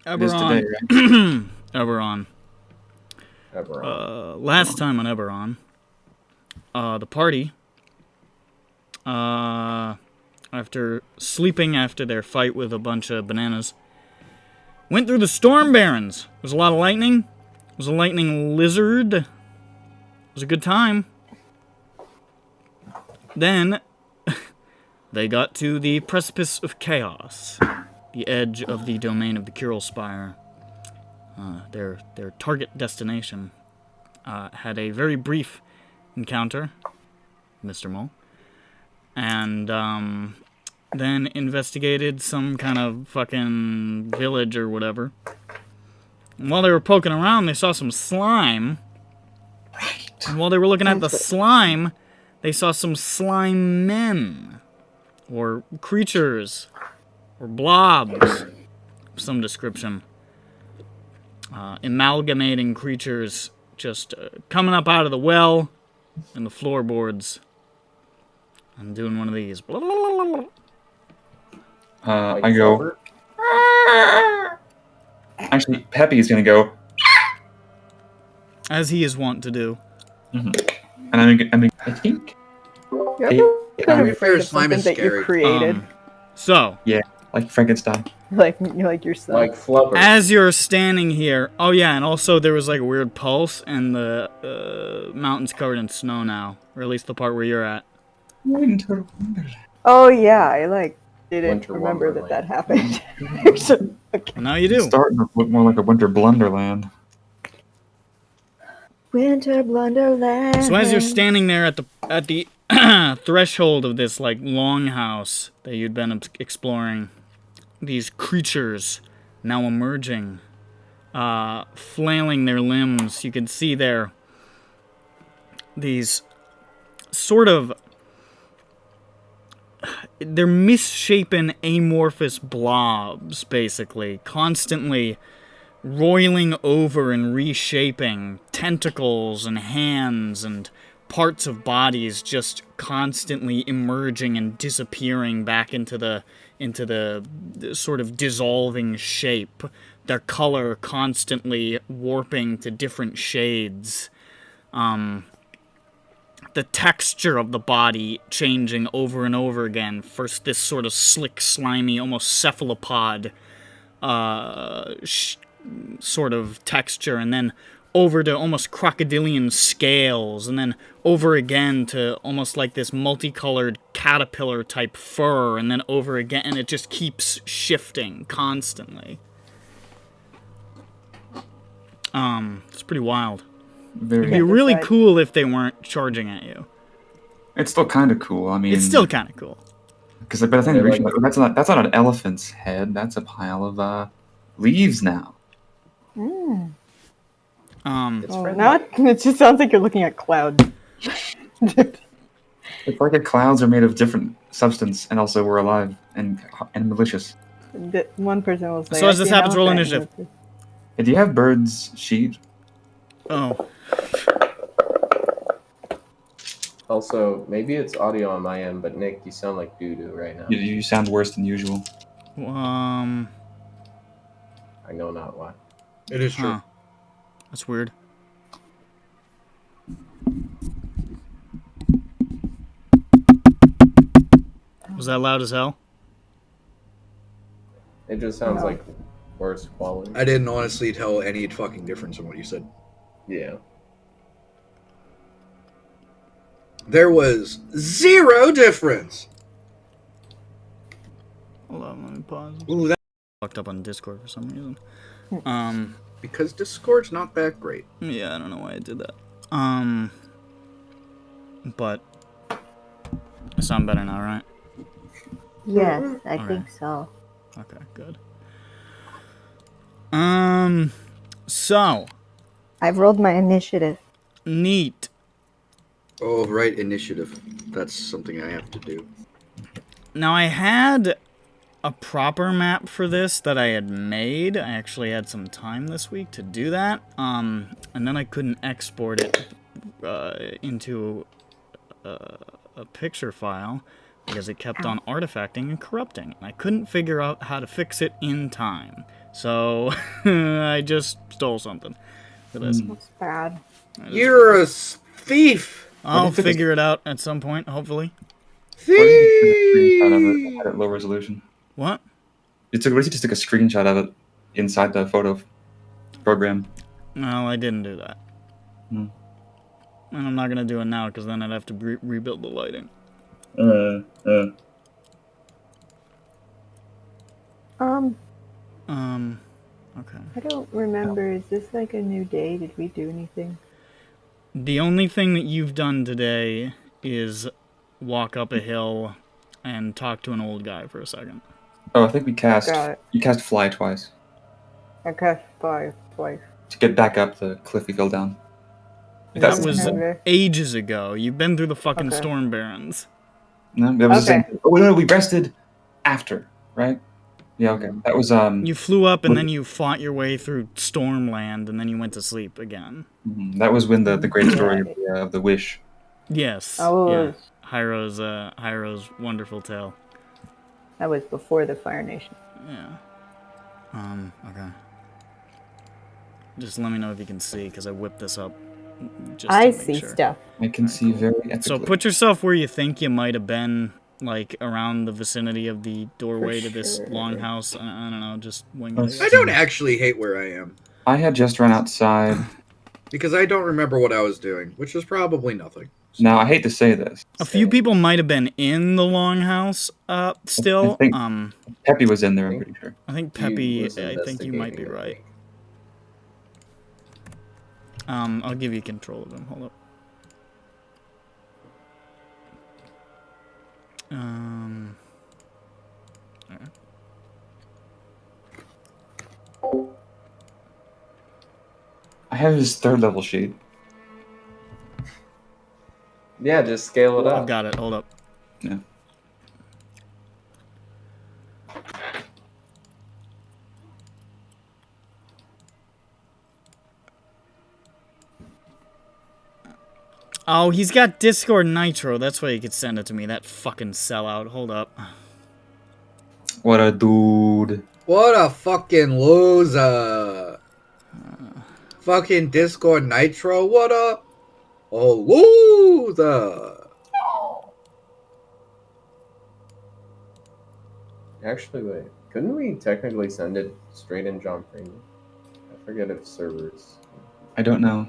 EBERRON. Today, EBERRON. EBERRON. Last time on EBERRON, the party, after sleeping after their fight with a bunch of bananas, went through the Storm Barrens. There was a lot of lightning. There was a lightning lizard. It was a good time. Then, they got to the Precipice of Chaos, the edge of the domain of the Kyrrilspire. Their target destination. Had a very brief encounter, Mr. Mole, and then investigated some kind of fucking village or whatever. And while they were poking around, they saw some slime. right. And while they were looking at the slime, they saw some slime men, or creatures, or blobs of some description. Amalgamating creatures just coming up out of the well and the floorboards. I'm doing one of these. I go. Actually, Peppy's gonna go. As he is wont to do. And I think. You're kind of Fair afraid of slime something is that you scary. created, So, Like Frankenstein. like yourself. Like Flubber. as you're standing here, oh yeah, and also there was like a weird pulse, and the mountain's covered in snow now, or at least the part where you're at. Winter Wonderland. Oh yeah, I didn't Winter remember Wonderland. that happened. So, okay. And now you It's do. starting to look more like a Winter Blunderland. Winter Blunderland. So as you're standing there at the threshold of this like longhouse that you'd been exploring, these creatures now emerging, flailing their limbs. You can see these sort of, they're misshapen amorphous blobs, basically, constantly roiling over and reshaping, tentacles and hands and parts of bodies just constantly emerging and disappearing back into the sort of dissolving shape. Their color constantly warping to different shades. The texture of the body changing over and over again. First this sort of slick, slimy, almost cephalopod sort of texture, and then over to almost crocodilian scales, and then over again to almost like this multicolored caterpillar type fur, and then over again, and it just keeps shifting constantly. It's pretty wild. It'd be really cool if they weren't charging at you. It's still kind of cool. I mean, It's still kind of cool. Because but I think that's not an elephant's head. That's a pile of leaves now. Mm. It's Oh, friendly. now it just sounds like you're looking at clouds. It's like the clouds are made of different substance, and also we're alive and malicious. One person will say. So as "I this see an happens, roll elephant," initiative. and Hey, do you have birds' sheet? Oh. Also, maybe it's audio on my end, but Nick, you sound like doo-doo right now. You sound worse than usual. I know not why. It is true. Huh. That's weird. Was that loud as hell? It just sounds like worse quality. I didn't honestly tell any fucking difference in what you said. Yeah. There was zero difference. Hold on, let me pause. Ooh, that Fucked up on Discord for some reason. Because Discord's not that great. Yeah, I don't know why I did that. But I sound better now, right? Yes, I Okay. think so. Okay, good. So I've rolled my initiative. neat. Oh, right, initiative. That's something I have to do. Now I had a proper map for this that I had made. I actually had some time this week to do that. And then I couldn't export it into a picture file because it kept on artifacting and corrupting. And I couldn't figure out how to fix it in time. So I just stole something for this. That's bad. You're a thief! I'll figure it out at some point, hopefully. What if you took a screenshot of it at low resolution? What? What if you just took a screenshot of it inside the photo program? No, I didn't do that. Hmm. And I'm not going to do it now because then I'd have to rebuild the lighting. Okay. I don't remember. Is this like a new day? Did we do anything? The only thing that you've done today is walk up a hill and talk to an old guy for a second. Oh, I think we cast. Got it. You cast fly twice I cast 5 twice. to get back up the cliff we fell down. That That's was okay. ages ago. You've been through the fucking Okay. Storm Barrens. No, that was the Okay. same. Oh no, we rested after, right? Yeah, okay. That was You flew up and then you fought your way through Stormland and then you went to sleep again. that was when the great story of the wish. Yes. Oh, Yeah. Hyro's wonderful tale. that was before the Fire Nation. Yeah. Okay. Just let me know if you can see, because I whipped this up. Just to I make see sure. stuff. I can see very epically. So put yourself where you think you might have been, like around the vicinity of the doorway to this sure. longhouse. I don't know, just wing it. I don't actually hate where I am. I had just run outside. Because I don't remember what I was doing, which is probably nothing. Now I hate to say this. A few people might have been in the longhouse still. I think Peppy was in there. I'm pretty sure. I think He Peppy, was I think you might be investigating, I right. think. I'll give you control of him. Hold up. Alright. I have his 3rd level sheet. Yeah, just scale it I've up. got it. Hold up. Yeah. Oh, he's got Discord Nitro. That's why he could send it to me. That fucking sellout. Hold up. What a dude. What a fucking loser. Fucking Discord Nitro, what up? Oh, loser. Actually, wait. Couldn't we technically send it straight in John Premium? I forget if servers. I don't know.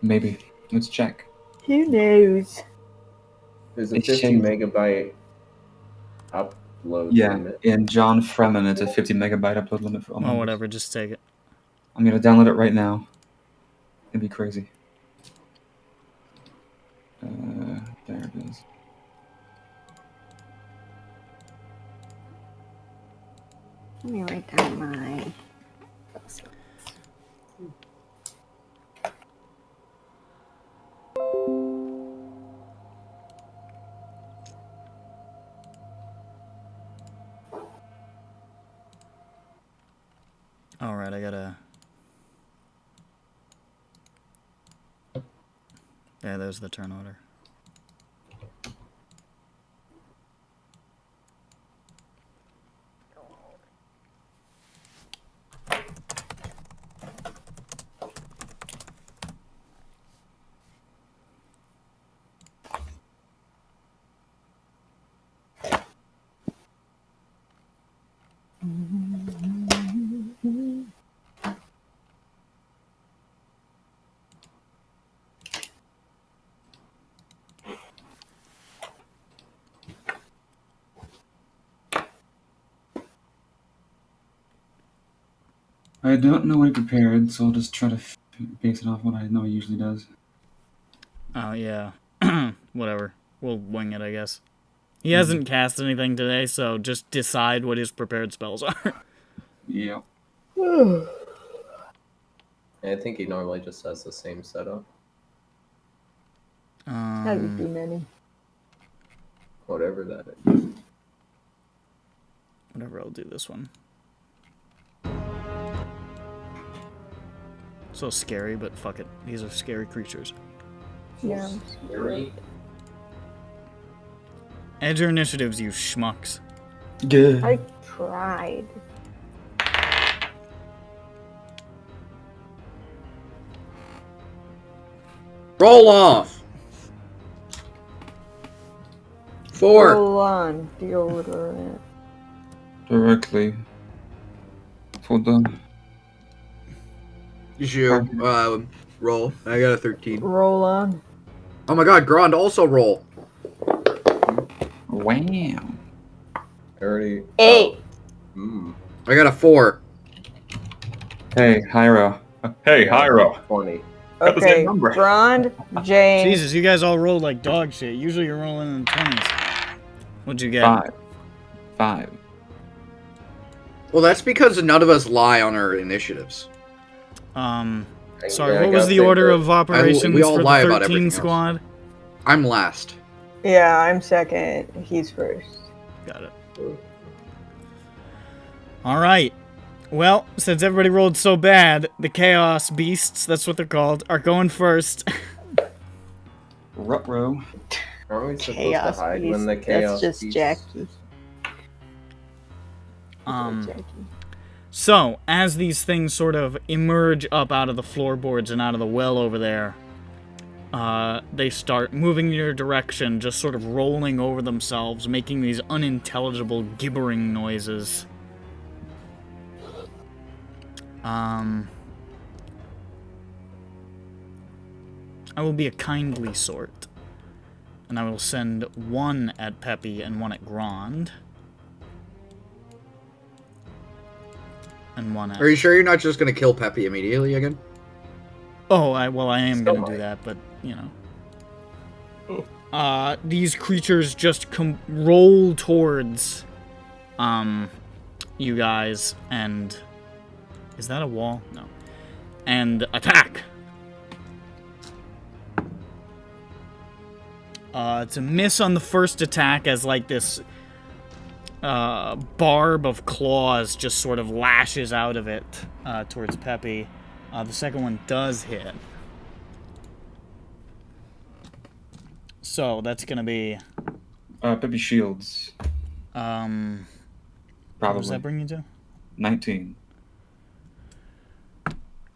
Maybe. Let's check. Who knows? There's a It's 50 changed. megabyte upload Yeah, limit. in John Fremen, it's a 50 megabyte upload limit for all Oh, members. whatever. Just take it. I'm gonna download it right now. It'd be crazy. There it is. Let me write down my. Alright, I gotta... Yeah, there's the turn order. I don't know what he prepared, so I'll just try to base it off what I know he usually does. Oh, yeah. Whatever. We'll wing it, I guess. He hasn't cast anything today, so just decide what his prepared spells are. Yeah. I think he normally just has the same setup. That'd be too many. Whatever that is. Whatever, I'll do this one. So scary, but fuck it. These are scary creatures. Yeah. Scary. Add your initiatives, you schmucks. Good. I tried. Roll off. 4. Roll on, deodorant. Directly. Hold on. You should roll. I got a 13. Roll on. Oh my god, Grand also roll. Wow. I already. 8. I got a 4. Hey, Hyro. Hey, Hyro. 20. That was a Okay, number. Brond, Jane. Jesus, you guys all rolled like dog shit. Usually you're rolling in the 20s. What'd you get? 5. Well, that's because none of us lie on our initiatives. Sorry, Yeah, I what was gotta the think order that- of operations we all for lie the about 13 everything else. squad? I'm last. Yeah, I'm second. He's first. Got it. Alright. Well, since everybody rolled so bad, the Chaos Beasts, that's what they're called, are going first. Ruh-roh. Aren't we supposed Chaos to hide beast. when the chaos That's just beast- Jackie. Jackie. So, as these things sort of emerge up out of the floorboards and out of the well over there, they start moving in your direction, just sort of rolling over themselves, making these unintelligible gibbering noises. I will be a kindly sort, and I will send one at Peppy and one at Grand. And one at... Are you sure you're not just gonna kill Peppy immediately again? Oh, I am Still gonna do might. that, but, you know. These creatures just roll towards, you guys, and... Is that a wall? No. And attack! It's a miss on the first attack as, like, this barb of claws just sort of lashes out of it towards Peppy. The second one does hit. So, that's gonna be... Peppy Shields. What does Probably. that bring you to? 19.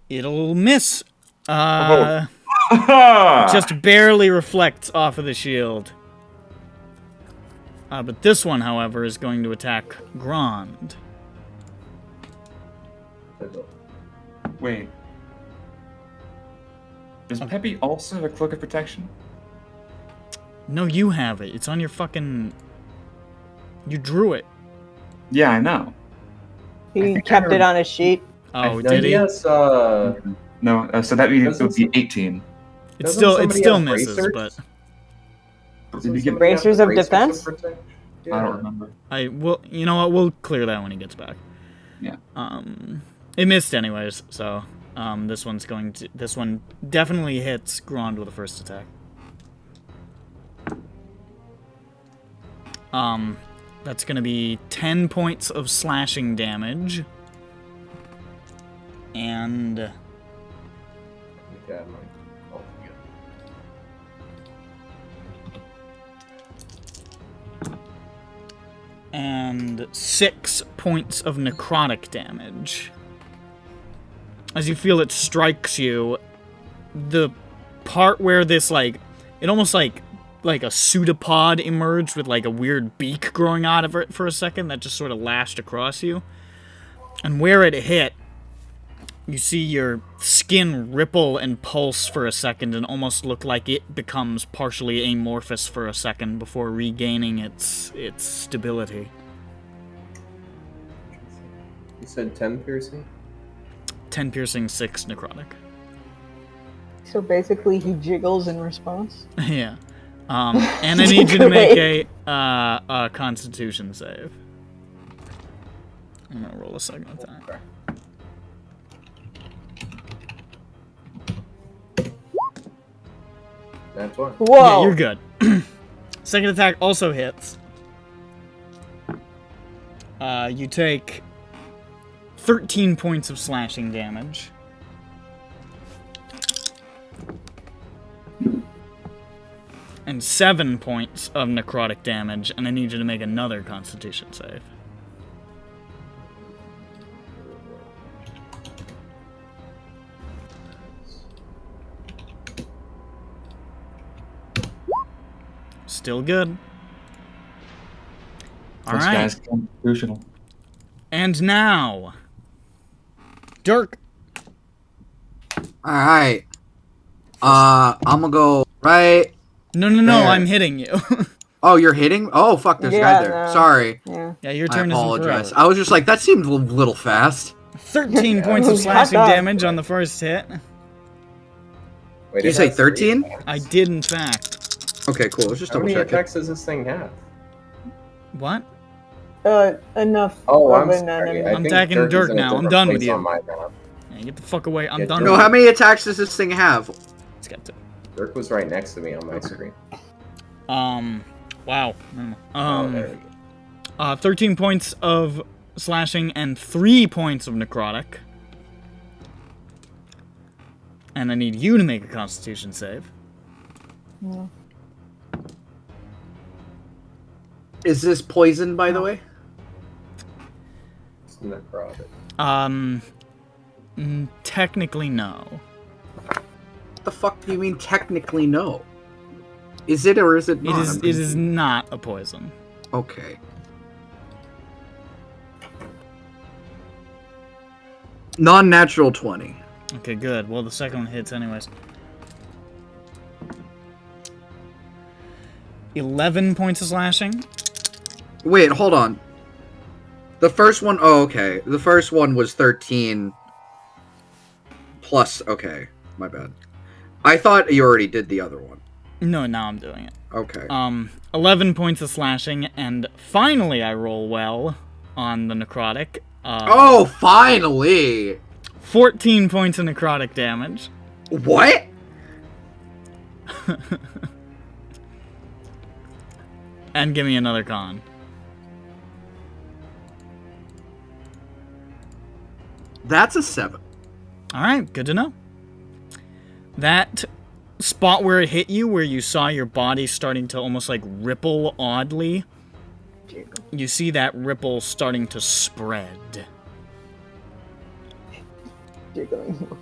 It'll miss. Oh. Just barely reflects off of the shield. But this one, however, is going to attack Grand. Wait. Does Peppy also have a cloak of protection? No, you have it. It's on your fucking... You drew it. Yeah, I know. He think I kept it heard- on his sheet. Oh, No, did he? Yes, No, so that means it would be 18. It doesn't still somebody have misses, bracers? but Did you get? Bracers of defense? I don't remember. you know what? We'll clear that when he gets back. Yeah. It missed anyways, so this one definitely hits Grand with the first attack. That's gonna be 10 points of slashing damage. And Yeah, and 6 points of necrotic damage. As you feel it strikes you, the part where this, like, it almost like a pseudopod emerged with, like, a weird beak growing out of it for a second that just sort of lashed across you. And where it hit, you see your skin ripple and pulse for a second and almost look like it becomes partially amorphous for a second before regaining its stability. You said 10 piercing? 10 piercing, 6 necrotic. So basically, he jiggles in response. Yeah. And I need you to make a Constitution save. I'm gonna roll a second attack. Okay. That's one. Whoa! Yeah, you're good. Second attack also hits. You take 13 points of slashing damage. And 7 points of necrotic damage, and I need you to make another Constitution save. Still good. This Alright. guy's constitutional. And now, Dirk. Alright. I'm gonna go right. No, There. I'm hitting you. Oh, you're hitting? Oh, fuck, there's a guy Yeah, there. no. Sorry. Yeah. Yeah, your I turn isn't apologize. forever. I was just like, that seemed a little fast. 13 points of Shut slashing up. damage on the first hit. Wait, Did you it say has 3 13? attacks. I did, in fact. Okay, cool. Let's just How double many check it. attacks does this thing have? What? Enough Oh, of I'm an sorry. enemy. I I'm think attacking Dirk is Dirk in a now. I'm different done with place you. on my map. Yeah, get the fuck away. I'm Yeah, done No, with how you. many attacks does this thing have? Let's get to Dirk was right next to me on my screen. wow. Oh, there we go. 13 points of slashing and 3 points of necrotic. And I need you to make a Constitution save. Yeah. Is this poison, by the way? It's necrotic. Technically, no. What the fuck do you mean technically no? Is it or is it not? It is not a poison. Okay. Non-natural 20. Okay, good. Well, the second one hits anyways. 11 points of slashing. Wait, hold on. The first one, oh, okay. The first one was 13 plus, okay. My bad. I thought you already did the other one. No, now I'm doing it. Okay. 11 points of slashing, and finally I roll well on the necrotic. Oh, finally! 14 points of necrotic damage. What? And give me another con. That's a 7. Alright, good to know. That spot where it hit you, where you saw your body starting to almost like ripple oddly, you see that ripple starting to spread. Jiggling.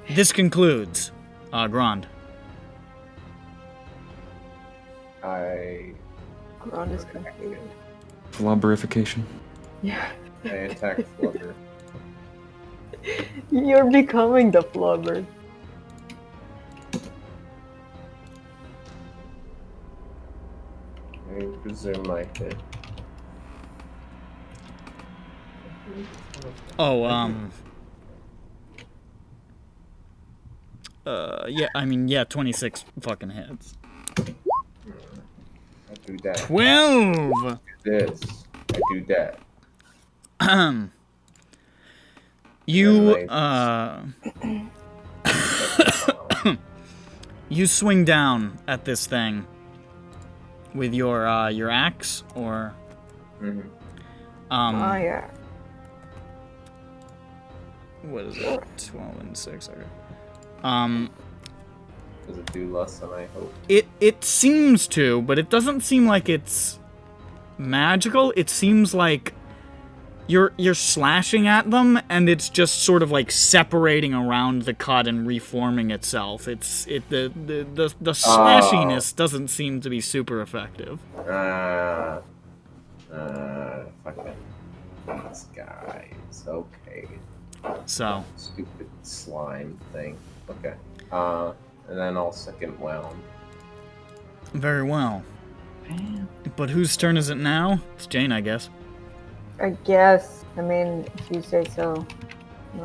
This concludes Grand. Ground is completed. Flubberification. Yeah. I attacked Flubber. You're becoming the flubber. I presume I hit. Oh, yeah, 26 fucking hits. I do that. 12! This. I do that. You, you swing down at this thing with your axe, or, Mm-hmm. Oh yeah. what is it? 12 and 6, okay. Does it do less than I hope? It seems to, but it doesn't seem like it's magical. It seems like you're slashing at them, and it's just sort of like separating around the cut and reforming itself. The slashiness doesn't seem to be super effective. Fucking these guys. Okay. So Stupid slime thing. Okay. And then I'll second wound. very well. But whose turn is it now? It's Jane, I guess. I guess. I mean, if you say so.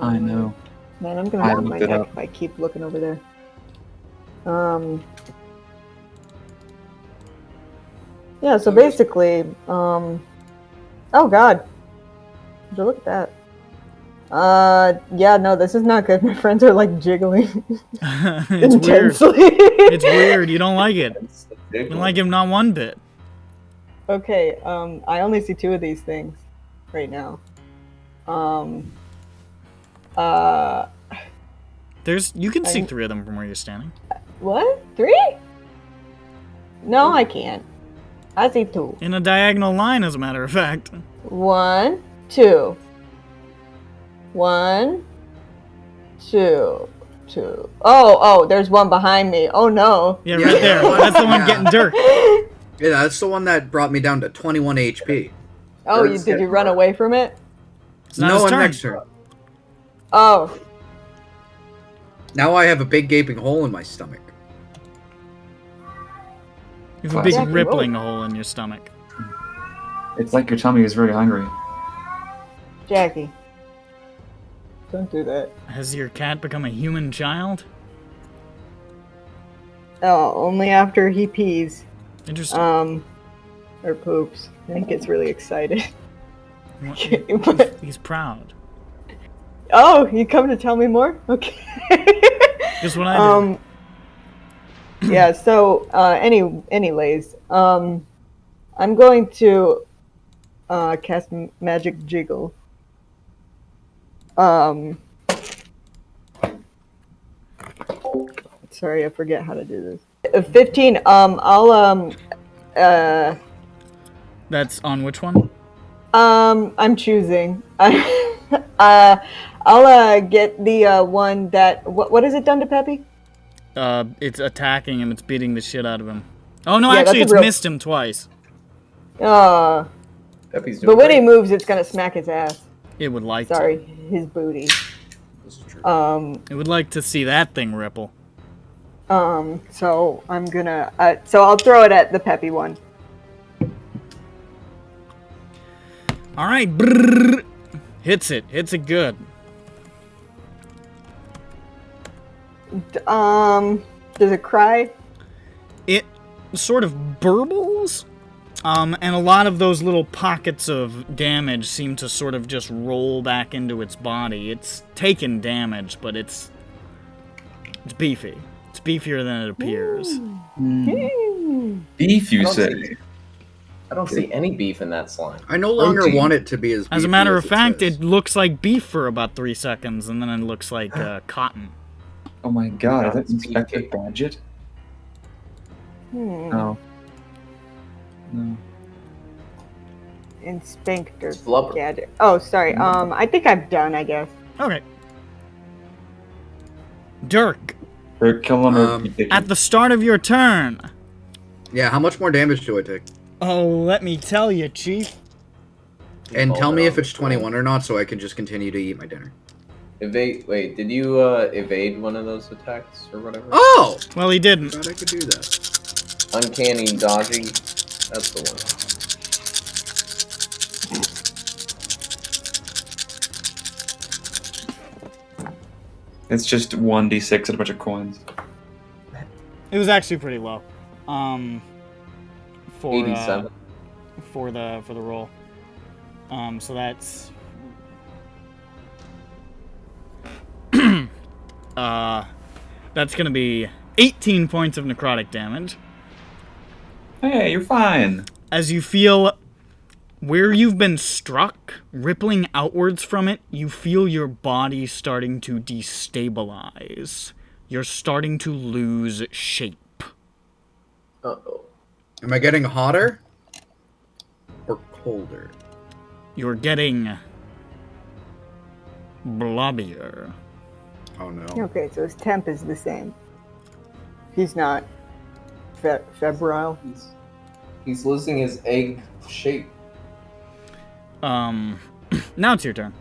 I know. Man, I'm gonna I hurt my looked it neck up. if I keep looking over there. Yeah, so basically, oh god. Look at that. Yeah, no, this is not good. My friends are like jiggling It's weird. intensely. It's weird. You don't like it. You don't like him not one bit. Okay, I only see 2 of these things right now. You can see 3 of them from where you're standing. What? 3? No, I can't. I see 2. In a diagonal line, as a matter of fact. 1, 2. 1, 2, 2. Oh, there's one behind me. Oh no. Yeah, right there. That's the one getting dirt. Yeah, that's the one that brought me down to 21 HP. Oh, did you run away from it? It's not No his one turn. next turn. Oh. Now I have a big gaping hole in my stomach. You have a big Jackie, rippling hole in your stomach. It's like your tummy is very hungry. Jackie. Don't do that. Has your cat become a human child? Oh, only after he pees. Interesting. Or poops. And he gets really excited. He's proud. Oh, you come to tell me more? Okay. Just what I do. Yeah, so, anyways, I'm going to, cast Magic Jiggle. Sorry, I forget how to do this. 15, That's on which one? I'm choosing. I'll get the one that what has it done to Peppy? It's attacking him. It's beating the shit out of him. Oh no, Yeah, actually, that's it's a real- missed him twice. Peppy's doing But when he great. moves, it's gonna smack his ass. It would like Sorry, his booty. This is true. to. It would like to see that thing ripple. So I'm gonna so I'll throw it at the Peppy one. All right, brrr. Hits it good. Does it cry? It sort of burbles, and a lot of those little pockets of damage seem to sort of just roll back into its body. It's taken damage, but it's beefy. It's beefier than it appears. Beef, you I don't say? see- I don't see any beef in that slime. I no longer Protein. want it to be as As a beefy matter as of fact, says. it looks like beef for about 3 seconds, and then it looks like cotton. Oh my god, is that It's Inspector beefy. Gadget? Hmm. No. No. Inspector Flubber. Gadget. Oh, sorry. I think I'm done. I guess. Okay. Dirk, Or kill him or keep at the start of your turn. Yeah, how much more damage do I take? Oh, let me tell you, Chief. And Hold tell me on. if it's 21 or not, so I can just continue to eat my dinner. Evade. Wait, did you evade one of those attacks or whatever? Oh! Well, he didn't. Thought I could do that. Uncanny dodging. That's the one. It's just 1d6 and a bunch of coins. It was actually pretty low. For 87. For the roll. So that's that's gonna be 18 points of necrotic damage. Hey, you're fine. As you feel where you've been struck, rippling outwards from it, you feel your body starting to destabilize. You're starting to lose shape. Uh-oh. Am I getting hotter? Or colder? You're getting blobbier. Oh no. Okay, so his temp is the same. He's not febrile. He's losing his egg shape. Now it's your turn.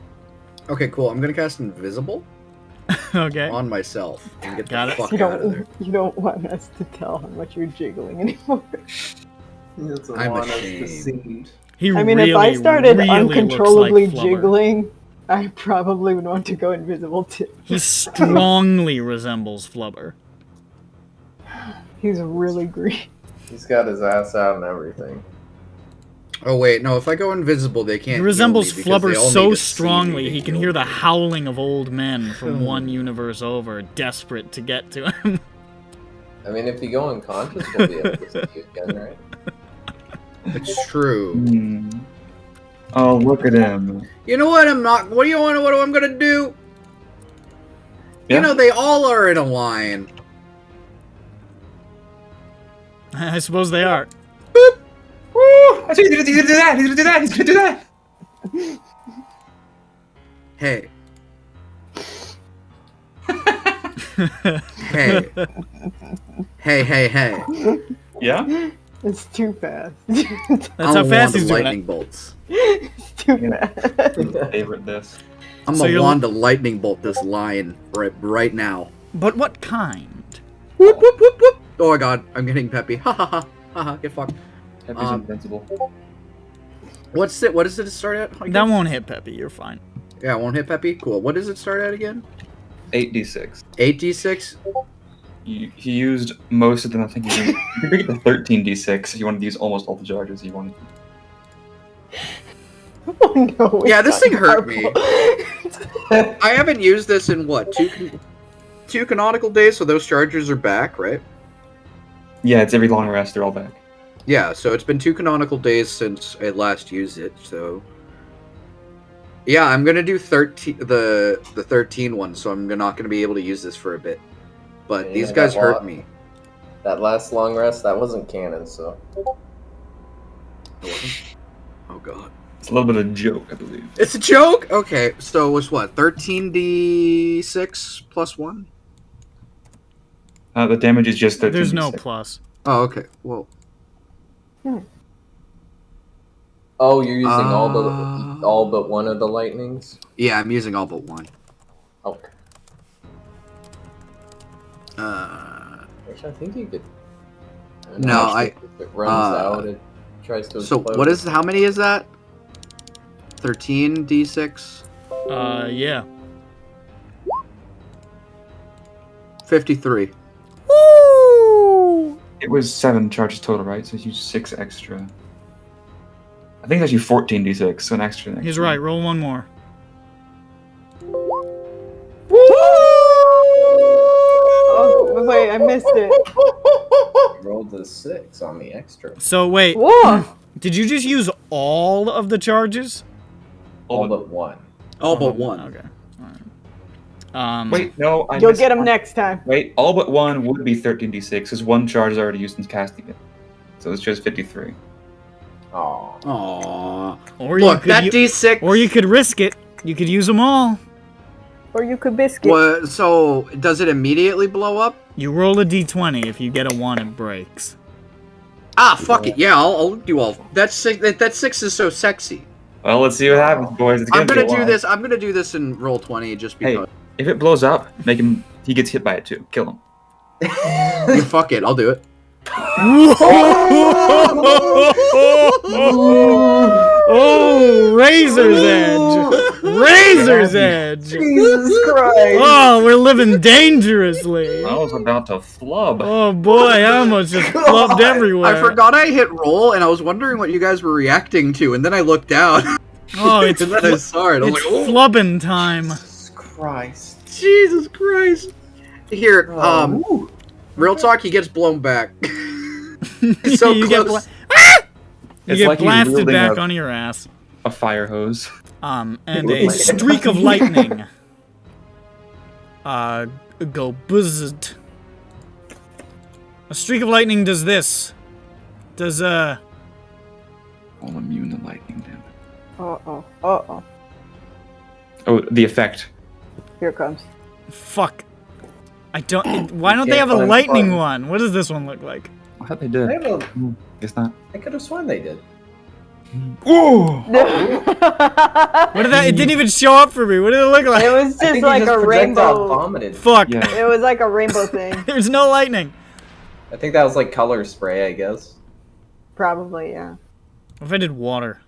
Okay, cool. I'm gonna cast Invisible Okay. on myself and get Got the it. fuck You out of there. don't want us to tell how much you're jiggling anymore. He doesn't I'm want us ashamed. to see. He I mean, really, if I started really uncontrollably looks like Flubber. jiggling, I probably would want to go invisible too. He strongly resembles Flubber. He's really green. He's got his ass out and everything. Oh wait, no. If I go invisible, they can't. He resembles heal me because Flubber they all so need to see strongly me to he can heal hear the me. howling of old men from one universe over, desperate to get to him. I mean, if you go unconscious, we'll be able to see you again, right? It's true. Hmm. Oh, look at him. You know what? I'm not. What do you want? What I'm gonna do? Yeah. You know they all are in a line. I suppose they are. Woo! I think he's gonna do that. He's gonna do that. He's gonna do that. Hey. Hey. Hey. Yeah. It's too fast. That's how fast he's doing lightning it. bolts. It's too fast. Favorite this. I'm So a you're- wand to lightning bolt this line right now. But what kind? Whoop whoop whoop whoop. Oh my god, I'm getting peppy. Ha ha ha. Ha ha. Get fucked. Peppy's invincible. What's it? What does it start at? again? That won't hit Peppy, you're fine. Yeah, it won't hit peppy. Cool. What does it start at again? 8d6. 8d6. He used most of them. I think you could get the 13d6 if you wanted to use almost all the charges you wanted. Oh no. Yeah, this it's thing not hurt me. powerful. I haven't used this in what two canonical days, so those chargers are back, right? Yeah, it's every long rest. They're all back. Yeah, so it's been 2 canonical days since I last used it, so yeah, I'm gonna do 13 the 13 one, so I'm not gonna be able to use this for a bit. But Yeah, these that guys hurt lot- me. That last long rest, that wasn't canon, so. Oh god. It's a little bit of a joke, I believe. It's a joke? Okay, so it was what, 13d6 plus 1? The damage is just 13d6. There's no plus. Oh, okay. Well, Oh, you're using Uh, all but one of the lightnings? yeah, I'm using all but one. Okay. Actually, I think you could. don't know, No, if it runs out, it tries to So explode. what is, how many is that? 13d6? Yeah. 53. It was 7 charges total, right? So you used 6 extra. I think it's actually 14d6, so an extra. He's right, roll one more. Oh, wait, I missed it. Rolled a 6 on the extra. So wait, Whoa! did you just use all of the charges? All but one. All but one. Okay. Alright. Wait, no, I You'll missed get him one. next time. Wait, all but one would be 13d6, because one charge is already used in casting it. So it's just 53. Oh. Aww. Or Look, you that could d6. or you could risk it. You could use them all. Or you could biscuit. What, so, does it immediately blow up? You roll a d20. If you get a 1, it breaks. Ah, fuck it. Yeah, I'll do all. That 6 is so sexy. Well, let's see what happens, boys. It's I'm gonna gonna be a do lot. this. I'm gonna do this in roll 20 just Hey, because. if it blows up, make him. He gets hit by it too. Kill him. Fuck it, I'll do it. Oh, razor's edge! Razor's edge! Jesus Christ! Oh, we're living dangerously. I was about to flub. Oh boy, I almost just flubbed everywhere. I forgot I hit roll, and I was wondering what you guys were reacting to, and then I looked down, Oh, it's and then I saw it. I was it's like, oh, flubbing time. Jesus Christ. Jesus Christ! Here, Oh. real talk, he gets blown back. So you get, close. you It's get like he's blasted wielding back a- onto your ass. A fire hose. And a streak of lightning. Go buzzed. A streak of lightning does this. Does, All immune to lightning damage. Uh-oh. Uh-oh. Oh, the effect. Here it comes. fuck. I don't, why don't they can't have a find lightning fun. one? What does this one look like? I thought they did. Guess not. I could have sworn they did. Ooh! What did that, it didn't even show up for me. What did it look It like? was I just think like he just a projectile rainbow. vomited. Fuck. Yeah. It was like a rainbow thing. There's no lightning. I think that was like color spray, I guess. Probably, yeah. What if I did water?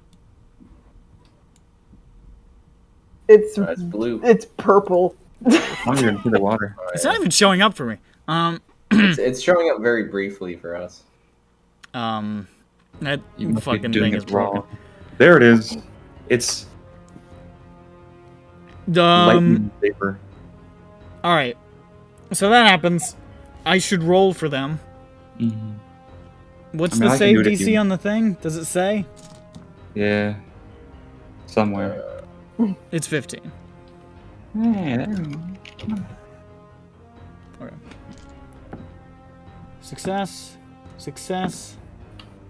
It's blue. It's purple. I don't even see the water. It's not even showing up for me. It's showing up very briefly for us. That You must be fucking doing thing is it broken. wrong. There it is. It's lightning vapor. Alright. So that happens. I should roll for them. Mm-hmm. What's I mean, the I can save do it if DC you- on the thing? Does it say? Yeah. Somewhere. It's 15. Okay. Success. Success.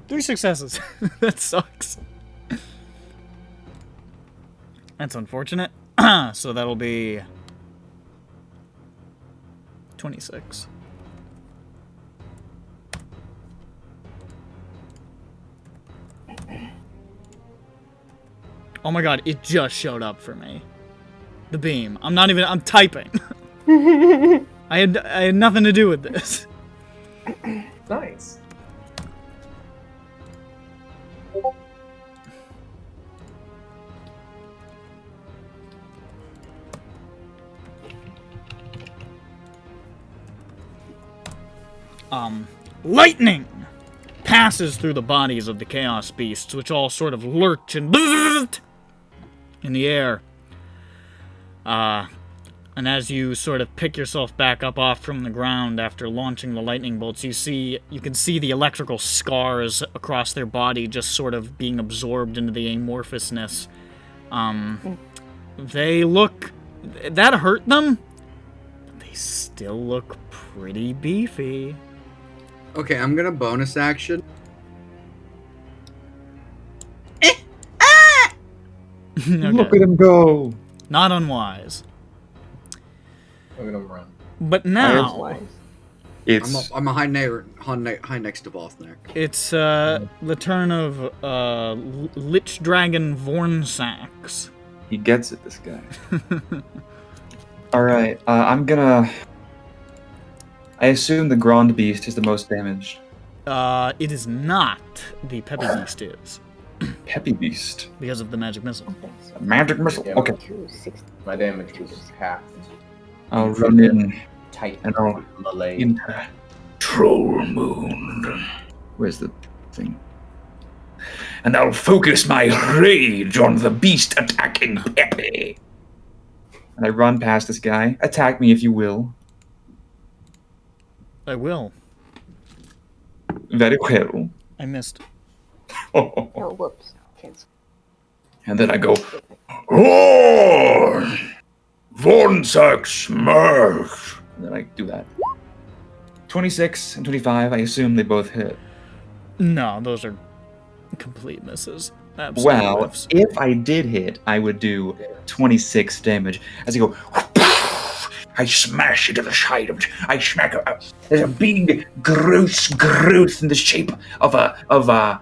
3 successes. That sucks. That's unfortunate. So that'll be 26. Oh my god, it just showed up for me. The beam. I'm typing. I had nothing to do with this. Nice. Lightning passes through the bodies of the Chaos Beasts, which all sort of lurch and in the air. And as you sort of pick yourself back up off from the ground after launching the lightning bolts, you can see the electrical scars across their body just sort of being absorbed into the amorphousness. They look... That hurt them? They still look pretty beefy. Okay, I'm gonna bonus action. Okay. Look at him go! Not unwise. Look at him run. But now, Wise. It's I'm a high next to Vothnek. it's the turn of Lich Dragon Vornsax. he gets it, this guy. Alright, I'm gonna... I assume the Grand Beast is the most damaged. It is not. The Peppy Beast is. Peppy Beast. Because of the magic missile. Magic missile. Yeah. Okay. 260. My damage was halved. I'll run in Tight. and I'll Malay. into Troll Moon. Where's the thing? And I'll focus my rage on the beast attacking Peppy. And I run past this guy. Attack me if you will. I will. Very well. I missed. Oh, whoops. Cancel. And then I go, Roar! Vornsack smash! And then I do that. 26 and 25, I assume they both hit. No, those are complete misses. Absolute Well, whiffs. if I did hit, I would do 26 damage. As I go, I smash into the side of it. I smack it. There's a big gross growth in the shape of a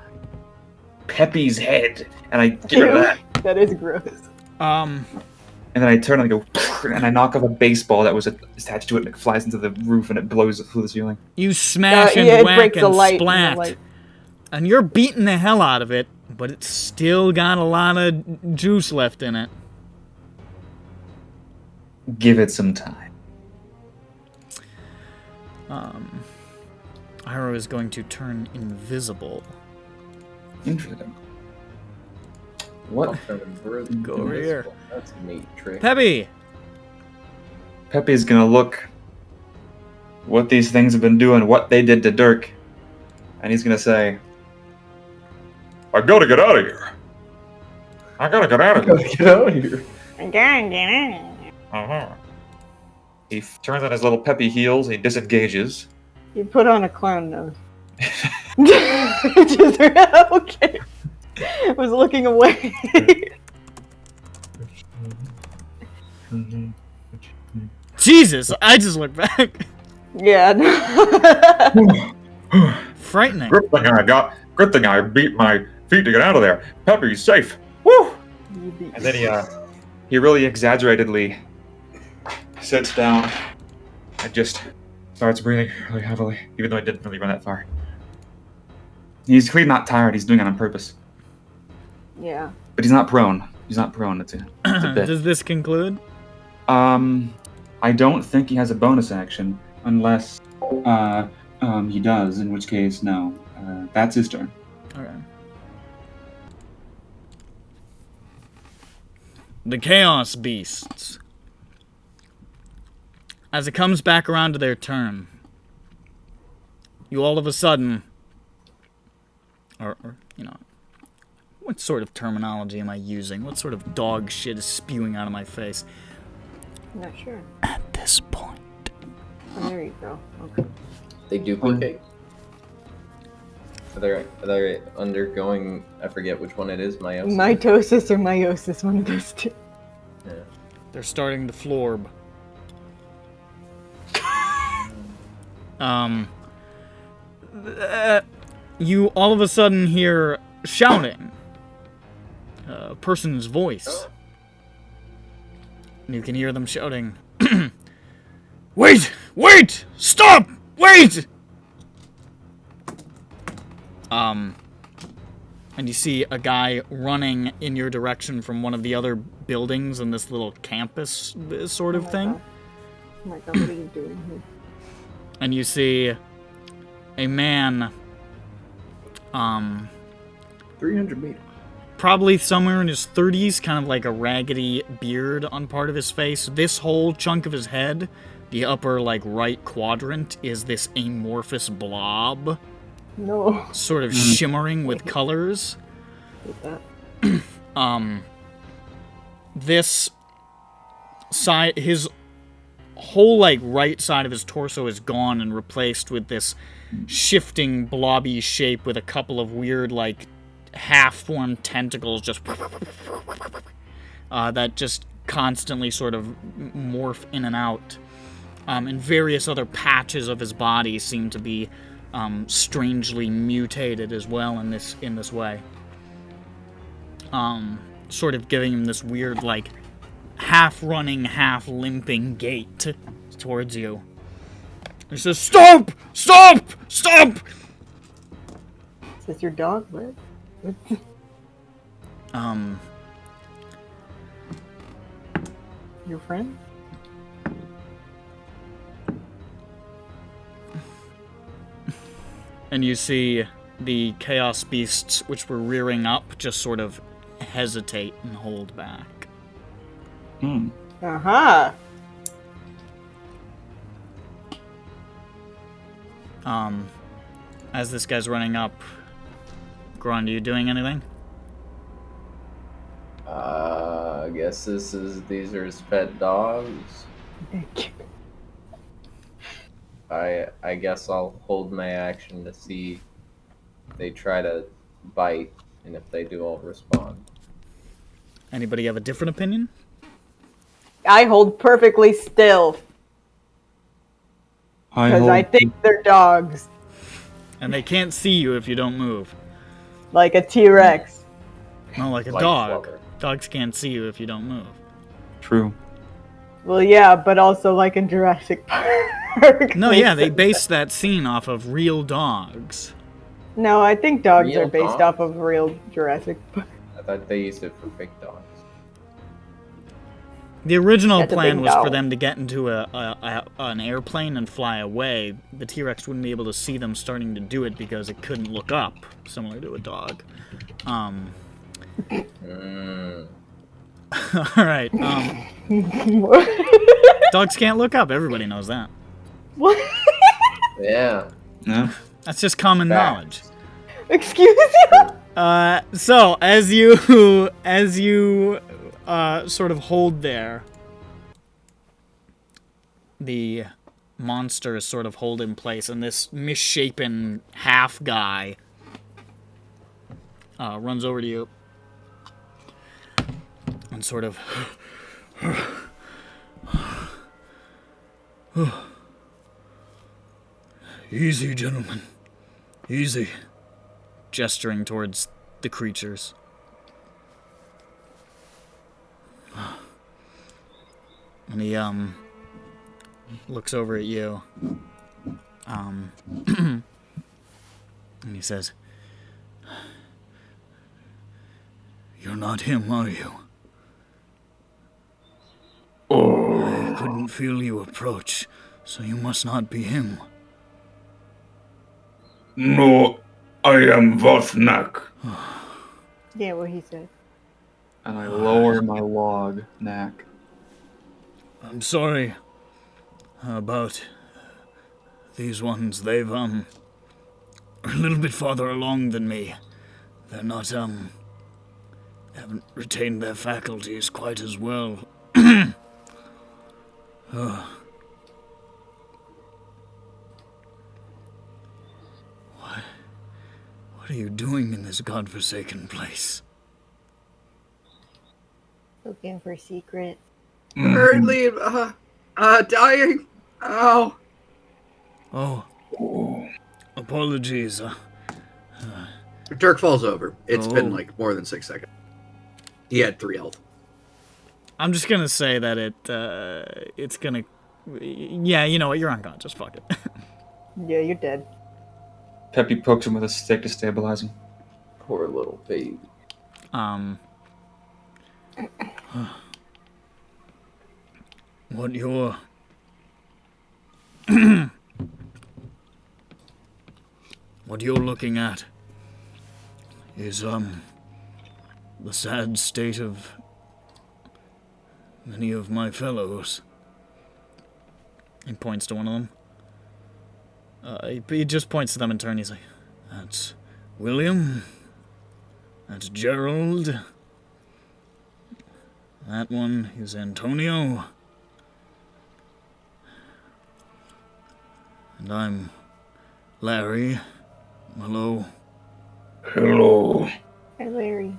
Peppy's head, and I get rid of that. That is gross. And then I turn and I go, and I knock off a baseball that was attached to it, and it flies into the roof, and it blows through the ceiling. You smash and yeah, it whack breaks the and light. splat. And you're beating the hell out of it, but it's still got a lot of juice left in it. Give it some time. Iroh is going to turn invisible. Interesting. What? Go over here. That's a neat trick. Peppy! Peppy's gonna look what these things have been doing, what they did to Dirk, and he's gonna say, I gotta get out of here. I gotta get out of here. Get out of here. Uh-huh. He turns on his little Peppy heels, he disengages. You put on a clown nose. Just, okay. I was looking away. Jesus, I just looked back. Yeah. Frightening. Good thing I beat my feet to get out of there. Peppy's safe. Woo! And then he really exaggeratedly sits down and just starts breathing really heavily, even though I didn't really run that far. He's clearly not tired, he's doing it on purpose. Yeah. But he's not prone. He's not prone. It's a bit. Does this conclude? I don't think he has a bonus action unless he does. In which case, no. That's his turn. Okay. The Chaos Beasts. As it comes back around to their turn, you all of a sudden, or you know, what sort of terminology am I using? What sort of dog shit is spewing out of my face? Not sure. At this point. Oh, there you go. Okay. They duplicate. Are they undergoing? I forget which one it is. Meiosis. Mitosis or meiosis, one of those two. Yeah. They're starting to florb. You all of a sudden hear shouting. A person's voice. And you can hear them shouting, Wait! Wait! Stop! Wait! And you see a guy running in your direction from one of the other buildings in this little campus sort of thing. God. Oh my god, what are you doing here? And you see a man, 300 meters. probably somewhere in his 30s, kind of like a raggedy beard on part of his face. This whole chunk of his head, the upper, like, right quadrant, is this amorphous blob, No. sort of shimmering with colors. Hate that. This side, his whole, like, right side of his torso is gone and replaced with this shifting blobby shape with a couple of weird, like, half-formed tentacles just that just constantly sort of morph in and out. And various other patches of his body seem to be strangely mutated as well in this way. Sort of giving him this weird, like, half-running, half-limping gait towards you. He says, Stop! Stop! Stop! Is this your dog? What? Your friend? And you see the Chaos Beasts, which were rearing up, just sort of hesitate and hold back. Uh-huh. As this guy's running up, Grond, are you doing anything? I guess these are his pet dogs. Thank you. I guess I'll hold my action to see if they try to bite, and if they do, I'll respond. Anybody have a different opinion? I hold perfectly still because I think they're dogs, And they can't see you if you don't move. like a T-Rex. No, like a Like dog. Flubber. Dogs can't see you if you don't move. True. Well, yeah, but also like in Jurassic Park. No, yeah, they based that scene off of real dogs. No, I think dogs Real are based dogs? off of real Jurassic Park. I thought they used it for fake dogs. The original That's a plan big was for dog. them to get into an airplane and fly away. The T-Rex wouldn't be able to see them starting to do it because it couldn't look up, similar to a dog. Alright, dogs can't look up, everybody knows that. What? Yeah. No. That's just common knowledge. Facts. Excuse you? So, as you sort of hold there, the monsters sort of hold in place, and this misshapen half guy runs over to you and sort of Easy, gentlemen. Easy. Gesturing towards the creatures. And he, looks over at you. And he says, You're not him, are you? didn't feel you approach, so you must not be him. No, I am Vosnak. Yeah, what he said. And I lower my log, Knack. I'm sorry about these ones. They've, are a little bit farther along than me. They're not, haven't retained their faculties quite as well. What are you doing in this godforsaken place? Looking for secret. Currently, dying. Ow. Oh, apologies. Dirk falls over. It's been Oh. like more than 6 seconds. He had 3 health. I'm just gonna say that it's gonna... Yeah, you know what, you're unconscious, fuck it. Yeah, you're dead. Peppy pokes him with a stick to stabilize him. Poor little baby. What you're... what you're looking at is, the sad state of many of my fellows. He points to one of them. He just points to them in turn. He's like, that's William. That's Gerald. That one is Antonio. And I'm Larry. Hello. Hello. Hey, Larry.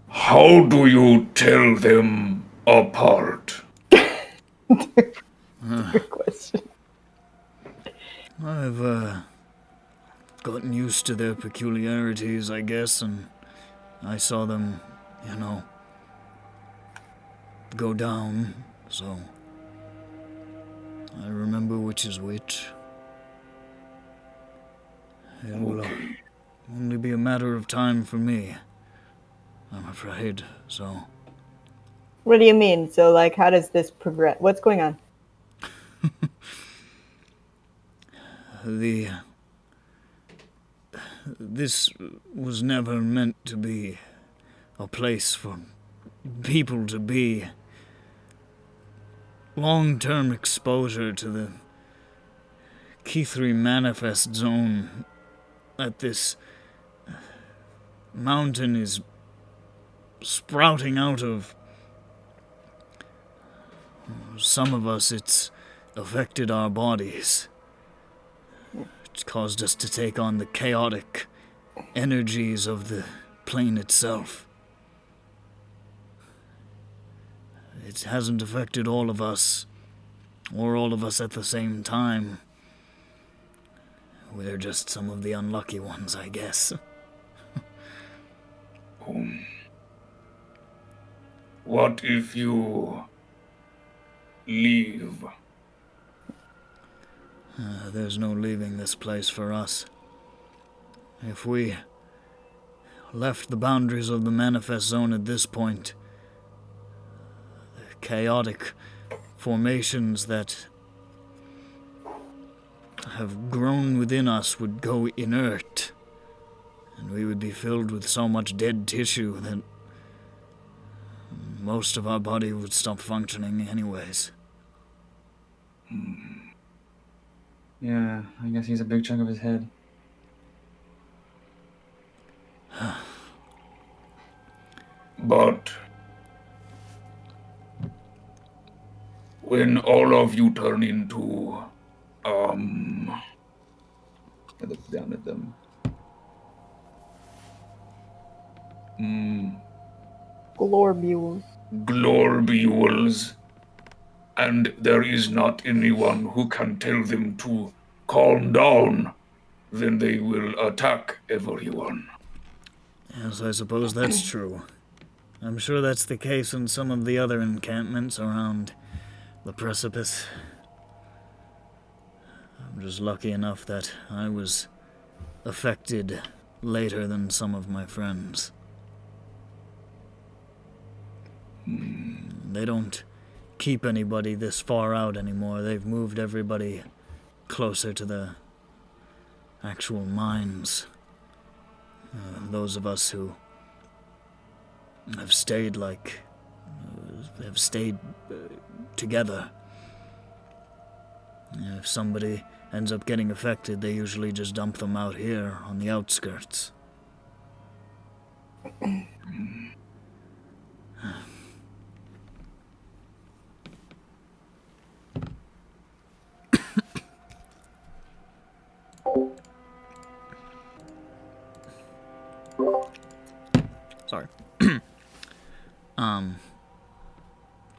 How do you tell them apart? Good question. I've, gotten used to their peculiarities, I guess, and I saw them, go down, so I remember which is which. It will only be a matter of time for me, I'm afraid, so... What do you mean? So, like, how does this progress? What's going on? This was never meant to be a place for people to be. Long-term exposure to the Kythri manifest zone that this mountain is sprouting out of. Some of us, it's affected our bodies. It's caused us to take on the chaotic energies of the plane itself. It hasn't affected all of us, or all of us at the same time. We're just some of the unlucky ones, I guess. What if you leave? There's no leaving this place for us. If we left the boundaries of the manifest zone at this point, the chaotic formations that have grown within us would go inert, and we would be filled with so much dead tissue that most of our body would stop functioning anyways. Yeah, I guess he's a big chunk of his head. But when all of you turn into, I look down at them. Glorbules. globules, and there is not anyone who can tell them to calm down, then they will attack everyone. Yes, I suppose that's true. I'm sure that's the case in some of the other encampments around the precipice. I'm just lucky enough that I was affected later than some of my friends. They don't keep anybody this far out anymore. They've moved everybody closer to the actual mines. Those of us who have stayed together. If somebody ends up getting affected, they usually just dump them out here on the outskirts. Sorry.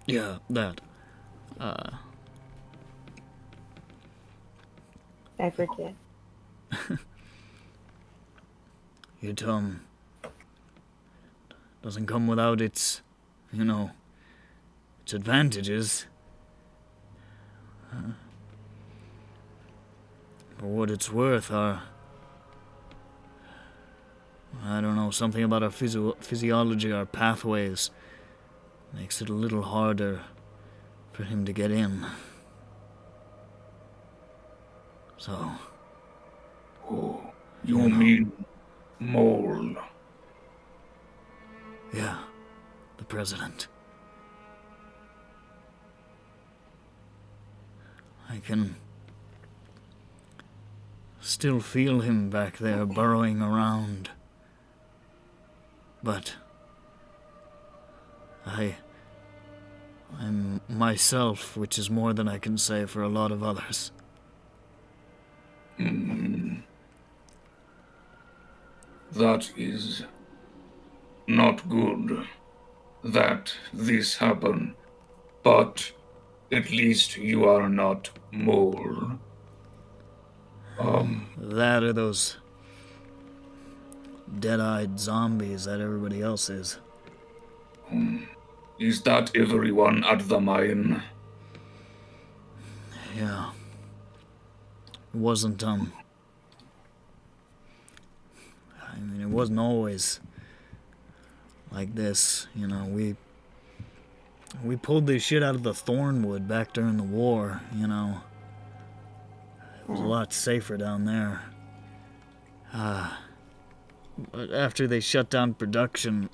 Yeah, that. I forget. It, doesn't come without its, its advantages. For what it's worth, I don't know, something about our physiology, our pathways, makes it a little harder for him to get in. So... Oh, you mean Mole? Yeah, the president. I can still feel him back there burrowing around. But I'm myself, which is more than I can say for a lot of others. That is not good that this happened, but at least you are not Mole. That or those dead-eyed zombies that everybody else is. Is that everyone at the mine? Yeah. It wasn't, it wasn't always like this, we pulled this shit out of the thornwood back during the war, It was a lot safer down there. But after they shut down production,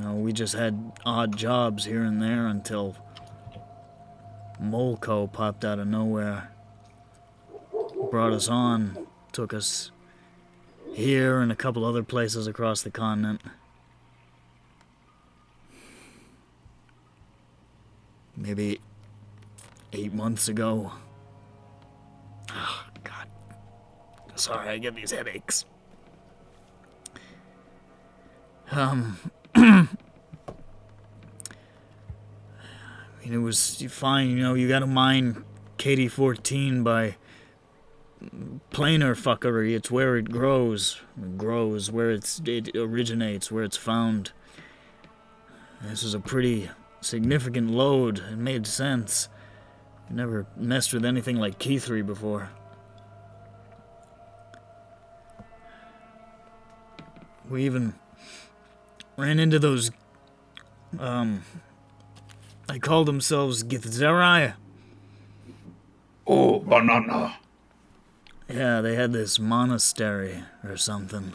we just had odd jobs here and there until MoleCo popped out of nowhere. Brought us on, took us here and a couple other places across the continent. Maybe 8 months ago. Oh, God. Sorry, I get these headaches. It was fine, you gotta mine KD-14 by planar fuckery. It's where it grows, where it originates, where it's found. This is a pretty significant load. It made sense. I never messed with anything like Kythri before. We even ran into those, they call themselves Kythri. Oh, banana. Yeah, they had this monastery or something.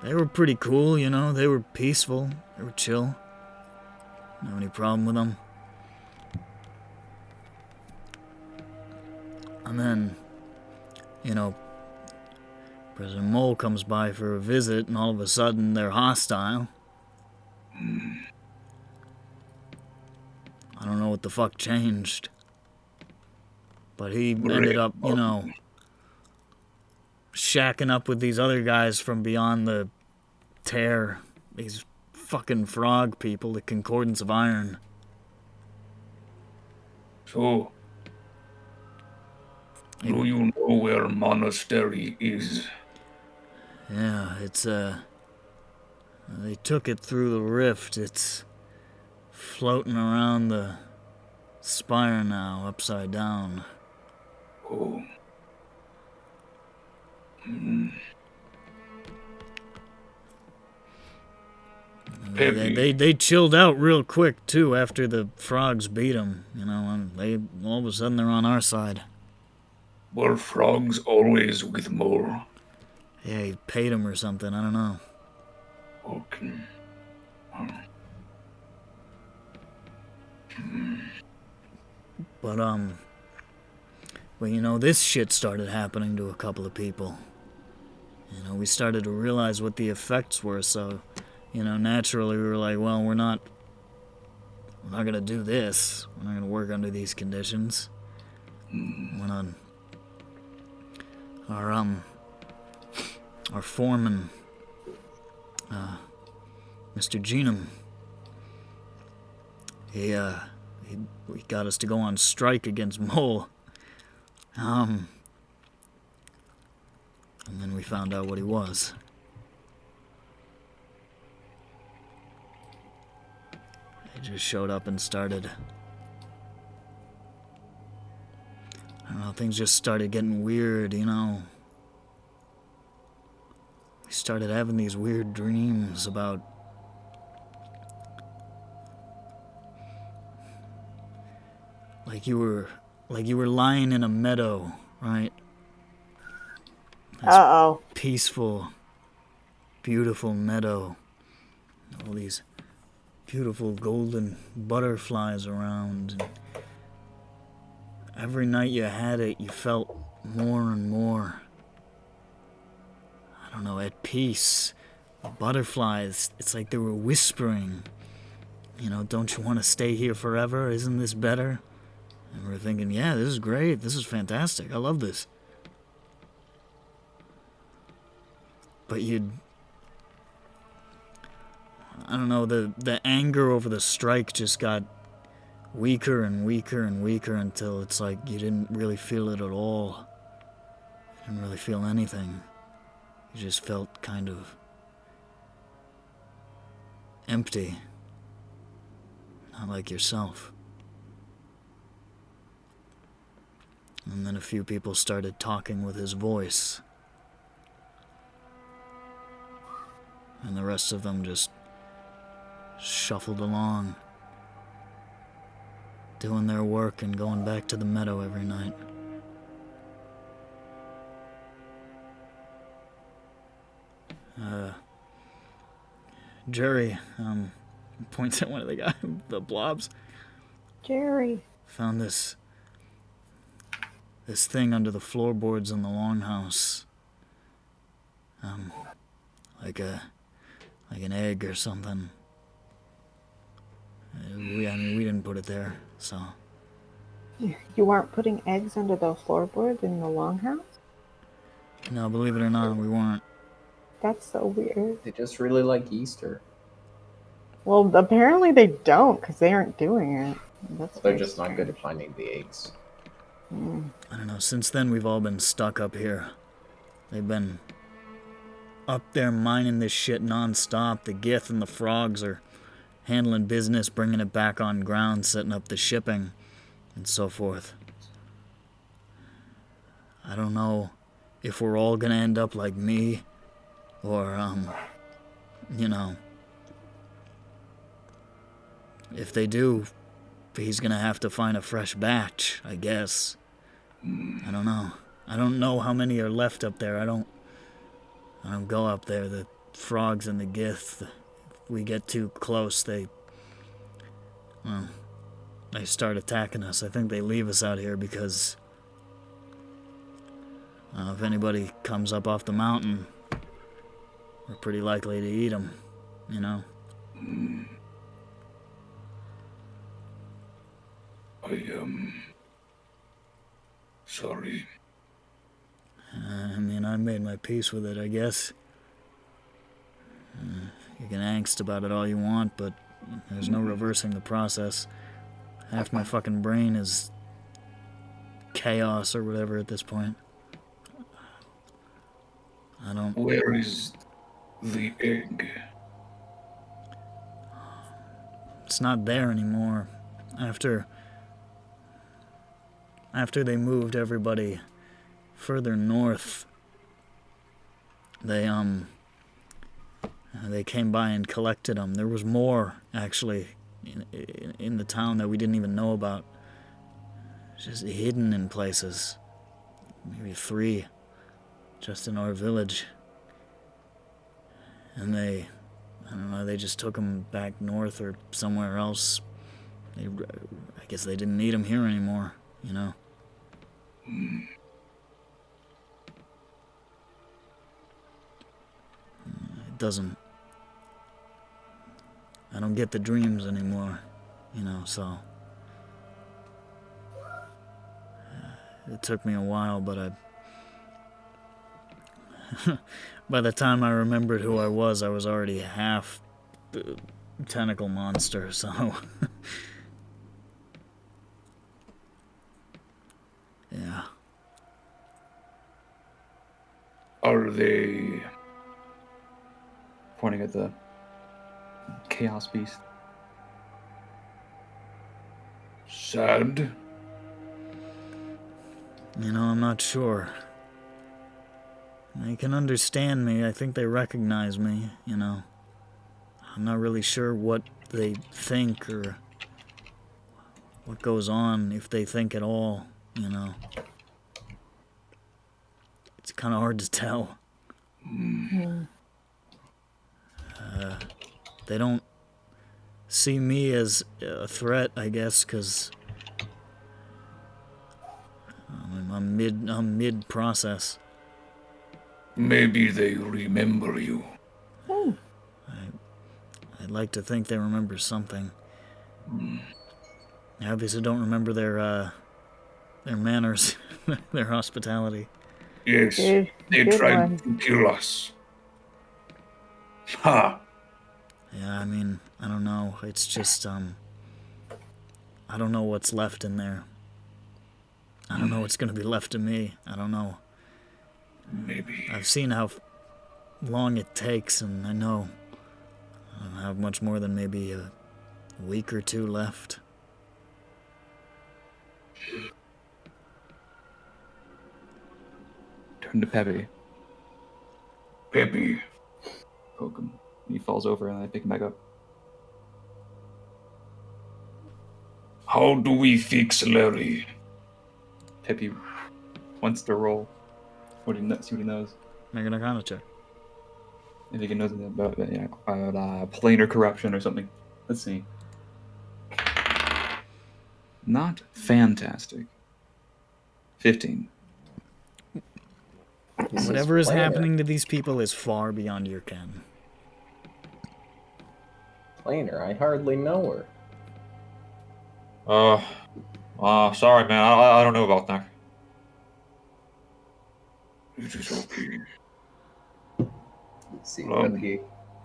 They were pretty cool, they were peaceful, they were chill. Didn't have any problem with them. And then, President Mole comes by for a visit, and all of a sudden they're hostile. I don't know what the fuck changed. But he ended up, shacking up with these other guys from beyond the tear. These fucking frog people, the Concordance of Iron. So, do you know where monastery is? Yeah, it's, they took it through the rift. It's floating around the spire now, upside down. Oh, They chilled out real quick too after the frogs beat them, you know, and they all of a sudden they're on our side. Were frogs always with Mole? Yeah, he paid him or something, I don't know. Okay. But well, you know, this shit started happening to a couple of people. You know, we started to realize what the effects were, so, you know, naturally we were like, well, we're not gonna do this. We're not gonna work under these conditions. We're not. Our foreman, Mr. Genum, he got us to go on strike against Mole. And then we found out what he was. He just showed up and started. I don't know, things just started getting weird, you know. We started having these weird dreams about like you were lying in a meadow, right? Uh-oh. Peaceful, beautiful meadow. All these beautiful golden butterflies around. And every night you had it, you felt more and more, I don't know, at peace. The butterflies, it's like they were whispering, you know, don't you want to stay here forever? Isn't this better? And we're thinking, yeah, this is great. This is fantastic. I love this. But I don't know, the anger over the strike just got weaker and weaker and weaker until it's like you didn't really feel it at all. You didn't really feel anything. You just felt kind of empty. Not like yourself. And then a few people started talking with his voice. And the rest of them just shuffled along, doing their work and going back to the meadow every night. Jerry, points at one of the guys, the blobs. Jerry. Found this thing under the floorboards in the longhouse. Like an egg or something. I mean, we didn't put it there, so. You weren't putting eggs under the floorboards in the longhouse? No, believe it or not, we weren't. That's so weird. They just really like Easter. Well, apparently they don't, because they aren't doing it. They're just not good at finding the eggs. I don't know, since then we've all been stuck up here. They've been up there mining this shit non-stop. The Gith and the frogs are handling business, bringing it back on ground, setting up the shipping, and so forth. I don't know if we're all gonna end up like me, or, you know, if they do, he's gonna have to find a fresh batch, I guess. I don't know. I don't know how many are left up there. I don't go up there. The frogs and the Gith, if we get too close, they start attacking us. I think they leave us out here because if anybody comes up off the mountain, we're pretty likely to eat them, you know? Sorry. I mean, I made my peace with it, I guess. You can angst about it all you want, but there's no reversing the process. Half my fucking brain is chaos or whatever at this point. I don't... Where is the egg? It's not there anymore. After they moved everybody further north, they came by and collected them. There was more, actually, in the town that we didn't even know about. Just hidden in places. Maybe 3, just in our village. And I don't know, they just took them back north or somewhere else. I guess they didn't need them here anymore, you know? It doesn't... I don't get the dreams anymore, you know, so... It took me a while, but by the time I remembered who I was already half tentacle monster, so... Yeah. Are they Pointing at the chaos beast. sad? You know, I'm not sure. They can understand me. I think they recognize me, you know. I'm not really sure what they think or what goes on, if they think at all, you know. It's kind of hard to tell. They don't see me as a threat, I guess, because I'm mid-process. Maybe they remember you. I'd like to think they remember something. They obviously don't remember their manners, their hospitality. Yes, Good- they good tried one. to kill us. Ha! Yeah, I mean, I don't know. It's just, I don't know what's left in there. I don't know what's gonna be left of me. I don't know. Maybe. I've seen how long it takes, and I know I don't have much more than maybe a week or 2 left. Turn to Peppy. Peppy, Poke him. He falls over and I pick him back up. how do we fix Larry? Peppy wants to roll. See what he knows. Make an Arcana check. If he knows about planar corruption or something. Let's see. Not fantastic. 15. This Whatever is planar. happening to these people is far beyond your ken. Planar, I hardly know her. Sorry, man. I don't know about that. It is okay. See, Peppy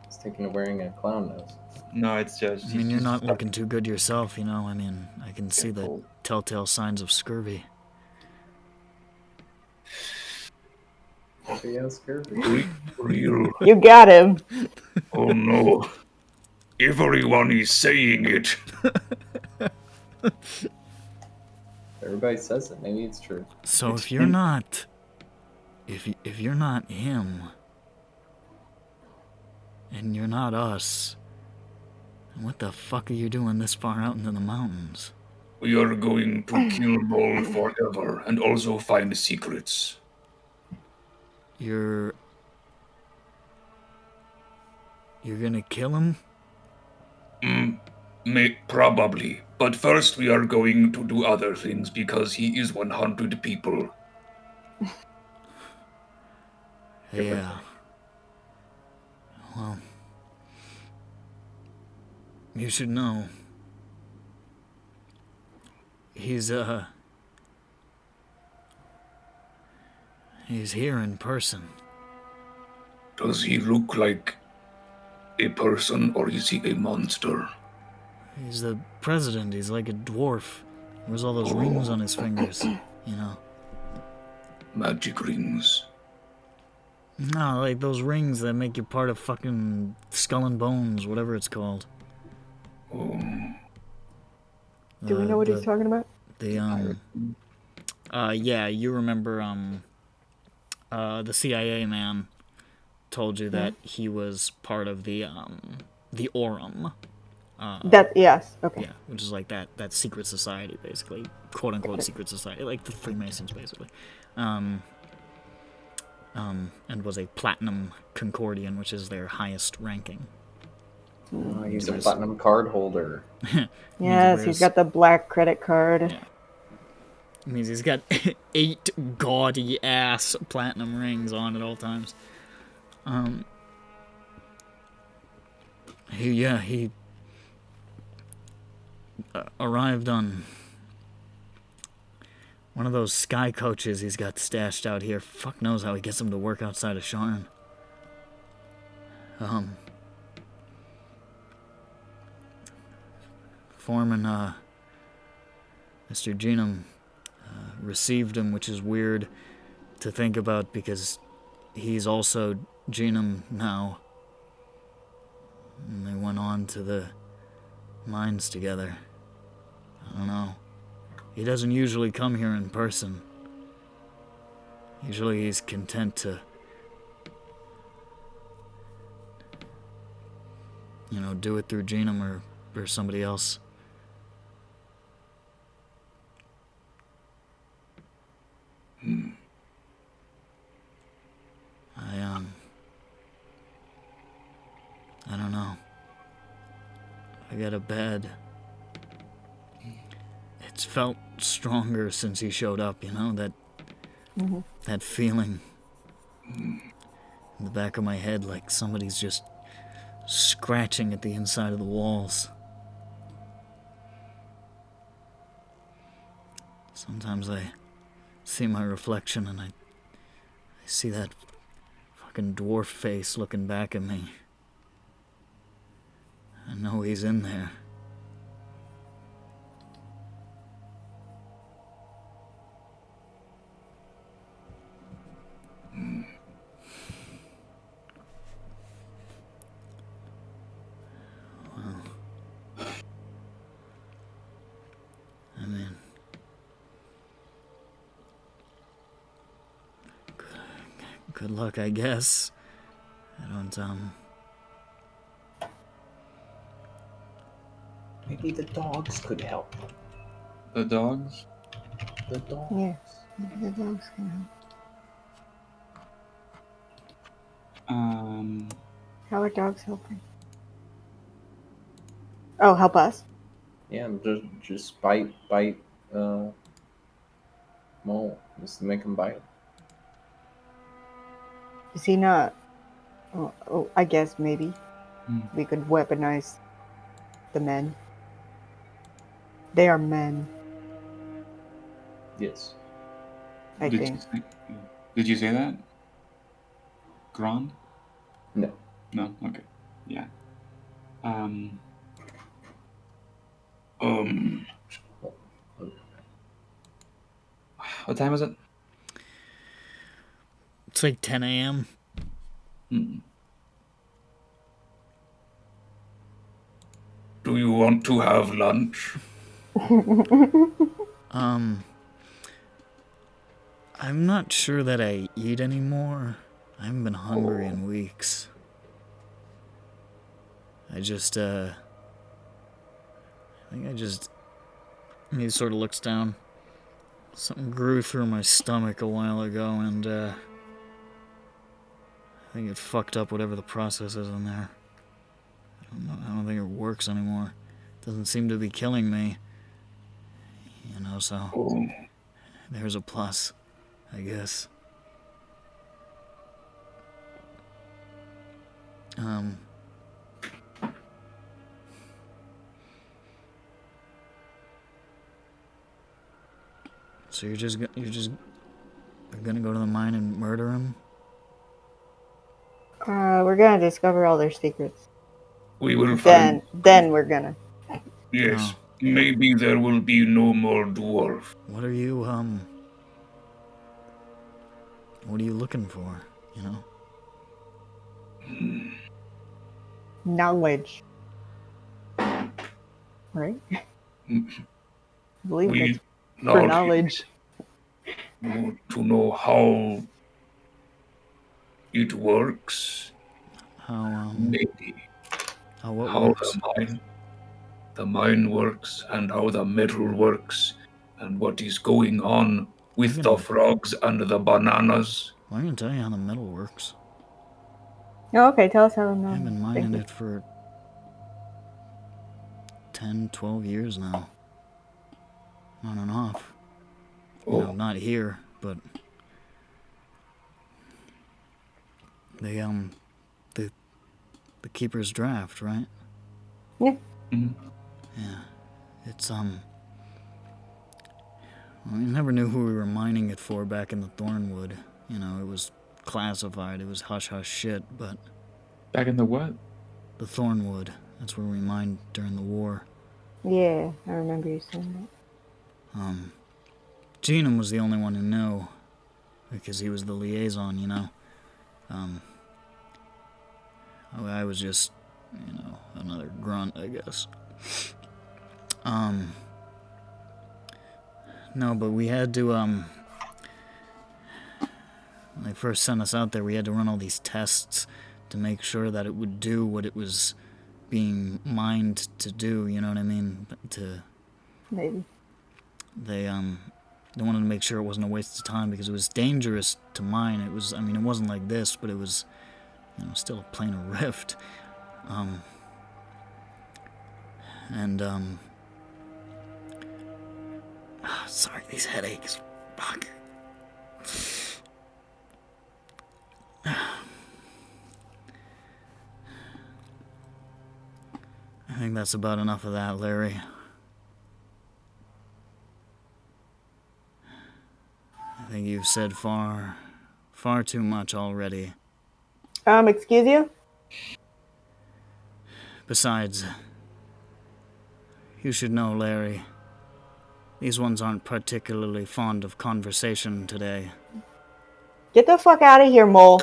is thinking of wearing a clown nose. No, it's just. I mean, you're not looking too good yourself, you know? I mean, I can see the cold. telltale signs of scurvy. Peppy has scurvy. Real. You got him. Oh no. Everyone is saying it. Everybody says it. Maybe it's true. So It's if you're him. not... If you're not him... And you're not us... What the fuck are you doing this far out into the mountains? We are going to kill Mole forever and also find secrets. You're gonna kill him? Probably. But first we are going to do other things because he is 100 people. Yeah. Well... You should know. He's here in person. Does he look like a person or is he a monster? He's the president. He's like a dwarf. There's all those rings on his fingers, you know. Magic rings. No, like those rings that make you part of fucking Skull and Bones, whatever it's called. Oh, Do we know what he's talking about? Yeah, you remember, the CIA man told you that he was part of the Aurum. Yes. Okay. Yeah, which is like that secret society, basically, quote unquote secret society, like the Freemasons, basically. And was a platinum Concordian, which is their highest ranking. He's a platinum card holder. Yes, he's got the black credit card. Yeah. It means he's got 8 gaudy ass platinum rings on at all times. He arrived on one of those sky coaches he's got stashed out here. Fuck knows how he gets them to work outside of Sharn. Foreman, Mr. Genum, received him, which is weird to think about because he's also Genum now. And they went on to the mines together. I don't know. He doesn't usually come here in person. Usually he's content to, do it through Genum or somebody else. I don't know. I got a bad... It's felt stronger since he showed up, that feeling in the back of my head, like somebody's just scratching at the inside of the walls. Sometimes I see my reflection and I see that fucking dwarf face looking back at me. I know he's in there. Well, I mean, good luck, I guess. I don't, Maybe the dogs could help. The dogs? The dogs. Yeah. The dogs can help. How are dogs helping? Oh, help us? Yeah, just bite, Mole. Just to make him bite. Is he not? Oh, I guess maybe we could weaponize the men. They are men, Yes. I think. Did you say that? Grand? No. No? Okay. Yeah. What time is it? it's like 10 a.m. Do you want to have lunch? I'm not sure that I eat anymore. I haven't been hungry in weeks. I think he sort of looks down. Something grew through my stomach a while ago, and, I think it fucked up whatever the process is in there. I don't think it works anymore. It doesn't seem to be killing me. So... There's a plus, I guess. So you're gonna go to the mine and murder him? We're gonna discover all their secrets. We will find... Then we're gonna. Yes. Maybe there will be no more dwarf. What are you looking for, Knowledge. Right? I believe We it's for knowledge. want to know how it works. How Maybe. what How works? the mine works, and how the metal works, and what is going on with the frogs and the bananas. Well, I can tell you how the metal works. Oh, okay, tell us how to know. I've been mining it for 10, 12 years now. On and off. You know, not here, but the Keeper's Draft, right? Yeah. Yeah. It's well, we never knew who we were mining it for back in the Thornwood. You know, it was classified, it was hush-hush shit, but... Back in the what? The Thornwood. That's where we mined during the war. Yeah, I remember you saying that. Geenum was the only one who knew, because he was the liaison, you know. I was just, you know, another grunt, I guess. No, but we had to, when they first sent us out there, we had to run all these tests to make sure that it would do what it was being mined to do, you know what I mean? Maybe. They wanted to make sure it wasn't a waste of time because it was dangerous to mine. It was, I mean, it wasn't like this, but it was, you know, still a planar rift. Sorry, these headaches. Fuck. I think that's about enough of that, Larry. I think you've said far too much already. Excuse you? Besides, you should know, Larry, these ones aren't particularly fond of conversation today. Get the fuck out of here, Mole.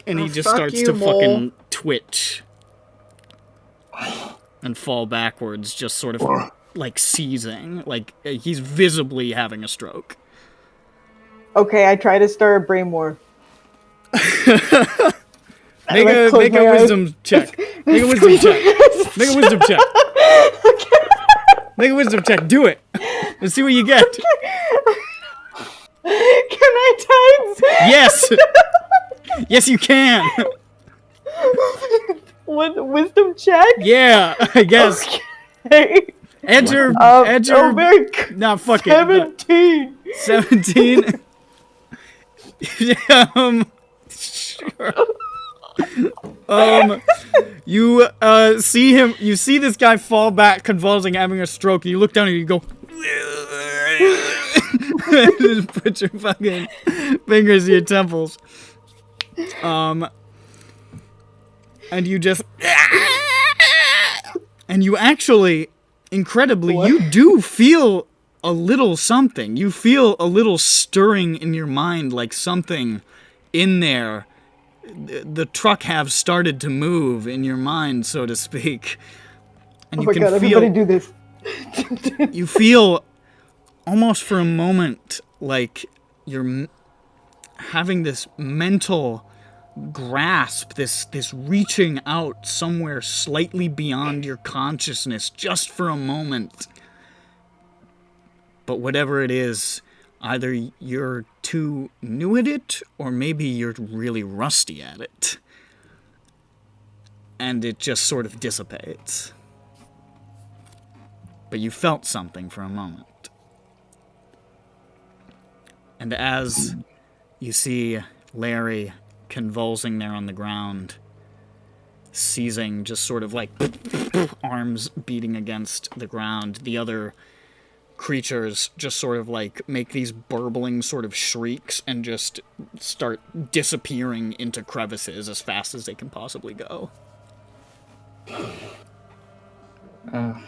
And he just fuck starts you, to Mole. fucking twitch. And fall backwards, just sort of like seizing. Like he's visibly having a stroke. Okay, I try to start a brain war. Make a wisdom check. Make a wisdom check. Make a wisdom check. Make a wisdom check. Do it. Let's see what you get. Can I times? Yes. Yes, you can. What, wisdom check? Yeah, I guess. Okay. Add your. Nah, fuck it. 17. 17. Sure. You see him. You see this guy fall back, convulsing, having a stroke. And you look down and you go. Just put your fucking fingers to your temples. And you just. And you actually, incredibly, you do feel a little something. You feel a little stirring in your mind, like something in there. The truck have started to move in your mind, so to speak. And you can feel. Everybody do this. You feel almost for a moment like you're having this mental grasp, this reaching out somewhere slightly beyond your consciousness just for a moment. But whatever it is, either you're too new at it, or maybe you're really rusty at it. And it just sort of dissipates. But you felt something for a moment. And as you see Larry convulsing there on the ground, seizing, just sort of like arms beating against the ground, the other creatures just sort of like make these burbling sort of shrieks and just start disappearing into crevices as fast as they can possibly go. And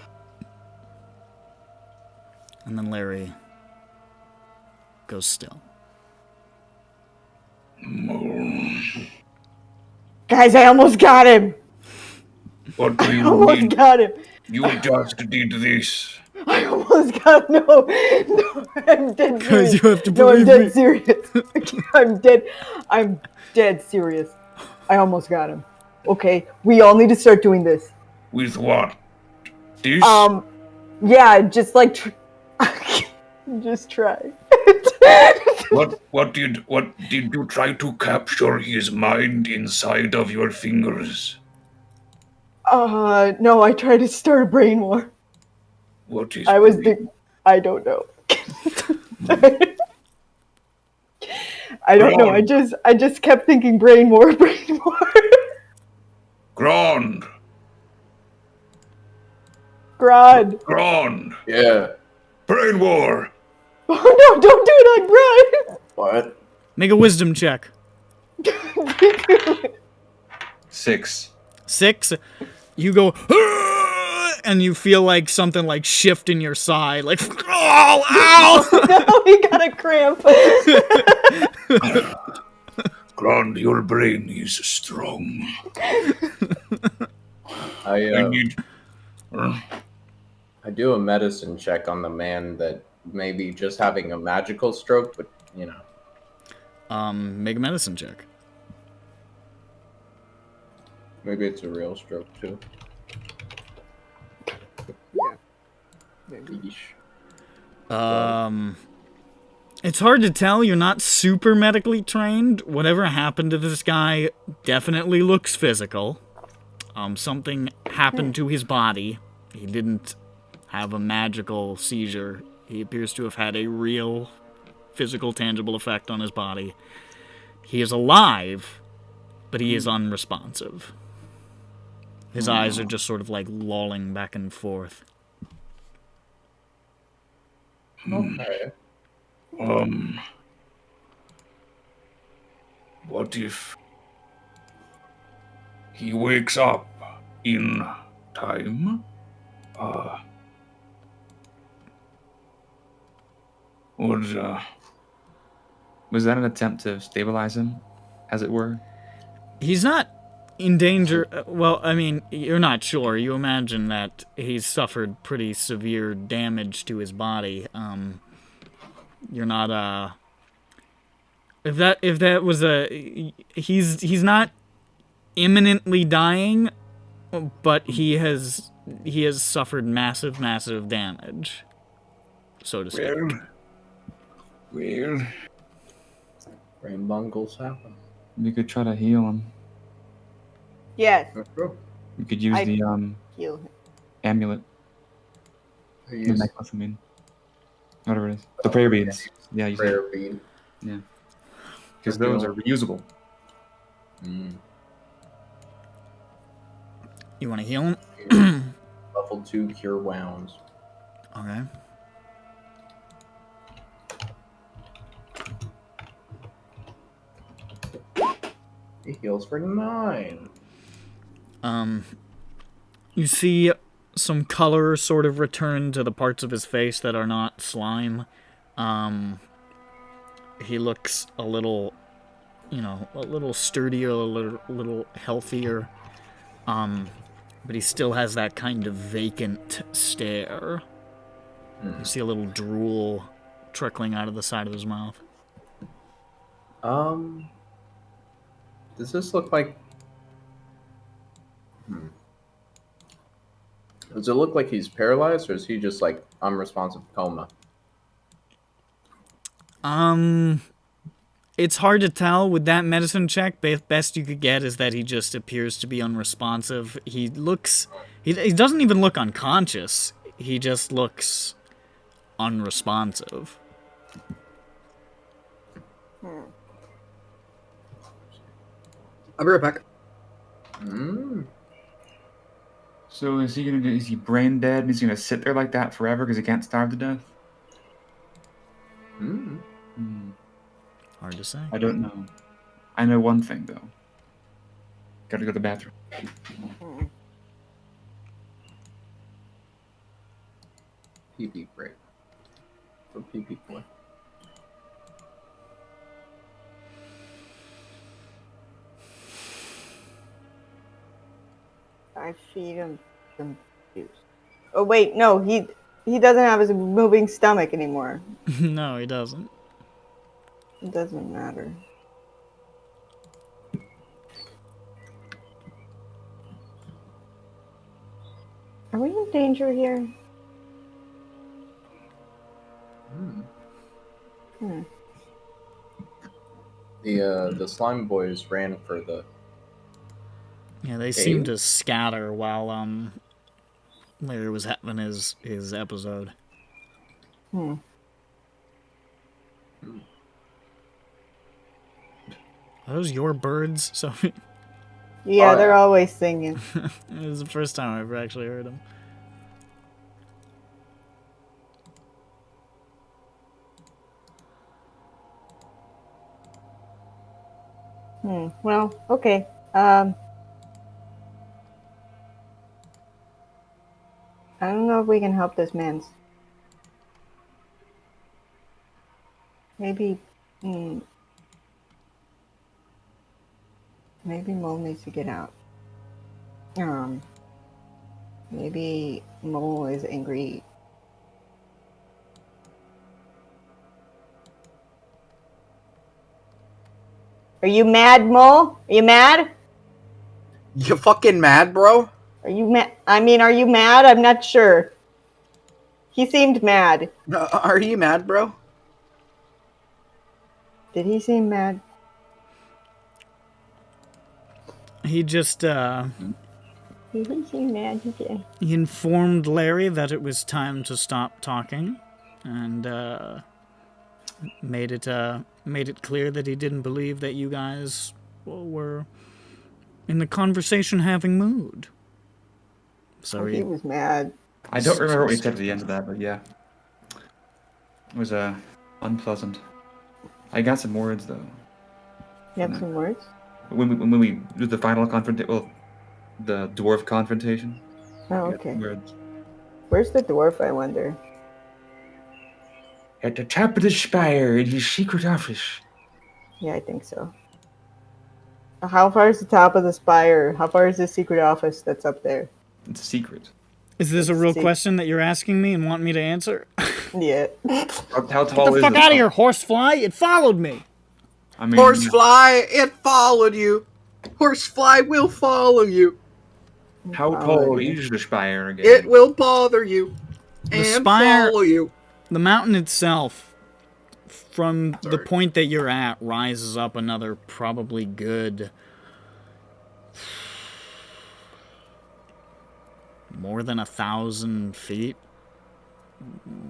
then Larry goes still. Guys, I almost got him. What do I you almost mean? got him. You just did this. I almost got no. I'm dead Guys, serious. you have to No, I'm believe dead me. serious. I'm dead. I'm dead serious. I almost got him. Okay, we all need to start doing this. With what? This? Yeah, just like, just try. What did you try to capture his mind inside of your fingers? No, I tried to start a brain war. What is I don't know. I don't know. I just kept thinking brain war, brain war. Grand? Grod. Grand! Yeah. Brain war! Oh no, don't do it on Grod. What? Make a wisdom check. 6. 6. You go, "Ah!" and you feel like something like shift in your side, like, oh, ow! No, he got a cramp. Grand, your brain is strong. I need. I do a medicine check on the man that may be just having a magical stroke, but you know, Make a medicine check. maybe it's a real stroke too. Yeesh. It's hard to tell. You're not super medically trained. Whatever happened to this guy definitely looks physical. Something happened to his body. He didn't have a magical seizure. He appears to have had a real, physical, tangible effect on his body. He is alive, but he is unresponsive. His eyes are just sort of like lolling back and forth. Okay. What if he wakes up in time? Was that an attempt to stabilize him, as it were? He's not in danger. Well, I mean, you're not sure. You imagine that he's suffered pretty severe damage to his body. You're not, if that was he's not imminently dying, but he has suffered massive damage, so to speak. Well, Brain bungles happen. We could try to heal him. Yes, That's true. We could use the heal him. amulet. I The use necklace, I mean. Whatever it is. The prayer beads. Yeah, you said. prayer bead. Yeah. Because those are reusable. You want to heal him? Level 2 cure wounds. Okay. He heals for 9. You see some color sort of return to the parts of his face that are not slime. He looks a little, a little sturdier, a little healthier. But he still has that kind of vacant stare. You see a little drool trickling out of the side of his mouth. Does this look like... Does it look like he's paralyzed, or is he just like unresponsive coma? It's hard to tell with that medicine check. Best you could get is that he just appears to be unresponsive. He doesn't even look unconscious. He just looks unresponsive. I'll be right back. So is he brain dead and he's gonna sit there like that forever because he can't starve to death? Hard to say. I don't know. I know one thing though. Gotta go to the bathroom. PP break. For PP boy. I feed him some juice. Oh wait, no, he he doesn't have his moving stomach anymore. No, he doesn't. It doesn't matter. Are we in danger here? Hmm. The slime boys ran for the. Yeah, they Cave? seem to scatter while Larry was having his episode. Hmm. Are those your birds? So Yeah, Oh, they're yeah. always singing. it was the first time I ever actually heard them. Well, okay. I don't know if we can help this man. Maybe, maybe Mole needs to get out. Maybe Mole is angry. Are you mad, Mole? Are you mad? You fucking mad, bro? Are you mad? I mean, are you mad? I'm not sure. He seemed mad. Are you mad, bro? Did he seem mad? He just Did he seem mad? he informed Larry that it was time to stop talking, and made it clear that he didn't believe that you guys were in the conversation having mood. So He he was mad. I don't remember what we said at the end of that, but yeah. It was unpleasant. I got some words though. You have some words? When we do the final confrontation, the dwarf confrontation. Oh, I got okay. some words. Where's the dwarf, I wonder? At the top of the spire in his secret office. Yeah, I think so. How far is the top of the spire? How far is the secret office that's up there? It's a secret. Is this a real question that you're asking me and want me to answer? Yeah. How tall Get the is fuck it? out of here, horsefly! It followed me! I mean, Horsefly, it followed you. Horsefly will follow you. how tall is the spire again? It will bother you and spire- follow you. The mountain itself, from the Sorry. point that you're at, rises up another probably good more than 1,000 feet,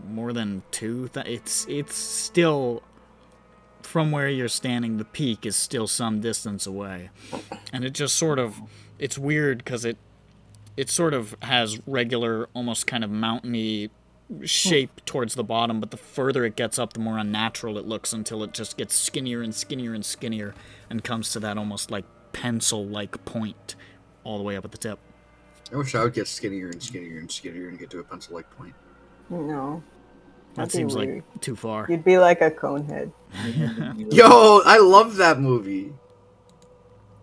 more than 2,000. It's still, from where you're standing, the peak is still some distance away, and it just sort of, it's weird because it sort of has regular, almost kind of mountainy shape towards the bottom, but the further it gets up, the more unnatural it looks until it just gets skinnier and skinnier and skinnier and comes to that almost like pencil-like point all the way up at the tip. I wish I would get skinnier and skinnier and skinnier and get to a pencil-like point. No. That That'd be seems weird. like too far. You'd be like a conehead. Yo, I love that movie.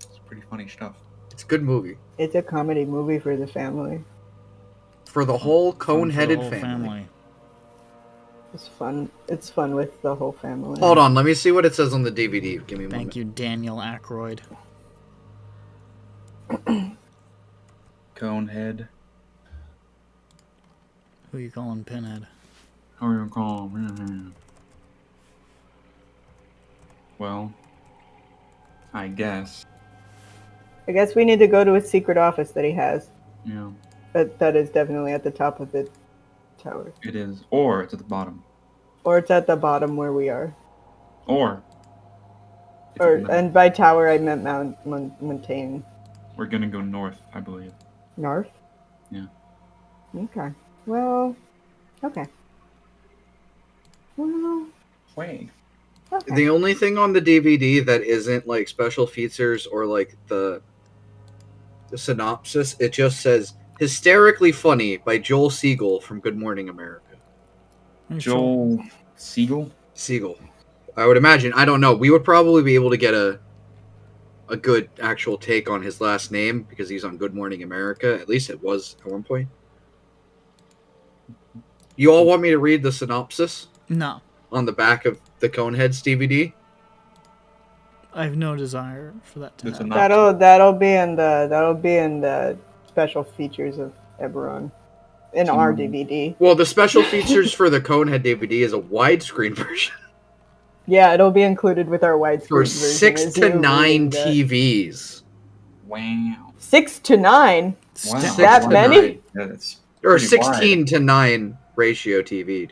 It's pretty funny stuff. It's a good movie. It's a comedy movie for the family. For the whole For the cone-headed whole family. It's fun. It's fun with the whole family. Hold on, let me see what it says on the DVD. Give me a moment. Thank you, Daniel Aykroyd. Conehead. Who you calling Pinhead? How are you calm? Well, I guess. I guess we need to go to his secret office that he has. Yeah, But that is definitely at the top of the tower. it is. Or it's at the bottom. Or it's at the bottom where we are. Or. it's Or at the middle. and by tower I meant mountain. We're gonna go north, I believe. North? Yeah. Okay. Well, okay. Well, Wait. okay. The only thing on the DVD that isn't like special features or like the synopsis, it just says hysterically funny by Joel Siegel from Good Morning America. Joel Siegel? Siegel. I would imagine. I don't know. We would probably be able to get a good actual take on his last name because he's on Good Morning America. At least it was at one point. You all want me to read the synopsis No, on the back of the Coneheads DVD? I have no desire for that to There's a happen. map. That'll be in the special features of EBERRON in our DVD. Well, the special features for the Conehead DVD is a widescreen version Yeah, it'll be included with our widescreen for version. 6 as to you 9 read it. TVs. Wow. 6 to 9. Wow. That to many? 9. Yeah, that's Or pretty 16 wide. to 9 ratio TV.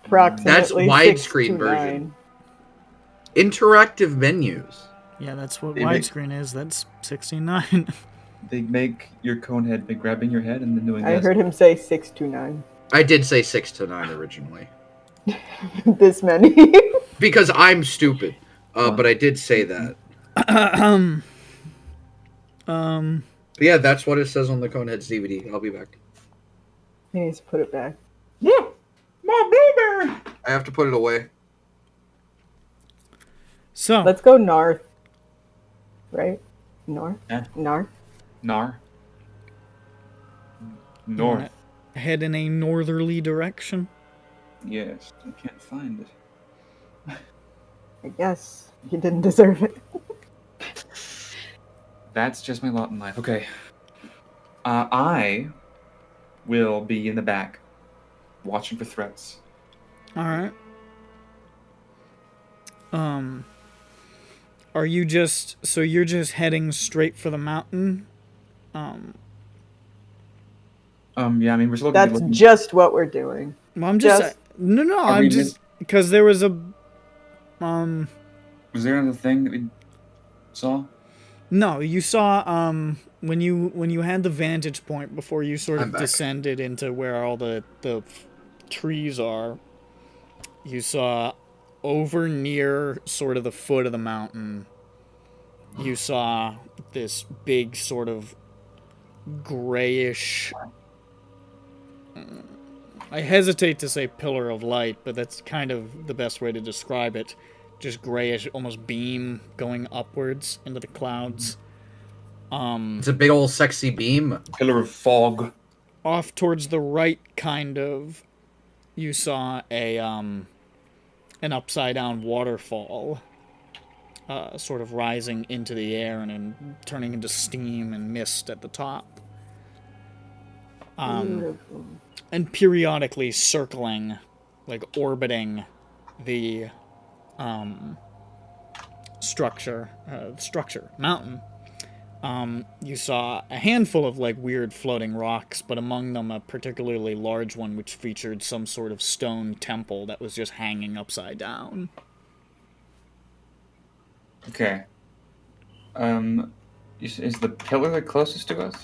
Approximately That's 6 widescreen to version. 9. Interactive menus. Yeah, that's what They make- widescreen is. That's 69. They make your cone head by grabbing your head and then doing I this. heard him say 6 to 9. I did say 6 to 9 originally. This many. Because I'm stupid. But I did say that. But yeah, that's what it says on the Coneheads DVD. I'll be back. He needs to put it back. Look! My blueberry! I have to put it away. So, Let's go north. Right? North? Yeah. North? Nar. you North. wanna head in a northerly direction. Yes. I can't find it. I guess. You didn't deserve it. That's just my lot in life. Okay. I will be in the back, watching for threats. All right. Are you just so you're just heading straight for the mountain? Yeah, I mean, we're still gonna be That's looking. just what we're doing. Well, I'm just Just- no. Are I'm we just because there was a Was there another thing that we saw? No, you saw when you had the vantage point before you sort I'm of back. descended into where all the trees are. You saw over near sort of the foot of the mountain. You saw this big sort of grayish. I hesitate to say pillar of light, but that's kind of the best way to describe it. Just grayish, almost beam going upwards into the clouds. It's a big old sexy beam. Pillar of fog. Off towards the right, kind of, you saw an upside down waterfall, sort of rising into the air and turning into steam and mist at the top. Beautiful. And periodically circling, like orbiting the mountain. You saw a handful of like weird floating rocks, but among them a particularly large one which featured some sort of stone temple that was just hanging upside down. Okay. Is the pillar the closest to us?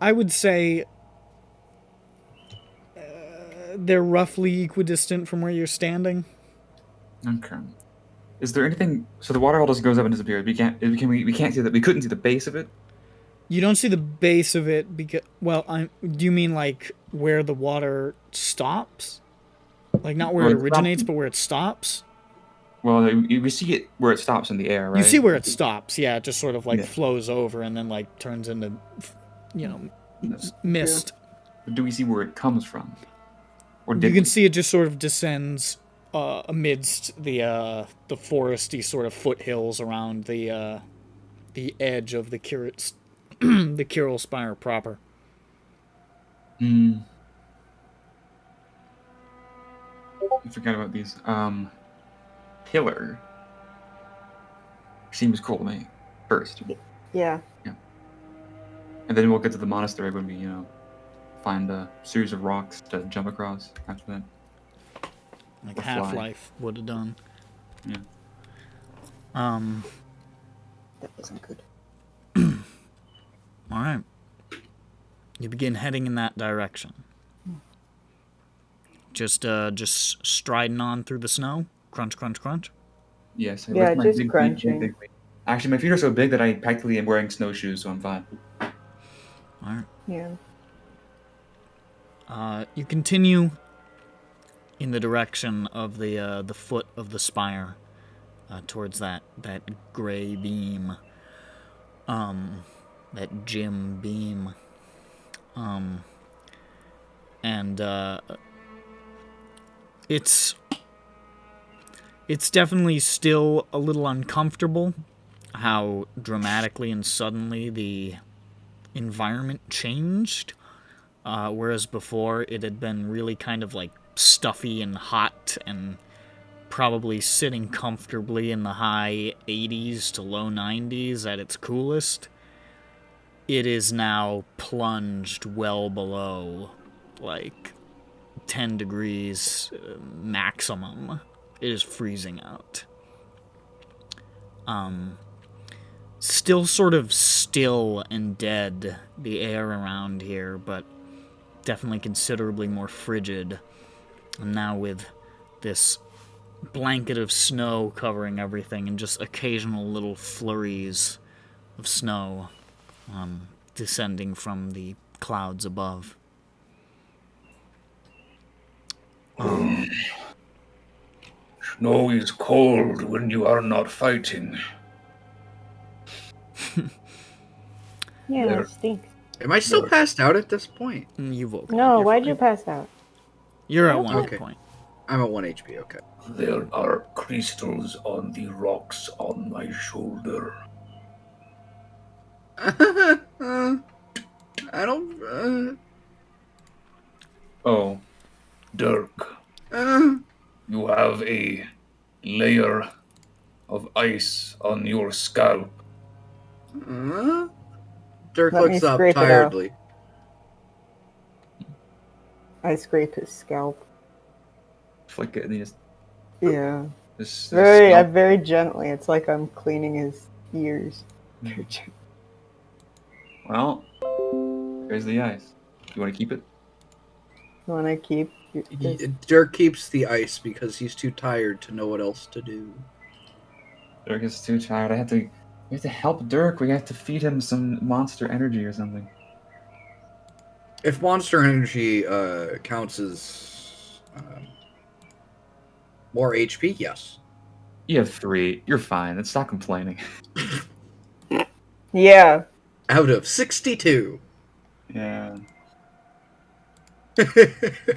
I would say they're roughly equidistant from where you're standing. Okay. Is there anything? So the waterfall just goes up and disappears. We can't see that. We couldn't see the base of it. You don't see the base of it because, well, do you mean like where the water stops? Like not where Where it it originates, stops? but where it stops? Well, we see it where it stops in the air, right? You see where it stops, yeah. It just sort of like Yeah. flows over and then like turns into, mist. But do we see where it comes from? Or You did can we? see it just sort of descends amidst the foresty sort of foothills around the edge of the the Kyrrilspire proper. I forgot about these. Pillar seems cool to me. First, Yeah. and then we'll get to the monastery when we, find a series of rocks to jump across. After that, Like Or fly. Half-Life would have done. Yeah. That wasn't good. All right. You begin heading in that direction. Just striding on through the snow. Crunch, crunch, crunch. yes. I Yeah, lift my just big feet, crunching. big feet. Actually, my feet are so big that I practically am wearing snowshoes, so I'm fine. All right. Yeah. You continue in the direction of the foot of the spire, towards that gray beam, that gym beam, and it's definitely still a little uncomfortable how dramatically and suddenly the environment changed, whereas before it had been really kind of like stuffy and hot and probably sitting comfortably in the high 80s to low 90s at its coolest. It is now plunged well below like 10 degrees maximum. It is freezing out. Still sort of still and dead, the air around here, but definitely considerably more frigid. And now with this blanket of snow covering everything and just occasional little flurries of snow descending from the clouds above. Snow is cold when you are not fighting. Yeah, There. it stinks. Am I still passed out at this point? You woke up. No, You're why'd fine. you pass out? You're at one Okay. point. I'm at 1 HP, okay. There are crystals on the rocks on my shoulder. I don't... Oh, Dirk, you have a layer of ice on your scalp. Dirk Let me looks up scrape it off. tiredly. I scrape his scalp. Flick it and just Yeah. this Very gently. It's like I'm cleaning his ears. Well, here's the ice. You want to keep it? When I keep this. Dirk keeps the ice because he's too tired to know what else to do. Dirk is too tired. We have to help Dirk. We have to feed him some monster energy or something. If monster energy counts as more HP, yes. You have 3. You're fine. Let's stop complaining. Yeah. Out of 62. Yeah.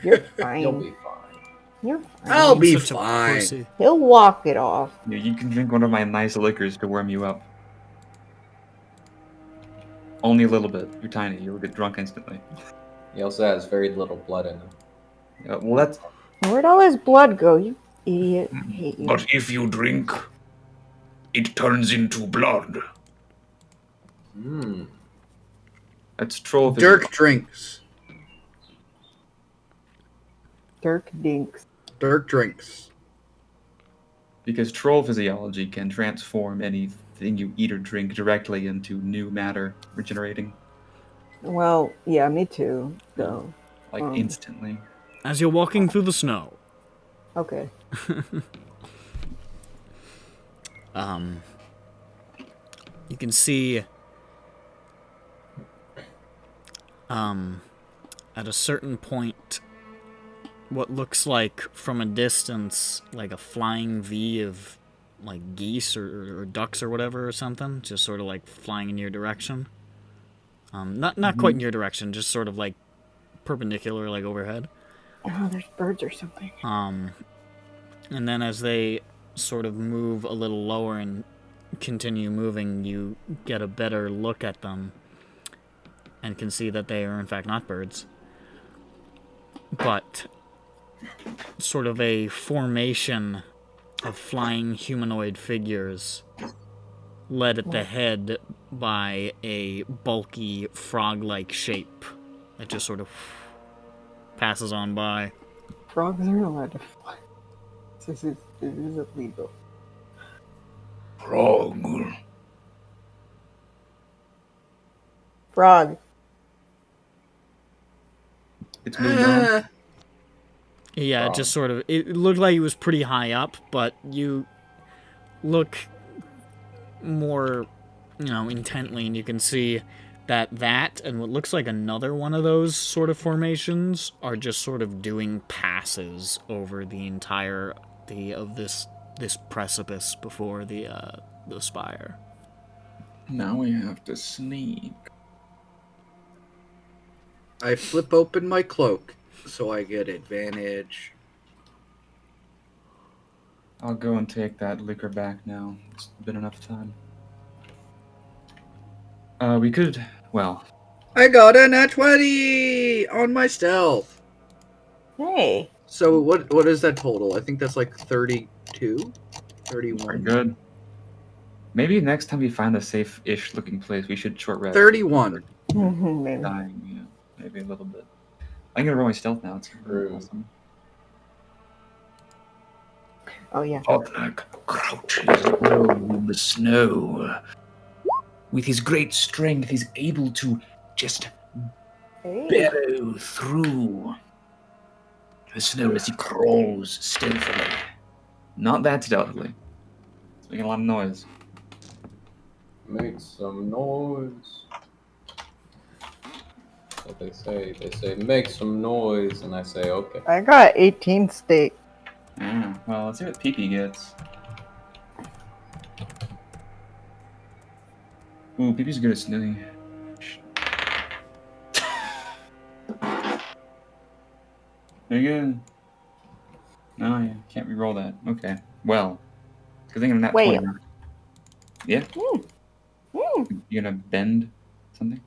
You're fine. You'll be fine. You're fine. I'll be Such a fine. pussy. He'll walk it off. Yeah, you can drink one of my nice liquors to warm you up. Only a little bit. You're tiny. You'll get drunk instantly. He also has very little blood in him. Well, that's Where'd all his blood go, you idiot? I hate you. But if you drink, it turns into blood. that's troll. Dirk drinks. Dirk Dinks. Dirk drinks. Because troll physiology can transform anything you eat or drink directly into new matter, regenerating Well, yeah, me too. So, instantly. As you're walking through the snow, okay. you can see at a certain point what looks like from a distance like a flying V of like geese or ducks or whatever or something, just sort of like flying in your direction. Not quite in your direction, just sort of like perpendicular, like overhead. Oh, there's birds or something. And then as they sort of move a little lower and continue moving, you get a better look at them and can see that they are in fact not birds, but sort of a formation of flying humanoid figures led at the head by a bulky frog-like shape that just sort of passes on by. Frogs aren't allowed to fly. This is illegal. Frog. Frog. It's moved on. Yeah, it just sort of... It looked like it was pretty high up, but you look more, intently, and you can see that and what looks like another one of those sort of formations are just sort of doing passes over the entirety of this precipice before the spire. Now we have to sneak. I flip open my cloak. so I get advantage. I'll go and take that liquor back now. It's been enough time. We could, well, I got a nat 20 on my stealth. Hey. So what is that total? I think that's like 32? 31. pretty good. Maybe next time we find a safe-ish looking place, we should short rest. 31. Maybe. Dying, yeah, maybe a little bit. I'm gonna roll my stealth now. It's True. awesome. Oh yeah. Hotnak crouches low in the snow. With his great strength, he's able to just Hey. burrow through the snow as he crawls stealthily. Not that stealthily. It's making a lot of noise. Make some noise. What they say? They say make some noise, and I say okay. I got 18 state. Yeah, well, let's see what PP gets. Ooh, PP's good at snooty. There you go. No, you can't re-roll that. Okay. Well, good thing I'm not Wait. 20. Yeah? You gonna bend something?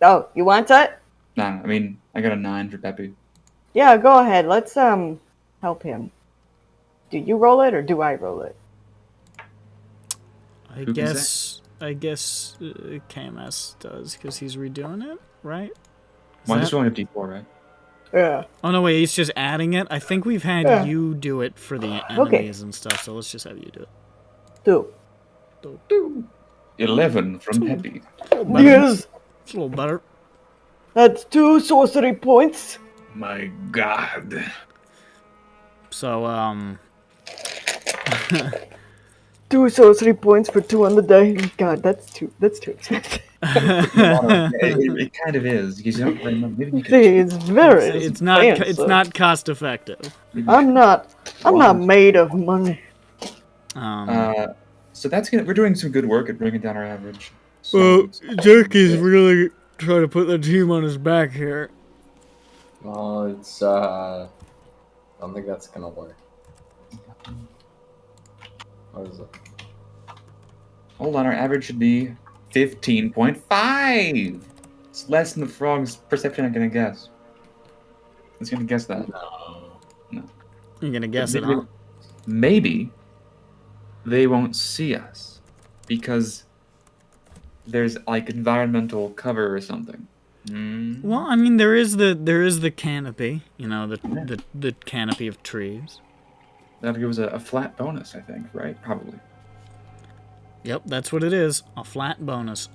Oh, you want that? Nah, I mean, I got a 9 for Peppy. Yeah, go ahead. Let's help him. Do you roll it or do I roll it? I Who guess KMS does because he's redoing it, right? Is Well, I'm that- just rolling a D4, right? Yeah. Oh no, wait, he's just adding it. I think we've had Yeah. you do it for the Okay. enemies and stuff, so let's just have you do it. 2. 11 from Peppy. Yes. It's a little better. That's 2 sorcery points. My God. So 2 sorcery points for 2 on the die. God, that's too expensive. It kind of is, because you don't remember. Maybe you could It's very it's not expensive. it's not cost effective. I'm not made of money. So that's good. We're doing some good work at bringing down our average. So, Jerky's really trying to put the team on his back here. Well, it's I don't think that's gonna work. What is it? hold on, our average should be 15.5. It's less than the frog's perception. I'm gonna guess. It's gonna guess that. No. You're gonna guess it, huh? Maybe they won't see us because there's like environmental cover or something. Well, I mean, there is the canopy, you know, the canopy of trees. That'll give us a flat bonus, I think, right? Probably. Yep, that's what it is. A flat bonus.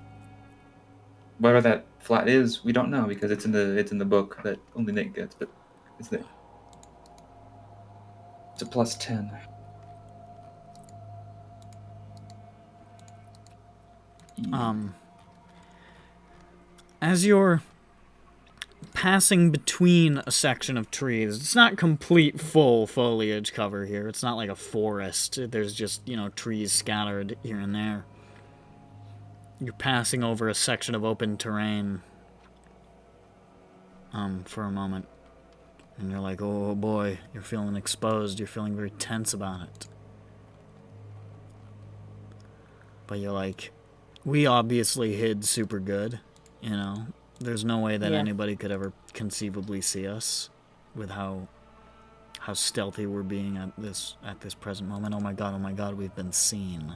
Whatever that flat is, we don't know because it's in the book that only Nick gets, but it's there. It's a plus 10. As you're passing between a section of trees, it's not complete full foliage cover here. It's not like a forest. There's just, you know, trees scattered here and there. You're passing over a section of open terrain for a moment. And you're like, oh boy, you're feeling exposed. You're feeling very tense about it. But you're like, we obviously hid super good, you know. There's no way that anybody could ever conceivably see us with how stealthy we're being at this present moment. Oh my god, we've been seen.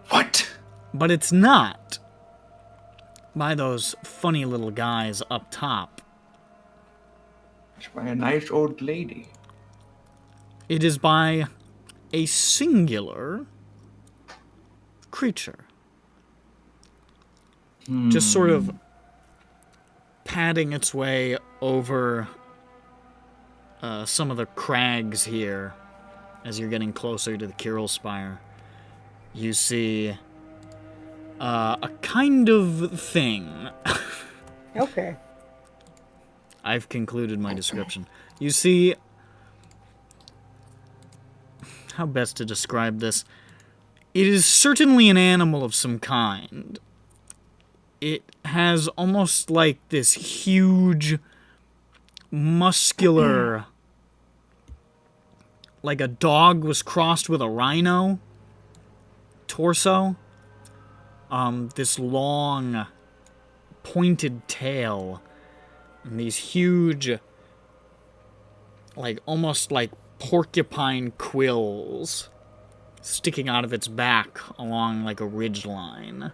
What? But it's not by those funny little guys up top. It's by a nice old lady. It is by a singular creature. Just sort of padding its way over some of the crags here as you're getting closer to the Kyrrilspire. You see a kind of thing. Okay. I've concluded my description. You see, how best to describe this? It is certainly an animal of some kind. It has almost like this huge muscular, like a dog was crossed with a rhino torso. This long, pointed tail, and these huge, like almost like porcupine quills sticking out of its back along like a ridge line.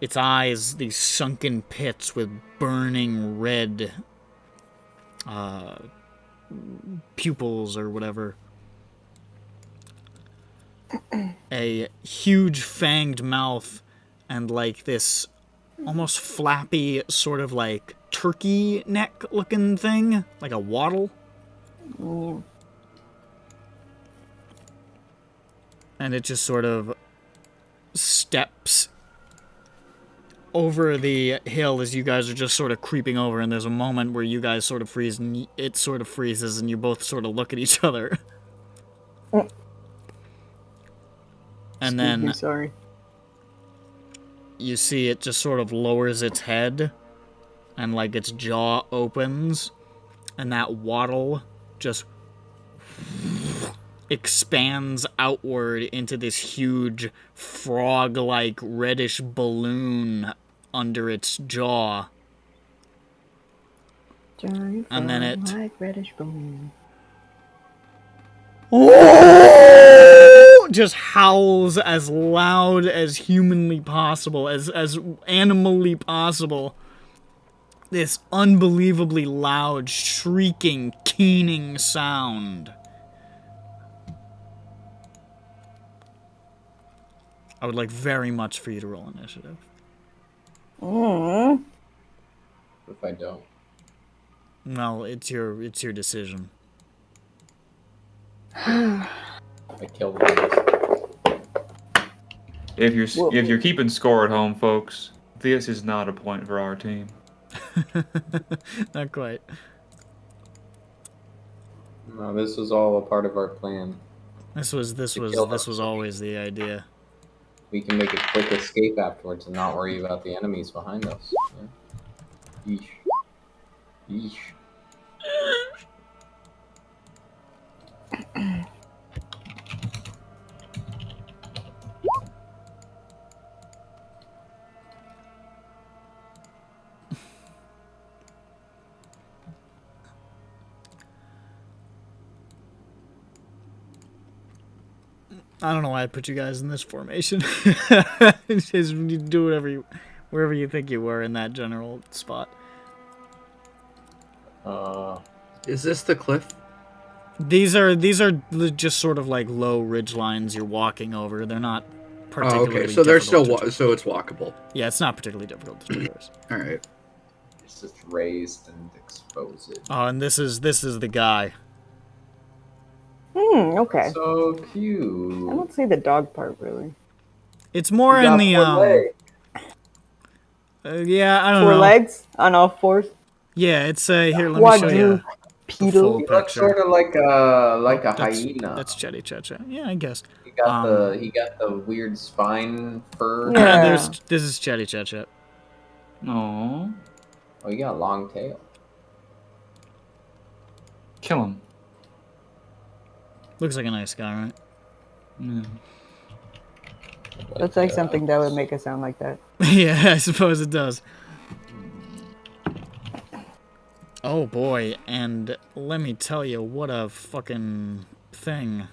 Its eyes, these sunken pits with burning red pupils or whatever. A huge fanged mouth and like this almost flappy sort of like turkey neck looking thing, like a waddle. Mm. And it just sort of steps over the hill as you guys are just sort of creeping over, and there's a moment where you guys sort of freeze and it sort of freezes and you both sort of look at each other. And then Me, sorry. you see it just sort of lowers its head and like its jaw opens and that waddle just expands outward into this huge frog-like reddish balloon under its jaw. Giant And then it- like reddish balloon. Just howls as loud as humanly possible, as animally possible. This unbelievably loud, shrieking, keening sound. I would like very much for you to roll initiative. Mm. If I don't. Well, it's your decision. I killed one. If you're keeping score at home, folks, this is not a point for our team. Not quite. No, this was all a part of our plan. This was kill them. always the idea. We can make a quick escape afterwards and not worry about the enemies behind us. Yeah. Yeesh. Yeesh. I don't know why I put you guys in this formation. Just you do wherever you think you were in that general spot. Is this the cliff? These are just sort of like low ridge lines you're walking over. They're not Oh, particularly. okay. So they're difficult still to so it's walkable. Yeah, it's not particularly difficult to traverse. All right. It's just raised and exposed. Oh, and this is the guy. Okay. So I cute. don't see the dog part really. It's more You in got the one leg. yeah, I don't Four know. legs on all fours. Yeah, it's here. Let me show you. Quadrupedal. full He looks picture. sort of like a That's- hyena. That's Chetty Chacha. Yeah, I guess. He got the weird spine fur. Yeah. This is Chetty Chacha. Aww. Oh, he got a long tail. Kill him. Looks like a nice guy, right? Yeah. That's like something that would make it sound like that. Yeah, I suppose it does. Oh boy, and let me tell you, what a fucking thing.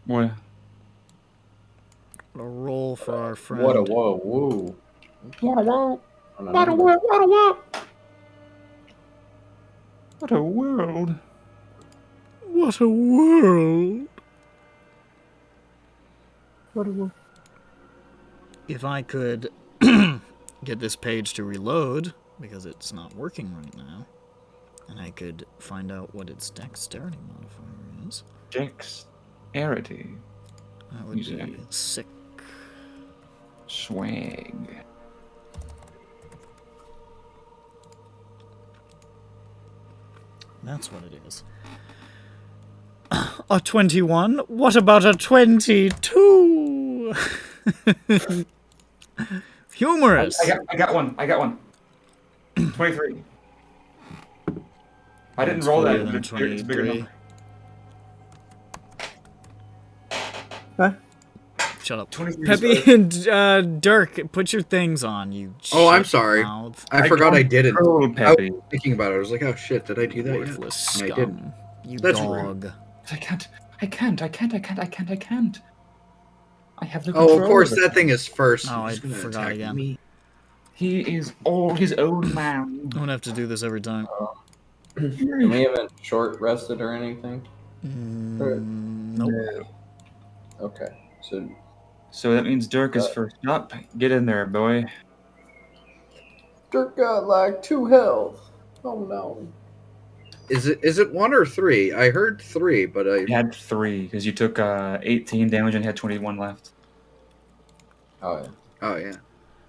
What? What a roll for our friend. What a whoa. What a world! What a What a world! What a world! What a world! What a wolf. If I could get this page to reload, because it's not working right now, and I could find out what its dexterity modifier is, Dexterity. that would You be sick. Swag. That's what it is. A 21? What about a 22? Humorous. I got one. 23. I didn't It's roll greater that. than It's a bigger 23. number. Huh? Shut up. 23 Peppy is and Dirk, put your things on, you Oh, I'm shit sorry. mouth. I forgot I didn't. Oh, I was Peppy. thinking about it. I was like, oh shit, did I do that yet? Worthless And I didn't. scum. You That's dog. I can't. I have no Oh, control. of course, over that thing is first. Oh, I He's gonna forgot attack again. me. He is all his own man. I'm gonna have to do this every time. And we haven't short rested or anything. Nope. Okay, so So that means Dirk is first up. Get in there, boy. Dirk got like 2 health. Oh no. Is it 1 or 3? I heard 3, but I You had 3 because you took 18 damage and had 21 left. Oh yeah. Oh yeah.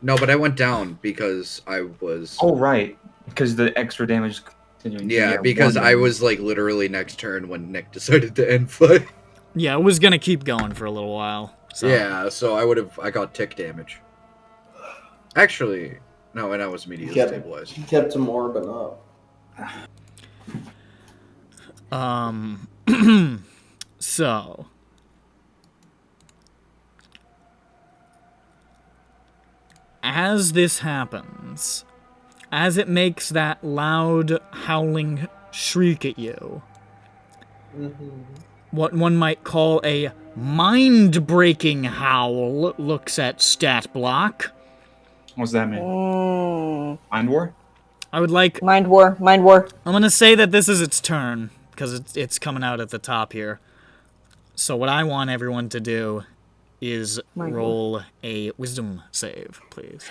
No, but I went down because I was. Oh right, because the extra damage is continuing. Yeah, because 1 I was like literally next turn when Nick decided to end fight. Yeah, it was gonna keep going for a little while. So. Yeah, so I got tick damage. Actually, no, and I was immediately Yep. stabilized. He kept him orbing up. So. As this happens, as it makes that loud howling shriek at you, what one might call a mind-breaking howl looks at stat block. What's that mean? Mind War? I would like... Mind war. Mind war. I'm gonna say that this is its turn, because it's coming out at the top here. So what I want everyone to do is Mind roll a wisdom save, please.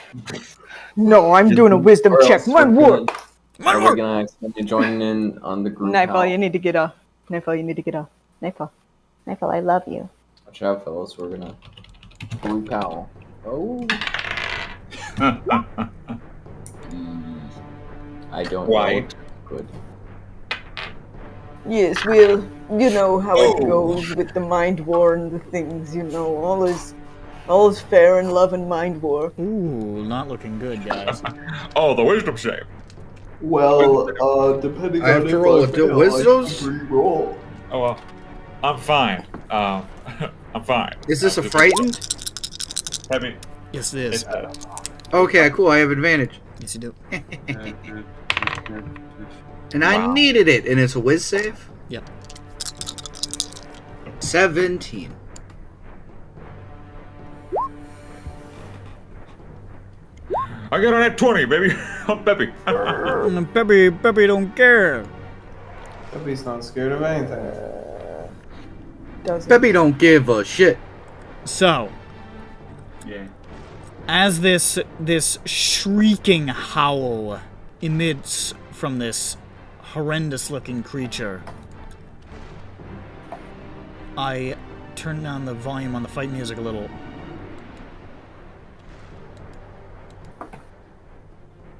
No, I'm doing a wisdom Or check. else Mind we're war. gonna- Are we gonna accidentally join in on the group? Nightfall, howl? you need to get off. Nightfall, you need to get off. Nightfall. Nightfall, I love you. Watch out, fellas. We're gonna group howl. Oh. I don't White. know. Good. Yes, well, you know how it Oh. goes with the mind war and the things, you know. All is fair in love and mind war. Ooh, not looking good, guys. Oh, the wisdom save. Well, depending I have on to if roll I a fail, wisdoms? I can re-roll. Oh well, I'm fine. I'm fine. Is this a frightened? Peppy, Yes, it is. Okay, cool. I have advantage, Yes, you do. and I needed it. And it's a whiz save. Yep. 17. I got on that 20, baby. I'm Peppy. Peppy don't care. Peppy's not scared of anything. Doesn't. Peppy don't give a shit. So, Yeah. as this shrieking howl emits from this horrendous-looking creature, I turn down the volume on the fight music a little.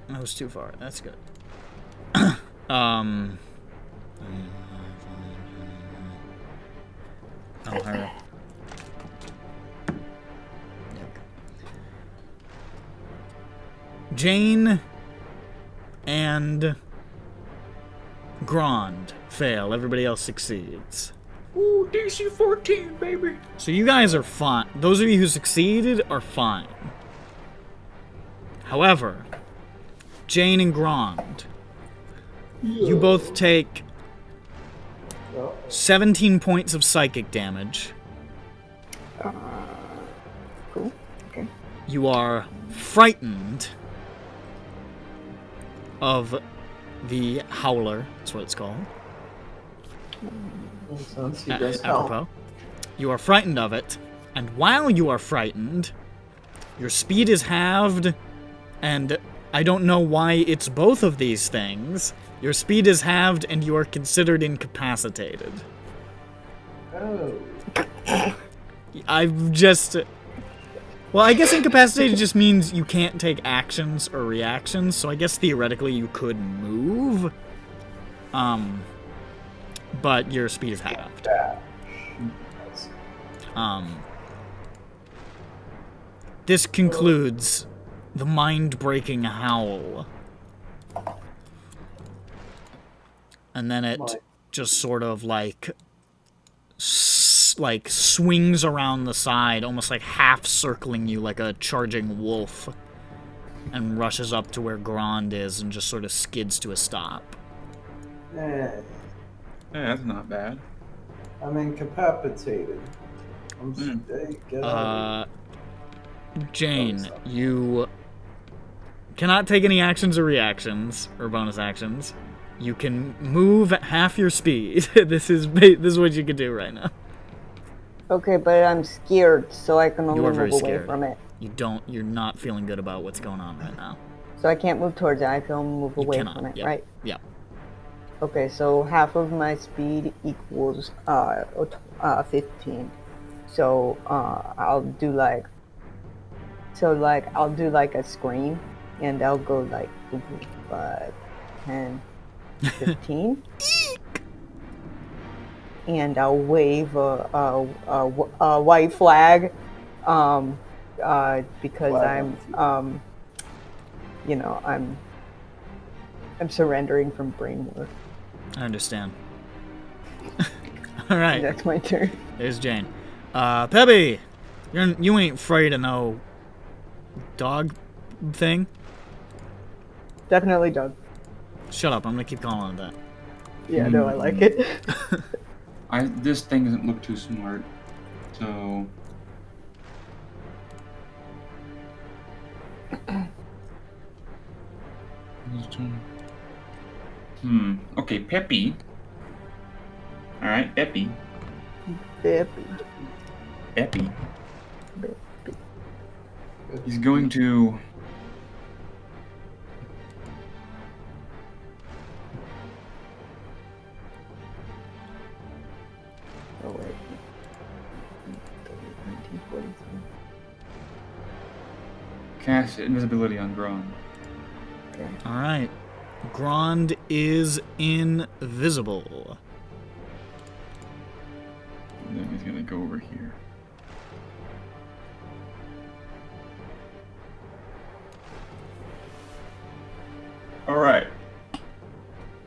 That was too far. That's good. Oh, her. Jane and Grand fail. Everybody else succeeds. Ooh, DC 14, baby. So you guys are fine. Those of you who succeeded are fine. However, Jane and Grand, you both take 17 points of psychic damage. Cool. Okay. You are frightened of the Howler. That's what it's called. Makes sense. He does help. Apropos. You are frightened of it, and while you are frightened, your speed is halved, and I don't know why it's both of these things. Your speed is halved, and you are considered incapacitated. Oh. I've just... Well, I guess incapacitated just means you can't take actions or reactions, so I guess theoretically you could move. But your speed is halved. This concludes the mind-breaking howl and then it My- just sort of like swings around the side, almost like half circling you like a charging wolf, and rushes up to where Grand is and just sort of skids to a stop. Eh, Yeah, that's not bad. I'm incapacitated. Hey, get out of Jane, Oh, you cannot take any actions or reactions or bonus actions. You can move at half your speed. This is what you can do right now. Okay, but I'm scared, so I can only You are move very away scared. from it. You're not feeling good about what's going on right now. So I can't move towards it. I can only move You away cannot. from it, Yep. right? Yeah. Okay, so half of my speed equals 15. So I'll do like a scream, and I'll go like 5, 10, 15, and I'll wave a white flag, because Flag I'm I'm surrendering from brain work. I understand. All right. That's my turn. There's Jane. Peppy, you ain't afraid of no dog thing? Definitely Doug. Shut up. I'm gonna keep calling it that. Yeah, no, I like it. This thing doesn't look too smart, so. Okay, Peppy. All right, Peppy. Bippy. Peppy. here. He's going to. Oh wait. 1943. Cast invisibility on Gron. All right. Grand is invisible. And then he's gonna go over here. All right,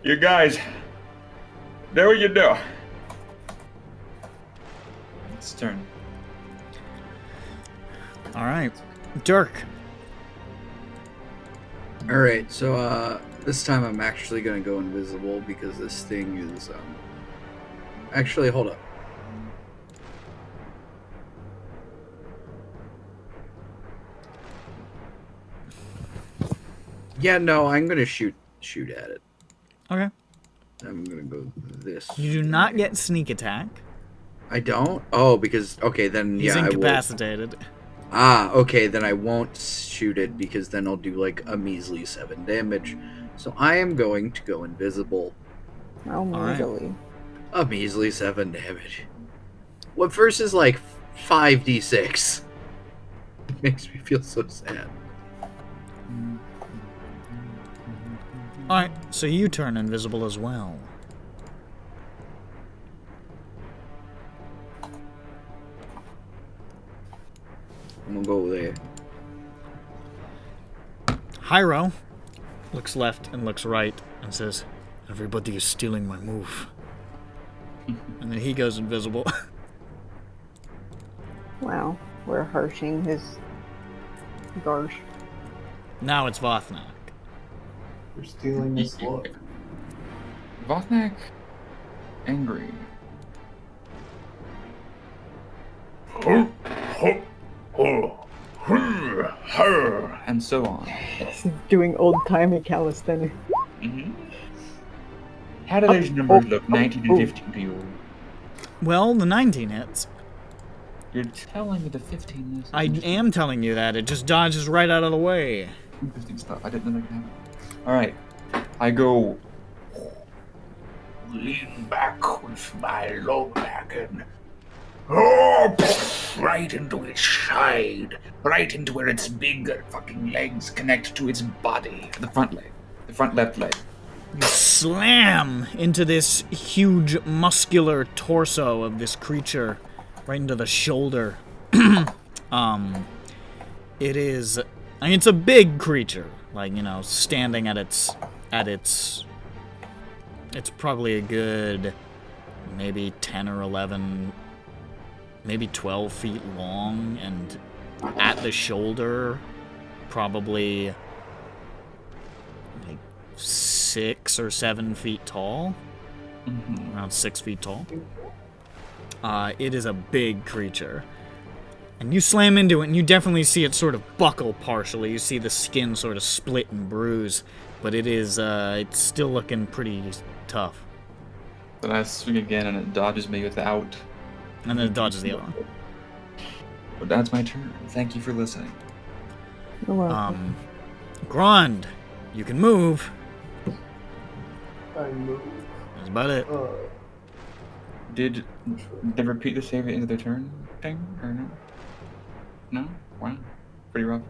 you guys, do what you do. It's turn. All right. Dirk. Alright, so this time I'm actually gonna go invisible because this thing is actually hold up. Yeah, no, I'm gonna shoot at it. Okay. I'm gonna go this. You do not get sneak attack. I don't? Oh, because okay, then He's yeah, incapacitated. Okay, then I won't shoot it because then I'll do like a measly 7 damage. So I am going to go invisible. Oh, right. measly. A measly 7 damage. What versus like 5d6? It makes me feel so sad. All right. So you turn invisible as well. I'm gonna go there. Hyro looks left and looks right and says, "Everybody is stealing my move." And then he goes invisible. Wow, we're harshing his garsh. Now it's Vothnak. You're stealing this look. Vothnak, angry. And so on. He's doing old-timey calisthenics. How do those numbers look? 19 and 15 to you? Well, the 19 hits. You're telling me the 15 is. I am telling you that. It just dodges right out of the way. Interesting stuff. I didn't know that could happen. Alright. I go. Lean back with my low back and right into its side, right into where its big fucking legs connect to its body. The front leg. The front left leg. You slam into this huge muscular torso of this creature, right into the shoulder. It is. I mean, it's a big creature, like, you know, standing at its It's probably a good maybe 10 or 11, maybe 12 feet long, and at the shoulder, probably like 6 or 7 feet tall. Around 6 feet tall. It is a big creature. And you slam into it, and you definitely see it sort of buckle partially. You see the skin sort of split and bruise. But it is, it's still looking pretty tough. But I swing again, and it dodges me without. And then it dodges the other one. But that's my turn. Thank you for listening. You're welcome. Grond, you can move. I move. That's about it. Did they repeat the save at the end of their turn thing, or no? No? Wow. Pretty rough.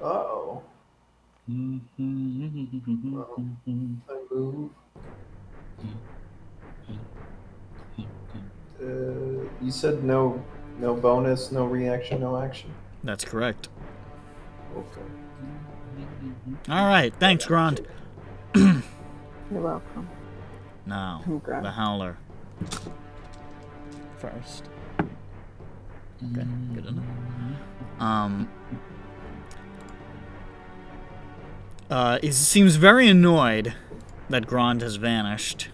Uh-oh. I move. You said no bonus, no reaction, no action? That's correct. Okay. Alright, thanks, Grond. You're welcome. Now, Okay. the Howler. First. Okay, good enough. He seems very annoyed that Grond has vanished.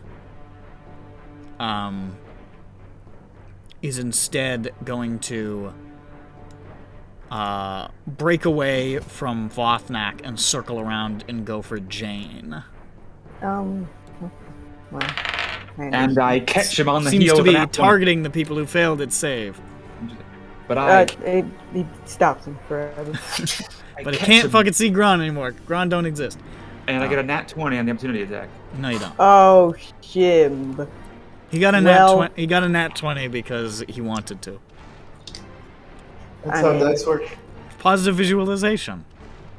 Is instead going to break away from Vothnak and circle around and go for Jane. Well, And I catch him on the Seems heel to of an be apple. targeting the people who failed its save. But I, it stops him forever. But it catch can't him, fucking see Grond anymore. Grond don't exist. and I get a nat 20 on the opportunity attack. No, you don't. Oh, shim. He got a Well- nat 20 because he wanted to. That's I how mean- dice work. Positive visualization.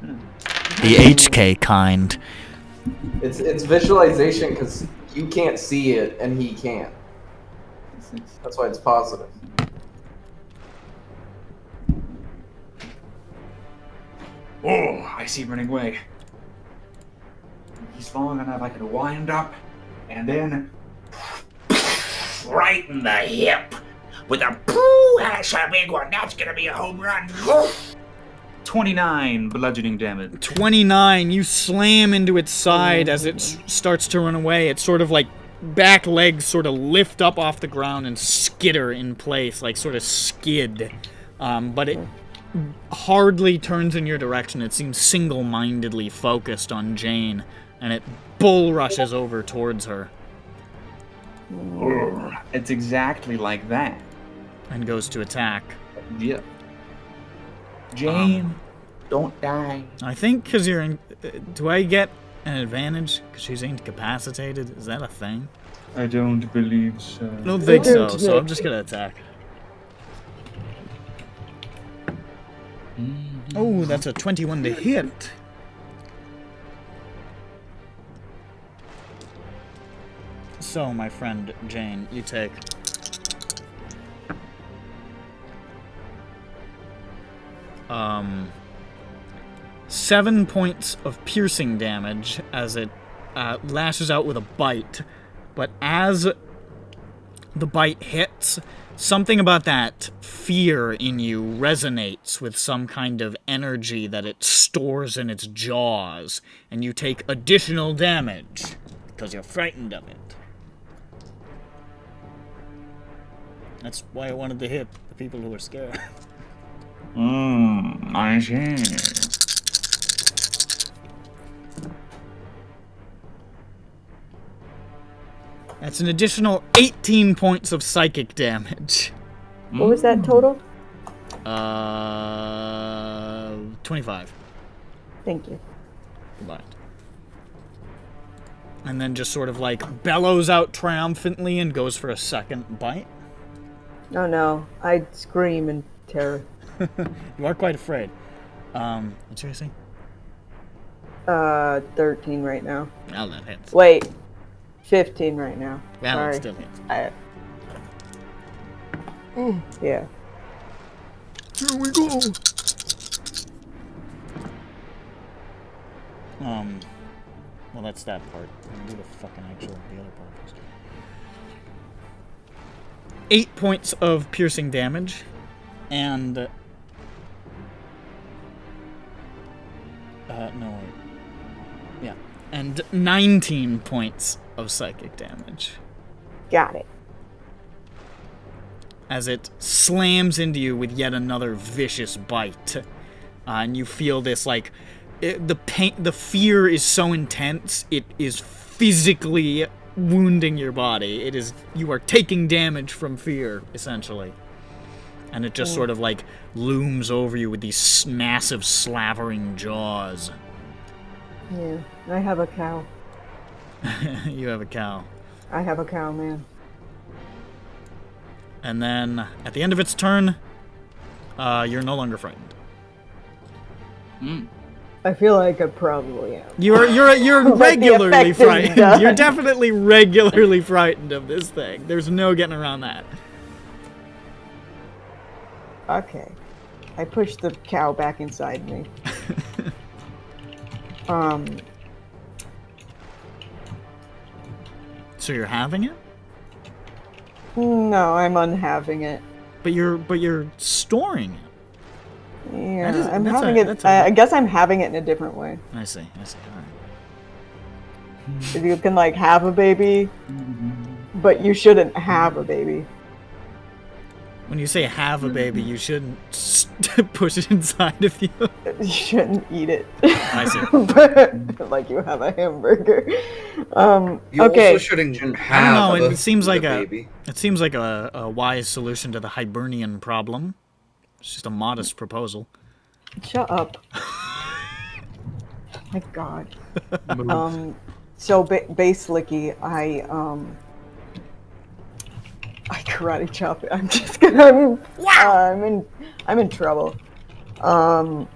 The HK kind. It's visualization because you can't see it and he can't. That's why it's positive. Oh, I see him running away. He's long enough I can wind up, and then Right in the hip. With a poo, that's a big one. That's gonna be a home run. 29 bludgeoning damage. 29, you slam into its side as it starts to run away. It's sort of like back legs sort of lift up off the ground and skitter in place, like sort of skid. But it hardly turns in your direction. It seems single-mindedly focused on Jane, and it bull rushes over towards her It's exactly like that. and goes to attack. Yep. Jane, don't die. I think because you're in... do I get an advantage because she's incapacitated? Is that a thing? I don't believe so. I don't think so, so I'm just gonna attack. Oh, that's a 21 to hit. So, my friend Jane, you take 7 points of piercing damage as it lashes out with a bite. But as the bite hits, something about that fear in you resonates with some kind of energy that it stores in its jaws, and you take additional damage because you're frightened of it. That's why I wanted to hit the people who are scared. I see. That's an additional 18 points of psychic damage. What was that total? 25 Thank you. combined. And then just sort of like bellows out triumphantly and goes for a second bite. Oh no, I scream in terror. You are quite afraid. What's your AC? 13 right now. Well, that hits. Wait, 15 right now. Well, Sorry. it still hits. Yeah. Here we go. Well, that's that part. I'm gonna do the fucking the other part first. 8 points of piercing damage, and no wait, yeah, and 19 points of psychic damage. Got it. As it slams into you with yet another vicious bite, and you feel this like the pain, the fear is so intense it is physically wounding your body. It is, you are taking damage from fear essentially, and it just sort of like looms over you with these massive slavering jaws. Yeah, I have a cow. You have a cow. I have a cow, man. And then, at the end of its turn, you're no longer frightened. I feel like I probably am. You're But the regularly effect is frightened. done. You're definitely regularly frightened of this thing. There's no getting around that. Okay. I push the cow back inside me. So you're having it? No, I'm unhaving it. But you're storing it. Yeah, That is- I'm that's having a- it. that's a- I guess I'm having it in a different way. I see. All right. If you can like have a baby, but you shouldn't have a baby. When you say have a baby, you shouldn't push it inside of you. You shouldn't eat it. I see. Like you have a hamburger. You Okay. also shouldn't I don't have know. a, It seems like baby. It seems like a wise solution to the Hibernian problem. It's just a modest proposal. Shut up. My God. So basically, I karate chop it. I'm just gonna. I'm in trouble. I'm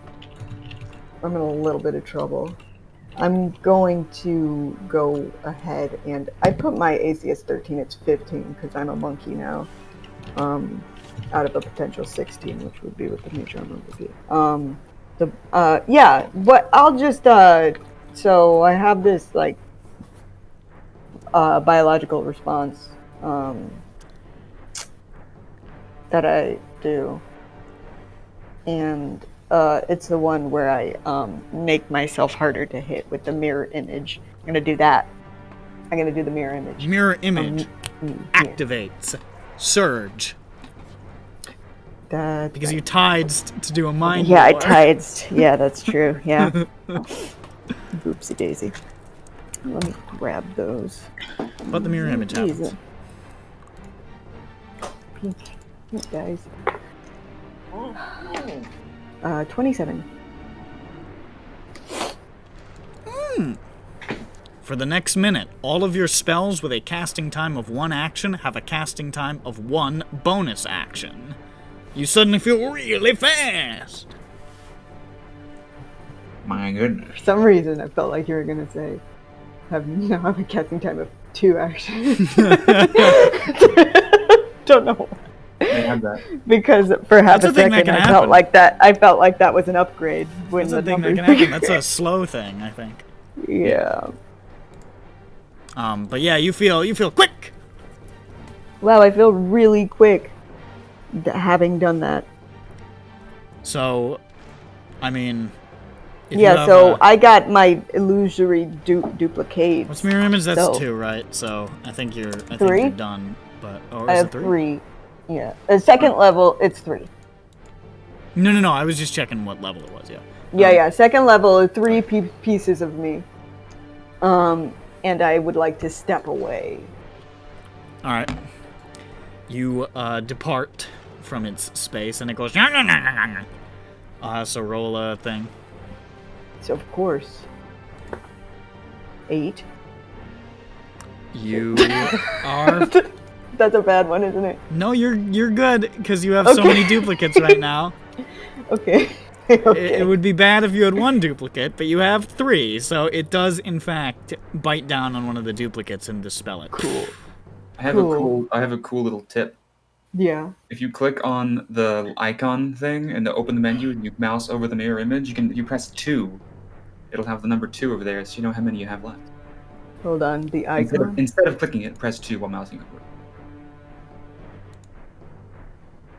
in a little bit of trouble. I'm going to go ahead and I put my AC as 13. It's 15 because I'm a monkey now. Out of a potential 16, which would be what the major armor would be. Yeah, but I'll just so I have this like biological response that I do, and it's the one where I make myself harder to hit with the mirror image. I'm gonna do that. I'm gonna do the mirror image. Mirror image activates. Surge. Because you tied to do a mind Yeah, I war. tied. Yeah, that's true. Yeah. Oopsie daisy. Let me grab those. But the mirror image happens. Guys. 27. For the next minute, all of your spells with a casting time of 1 action have a casting time of 1 bonus action. You suddenly feel really fast. My goodness. For some reason, I felt like you were gonna say, have a casting time of 2 actions. Don't know. They have that. Because for half That's a a thing that second, can I happen. felt like that. I felt like that was an upgrade when That's the a thing that numbers can happen. That's a slow thing, I think. Yeah. But yeah, you feel quick. Wow, I feel really quick having done that. So, I mean, if you Yeah, have so a- I got my illusory duplicate. what's mirror image? That's so 2, right? So I think you're 3? done. But I is have it 3? 3. Yeah. The second level, it's 3. No. I was just checking what level it was. Yeah. Yeah. Second level, 3 pieces of me. And I would like to step away. All right. You depart from its space, and it goes. So roll a thing. So of course. 8. You are. That's a bad one, isn't it? No, you're good because you have so many duplicates right now. Okay. Okay. It would be bad if you had 1 duplicate, but you have 3, so it does in fact bite down on one of the duplicates and dispel it. Cool. I have a cool little tip. Yeah. If you click on the icon thing and to open the menu and you mouse over the mirror image, you press 2. It'll have the number 2 over there, so you know how many you have left. Hold on, the Instead icon? of, instead of clicking it, press 2 while mousing over it.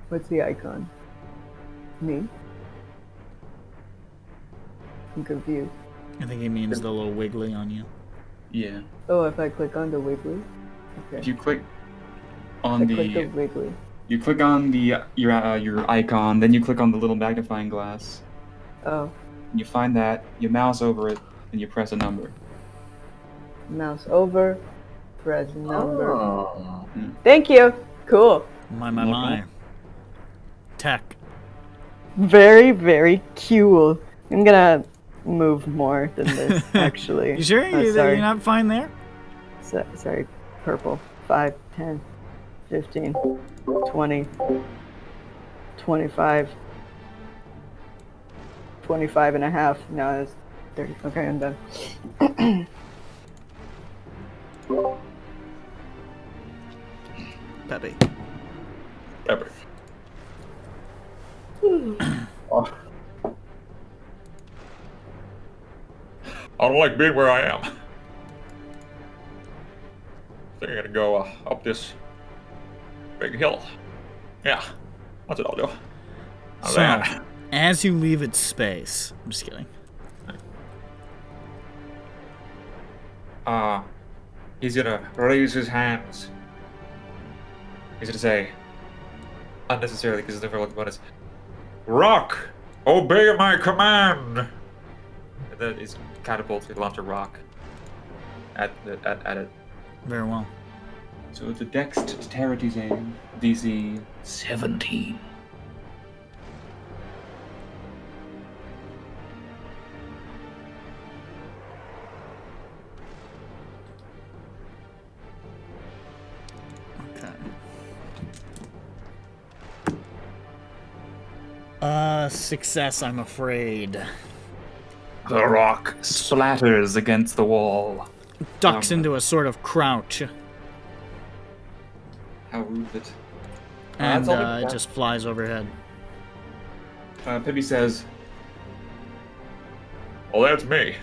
What's the icon? Me? I'm confused. I think he means the little wiggly on you. Yeah. Oh, if I click on the wiggly? Okay. If you click I on click the the wiggly. you click on the your icon, then you click on the little magnifying glass. Oh, You find that, you mouse over it, and you press a number. mouse over, press number. Oh. Thank you. Cool. My. Tech. Very, very cool. I'm gonna move more than this, actually. You sure Oh, sorry. you're not fine there? Sorry, purple. 5, 10, 15, 20, 25, 25 and a half. No, it's 30. Okay, I'm done. Peppy. Pepper. I don't like being where I am. I think I'm gonna go up this big hill. Yeah, that's what I'll do. So, Land. as you leave its space, I'm just kidding. He's gonna raise his hands. He's gonna say, unnecessarily because it's never looking bonus, Rock, obey my command! And then he's catapult to launch a rock at it. Very well. So it's a dexterity save, DC 17. Okay. Success, I'm afraid. The rock splatters against the wall. Ducks into a sort of crouch, How rude it. and that's all we it got. just flies overhead. Pibby says, Well, that's me.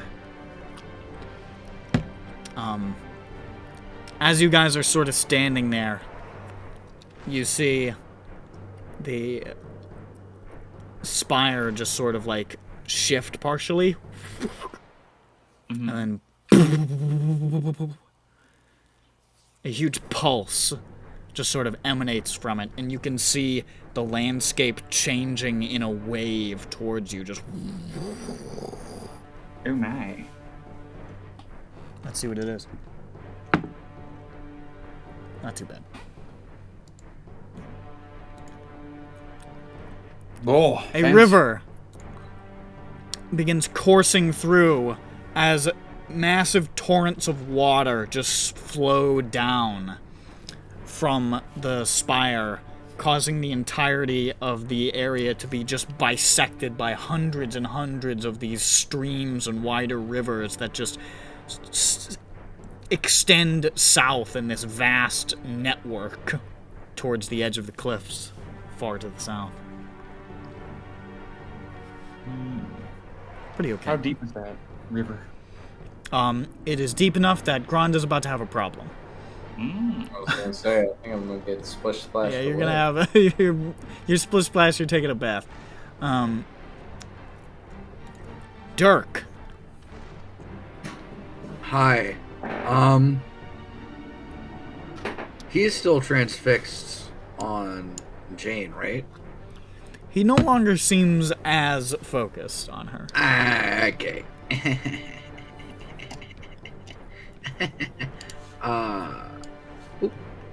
As you guys are sort of standing there, you see the spire just sort of like shift partially, and then a huge pulse just sort of emanates from it, and you can see the landscape changing in a wave towards you. Just oh my. let's see what it is. Not too bad. Oh, A fancy. river begins coursing through as massive torrents of water just flow down from the spire, causing the entirety of the area to be just bisected by hundreds and hundreds of these streams and wider rivers that just extend south in this vast network towards the edge of the cliffs far to the south. Pretty okay. How deep is that river? It is deep enough that Gronda's about to have a problem. I was gonna say, I think I'm gonna get splish splash. Yeah, you're gonna have your split splash. You're taking a bath. Dirk. Hi. He's still transfixed on Jane, right? He no longer seems as focused on her. Okay.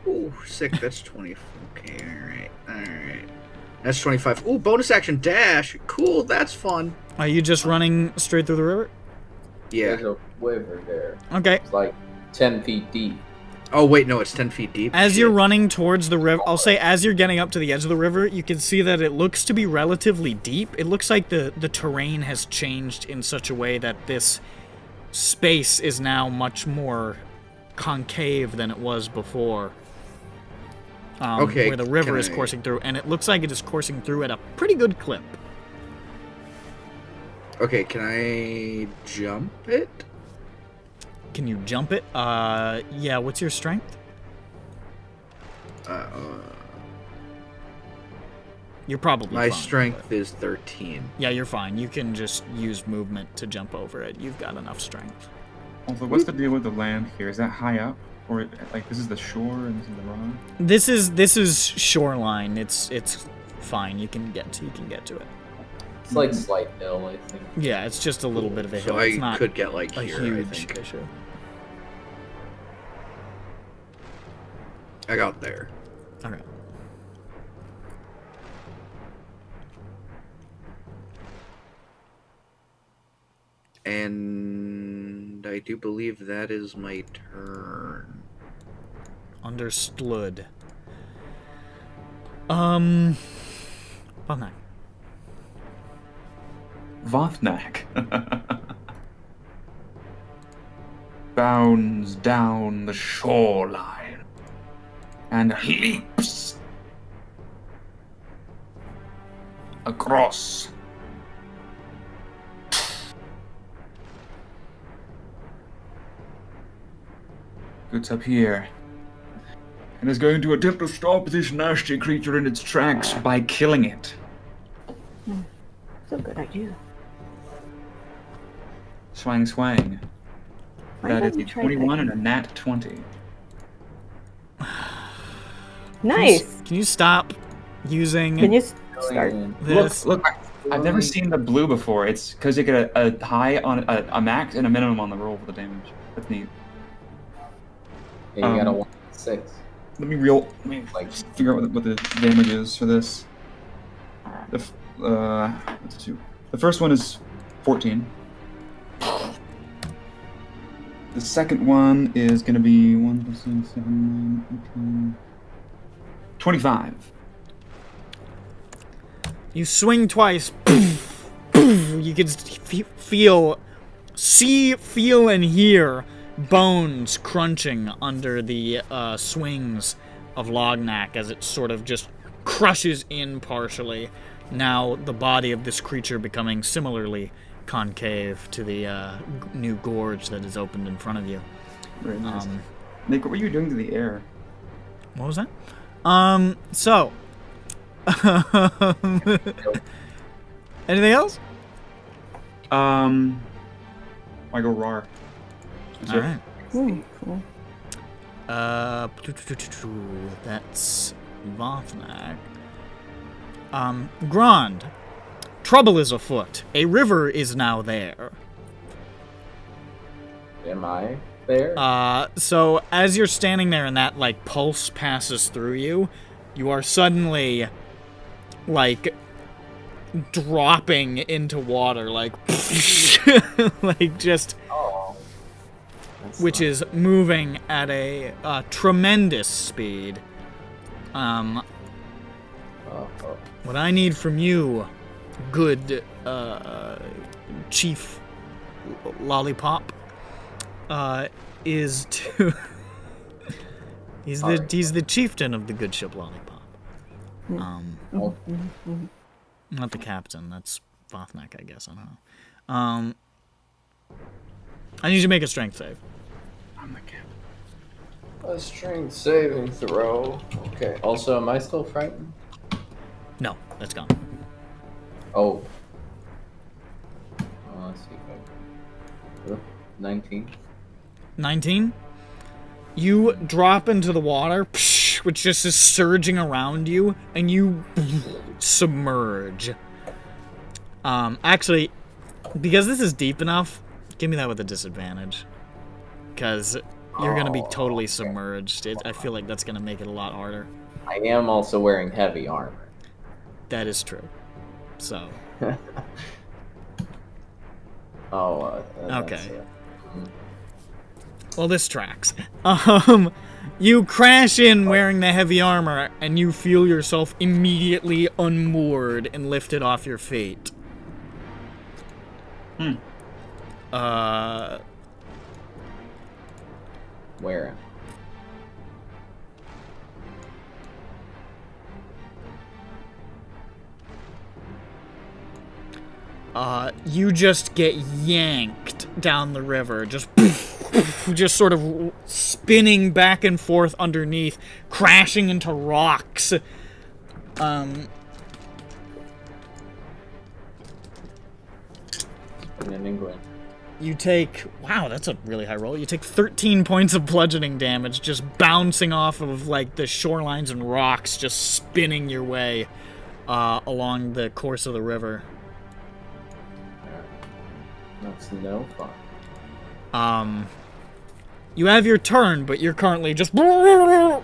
Ooh, sick. That's 20. Okay, alright. That's 25. Ooh, bonus action dash. Cool, that's fun. Are you just running straight through the river? Yeah. There's a river there. Okay. It's like 10 feet deep. Oh, wait, no, it's 10 feet deep. As Shit. you're running towards the river, I'll say as you're getting up to the edge of the river, you can see that it looks to be relatively deep. It looks like the terrain has changed in such a way that this space is now much more concave than it was before. Okay, Where the river can is I- coursing through, and it looks like it is coursing through at a pretty good clip. Okay, can I jump it? Can you jump it? Yeah, what's your strength? You're probably My fine, strength but- is 13. Yeah, you're fine. You can just use movement to jump over it. You've got enough strength. Also, what's the deal with the land here? Is that high up, or like this is the shore and this is the rock? This is shoreline. It's fine. You can get to it. It's like slight hill, I think. Yeah, it's just a little bit of a hill. So It's I not could get like a here, I huge think. issue. I got there. Okay. And I do believe that is my turn. Understood. Fun night. Vothnak bounds down the shoreline and leaps across. Gets up here and is going to attempt to stop this nasty creature in its tracks by killing it. That's a good idea. Swang swang. Why That is don't a you try 21 that? and a nat 20. Nice. Can you stop using Can you start? this? Look, I've never seen the blue before. It's because you get a high on a max and a minimum on the roll for the damage. That's neat. Yeah, you got a Um, 1-6. Let me Like, figure out what the damage is for this. What's two? The first one is 14. The second one is going to be 1 plus 6, 7, 9, 25. You swing twice. You can feel, and hear bones crunching under the swings of Lognak as it sort of just crushes in partially. Now the body of this creature becoming similarly concave to the new gorge that is opened in front of you. Very nice. Nick, what were you doing to the air? What was that? So. Anything else? I go roar. All right. Ooh, cool. That's Vothnak. Grand. Trouble is afoot. A river is now there. am I there? So as you're standing there and that, like, pulse passes through you, you are suddenly, like, dropping into water, like, like, just, Oh. That's which not- is moving at a tremendous speed. oh. What I need from you, good Chief Lollipop, is to he's the chieftain of the good ship Lollipop. Oh. Not the captain. That's Vothnak, I guess. I don't know. I need you to make a strength save. I'm the captain. A strength saving throw. Okay. Also, am I still frightened? No, that's gone. Oh. Let's see if I... 19. 19. You drop into the water, which just is surging around you, and you submerge. Actually, because this is deep enough, give me that with a disadvantage. Because you're going to be totally submerged. I feel like that's going to make it a lot harder. I am also wearing heavy armor. That is true. So, Oh, that's Okay. it. well, this tracks. You crash in wearing the heavy armor, and you feel yourself immediately unmoored and lifted off your feet. Where? You just get yanked down the river, just just sort of spinning back and forth underneath, crashing into rocks. In England. You take... Wow, that's a really high roll. You take 13 points of bludgeoning damage just bouncing off of, like, the shorelines and rocks, just spinning your way along the course of the river. That's no fun. You have your turn, but you're currently just... Okay,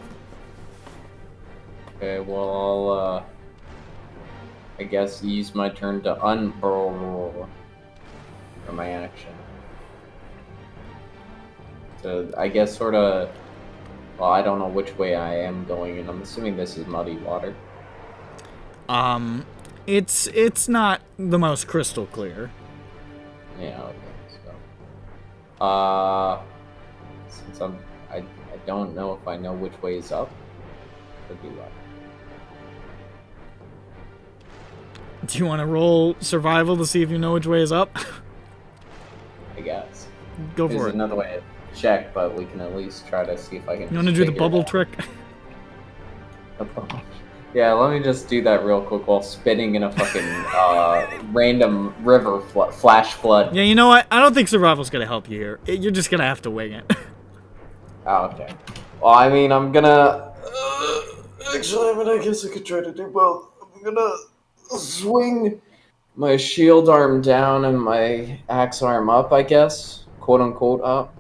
well, I'll, I guess use my turn to unburl for my action. So, I guess sort of... Well, I don't know which way I am going, and I'm assuming this is muddy water. It's not the most crystal clear. Yeah, okay, so... Since I don't know if I know which way is up, could be left. Do you want to roll survival to see if you know which way is up? I guess. Go for There's it. another way to check, but we can at least try to see if I can. You want to do the bubble trick? Yeah, let me just do that real quick while spinning in a fucking random river flash flood. Yeah, you know what? I don't think survival's gonna help you here. You're just gonna have to wing it. Oh, okay. Well, I mean, I'm gonna... actually, I mean, I guess I could try to do both. I'm gonna swing my shield arm down and my axe arm up, I guess. Quote-unquote up.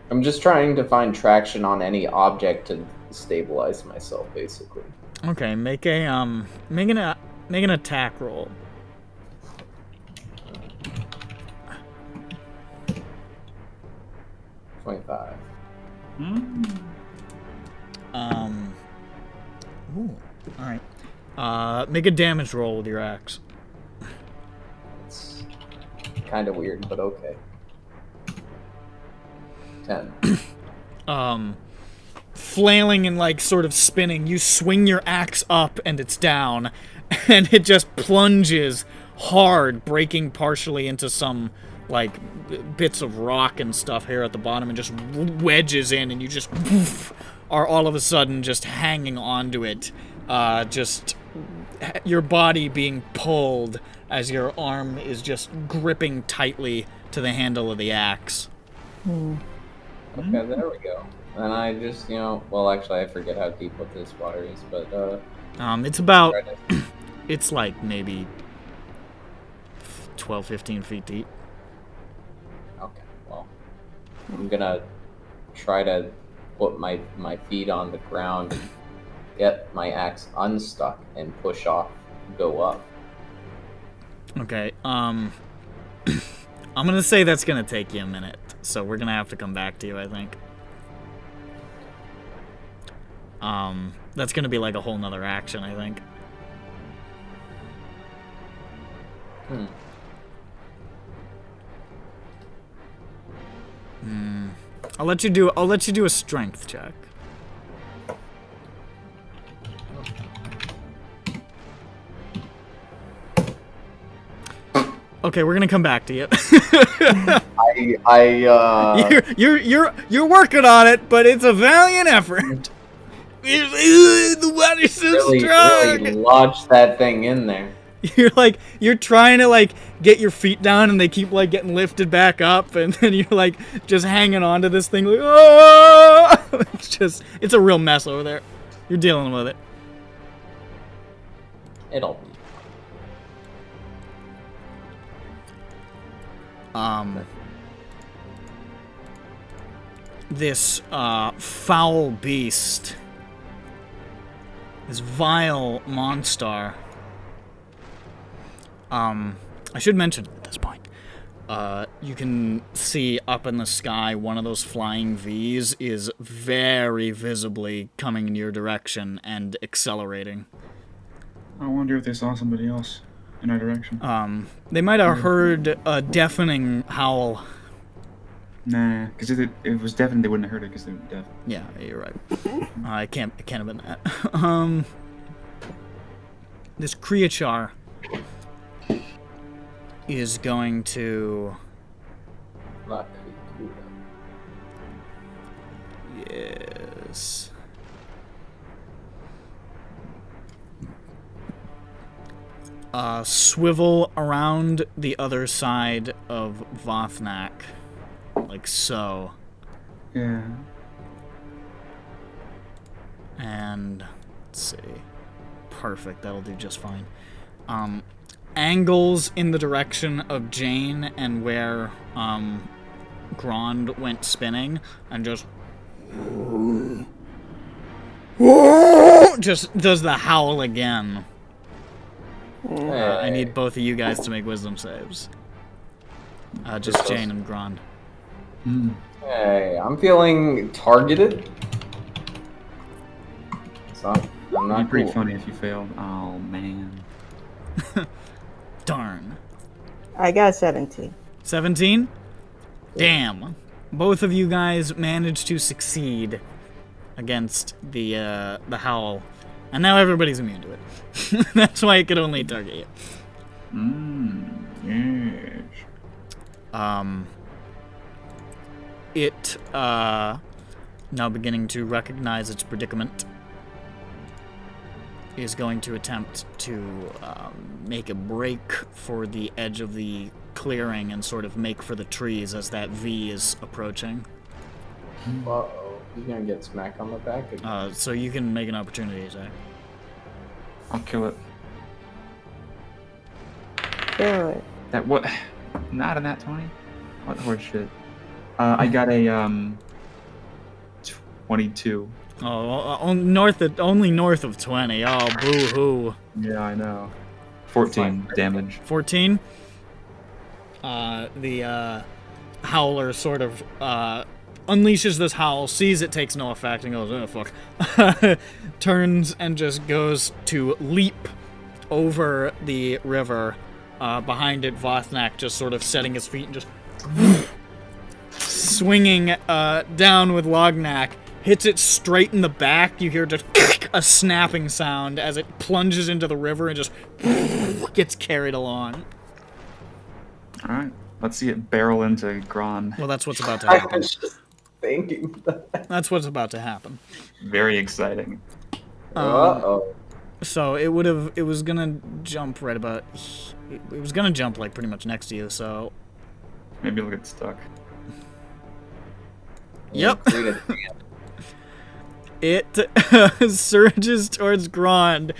I'm just trying to find traction on any object to stabilize myself, basically. Okay, make an attack roll. $25. Ooh, alright. Make a damage roll with your axe. It's kind of weird, but okay. 10. Flailing and, like, sort of spinning, you swing your axe up and it's down, and it just plunges hard, breaking partially into some, like, bits of rock and stuff here at the bottom, and just wedges in, and you just are all of a sudden just hanging onto it, just your body being pulled as your arm is just gripping tightly to the handle of the axe. Okay, there we go. And I just, well, actually, I forget how deep what this water is, but, it's about, it's like maybe 12, 15 feet deep. Okay, well, I'm gonna try to put my feet on the ground, and get my axe unstuck, and push off, go up. Okay, I'm gonna say that's gonna take you a minute, so we're gonna have to come back to you, I think. That's gonna be like a whole nother action, I think. I'll let you do a strength check. Okay, we're gonna come back to you. You're working on it, but it's a valiant effort. The water's so strong. Really lodge that thing in there. You're trying to, like, get your feet down, and they keep, like, getting lifted back up, and then you're, like, just hanging on to this thing, like, oh! It's a real mess over there. You're dealing with it. It'll be. This, foul beast, this vile monster, I should mention at this point, you can see up in the sky one of those flying V's is very visibly coming in your direction and accelerating. I wonder if they saw somebody else in our direction. They might have heard a deafening howl. Nah, because if it was deafened, they wouldn't have heard it because they were deaf. Yeah, you're right. It can't have been that. This creature is going to Not cool. Yes. Swivel around the other side of Vothnak, like so. Yeah. And let's see. Perfect, that'll do just fine. Angles in the direction of Jane and where Grond went spinning, and just does the howl again. I need both of you guys to make wisdom saves. Just Jane and Grond. Hey, I'm feeling targeted. So I'm not It'd be pretty cool. funny if you failed. Oh man. Darn. I got 17. 17? Damn. Both of you guys managed to succeed against the howl. And now everybody's immune to it. That's why it could only target you. Yes. It, now beginning to recognize its predicament, is going to attempt to make a break for the edge of the clearing and sort of make for the trees as that V is approaching. Uh-oh. He's gonna get smacked on the back again. So you can make an opportunity attack. I'll kill it. Do it. That what? Not in that 20. What horse shit? I got a 22. Oh, only north of 20. Oh, boo-hoo. Yeah, I know. 14 damage. 14. The howler sort of unleashes this howl, sees it takes no effect, and goes, oh, fuck. Turns and just goes to leap over the river. Behind it, Vothnak just sort of setting his feet and just swinging down with Lognak. Hits it straight in the back. You hear just a snapping sound as it plunges into the river and just gets carried along. Alright, let's see it barrel into Gron. Well, that's what's about to I happen. was just thinking that. That's what's about to happen. Very exciting. Uh-oh. So it was gonna jump right about. It was gonna jump like pretty much next to you. So. Maybe it'll get stuck. Yep. Included. It surges towards Grond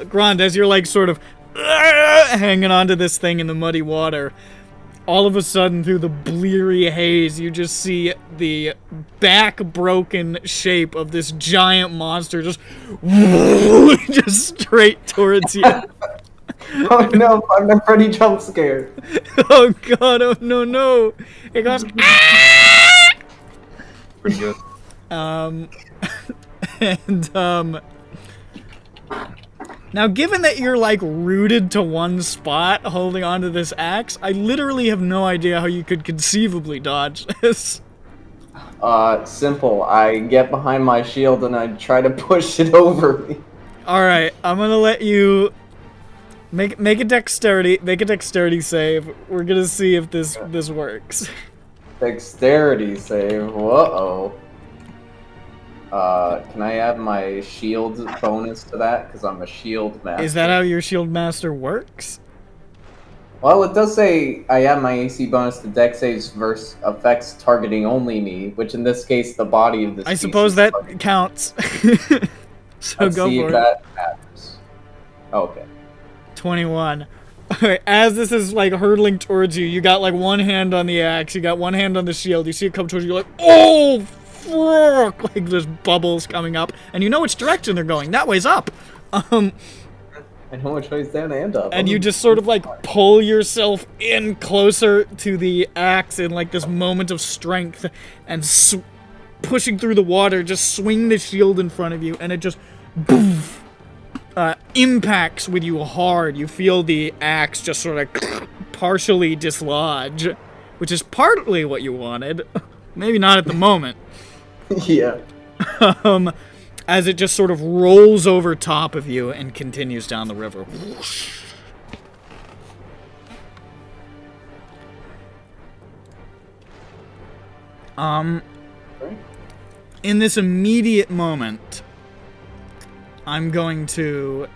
Grond as you're like sort of hanging onto this thing in the muddy water. All of a sudden, through the bleary haze, you just see the back-broken shape of this giant monster just straight towards you. Oh no, I'm already jump scared. Oh god, oh no. It goes, Pretty good. now given that you're like rooted to one spot holding onto this axe, I literally have no idea how you could conceivably dodge this. Simple. I get behind my shield and I try to push it over me. Alright, I'm gonna let you make a dexterity save. We're gonna see if this works. Dexterity save. Uh-oh. Can I add my shield bonus to that? Because I'm a shield master. Is that how your shield master works? Well, it does say I add my AC bonus to dex saves versus affects targeting only me, which in this case, the body of the I species suppose that target. counts. So Let's go see for if it. that matters. Okay. 21. Alright, as this is like hurtling towards you, you got like one hand on the axe, you got one hand on the shield, you see it come towards you, you're like, oh, fuck! Like there's bubbles coming up, and you know which direction they're going. That way's up. I know which way's down and up. And you just sort of like pull yourself in closer to the axe in like this moment of strength, and pushing through the water, just swing the shield in front of you, and it just boof, impacts with you hard. You feel the axe just sort of partially dislodge, which is partly what you wanted. Maybe not at the moment. Yeah. As it just sort of rolls over top of you and continues down the river. In this immediate moment, I'm going to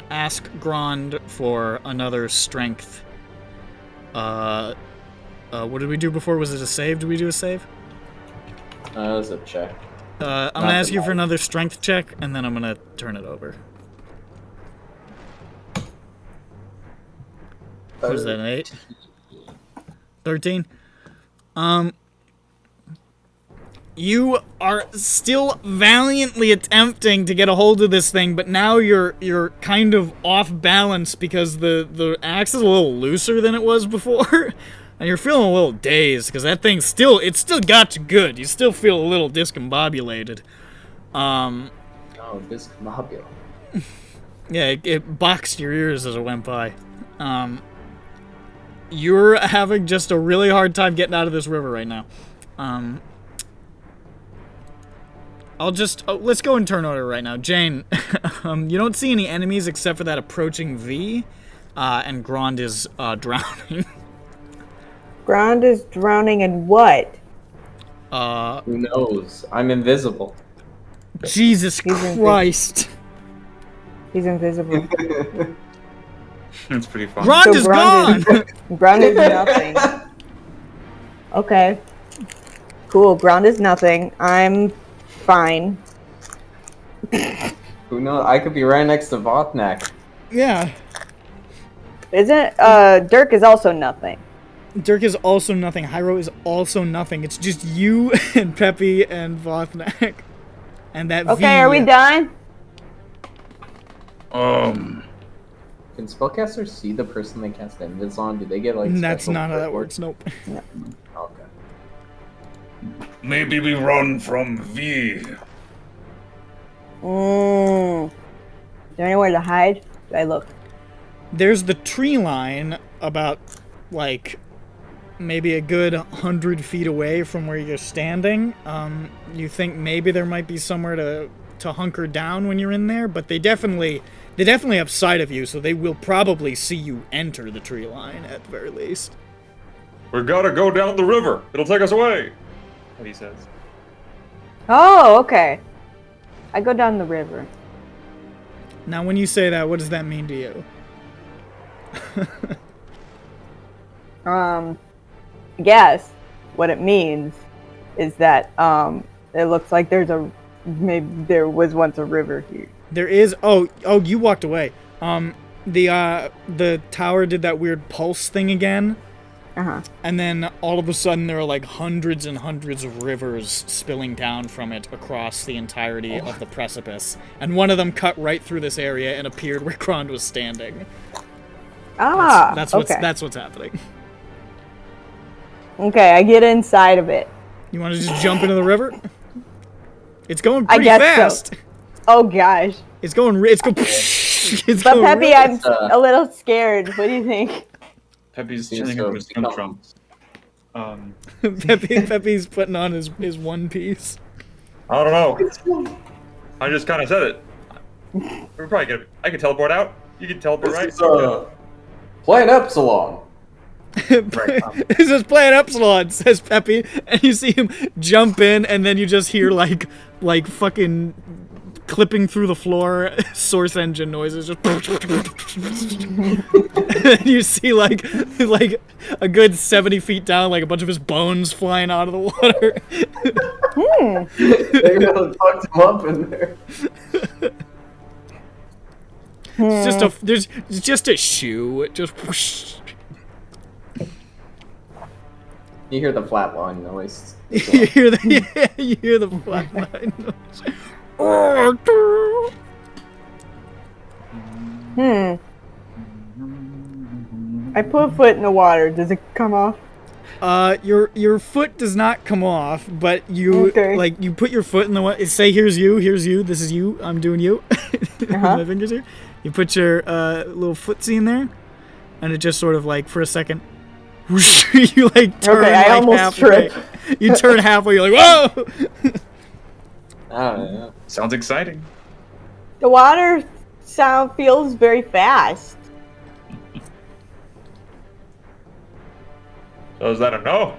ask Grond for another strength. What did we do before? Was it a save? Did we do a save? That was a check. I'm gonna ask you for another strength check, and then I'm gonna turn it over. What is that, an 8? 13? You are still valiantly attempting to get a hold of this thing, but now you're kind of off balance because the axe is a little looser than it was before, and you're feeling a little dazed because that thing still got you good. You still feel a little discombobulated. Oh, discombobulated. Yeah, it boxed your ears as it went by. You're having just a really hard time getting out of this river right now. Let's go in turn order right now. Jane, you don't see any enemies except for that approaching V, and Grond is drowning. Grond is drowning in what? Who knows? I'm invisible. Jesus Christ. He's invisible. It's pretty fun. Grond is gone! Grond is nothing. Okay. Cool, Grond is nothing. I'm fine. Who knows? I could be right next to Votnak. Yeah. Isn't Dirk is also nothing. Dirk is also nothing. Hyro is also nothing. It's just you and Peppy and Vothnak. And that V. Okay, are we done? Can spellcasters see the person they cast invis on? Do they get like? That's special not how that perks? works. Nope. No. Okay. Maybe we run from V. Is there anywhere to hide? Do I look? There's the tree line about, like, maybe a good 100 feet away from where you're standing. You think maybe there might be somewhere to hunker down when you're in there, but they definitely have sight of you, so they will probably see you enter the tree line at the very least. We gotta go down the river. It'll take us away. What he says. Oh, okay. I go down the river. Now, when you say that, what does that mean to you? I guess what it means is that it looks like maybe there was once a river here. There is. Oh, you walked away. The tower did that weird pulse thing again. Uh-huh. And then all of a sudden there are like hundreds and hundreds of rivers spilling down from it across the entirety of the precipice. And one of them cut right through this area and appeared where Grond was standing. That's what's happening. Okay, I get inside of it. You want to just jump into the river? It's going pretty guess fast. So. Oh gosh. It's going. But Peppy, I'm a little scared. What do you think? Peppy's chilling in his tantrum. Peppy's putting on his one piece. I don't know. I just kind of said it. We're probably gonna. I can teleport out. You can teleport, right? Planet Epsilon. This is Planet Epsilon, says Peppy, and you see him jump in, and then you just hear like fucking clipping through the floor source engine noises. Just and you see like a good 70 feet down, like a bunch of his bones flying out of the water. They really fucked him up in there. It's just a shoe. Just whoosh. You hear the flatline noise. You hear the flatline noise. I put a foot in the water. Does it come off? Your foot does not come off, but you you put your foot in the water. Say, here's you, this is you. I'm doing you. With my fingers here. You put your little footsie in there, and it just sort of like for a second. You like turn I almost halfway. tripped. You turn halfway. You're like, whoa! Yeah. Sounds exciting. The water sound feels very fast. So is that a no?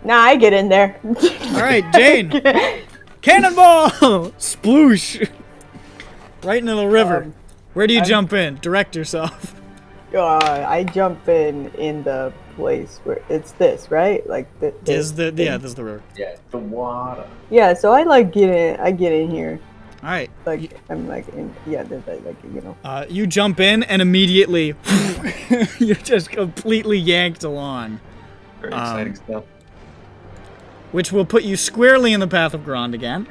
Nah, I get in there. All right, Jane. Cannonball! Sploosh! Right into the river. Where do you jump in? Direct yourself. I jump in the place where it's this, right? Like This is the river. Yeah, the water. Yeah, so I get in here. All right. Like I'm like in, yeah, there's like you know. You jump in and immediately you're just completely yanked along. Very exciting stuff. Which will put you squarely in the path of Grand again.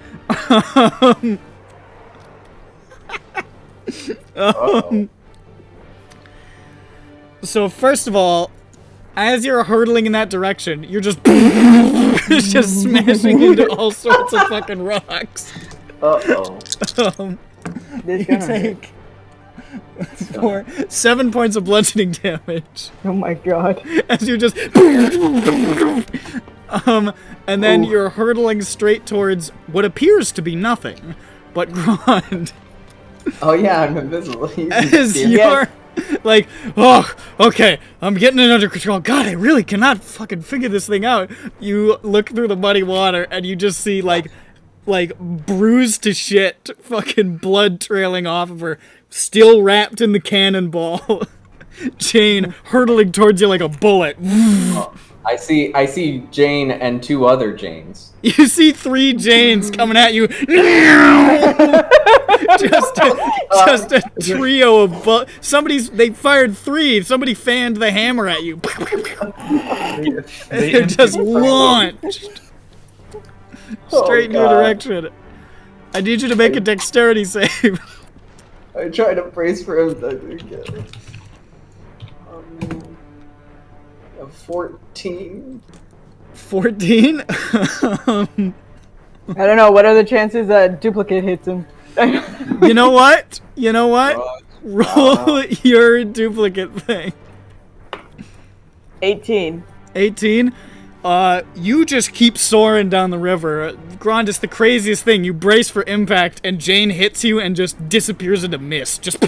So first of all, as you're hurtling in that direction, you're just just smashing into all sorts of fucking rocks. You take 7 points of bludgeoning damage. Oh my god. As you just and then you're hurtling straight towards what appears to be nothing, but Grand. Oh yeah, I'm invisible. As you're like, oh, okay, I'm getting it under control. God, I really cannot fucking figure this thing out. You look through the muddy water and you just see like bruised to shit, fucking blood trailing off of her, still wrapped in the cannonball. Jane hurtling towards you like a bullet. I see Jane and 2 other Janes. You see 3 Janes coming at you. just a trio of they fired 3. Somebody fanned the hammer at you. They're just launched straight in your direction. I need you to make a dexterity save. I tried to brace for him. I didn't get it. 14. 14? I don't know. What are the chances that duplicate hits him? You know what? Roll your duplicate thing. 18. 18? You just keep soaring down the river. Grand, it's the craziest thing. You brace for impact, and Jane hits you and just disappears into mist. Just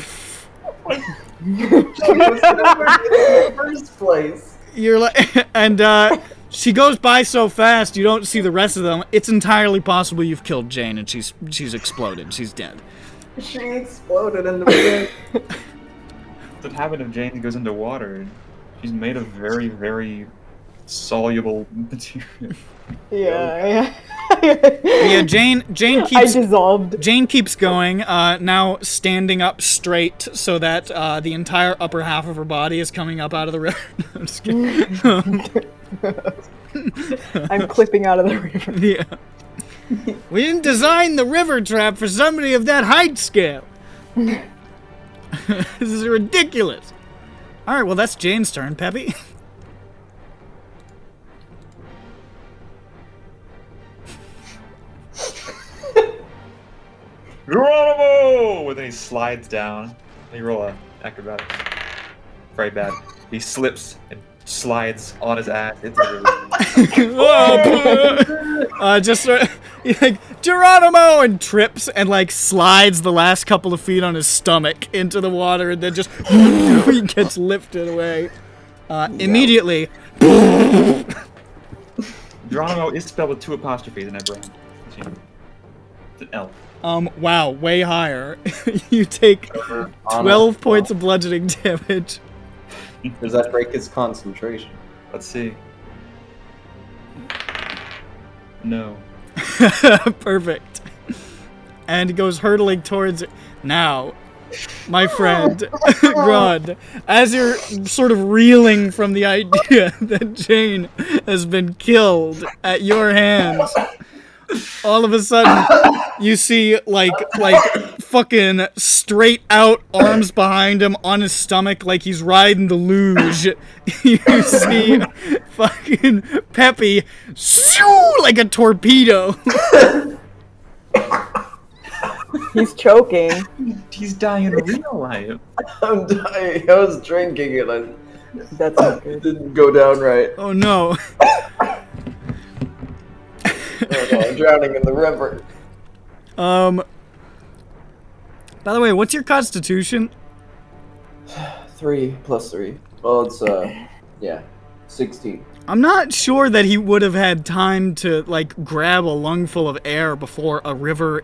First place. You're like, and she goes by so fast you don't see the rest of them. It's entirely possible you've killed Jane and she's exploded. She's dead. She exploded in the river. The habit of Jane goes into water. She's made of very, very soluble material. Yeah. Yeah, Jane keeps. I dissolved. Jane keeps going. Now standing up straight so that the entire upper half of her body is coming up out of the river. I'm just kidding. I'm clipping out of the river. Yeah. We didn't design the river trap for somebody of that height scale. This is ridiculous. All right, well that's Jane's turn, Peppy. Geronimo! And then he slides down. You roll a acrobatics. Very bad. He slips and slides on his ass. It's Just sort of, like Geronimo, and trips and like slides the last couple of feet on his stomach into the water, and then just he gets lifted away. Immediately. Geronimo is spelled with 2 apostrophes in that brand. It's an L. Wow, way higher. You take 12 points of bludgeoning damage. Does that break his concentration? Let's see. No. Perfect. And he goes hurtling towards it. Now, my friend, Grod, as you're sort of reeling from the idea that Jane has been killed at your hands, all of a sudden, you see, like fucking straight out arms behind him on his stomach like he's riding the luge. You see fucking Peppy like a torpedo. He's choking. He's dying in real life. I'm dying. I was drinking and That's not it good. didn't go down right. Oh no. Oh, no, I'm drowning in the river. By the way, what's your constitution? 3 plus 3. Well, it's, yeah, 16. I'm not sure that he would have had time to, like, grab a lungful of air before a river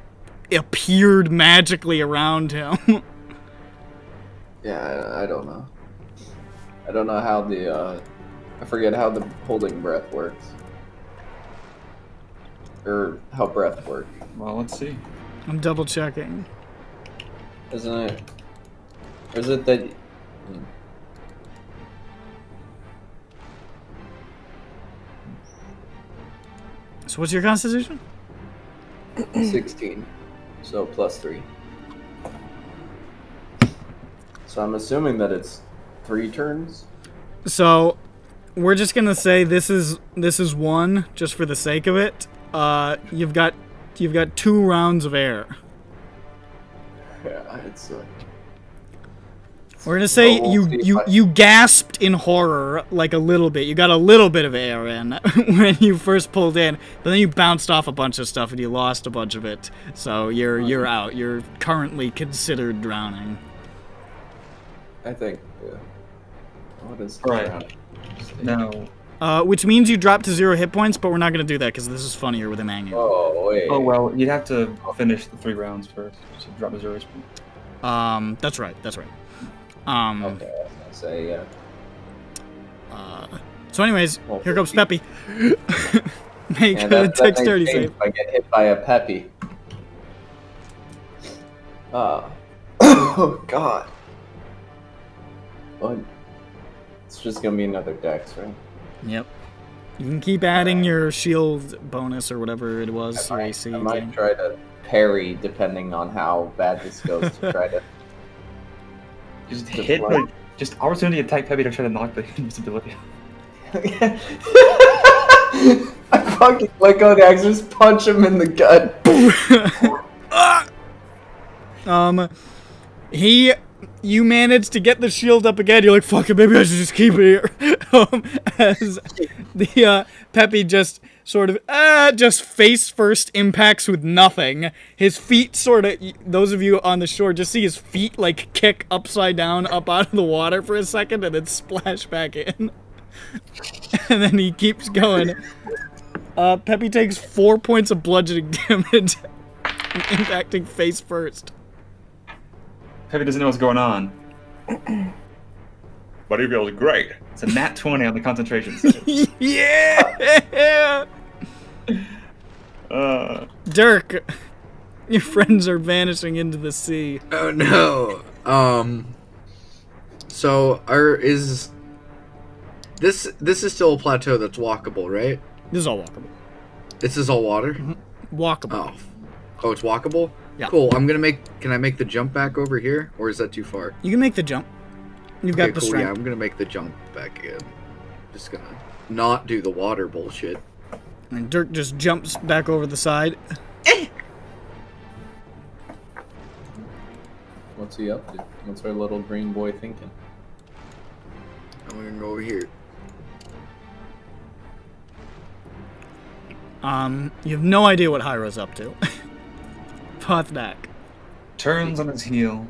appeared magically around him. Yeah, I don't know. I don't know how the, I forget how the holding breath works. Or how breath works. Well, let's see. I'm double checking. Isn't it? Or is it that... So what's your constitution? 16. So +3. So I'm assuming that it's 3 turns? So we're just gonna say this is 1, just for the sake of it. You've got 2 rounds of air. Yeah, it's... We're gonna say Well, we'll see if you gasped in horror, like, a little bit. You got a little bit of air in when you first pulled in, but then you bounced off a bunch of stuff and you lost a bunch of it. So you're out. You're currently considered drowning. I think... Yeah. What is... Right. No. Which means you drop to 0 hit points, but we're not gonna do that because this is funnier with him hanging. Oh, wait. Oh, well, you'd have to finish the 3 rounds first. So drop a 0 HP. That's right. That's right. Okay, I was gonna say, yeah. So anyways, Well, here comes 50. Peppy. Make Yeah, a that dexterity may change save. if I get hit by a Peppy. Oh, God. What? It's just gonna be another dex, right? Yep. You can keep adding your shield bonus or whatever it was, your AC. I might thing. try to parry depending on how bad this goes to try to... Just Just hit, like- like, just opportunity attack Peppy to try to knock the invisibility out. I fucking let go of the axe, just punch him in the gut. You managed to get the shield up again. You're like, fuck it, maybe I should just keep it here. As the Peppy just sort of just face first impacts with nothing. His feet sort of, those of you on the shore just see his feet like kick upside down up out of the water for a second and then splash back in. And then he keeps going. Peppy takes 4 points of bludgeoning damage, impacting face first. Peppy doesn't know what's going on. But he feels great. It's a nat 20 on the concentration save. Yeah! Dirk, your friends are vanishing into the sea. Oh no. So is this is still a plateau that's walkable, right? This is all walkable. This is all water? Walkable. Oh, it's walkable? Yeah. Cool. Can I make the jump back over here? Or is that too far? You can make the jump. You've got the cool. strength. Yeah, I'm gonna make the jump back in. Just gonna not do the water bullshit. And Dirk just jumps back over the side. What's he up to? What's our little green boy thinking? I'm gonna go over here. You have no idea what Hyro's up to. Pothnak. Turns on his heel,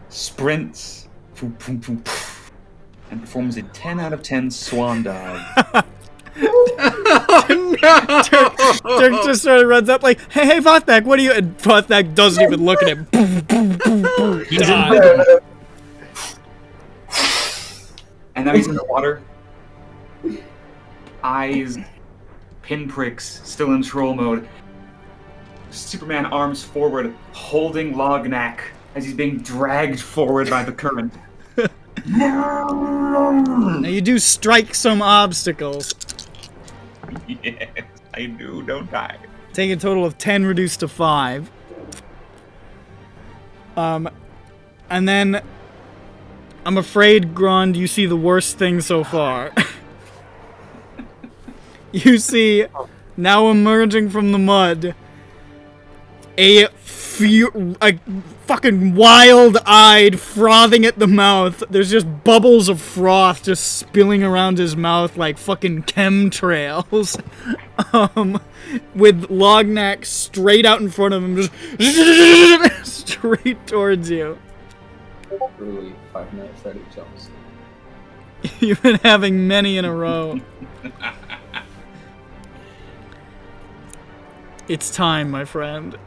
sprints, boom, boom, boom, poof, and performs a 10 out of 10 swan dive. Dirk just sort of runs up like, hey, Pothnak, what are you? And Pothnak doesn't even look at him. Boom, boom, boom, boom. Dive. And now he's in the water. Eyes, pinpricks, still in troll mode. Superman arms forward, holding Lognak as he's being dragged forward by the current. Now you do strike some obstacles. Yes, I do, don't I? Take a total of 10 reduced to 5. And then I'm afraid, Grond, you see the worst thing so far. You see, now emerging from the mud, a fucking wild-eyed, frothing at the mouth. There's just bubbles of froth just spilling around his mouth like fucking chemtrails. With Lognak straight out in front of him, just straight towards you. Really 5 minutes ready jumps. You've been having many in a row. It's time, my friend.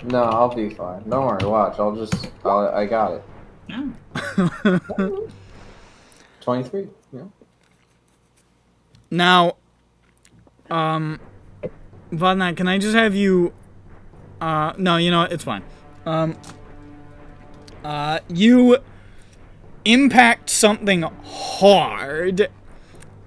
No, I'll be fine. Don't worry, watch. I got it. Yeah. 23, yeah. Now, Vodnak, can I just have you... no, you know what? It's fine. You impact something hard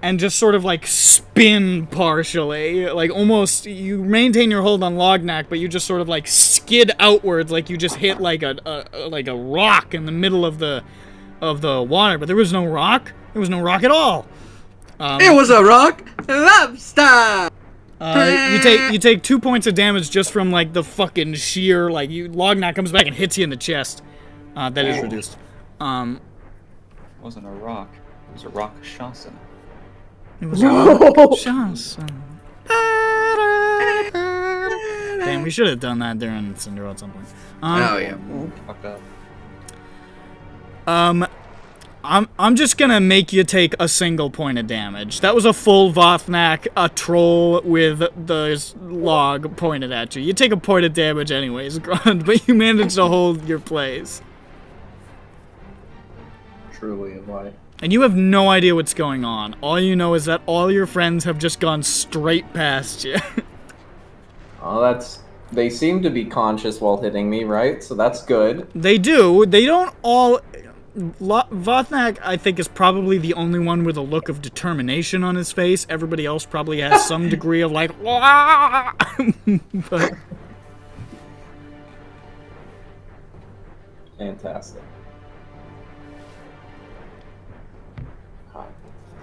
and just sort of like spin partially, like almost you maintain your hold on Lognak, but you just sort of like skid outwards, like you just hit like a rock in the middle of the water. But there was no rock. There was no rock at all. It was a rock lobster. You take 2 points of damage just from like the fucking sheer like Lognak comes back and hits you in the chest. That is reduced. It wasn't a rock. It was a rock shasa. It was a rock chance. Damn, we should have done that during Cinder at some point. Oh yeah. Fucked up. I'm just gonna make you take a single point of damage. That was a full Vothnak, a troll with the log pointed at you. You take a point of damage anyways, Grund, but you managed to hold your place. Truly a life. And you have no idea what's going on. All you know is that all your friends have just gone straight past you. Oh, they seem to be conscious while hitting me, right? So that's good. They do. They don't all... Vothnak, I think, is probably the only one with a look of determination on his face. Everybody else probably has some degree of like... but... Fantastic.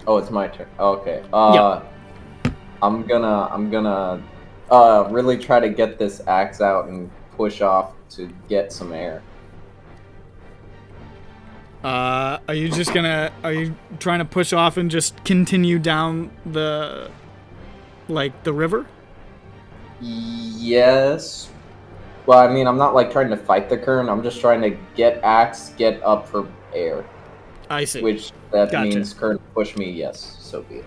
Oh, it's my turn. Okay. Yep. I'm gonna really try to get this axe out and push off to get some air. Are you trying to push off and just continue down the river? Yes. Well, I mean, I'm not like trying to fight the current. I'm just trying to get up for air. I see. Which that Gotcha. means current push me. Yes, so be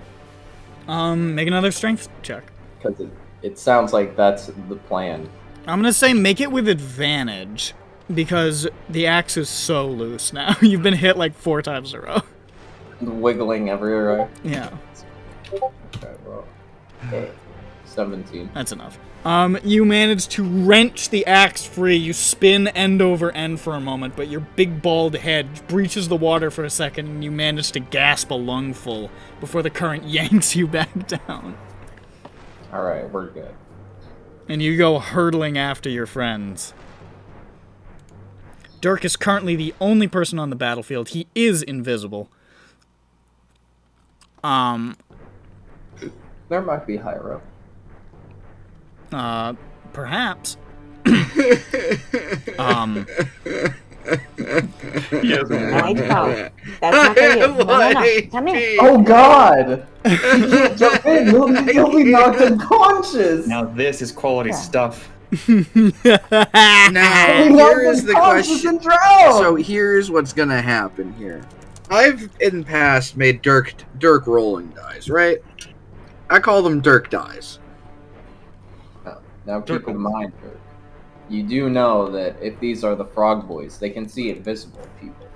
it. Make another strength check. Because it sounds like that's the plan. I'm gonna say make it with advantage, because the axe is so loose now. You've been hit like 4 times in a row. Wiggling everywhere. Yeah. Okay, well, 17. That's enough. You manage to wrench the axe free. You spin end over end for a moment, but your big bald head breaches the water for a second, and you manage to gasp a lungful before the current yanks you back down. Alright, we're good. And you go hurtling after your friends. Dirk is currently the only person on the battlefield. He is invisible. There might be higher up. Perhaps. Yes, Nice pop. That's not for you. No. Come here. Oh God! You can't jump in. You'll be knocked unconscious. now this is quality stuff. Now, here is the question. Drown. So here's what's gonna happen here. I've in the past made Dirk rolling dice, right? I call them Dirk dice. Now keep in mind, Dirk, you do know that if these are the frog boys, they can see invisible people.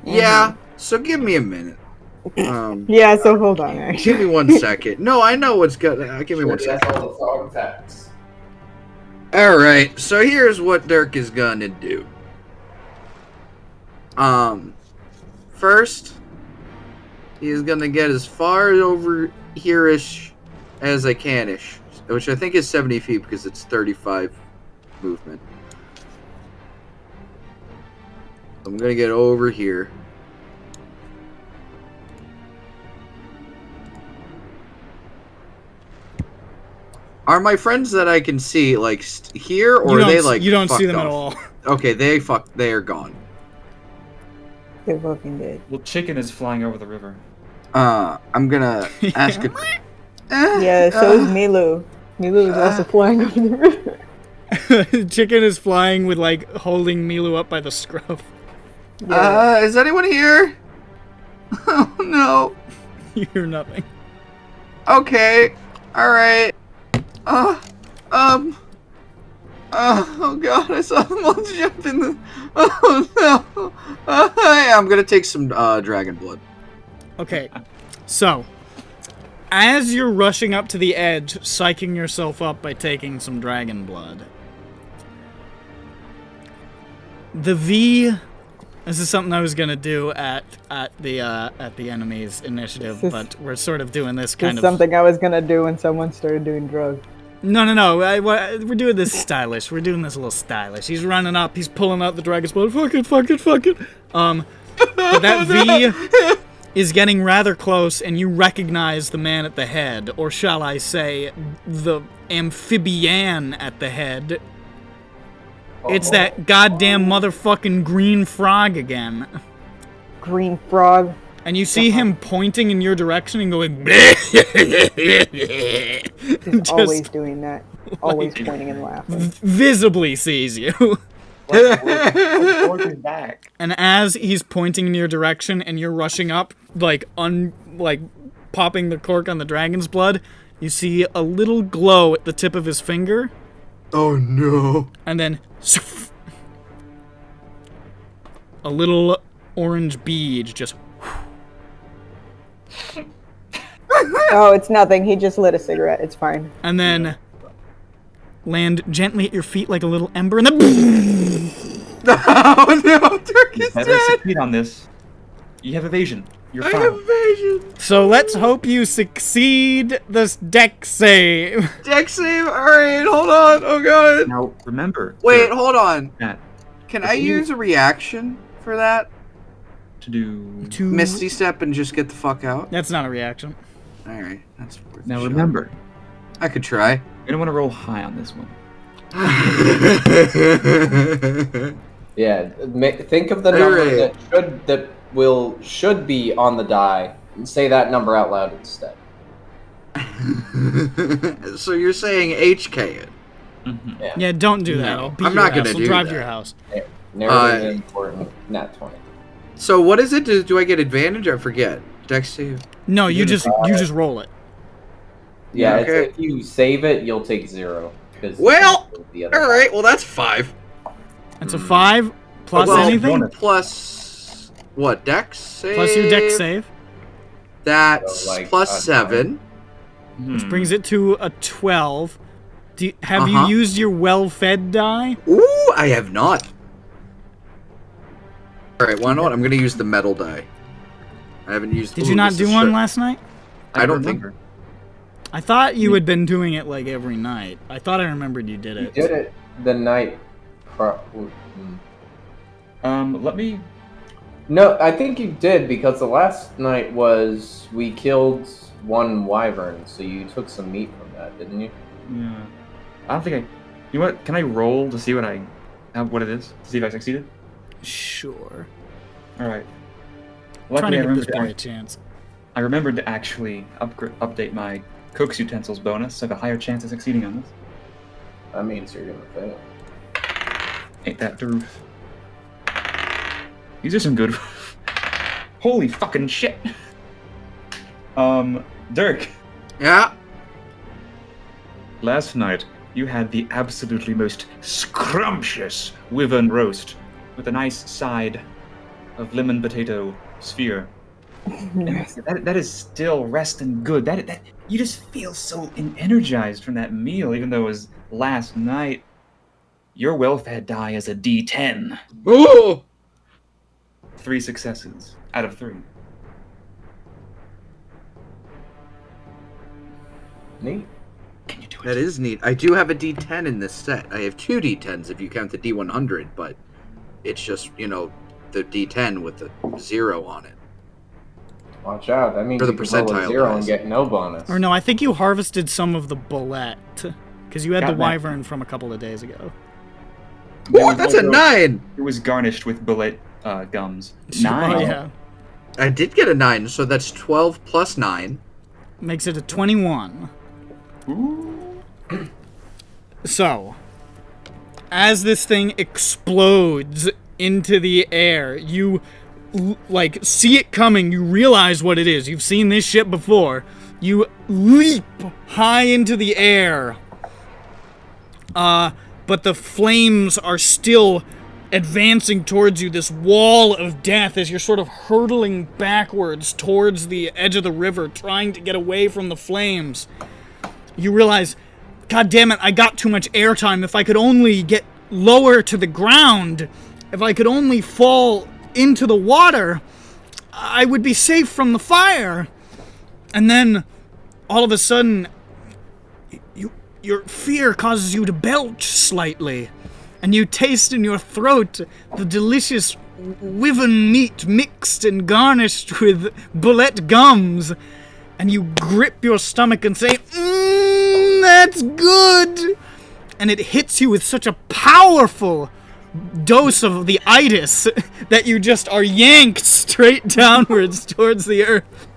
Yeah. So give me a minute. Yeah, so hold on, actually. Give me 1 second. No, I know what's gonna. Give me 1 second. That's all the frog facts. All right. So here's what Dirk is gonna do. First, he's gonna get as far over here-ish as I can-ish, which I think is 70 feet because it's 35 movement. I'm gonna get over here. Are my friends that I can see like here, or are they like you don't see fucked them at off? all? Okay, they are gone. They're fucking dead. Well, chicken is flying over the river. I'm gonna ask a. Yeah, so is Milu. Milu is also flying over the river. Chicken is flying with like holding Milu up by the scruff. Yeah. Is anyone here? Oh no. You hear nothing. Okay. All right. Oh god, I saw someone jump in the. Oh no. Yeah, I'm gonna take some dragon blood. Okay, so as you're rushing up to the edge, psyching yourself up by taking some dragon blood, the V. This is something I was gonna do at the enemy's initiative, but we're sort of doing this kind It's of. something I was gonna do when someone started doing drugs. No. We're doing this stylish. We're doing this a little stylish. He's running up. He's pulling out the dragon's blood. Fuck it. But that V is getting rather close, and you recognize the man at the head, or shall I say, the amphibian at the head. It's that goddamn motherfucking green frog again. Green frog. And you see him pointing in your direction and going. He's always doing that. Always pointing and laughing. Visibly sees you. What's back? And as he's pointing in your direction and you're rushing up, like popping the cork on the dragon's blood, you see a little glow at the tip of his finger. Oh no. And then a little orange bead just. Oh, it's nothing. He just lit a cigarette. It's fine. And then land gently at your feet like a little ember, and then. Oh no, Dirk is Better dead. succeed on this. You have evasion. You're I fine. have evasion. So let's hope you succeed this deck save. Deck save. All right, hold on. Oh god. Now remember. Wait, hold on. Matt, Can If I you- use a reaction for that? to do. Misty step and just get the fuck out. That's not a reaction. All right, that's worth a Now shot. remember, I could try. you're gonna want to roll high on this one. Yeah, think of the number that should be on the die, and say that number out loud instead. So you're saying HK it? Mm-hmm. Yeah, don't do that. No, I'll beat I'm your not house. gonna I'll do drive that. to your house. Narrative important. Nat 20. So what is it? Do I get advantage? I forget. Deck save. No, you just roll it. Yeah, Okay. if you save it, you'll take 0. 'cause Well, the other All right. Well, that's 5. That's a 5 plus Well, anything. Plus what? Deck save. Plus your deck save, That's So, like, plus a 7. which brings it to a 12. Have you Uh-huh. used your well-fed die? Ooh, I have not. All right. Well, you know what? I'm gonna use the metal die. I haven't used. Did ooh, you not this do is one shit. last night? I don't think. remember. I thought you had been doing it like every night. I thought I remembered you did You it. did it the night. Let me. No, I think you did because the last night was we killed one wyvern, so you took some meat from that, didn't you? Yeah. I don't think I. You know what? Can I roll to see what it is? To see if I succeeded? Sure. All right. Trying Luckily, to give this boy a chance. I remembered to actually update my cook's utensils bonus, so I have a higher chance of succeeding on this. That means you're gonna fail. Ain't that the roof? These are some good. Holy fucking shit! Dirk, Yeah. last night you had the absolutely most scrumptious wyvern roast with a nice side of lemon potato sphere. That is still resting good. That you just feel so energized from that meal, even though it was last night. Your well-fed die is a D10. Ooh. 3 successes out of 3. Neat. Can you do it? That is neat. I do have a D10 in this set. I have 2 D10s if you count the D100, but it's just, the D10 with the 0 on it. Watch out. That means For the you can roll a percentile 0 and dice. get no bonus. Or no, I think you harvested some of the bullet. Because you had Got the that. wyvern from a couple of days ago. What? That's a 9! It was garnished with bullet gums. Oh, 9. yeah. I did get a 9, so that's 12 plus 9. Makes it a 21. Ooh. So, as this thing explodes into the air, you like see it coming. You realize what it is. You've seen this ship before. You leap high into the air. But the flames are still advancing towards you, this wall of death, as you're sort of hurtling backwards towards the edge of the river, trying to get away from the flames. You realize, God damn it, I got too much airtime. If I could only get lower to the ground, if I could only fall into the water, I would be safe from the fire. And then, all of a sudden, your fear causes you to belch slightly, and you taste in your throat the delicious wyvern meat mixed and garnished with bullet gums, and you grip your stomach and say, that's good! And it hits you with such a powerful dose of the itis that you just are yanked straight downwards towards the earth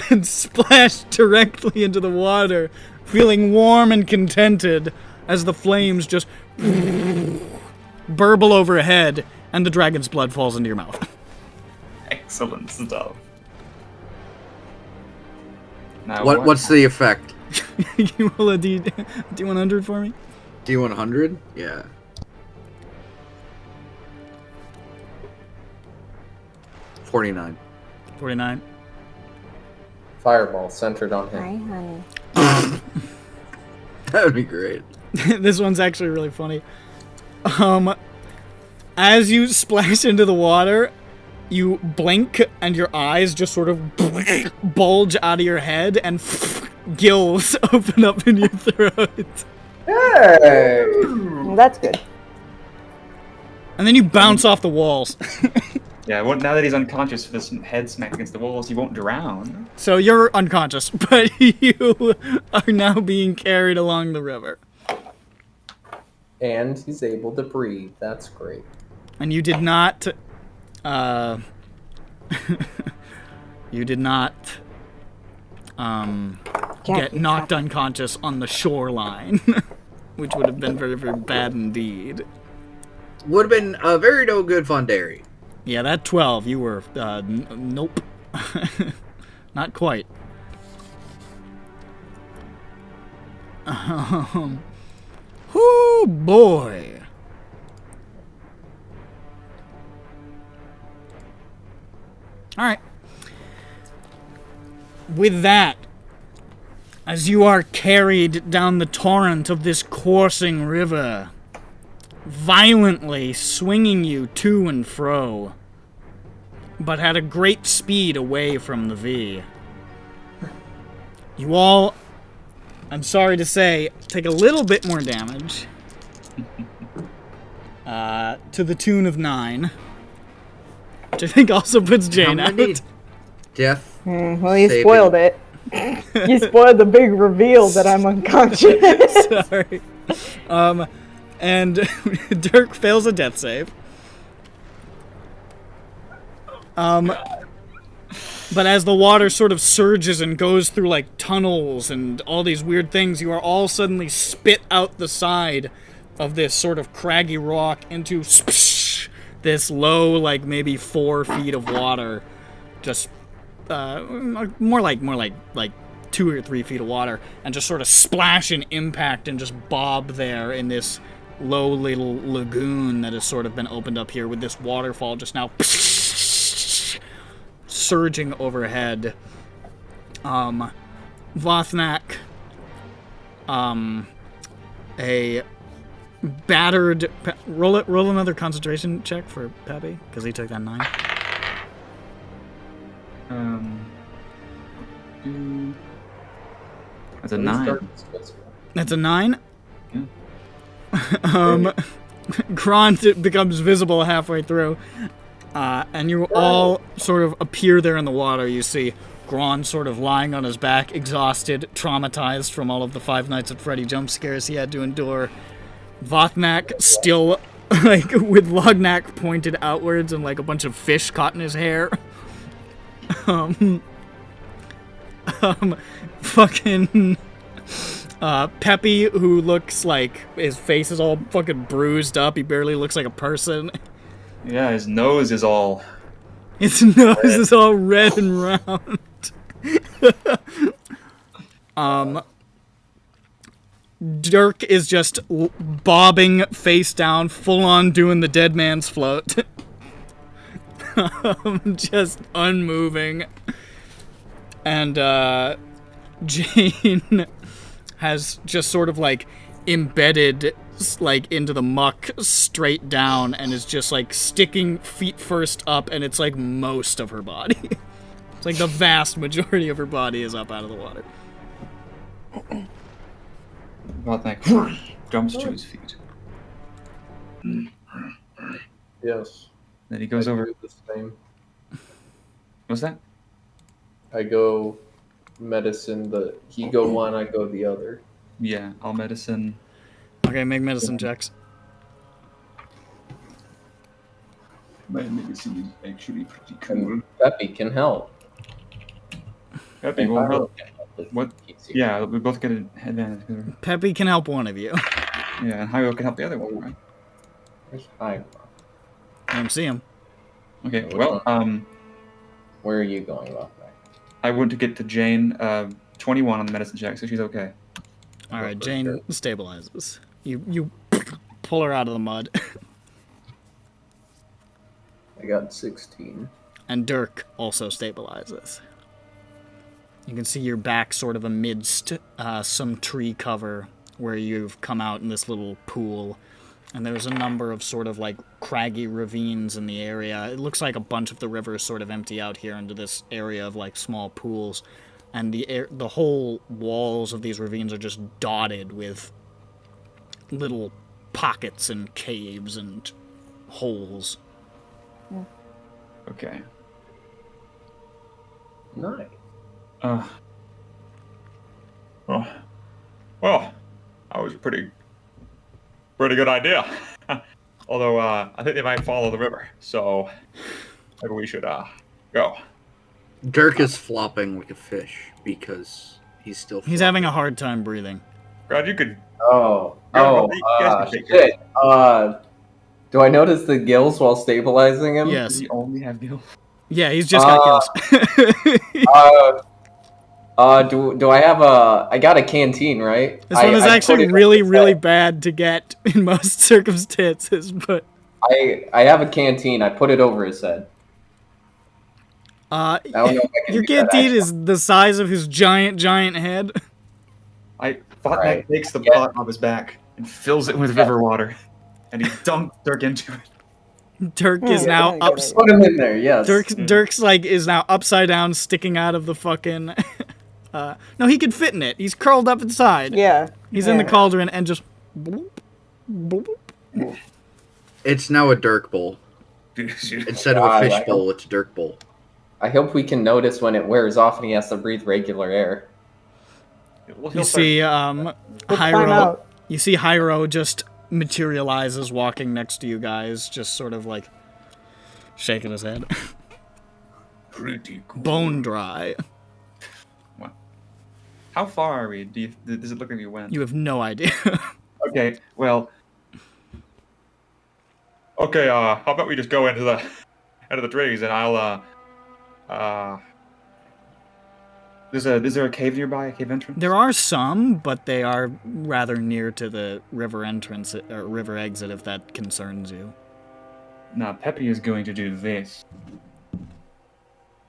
and splashed directly into the water, feeling warm and contented as the flames just burble overhead and the dragon's blood falls into your mouth. Excellent stuff. Now What's the effect? You roll a D100 for me? D100? Yeah. $49. 49. Fireball centered on him. Hi, honey. That would be great. This one's actually really funny. As you splash into the water, you blink and your eyes just sort of bulge out of your head and gills open up in your throat. Hey! Well, that's good. And then you bounce off the walls. Yeah, well, now that he's unconscious for this head smack against the walls, he won't drown. So you're unconscious, but you are now being carried along the river. And he's able to breathe. That's great. And you did not, you did not, get knocked unconscious on the shoreline, which would have been very, very bad indeed. Would have been a very no good Fondari. Yeah, that 12, you were, nope. Not quite. Whoo, boy. Alright. With that, as you are carried down the torrent of this coursing river, violently swinging you to and fro, but at a great speed away from the V. You all, I'm sorry to say, take a little bit more damage, to the tune of 9, which I think also puts Jane out. Death. Well, you saving. spoiled it. You spoiled the big reveal that I'm unconscious. Sorry. And Dirk fails a death save. But as the water sort of surges and goes through like tunnels and all these weird things, you are all suddenly spit out the side of this sort of craggy rock into this low, like maybe 4 feet of water. Just more like 2 or 3 feet of water, and just sort of splash and impact and just bob there in this low little lagoon that has sort of been opened up here with this waterfall just now surging overhead. Vothnak, a battered... Roll another concentration check for Peppy, because he took that 9. That's a 9. That's a 9? Yeah. Grant becomes visible halfway through, and you all sort of appear there in the water. You see Gron sort of lying on his back, exhausted, traumatized from all of the Five Nights at Freddy jump scares he had to endure. Vothnak still, like, with Lognak pointed outwards and, like, a bunch of fish caught in his hair. Fucking... Peppy, who looks like his face is all fucking bruised up. He barely looks like a person. Yeah, his nose is all Its nose is all red and round. Dirk is just bobbing face down, full on doing the dead man's float. Just unmoving. And Jane has just sort of like embedded like into the muck straight down and is just like sticking feet first up, and it's like most of her body. It's like the vast majority of her body is up out of the water. Botnak jumps to his feet. Yes. Then he goes I over. do the same. What's that? I go medicine. He go one. I go the other. Yeah, I'll medicine. Okay, make medicine checks. My medicine is actually pretty cool. And Peppy can help. Peppy will help. What? Yeah, we both get an advantage. Peppy can help one of you. Yeah, and Hyro can help the other one, right? Where's Hyro? I don't see him. Okay, well, Where are you going, Botnak? I want to get to Jane, 21 on the medicine check, so she's okay. All right, Jane stabilizes. You pull her out of the mud. I got 16. And Dirk also stabilizes. You can see your back sort of amidst some tree cover where you've come out in this little pool. And there's a number of sort of like craggy ravines in the area. It looks like a bunch of the rivers sort of empty out here into this area of like small pools. And the whole walls of these ravines are just dotted with little pockets and caves and holes. Okay. Nice. Well, that was a pretty good idea. Although, I think they might follow the river, so maybe we should, go. Dirk is flopping like a fish because he's still flopping. He's having a hard time breathing. God, you could... Shit. Do I notice the gills while stabilizing him? Yes. You only have gills. Yeah, he's just got gills. Do I have I got a canteen, right? This one is actually really bad to get in most circumstances, but... I have a canteen. I put it over his head. I don't know if I can your do that, canteen actually. is the size of his giant head. Botnak takes the pot off his back and fills it with river water, and he dunks Dirk into it. Dirk is now up. Put him in there, yes. Dirk's like is now upside down, sticking out of the fucking. No, he could fit in it. He's curled up inside. Yeah. He's in the cauldron and just. Bloop, bloop. It's now a Dirk bowl. Instead of a fish bowl, it's a Dirk bowl. I hope we can notice when it wears off and he has to breathe regular air. You see, Hyro. You see Hyro just materializes, walking next to you guys, just sort of like shaking his head. Pretty cool. Bone dry. What? How far are we? Does it look like we went? You have no idea. Okay, well. Okay, how about we just go into the trees, and I'll, Is there a cave nearby? A cave entrance? There are some, but they are rather near to the river entrance or river exit, if that concerns you. Now, Peppy is going to do this.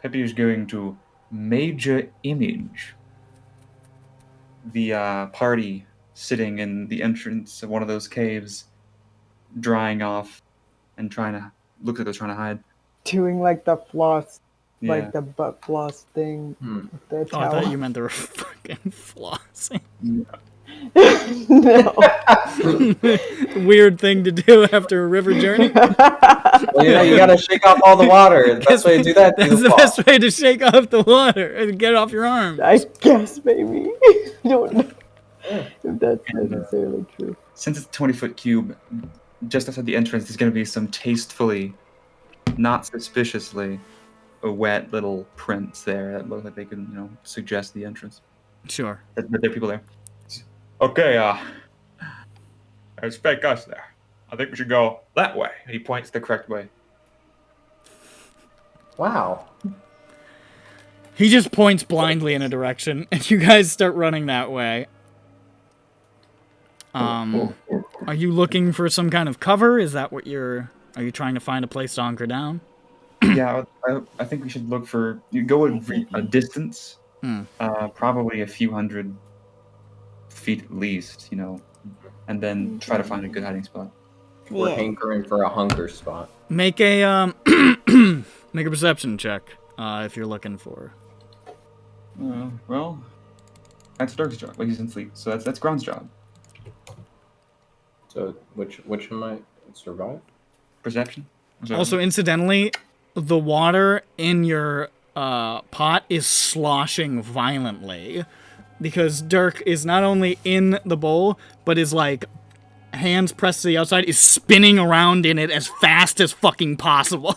Peppy is going to major image the party sitting in the entrance of one of those caves, drying off and trying to look like they're trying to hide. Doing like the floss, Yeah. like the butt floss thing. With the Oh, I towel. thought you meant they were fucking flossing. No. Weird thing to do after a river journey. Well, you gotta shake off all the water. The best way to do that is That's the best way to shake off the water and get it off your arm. I guess, baby. Don't know if that's necessarily true. Since it's a 20-foot cube, just outside the entrance, there's going to be some tastefully, not suspiciously, wet little prints there that look like they can, suggest the entrance. Sure. That there are people there. okay, I expect us there. I think we should go that way. He points the correct way. Wow. He just points blindly in a direction, and you guys start running that way. Are you looking for some kind of cover? Is that what you're... Are you trying to find a place to hunker down? Yeah, I think we should look for. You go a distance, probably a few hundred feet at least, and then try to find a good hiding spot. We're hankering for a hunger spot. Make a make a perception check if you're looking for. Well, that's Dirk's job. Well, he's in sleep, so that's Grun's job. So which am I? Survive? Perception. Also, incidentally, the water in your pot is sloshing violently because Dirk is not only in the bowl, but is like hands pressed to the outside, is spinning around in it as fast as fucking possible.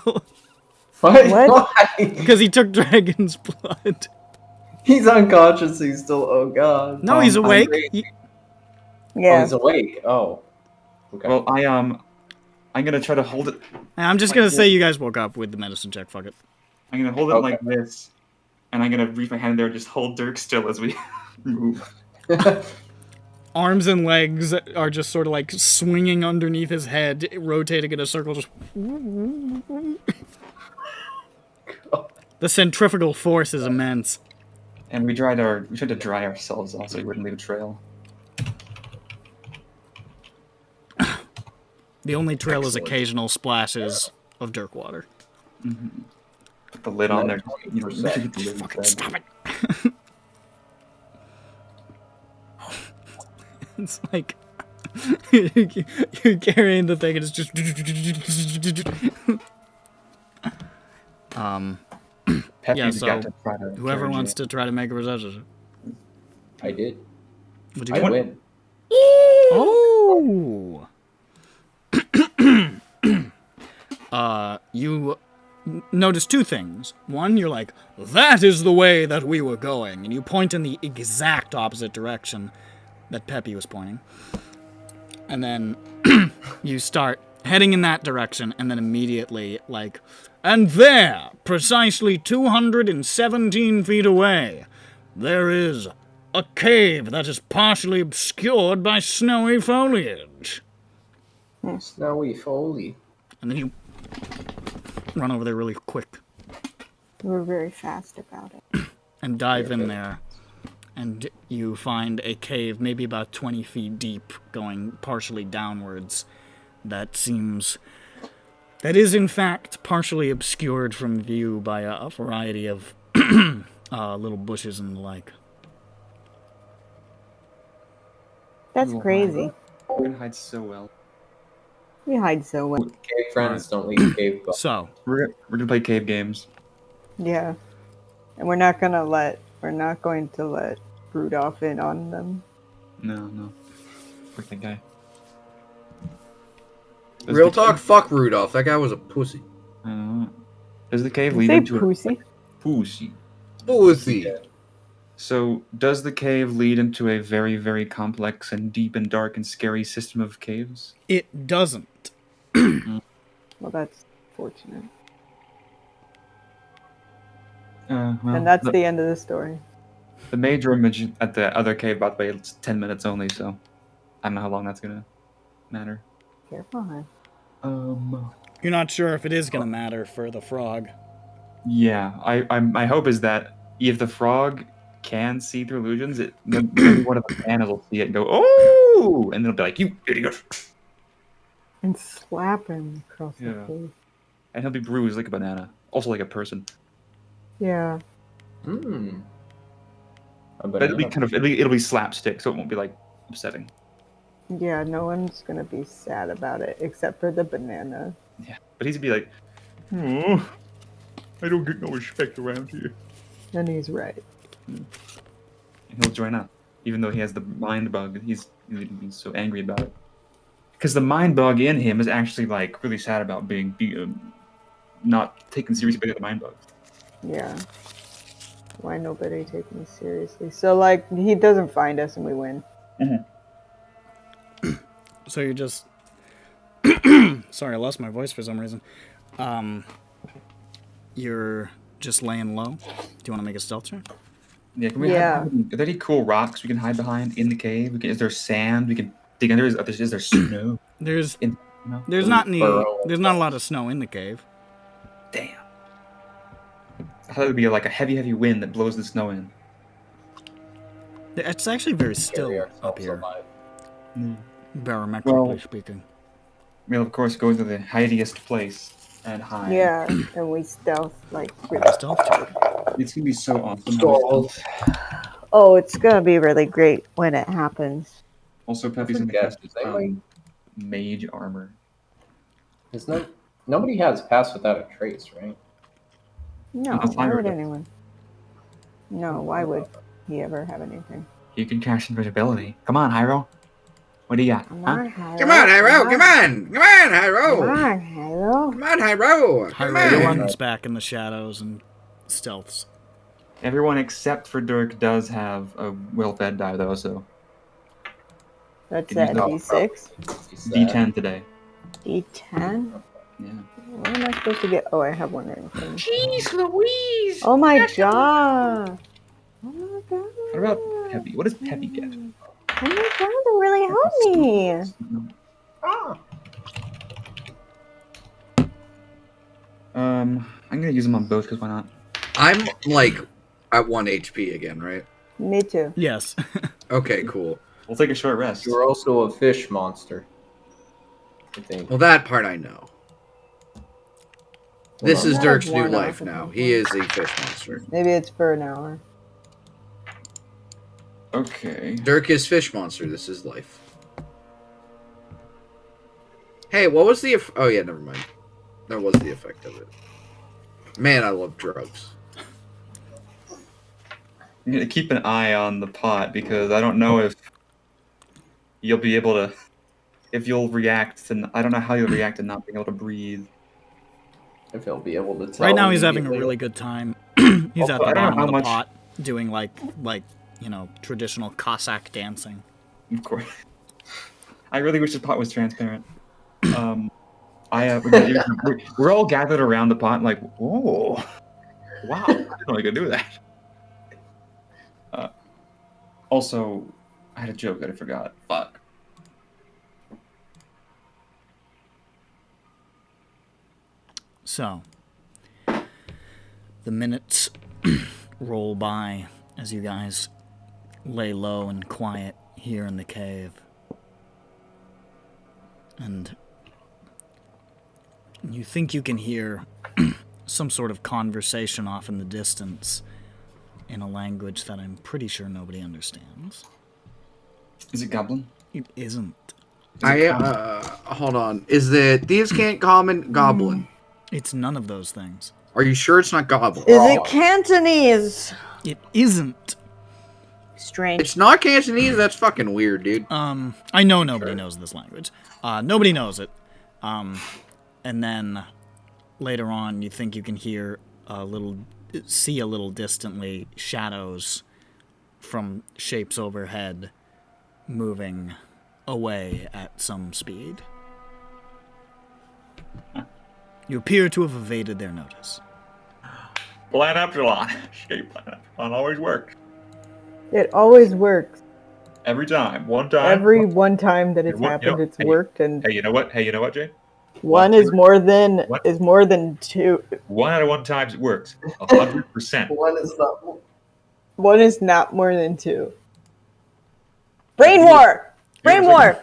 What? What? Because he took dragon's blood. He's unconscious. He's still. Oh god. No, he's awake. Oh, Yeah. he's awake. Oh. Okay. Well, I'm gonna try to hold it. I'm just gonna say you guys woke up with the medicine check. Fuck it. I'm gonna hold it like this, and I'm gonna reach my hand there and just hold Dirk still as we move. Arms and legs are just sort of like swinging underneath his head, rotating in a circle. Just the centrifugal force is immense. And we tried to dry ourselves off so we wouldn't leave a trail. The only trail is occasional splashes of Dirk water. Put the lid on there. We should get the lid Fucking instead. stop it. It's like you're carrying the thing and it's just Peppy yeah, so got to try to whoever carry wants it. to try to make a perception. I did. What'd you I get? win. Oh. You notice two things. One, you're like, that is the way that we were going, and you point in the exact opposite direction that Peppy was pointing. And then you start heading in that direction, and then immediately, like, and there, precisely 217 feet away, there is a cave that is partially obscured by snowy foliage. Snowy Foley. And then you run over there really quick We're very fast about it. and dive in there. And you find a cave maybe about 20 feet deep, going partially downwards, that is in fact partially obscured from view by a variety of little bushes and the like. That's crazy. We can hide so well. We hide so well. Cave friends don't leave cave. So, We're gonna play cave games. Yeah. And we're not going to let Rudolph in on them. No. Fuck that guy. Real talk, fuck Rudolph. That guy was a pussy. Does the cave You lead say into pussy? Pussy. Pussy. So, does the cave lead into a very, very complex and deep and dark and scary system of caves? it doesn't. Well, that's fortunate. Well, And that's the end of the story. The major image at the other cave, by the way, it's 10 minutes only, so I don't know how long that's gonna matter. Careful, huh? You're not sure if it is going to matter for the frog. Yeah, my hope is that if the frog can see through illusions, maybe one of the banners will see it and go, oh, and they'll be like, you idiot, And slap him across Yeah. the face. and he'll be bruised like a banana, also like a person. Yeah. Hmm. But it'll be it'll be slapstick, so it won't be like upsetting. Yeah, no one's gonna be sad about it except for the banana. Yeah, but he'd be like, oh, I don't get no respect around here. And he's right. And he'll join up, even though he has the mind bug. He's so angry about it because the mind bug in him is actually like really sad about being not taken seriously by the mind bug. Yeah. Why nobody take me seriously? So, like, he doesn't find us and we win. So you're just... Sorry, I lost my voice for some reason. you're just laying low. Do you want to make a stealth check? Yeah, can we Yeah. are there any cool rocks we can hide behind in the cave? Is there sand we can dig under? Is there snow? There's In, no? there's not any burrow. there's not a lot of snow in the cave. Damn. I thought it would be like a heavy wind that blows the snow in. It's actually very Carry still ourselves up here, alive. barometrically Well- speaking. We'll of course go to the hidiest place and hide. Yeah, and we stealth like. Make a stealth check. It's gonna be so awesome. Stalls. Oh, it's gonna be really great when it happens. Also, Peppy's gonna Forget, cast does anybody- mage armor. There's nobody has pass without a trace, right? No, That's why fine. would anyone? No, why would he ever have anything? You can cast invisibility. Come on, Hyro. What do you got? Come Huh? on, Hyro. Come on, Hyro! Come on! Come on, Hyro! Come on, Hyro. Come on, Hyro! Come Hyro on! runs back in the shadows and stealths. Everyone except for Dirk does have a well-fed die though, so That's Can at you D6, D10 today. D10. Yeah. What am I supposed to get? Oh, I have one right there. Jeez Louise! Oh my god! Oh my god! What about Peppy? What does Peppy get? Oh my god! That really helped me. I'm gonna use them on both because why not? I'm like at 1 HP again, right? Me too. Yes. Okay, cool. We'll take a short rest. You're also a fish monster. I think. Well, that part I know. This is Well, Dirk's that new was life one now. off. He is a fish monster. Maybe it's for an hour. Okay. Dirk is fish monster. This is life. Hey, what was the... Oh, yeah, never mind. That was the effect of it. Man, I love drugs. I'm gonna keep an eye on the pot because I don't know if you'll be able to, if you'll react to. I don't know how you'll react to not being able to breathe. If he'll be able to tell. Right now he's having a immediately. really good time. He's Also, at the I don't know bottom how of the much- pot doing like traditional Cossack dancing. Of course. I really wish the pot was transparent. We're all gathered around the pot, like, whoa, wow, I didn't know I could do that. Also, I had a joke that I forgot. Fuck. So, the minutes roll by as you guys lay low and quiet here in the cave. And you think you can hear some sort of conversation off in the distance in a language that I'm pretty sure nobody understands. Is it goblin? It isn't. Hold on. Is the Thieves Can't Common Goblin? It's none of those things. Are you sure it's not Goblin? Is it Cantonese? It isn't. Strange. It's not Cantonese? That's fucking weird, dude. I know nobody knows this language. Nobody knows it. And then later on, you think you can see a little distantly shadows from shapes overhead moving away at some speed. You appear to have evaded their notice. Plan Epsilon. Shape Plan Epsilon always works. It always works. Every time. One time. Every one time that it's Hey, happened, it's hey, worked, and Hey, you know what? Hey, you know what, Jay? one is more than What? two. 1 out of 1 times it works. 100%. One is not. One is not more than two. Brain war. Brain war.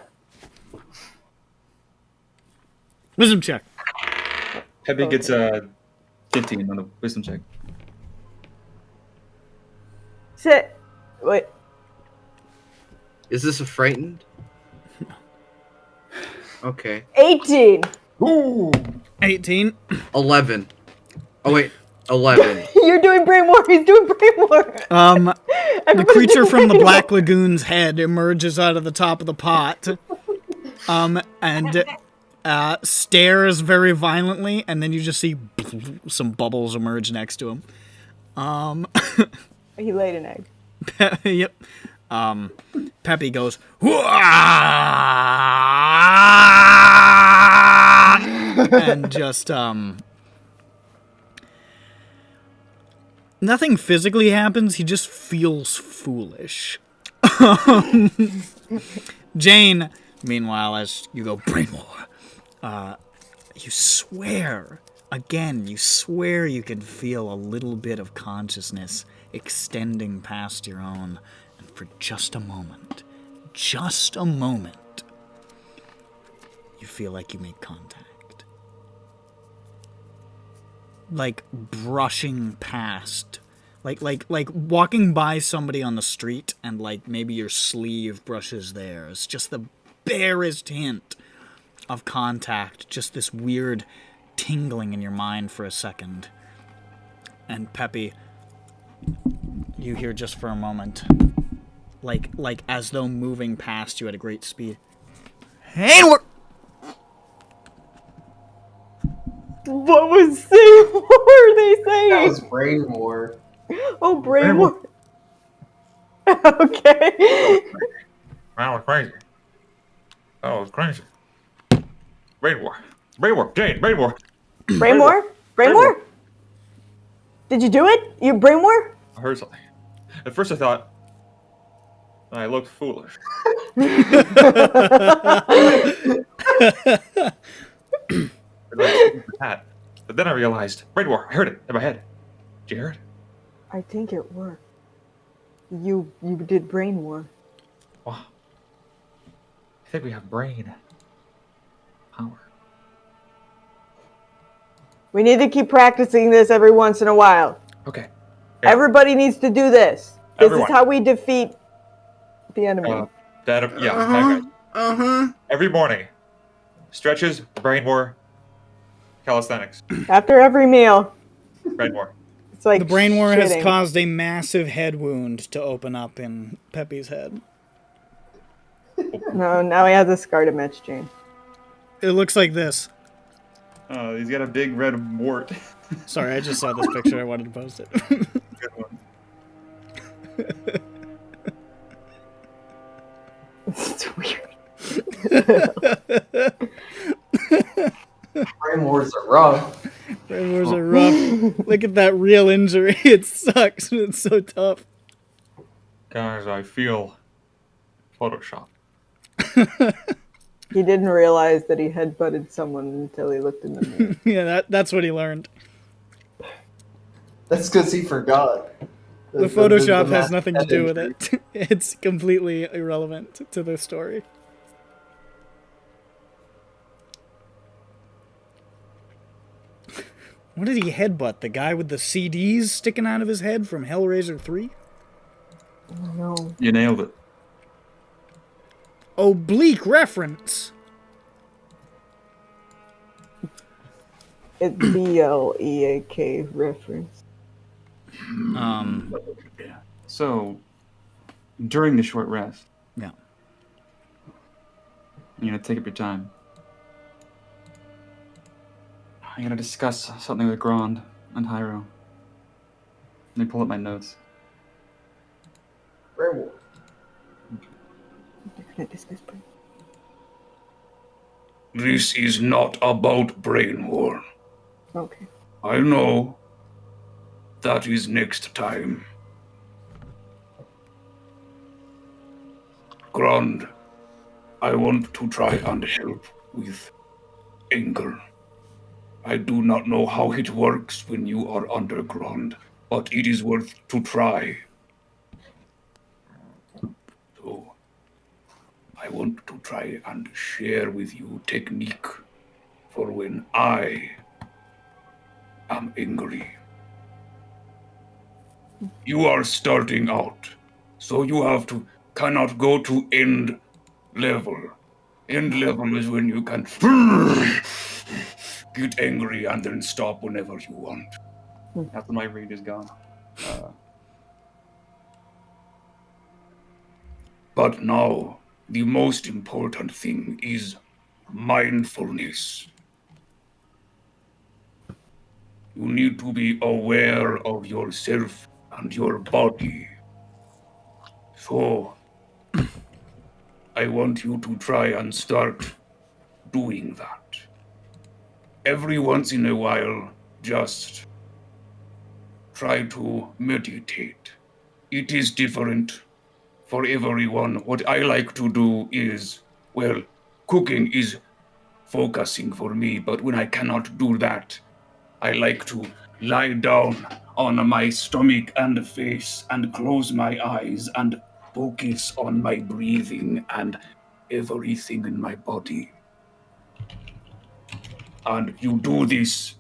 Wisdom check. Peppy gets a 15 on the wisdom check. Sit. Wait. Is this a frightened? Okay. 18. Ooh! 18. 11. Oh, wait. 11. You're doing brain war. He's doing brain war. The Everybody's creature doing from the brain war. Black Lagoon's head emerges out of the top of the pot, and stares very violently, and then you just see some bubbles emerge next to him. He laid an egg. Yep. Peppy goes, and just Nothing physically happens, he just feels foolish. Jane, meanwhile, as you go, brain war, you swear, again, you swear you can feel a little bit of consciousness extending past your own, and for just a moment, you feel like you make contact. Like brushing past, like walking by somebody on the street and like maybe your sleeve brushes theirs. Just the barest hint of contact, just this weird tingling in your mind for a second. And Peppy, you hear just for a moment, like as though moving past you at a great speed. Hey, What was saying? What were they saying? That was brain war. Oh, brain war. Okay. That was crazy. That was crazy. Brain war. Brain war. Jane, brain war. Brain war? Brain war? Did you do it? You brain war? I heard something. At first I thought I looked foolish. But then I realized, brain war, I heard it in my head. Did you hear it? I think it worked. You did brain war. Wow. I think we have brain power. We need to keep practicing this every once in a while. Okay. Yeah. Everybody needs to do this. This Everyone. is how we defeat the enemy. Every morning. Stretches, brain war, calisthenics. After every meal. Brain war. It's like the brain war has shitting. caused a massive head wound to open up in Peppy's head. No, now he has a scar to match Jane. It looks like this. Oh, he's got a big red wart. Sorry, I just saw this picture. I wanted to post it. Good one. It's weird. Brain wars are rough. Brain wars are rough. Look at that real injury. It sucks. It's so tough. Guys, I feel Photoshop. He didn't realize that he headbutted someone until he looked in the mirror. Yeah, that's what he learned. That's because he forgot. The Photoshop has massive nothing to head do with injury. it. It's completely irrelevant to the story. What did he headbutt? The guy with the CDs sticking out of his head from Hellraiser 3? No. You nailed it. Oblique reference. It's BLEAK reference. So, during the short rest, Yeah. take up your time. I'm gonna discuss something with Grand and Hyro. Let me pull up my notes. Brain war. They're gonna discuss brain. This is not about brain war. Okay. I know. That is next time. Grand, I want to try and help with anger. I do not know how it works when you are underground, but it is worth to try. So, I want to try and share with you technique for when I am angry. You are starting out, so you cannot go to end level. End level is when you can get angry and then stop whenever you want. After my read is gone. But now, the most important thing is mindfulness. You need to be aware of yourself and your body. So, I want you to try and start doing that. Every once in a while, just try to meditate. It is different for everyone. What I like to do is, well, cooking is focusing for me, but when I cannot do that, I like to lie down on my stomach and face and close my eyes and focus on my breathing and everything in my body. And you do this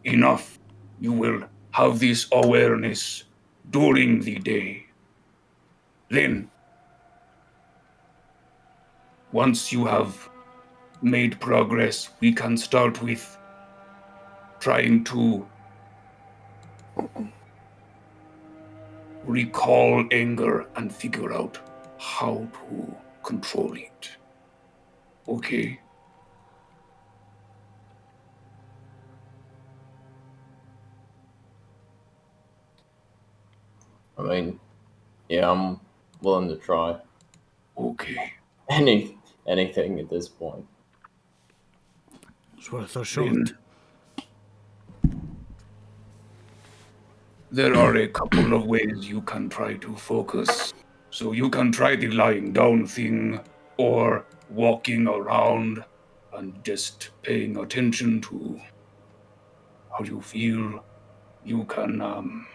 enough, you will have this awareness during the day. Then, once you have made progress, we can start with trying to recall anger and figure out how to control it. Okay? I mean, yeah, I'm willing to try Okay. anything at this point. It's worth a shot. Then there are a couple of ways you can try to focus. So you can try the lying down thing, or walking around and just paying attention to how you feel. You can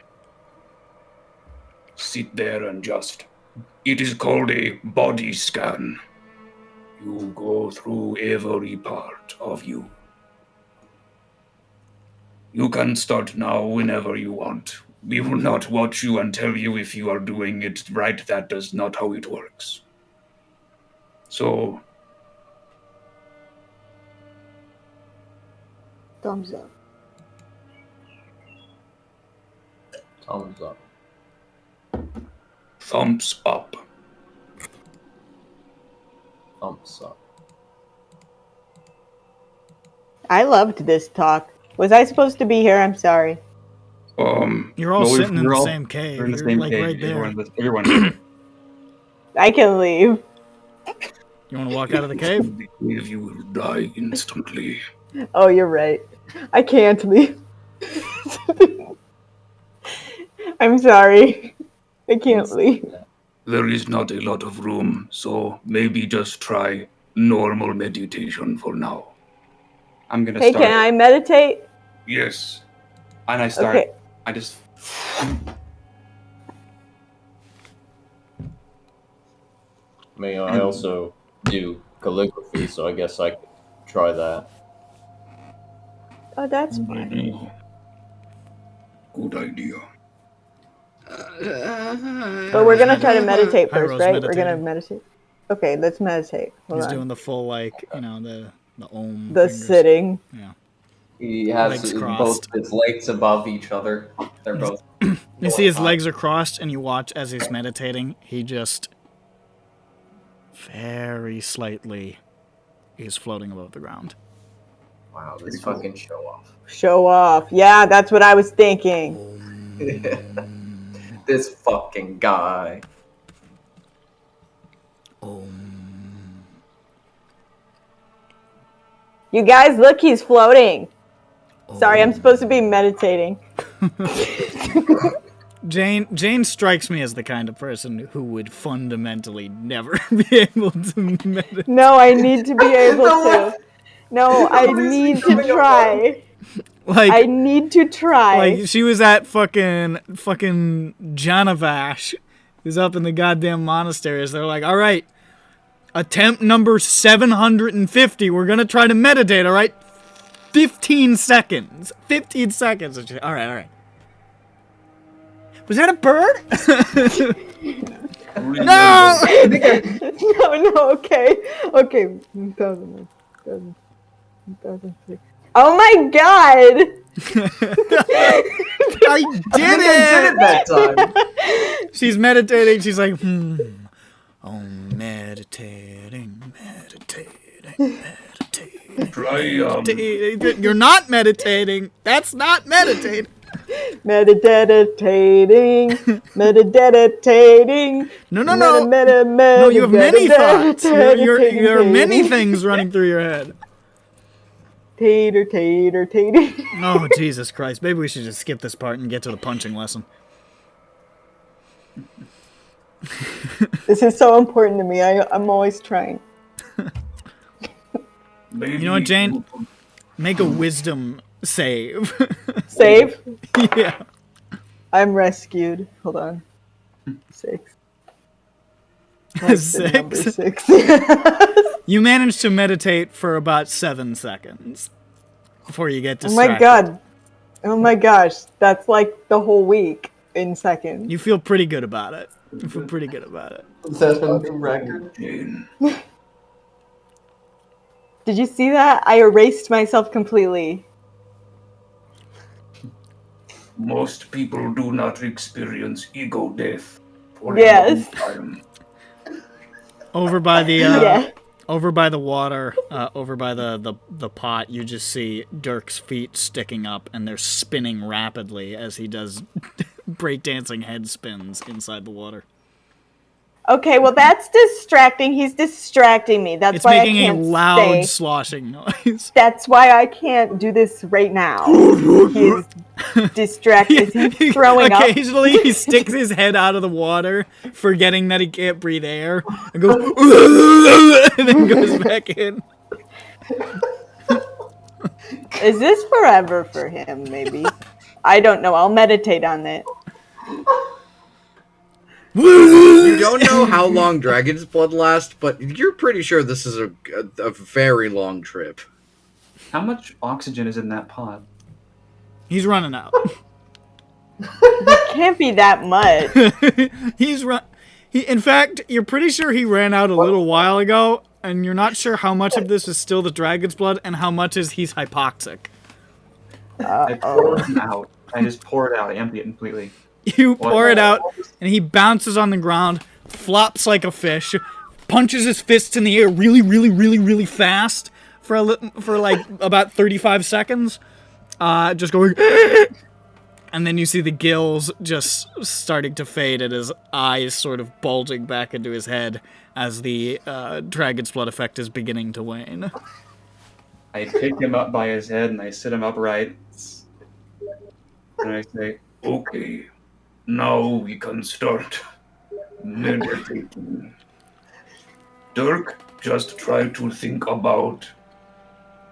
sit there and just... It is called a body scan. You go through every part of you. You can start now whenever you want. We will not watch you and tell you if you are doing it right. That is not how it works. So, Thumbs up. Thumbs up. thumbs up. Thumbs up. I loved this talk. Was I supposed to be here? I'm sorry. You're all No, sitting in we're the all- same cave. We're in the You're same like cave. right there. Everyone. I can leave. You want to walk out of the cave? If you will die instantly. Oh, you're right. I can't leave. I'm sorry. I can't leave. There is not a lot of room, so maybe just try normal meditation for now. I'm gonna Hey, start. can I meditate? Yes. And I start. Okay. I just. I mean, I also do calligraphy, so I guess I could try that. Oh, that's fine. Maybe. Good idea. But we're gonna try to meditate first, Pyro's right? We're gonna meditating. meditate. Okay, let's meditate. Hold He's on. doing the full, like, you know, the om. The fingers. sitting. Yeah. He has Legs both crossed. his legs above each other. They're both. You see his legs are crossed, and you watch as he's meditating. He just very slightly is floating above the ground. Wow, this fucking show off. Show off. Yeah, that's what I was thinking. This fucking guy. You guys, look, he's floating. Sorry, I'm supposed to be meditating. Jane strikes me as the kind of person who would fundamentally never be able to meditate. No, I need to be able to. No, I need to try. Like, I need to try. like she was at fucking Janavash, who's up in the goddamn monasteries. They're like, all right, attempt number 750. We're gonna try to meditate. All right, 15 seconds. 15 seconds. And she's, all right. Was that a bird? No! No, okay. 2006. Oh my god! I did it! That time. She's meditating. She's like, oh, meditating. Try, You're not meditating. That's not meditating. Meditating. No. No, You have many thoughts. There are many things running through your head. Tater, tater, tater. Oh, Jesus Christ. Maybe we should just skip this part and get to the punching lesson. This is so important to me. I'm always trying. Maybe You know what, Jane? Make a wisdom save. Save. Yeah. I'm rescued. Hold on. 6. That's the number 6. 6. You managed to meditate for about 7 seconds before you get Oh distracted. my god. Oh my gosh. That's like the whole week in seconds. You feel pretty good about it. You feel pretty good about it. That's been the record. Jane, Did you see that? I erased myself completely. most people do not experience ego death for Yes. a long time. Over by the Yeah. over by the water, over by the pot, you just see Dirk's feet sticking up, and they're spinning rapidly as he does breakdancing head spins inside the water. Okay, well that's distracting. He's distracting me. That's It's why making I a can't loud stay. sloshing noise. That's why I can't do this right now. He's distracted. He's throwing up. Occasionally, he sticks his head out of the water, forgetting that he can't breathe air, and goes, and then goes back in. Is this forever for him, maybe? I don't know. I'll meditate on it. You don't know how long Dragon's Blood lasts, but you're pretty sure this is a very long trip. How much oxygen is in that pot? He's running out. Can't be that much. In fact, you're pretty sure he ran out a little while ago, and you're not sure how much of this is still the dragon's blood and how much is he's hypoxic. I pour it out. I just pour it out. I empty it completely. You pour it out, and he bounces on the ground, flops like a fish, punches his fists in the air really, really, really, really fast for like about 35 seconds, just going, and then you see the gills just starting to fade and his eyes sort of bulging back into his head as the dragon's blood effect is beginning to wane. I pick him up by his head and I sit him upright. And I say, Okay, now we can start meditating. Dirk, just try to think about,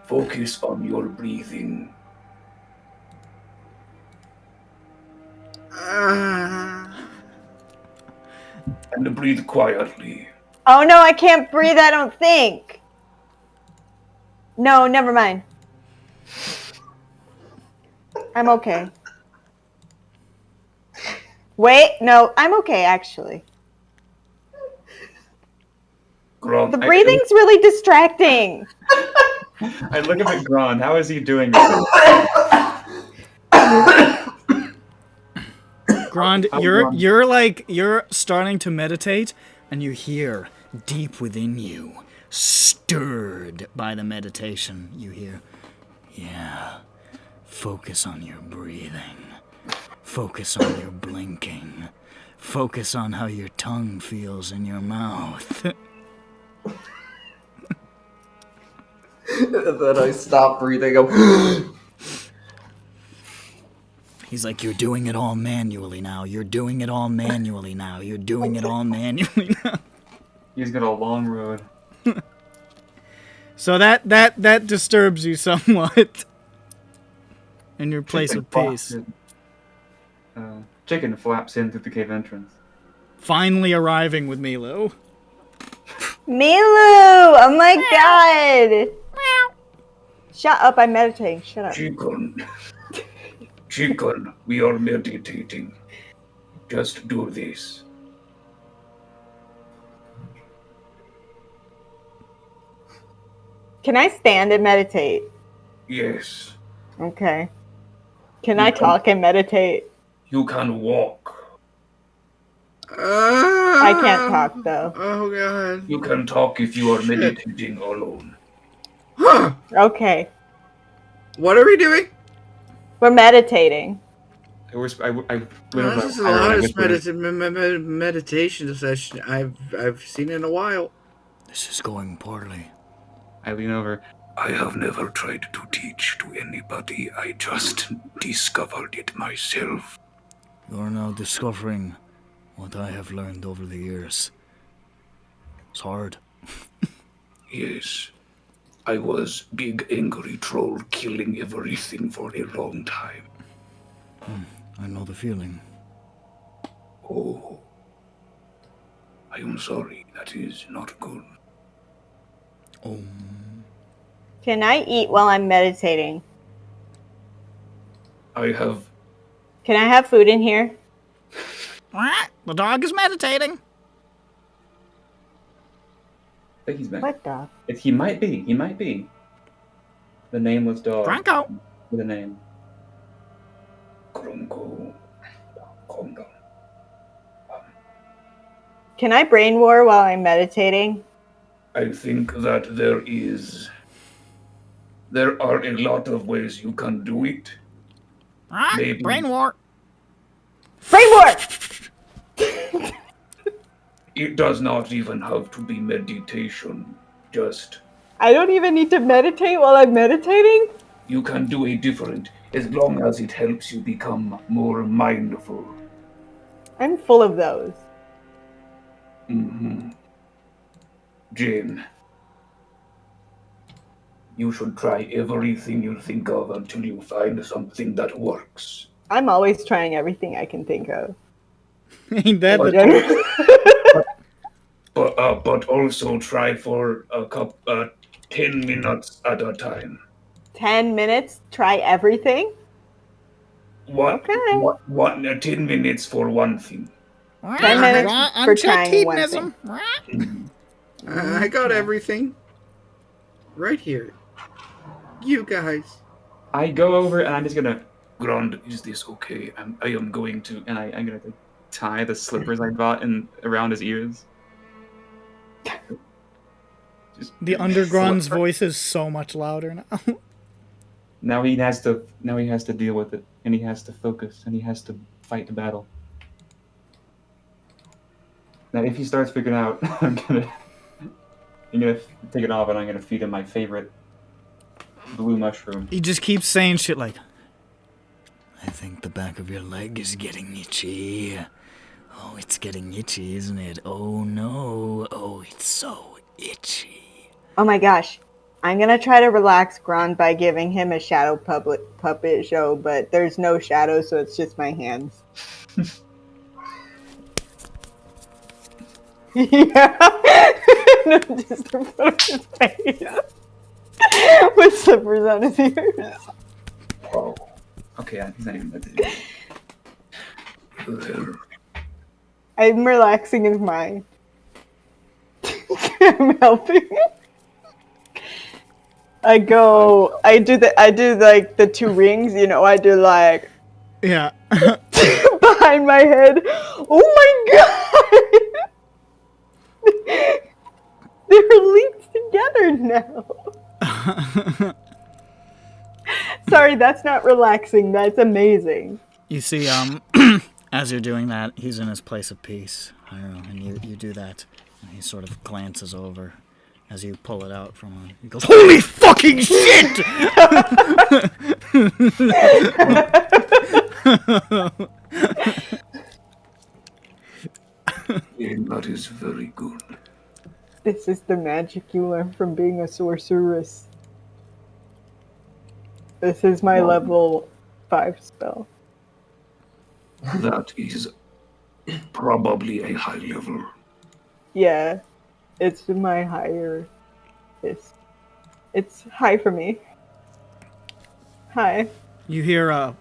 focus on your breathing. And breathe quietly. Oh no, I can't breathe, I don't think. No, never mind. I'm okay. Wait, no, I'm okay actually. Grant, The breathing's really distracting. I look up at Gron. How is he doing this? Grond, you're starting to meditate, and you hear deep within you, stirred by the meditation, you hear, yeah, focus on your breathing, focus on your blinking, focus on how your tongue feels in your mouth. And then I stop breathing. Go. He's like, you're doing it all manually now, you're doing it all manually now, you're doing it all manually now. He's got a long road. So that disturbs you somewhat in your place of peace. Chicken flaps in through the cave entrance. Finally arriving with Milu. Milu! Oh my god! Shut up, I'm meditating. Shut up. Chicken, we are meditating. Just do this. Can I stand and meditate? Yes. Okay. Can I talk and meditate? You can walk. I can't talk though. Oh god. You can talk if you are meditating alone. Huh. Okay. What are we doing? We're meditating. This is the honest meditation session I've seen in a while. This is going poorly. I lean over. I have never tried to teach to anybody. I just discovered it myself. You're now discovering what I have learned over the years. It's hard. Yes. I was big angry troll killing everything for a long time. I know the feeling. Oh. I am sorry. That is not good. Oh. Can I eat while I'm meditating? I have... Can I have food in here? The dog is meditating. I think he's been. What the? He might be. He might be. The nameless dog. Franco. With a name. Kronko. Calm down. Can I brain war while I'm meditating? I think that there are a lot of ways you can do it. Maybe. Brain war. Brain war! It does not even have to be meditation. Just, I don't even need to meditate while I'm meditating? you can do a different, as long as it helps you become more mindful. I'm full of those. Mm-hmm. Jane, you should try everything you think of until you find something that works. I'm always trying everything I can think of. Ain't that the But also try for 10 minutes at a time. 10 minutes? Try everything? Okay. 10 minutes for one thing. 10 minutes for trying one hedonism. thing. I got everything. Right here. You guys. I go over and I'm just gonna, Grand, is this okay? I am going to... and I'm gonna like, tie the slippers I bought around his ears. Just The underground's slipper. voice is so much louder now. Now he has to deal with it, and he has to focus, and he has to fight the battle. Now, if he starts freaking out, I'm gonna take it off, and I'm gonna feed him my favorite blue mushroom. He just keeps saying shit like, I think the back of your leg is getting itchy. Oh, it's getting itchy, isn't it? Oh no. Oh, it's so itchy. Oh my gosh. I'm gonna try to relax Grond by giving him a shadow puppet show, but there's no shadow, so it's just my hands. Yeah. No, just in front of his face. With slippers on his ears. Oh, Okay, he's not even meditating. there. I'm relaxing his mind. I'm helping. I do like the two rings, I do like Yeah. behind my head. Oh my god! They're linked together now. Sorry, that's not relaxing. That's amazing. You see, as you're doing that, he's in his place of peace. I don't know, and you do that, and he sort of glances over as you pull it out from him. He goes, "Holy fucking shit!" Yeah, that is very good. This is the magic you learn from being a sorceress. This is my level 5 spell. That is probably a high level. Yeah, it's my higher. It's high for me. Hi. You hear Okay,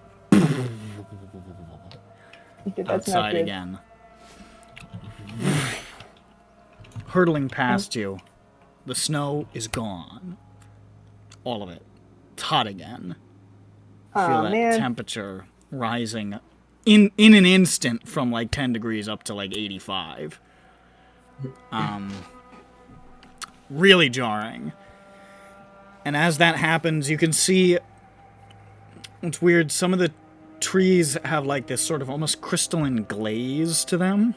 that's not outside good. again. Hurtling past you. The snow is gone. All of it. It's hot again. Feel Oh that man. temperature rising in an instant from like 10 degrees up to like 85. Really jarring. And as that happens, you can see, it's weird, some of the trees have like this sort of almost crystalline glaze to them.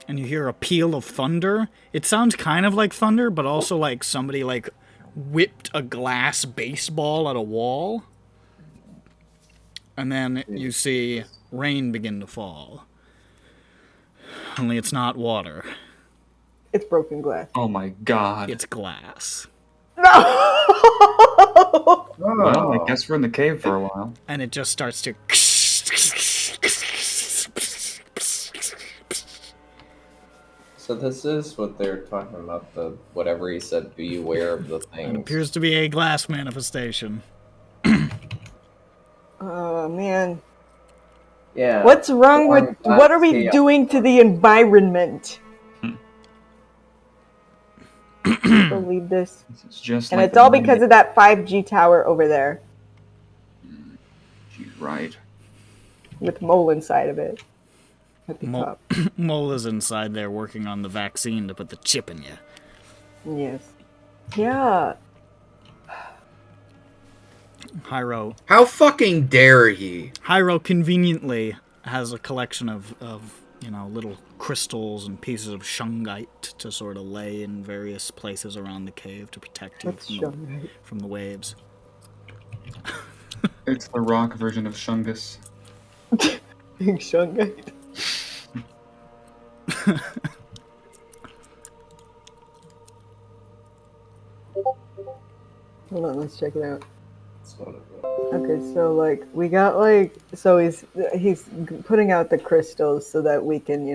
And you hear a peal of thunder. It sounds kind of like thunder, but also like somebody like whipped a glass baseball at a wall. And then you see rain begin to fall. Only it's not water. It's broken glass. Oh my god. It's glass. No! Well, I guess we're in the cave for a while. And it just starts to... So this is what they're talking about, the whatever he said, beware of the It things. appears to be a glass manifestation. Oh, man. Yeah. What's wrong with... Glass What are we chaos. doing to the environment? Believe this. It's just And like it's the all wind. because of that 5G tower over there. She's right. With Mole inside of it. At the Mole, top. Mole is inside there working on the vaccine to put the chip in you. Yes. Yeah. Hyro How dare he? conveniently has a collection of little crystals and pieces of shungite to sort of lay in various places around the cave to protect you That's shungite. from the waves. It's the rock version of Shungus. Big shungite. Hold on, let's check it out. That's what it was. Okay, so like we got so he's putting out the crystals so that we can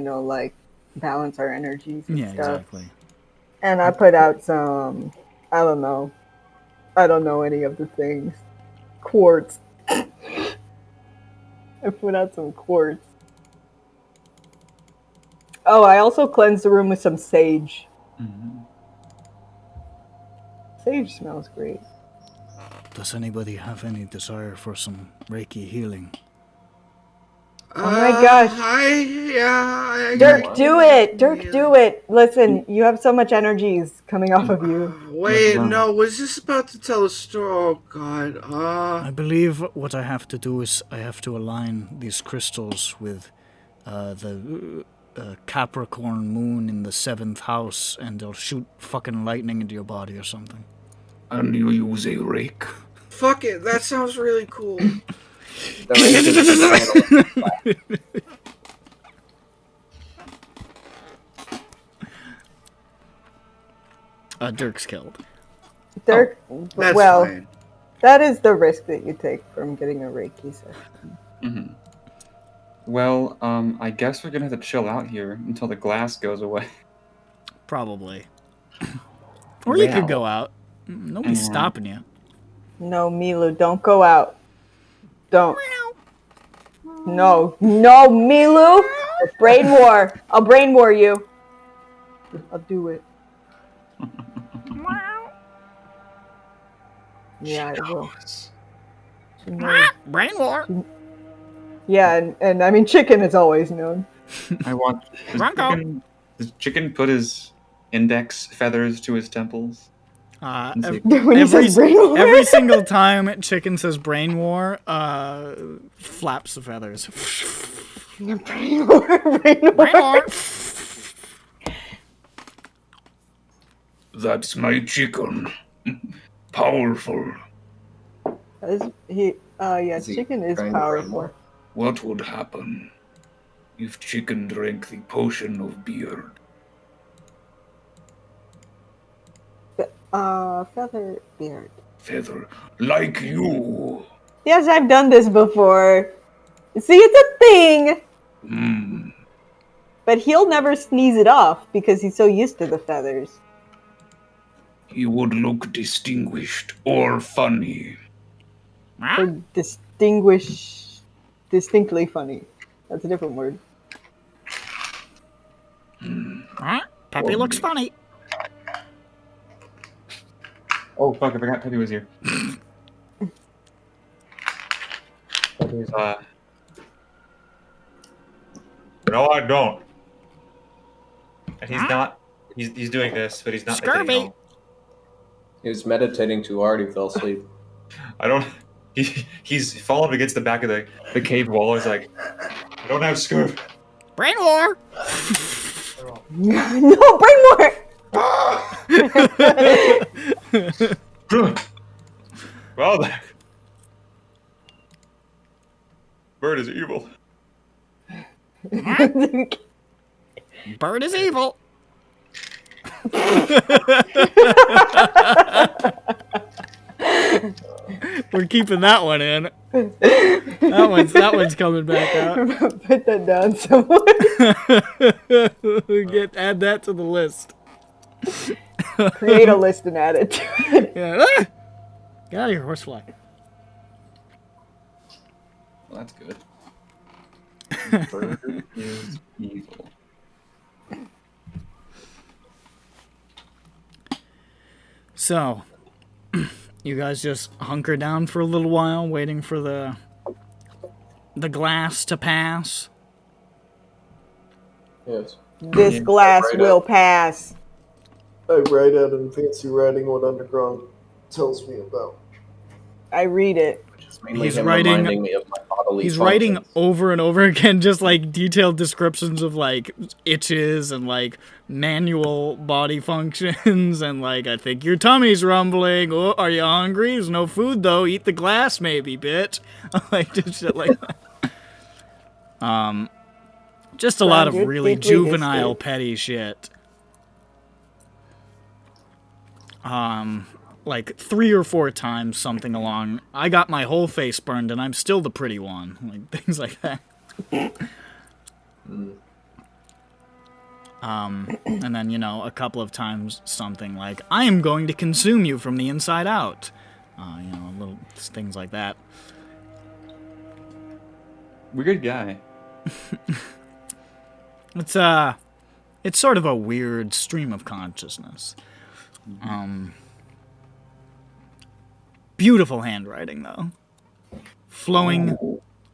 balance our energies and Yeah, stuff. exactly. And I put out some I don't know any of the things. Quartz. I put out some quartz. Oh, I also cleansed the room with some sage. Mm-hmm. Sage smells great. Does anybody have any desire for some Reiki healing? Oh my gosh. Dirk, do it! Dirk, do it! Listen, you have so much energies coming off of you. Wait, no, was this about to tell a story? Oh god. I believe what I have to do is I have to align these crystals with the Capricorn moon in the 7th house, and they'll shoot fucking lightning into your body or something. And you use a rake. Fuck it, that sounds really cool. Dirk's killed. Dirk, That's well, fine. that is the risk that you take from getting a Reiki session. Mm-hmm. Well, I guess we're gonna have to chill out here until the glass goes away. Probably. Or you could Well. go out. Nobody's Mhm. stopping you. No, Milu, don't go out. Don't. No, Milu! Brain war! I'll brain war you. I'll do it. Yeah, I will. She knows. Brain war! Yeah, and I mean, chicken is always known. I want. Does chicken put his index feathers to his temples? Let's see. When he says brain war. every single time Chicken says brain war, flaps the feathers. Brain war, brain war. Brain war! That's my chicken. Powerful. Is he Chicken is trying to brain powerful. war? What would happen if chicken drank the potion of beard? Feather beard. Feather, like you. Yes, I've done this before. See, it's a thing, Hmm. but he'll never sneeze it off because he's so used to the feathers. He would look distinguished or funny. Or distinctly funny. That's a different word. Peppy looks funny. Oh fuck! I forgot Peppy was here. Peppy's, No, I don't. And he's not. He's doing this, but he's not. Scurvy. meditating all. He was meditating too hard, he fell asleep. I don't. He's fallen against the back of the cave wall. He's like, I don't have scurvy. Brain war! No, brain war! Well, then. Bird is evil. Bird is evil. We're keeping that one in. That one's coming back out. Put that down somewhere. Add that to the list. Create a list and add it to it. Yeah. Ah! Get out of here, horsefly. Well, that's good. Bird is evil. So, you guys just hunker down for a little while, waiting for the glass to pass. Yes. This Yeah, glass right will up. pass. I write out in fancy writing what underground tells me about. I read it. Which is mainly He's him writing- reminding me of my bodily He's writing functions. over and over again, just like detailed descriptions of like itches and like manual body functions and like, I think your tummy's rumbling. Oh, are you hungry? There's no food though. Eat the glass, maybe, bitch. Like just shit like that. Just a lot of Grounded, really deeply juvenile, history. petty shit. Like 3 or 4 times something along, I got my whole face burned and I'm still the pretty one. Like things like that. And then, you know, a couple of times something like, I am going to consume you from the inside out. You know, little things like that. Weird guy. It's sort of a weird stream of consciousness. Beautiful handwriting, though. Flowing,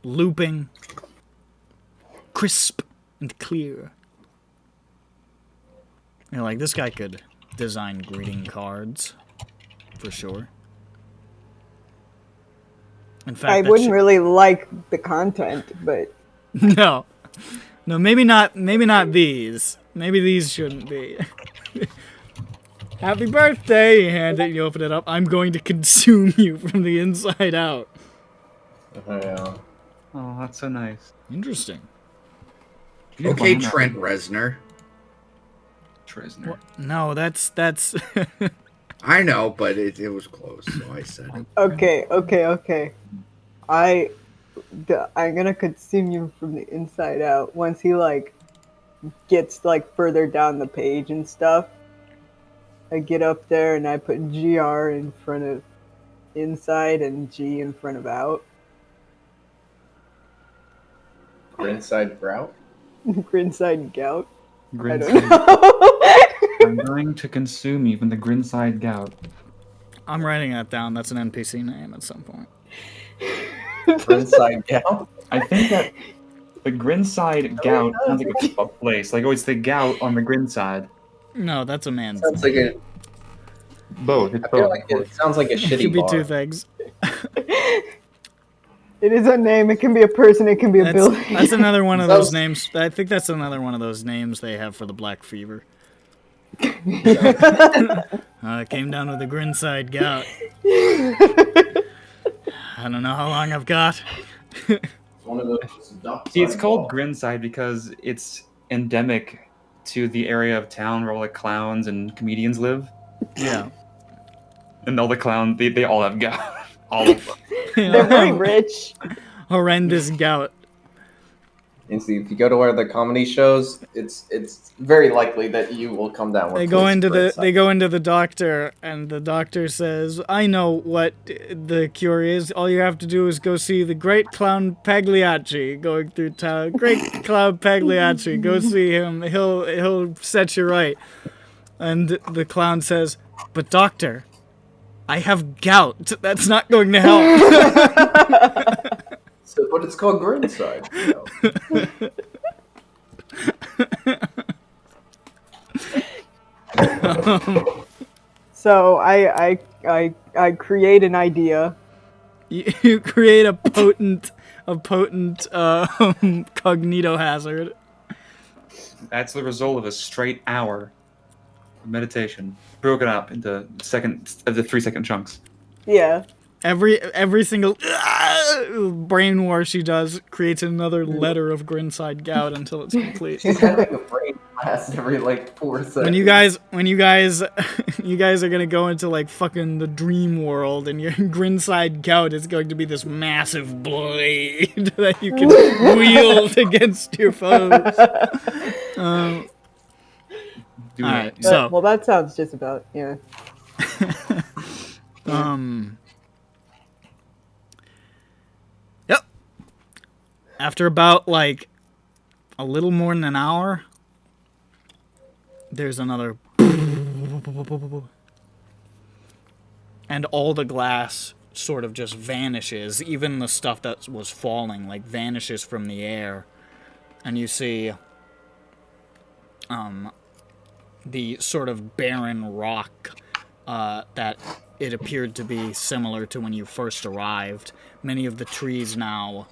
looping, crisp and clear. You're like, this guy could design greeting cards, for sure. In fact, I that wouldn't should- really like the content, but No, maybe not these. Maybe these shouldn't be. Happy birthday! You hand it, you open it up. I'm going to consume you from the inside out. Yeah. Oh, that's so nice. Interesting. Beautiful Okay, handwriting. Trent Reznor. Trisner. No, that's I know, but it was close, so I said it. okay. I'm gonna consume you from the inside out. Once he like gets like further down the page and stuff, I get up there and I put GR in front of inside and G in front of out. Inside grout? Grinside gout. I Grinside. don't know. I'm going to consume you from the Grinside Gout. I'm writing that down. That's an NPC name at some point. Inside gout? I think that the Grinside Gout sounds like a place. Like, oh, it's the gout on the Grinside. No, that's a man's Sounds name. like a. Both. It's I feel both. like it sounds like a It shitty could be bar. 2 things. It is a name. It can be a person. It can be a building. That's another one of those Sounds- names. I think that's another one of those names they have for the Black Fever. It came down with the Grinside gout. I don't know how long I've got. One of those duck See, it's side called balls. Grinside because it's endemic to the area of town where all the clowns and comedians live. Yeah. And all the clowns, they all have gout. All of them. They're very rich. Horrendous gout. And see, if you go to one of the comedy shows, it's very likely that you will come down with. They go this into great they go into the doctor, and the doctor says, "I know what the cure is. All you have to do is go see the great clown Pagliacci going through town. Great clown Pagliacci. Go see him. He'll set you right." And the clown says, "But doctor, I have gout. That's not going to help." So, but it's called Grinside. You know. So I create an idea. You create a potent cognito hazard. That's the result of a straight hour meditation broken up into the 3-second chunks. Yeah. Every single brain war she does creates another letter of Grinside Gout until it's complete. She's having a brain blast every like 4 seconds. When you guys you guys are gonna go into like fucking the dream world, and your Grinside Gout is going to be this massive blade that you can wield against your foes. Alright, so Well, that sounds just about, yeah. Yep. After about like a little more than an hour, there's another, and all the glass sort of just vanishes. Even the stuff that was falling like vanishes from the air, and you see the sort of barren rock that it appeared to be similar to when you first arrived. Many of the trees now,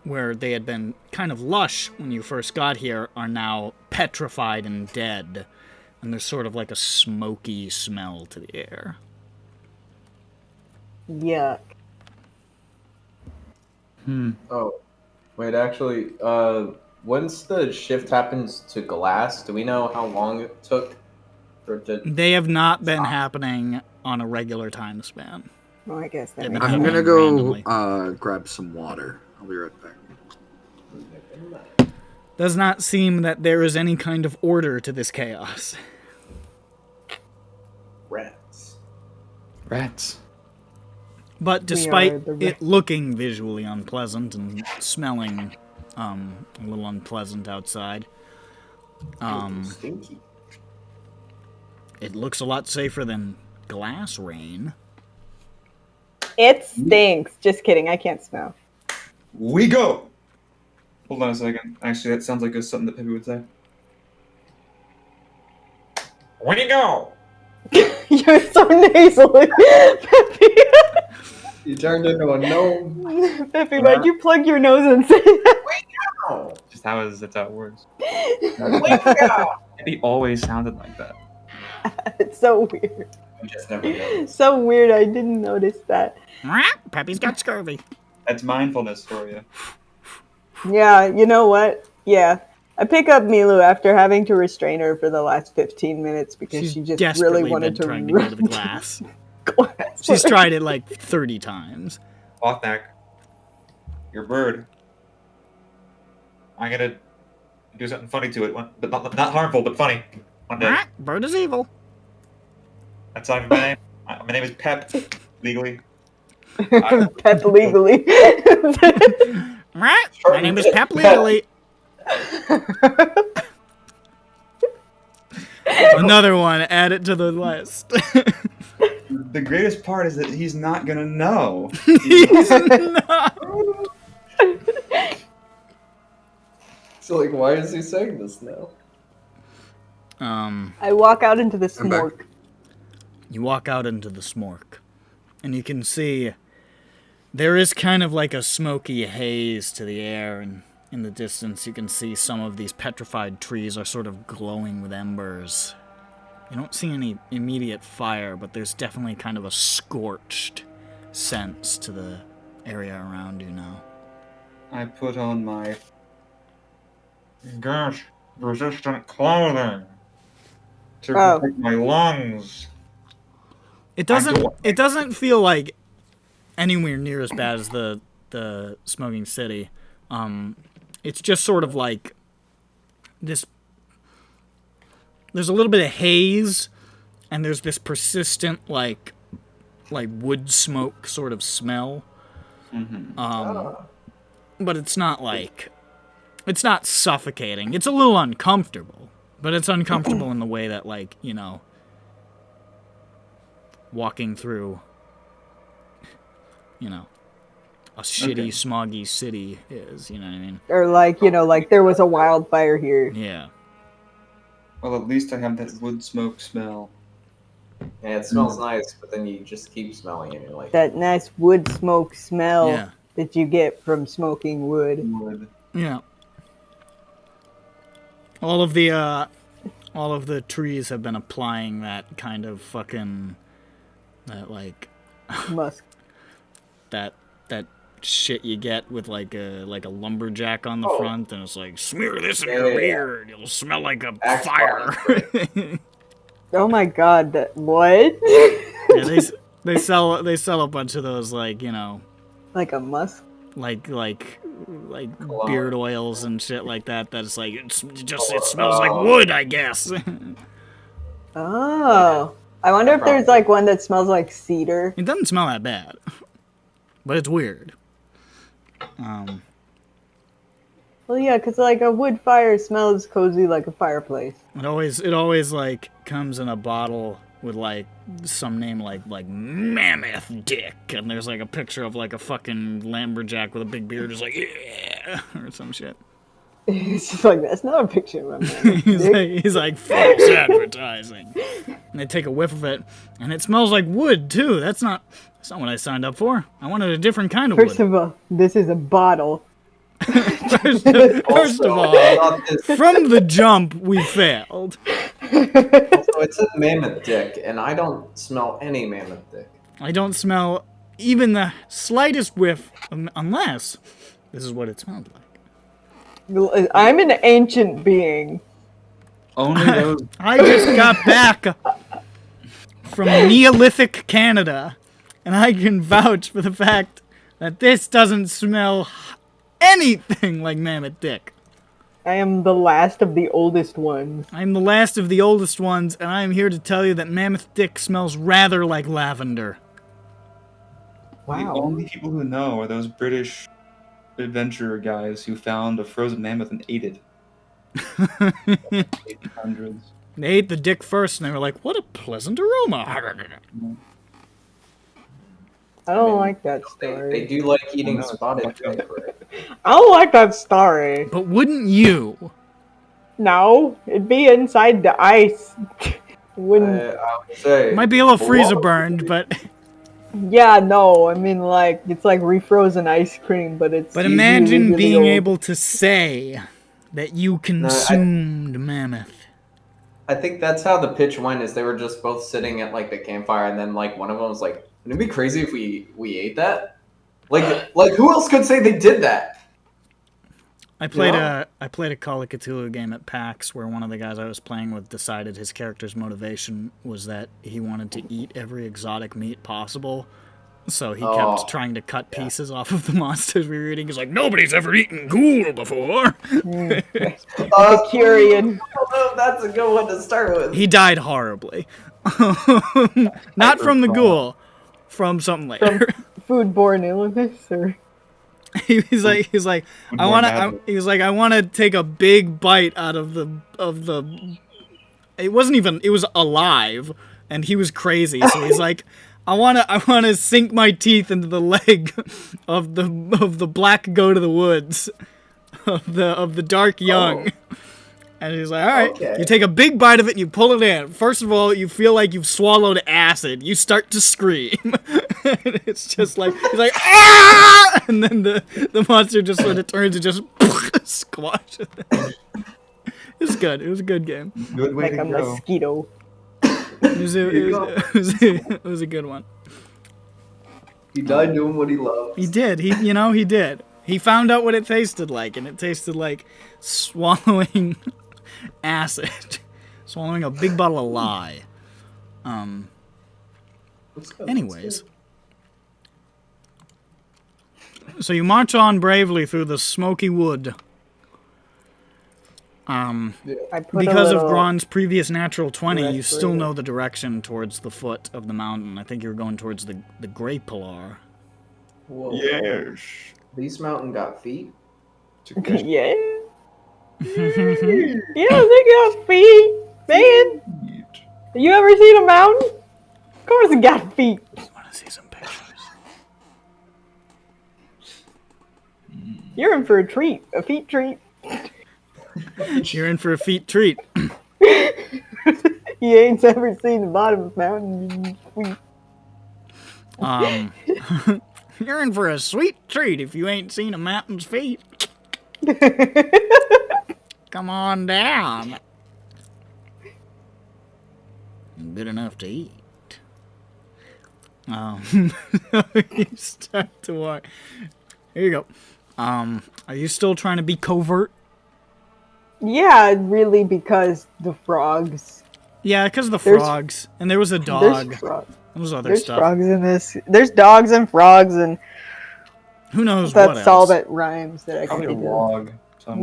where they had been kind of lush when you first got here, are now petrified and dead. And there's sort of like a smoky smell to the air. Yuck. Oh, wait, actually, once the shift happens to glass, do we know how long it took for it to... They have not been happening on a regular time span. Well, I guess that They've makes been I'm happening gonna randomly. go grab some water. I'll be right back. Does not seem that there is any kind of order to this chaos. Rats. Rats. But despite are the it looking visually unpleasant and smelling a little unpleasant outside, Stinky. it looks a lot safer than glass rain. It stinks. Just kidding. I can't smell. We go! Hold on a second. Actually, that sounds like it's something that Pippi would say. When you go. You're so nasally. Peppy, You turned into a gnome. Peppy, why'd you plug your nose and say that? Oh, Just that's how it works. yeah. Pippi always sounded like that. It's so weird. You just never know. So weird. I didn't notice that. Peppy's got scurvy. That's mindfulness for you. Yeah, you know what? Yeah. I pick up Milu after having to restrain her for the last 15 minutes because She's she just desperately really wanted been to trying to go run to the glass. glass. She's tried it like 30 times. Othnak, your bird. I'm gonna do something funny to it, but not harmful, but funny. One day. Bird is evil. That's not even my name. My name is Pep, legally. Pep legally. My name is Pep Legally. Another one. Add it to the list. The greatest part is that he's not gonna know. He's not. So, like, why is he saying this now? I walk out into the I'm back. smoke. You walk out into the smork, and you can see there is kind of like a smoky haze to the air, and in the distance you can see some of these petrified trees are sort of glowing with embers. You don't see any immediate fire, but there's definitely kind of a scorched sense to the area around you now. I put on my... Gosh, resistant clothing to Oh. protect my lungs. It doesn't feel like anywhere near as bad as the Smoking City. It's just sort of like this. There's a little bit of haze, and there's this persistent like wood smoke sort of smell. But it's not like it's not suffocating. It's a little uncomfortable, but it's uncomfortable in the way that, like, you know, walking through, you know, a shitty, smoggy city is, you know what I mean? Or like, you know, like there was a wildfire here. Yeah. Well, at least I have that wood smoke smell. And it smells nice, but then you just keep smelling it and you're like, That nice wood smoke smell Yeah. that you get from smoking wood. Wood. Yeah. All of the all of the trees have been applying that kind of fucking, that like, Musk. that shit you get with like a lumberjack on the front, and it's like, smear this in your beard, it'll smell like a fire. Oh my god, what? Yeah, they sell a bunch of those, like, you know, Like a musk? like beard oils and shit like that. That's like, it smells like wood, I guess. Oh. I wonder if there's like one that smells like cedar. It doesn't smell that bad, but it's weird. Well, yeah, because like a wood fire smells cozy like a fireplace. It always like comes in a bottle with like some name like Mammoth Dick, and there's like a picture of like a fucking lumberjack with a big beard, just like, yeah, or some shit. It's just like, that's not a picture of a man. he's like false advertising. And they take a whiff of it, and it smells like wood too. That's not what I signed up for. I wanted a different kind of First wood. of all, this is a bottle. First of all, from the jump, we failed. So it says Mammoth Dick, and I don't smell any Mammoth Dick. I don't smell even the slightest whiff, unless this is what it smelled like. I'm an ancient being. Only those. I just got back from Neolithic Canada, and I can vouch for the fact that this doesn't smell anything like Mammoth Dick. I am the last of the oldest ones. I'm the last of the oldest ones, and I am here to tell you that Mammoth Dick smells rather like lavender. The Wow. only people who know are those British adventurer guys who found a frozen mammoth and ate it. 1800s. They ate the dick first, and they were like, what a pleasant aroma. I don't like that They story. do like eating No, it's spotted fucked up. dick, right? I don't like that story. But wouldn't you? No, it'd be inside the ice. Wouldn't. I would say. It might be a little freezer burned, but Yeah, no. I mean, like it's like refrozen ice cream, but it's. usually imagine really being old. able to say that you consumed mammoth. I think that's how the pitch went. Is they were just both sitting at like the campfire, and then like one of them was like, "Wouldn't it be crazy if we ate that?" Like who else could say they did that? I played Yeah. a Call of Cthulhu game at PAX where one of the guys I was playing with decided his character's motivation was that he wanted to eat every exotic meat possible. So he kept trying to cut pieces off of the monsters we were eating. He's like, nobody's ever eaten ghoul before. Curian. That's a good one to start with. He died horribly. Not from the ghoul, from something later. Foodborne illness, or He was like, I want to take a big bite out of the. It was alive, and he was crazy. So he's like, I want to sink my teeth into the leg of the black goat of the woods, of the dark young. And he's like, all right, Okay. You take a big bite of it and you pull it in. First of all, you feel like you've swallowed acid. You start to scream. And it's just like, he's like, ah! And then the monster just sort of turns and just squashes it. It was good. It was a good game. Good way like to a go. mosquito. It was a good one. He died doing what he loved. He did. He did. He found out what it tasted like, and it tasted like swallowing acid. Swallowing a big bottle of lye. Anyways. So you march on bravely through the smoky wood. I put Because a of little, Gron's previous natural 20, you still respirator. know the direction towards the foot of the mountain. I think you're going towards the Grey Pilar. Whoa. Yes. These mountain got feet. Yeah. Yeah, they got feet, man. You ever seen a mountain? Of course it got feet. I want to see some pictures. You're in for a treat, a feet treat. You're in for a feet treat. You ain't ever seen the bottom of a mountain. You're in for a sweet treat if you ain't seen a mountain's feet. Come on down. good enough to eat. You start to walk. Here you go. Are you still trying to be covert? Yeah, really, because the frogs. Yeah, because of the There's- frogs. And there was a There's dog. frogs. There was other There's stuff. frogs in this. There's dogs and frogs, and Who knows what that's else? all that rhymes that I can Probably a think of. log.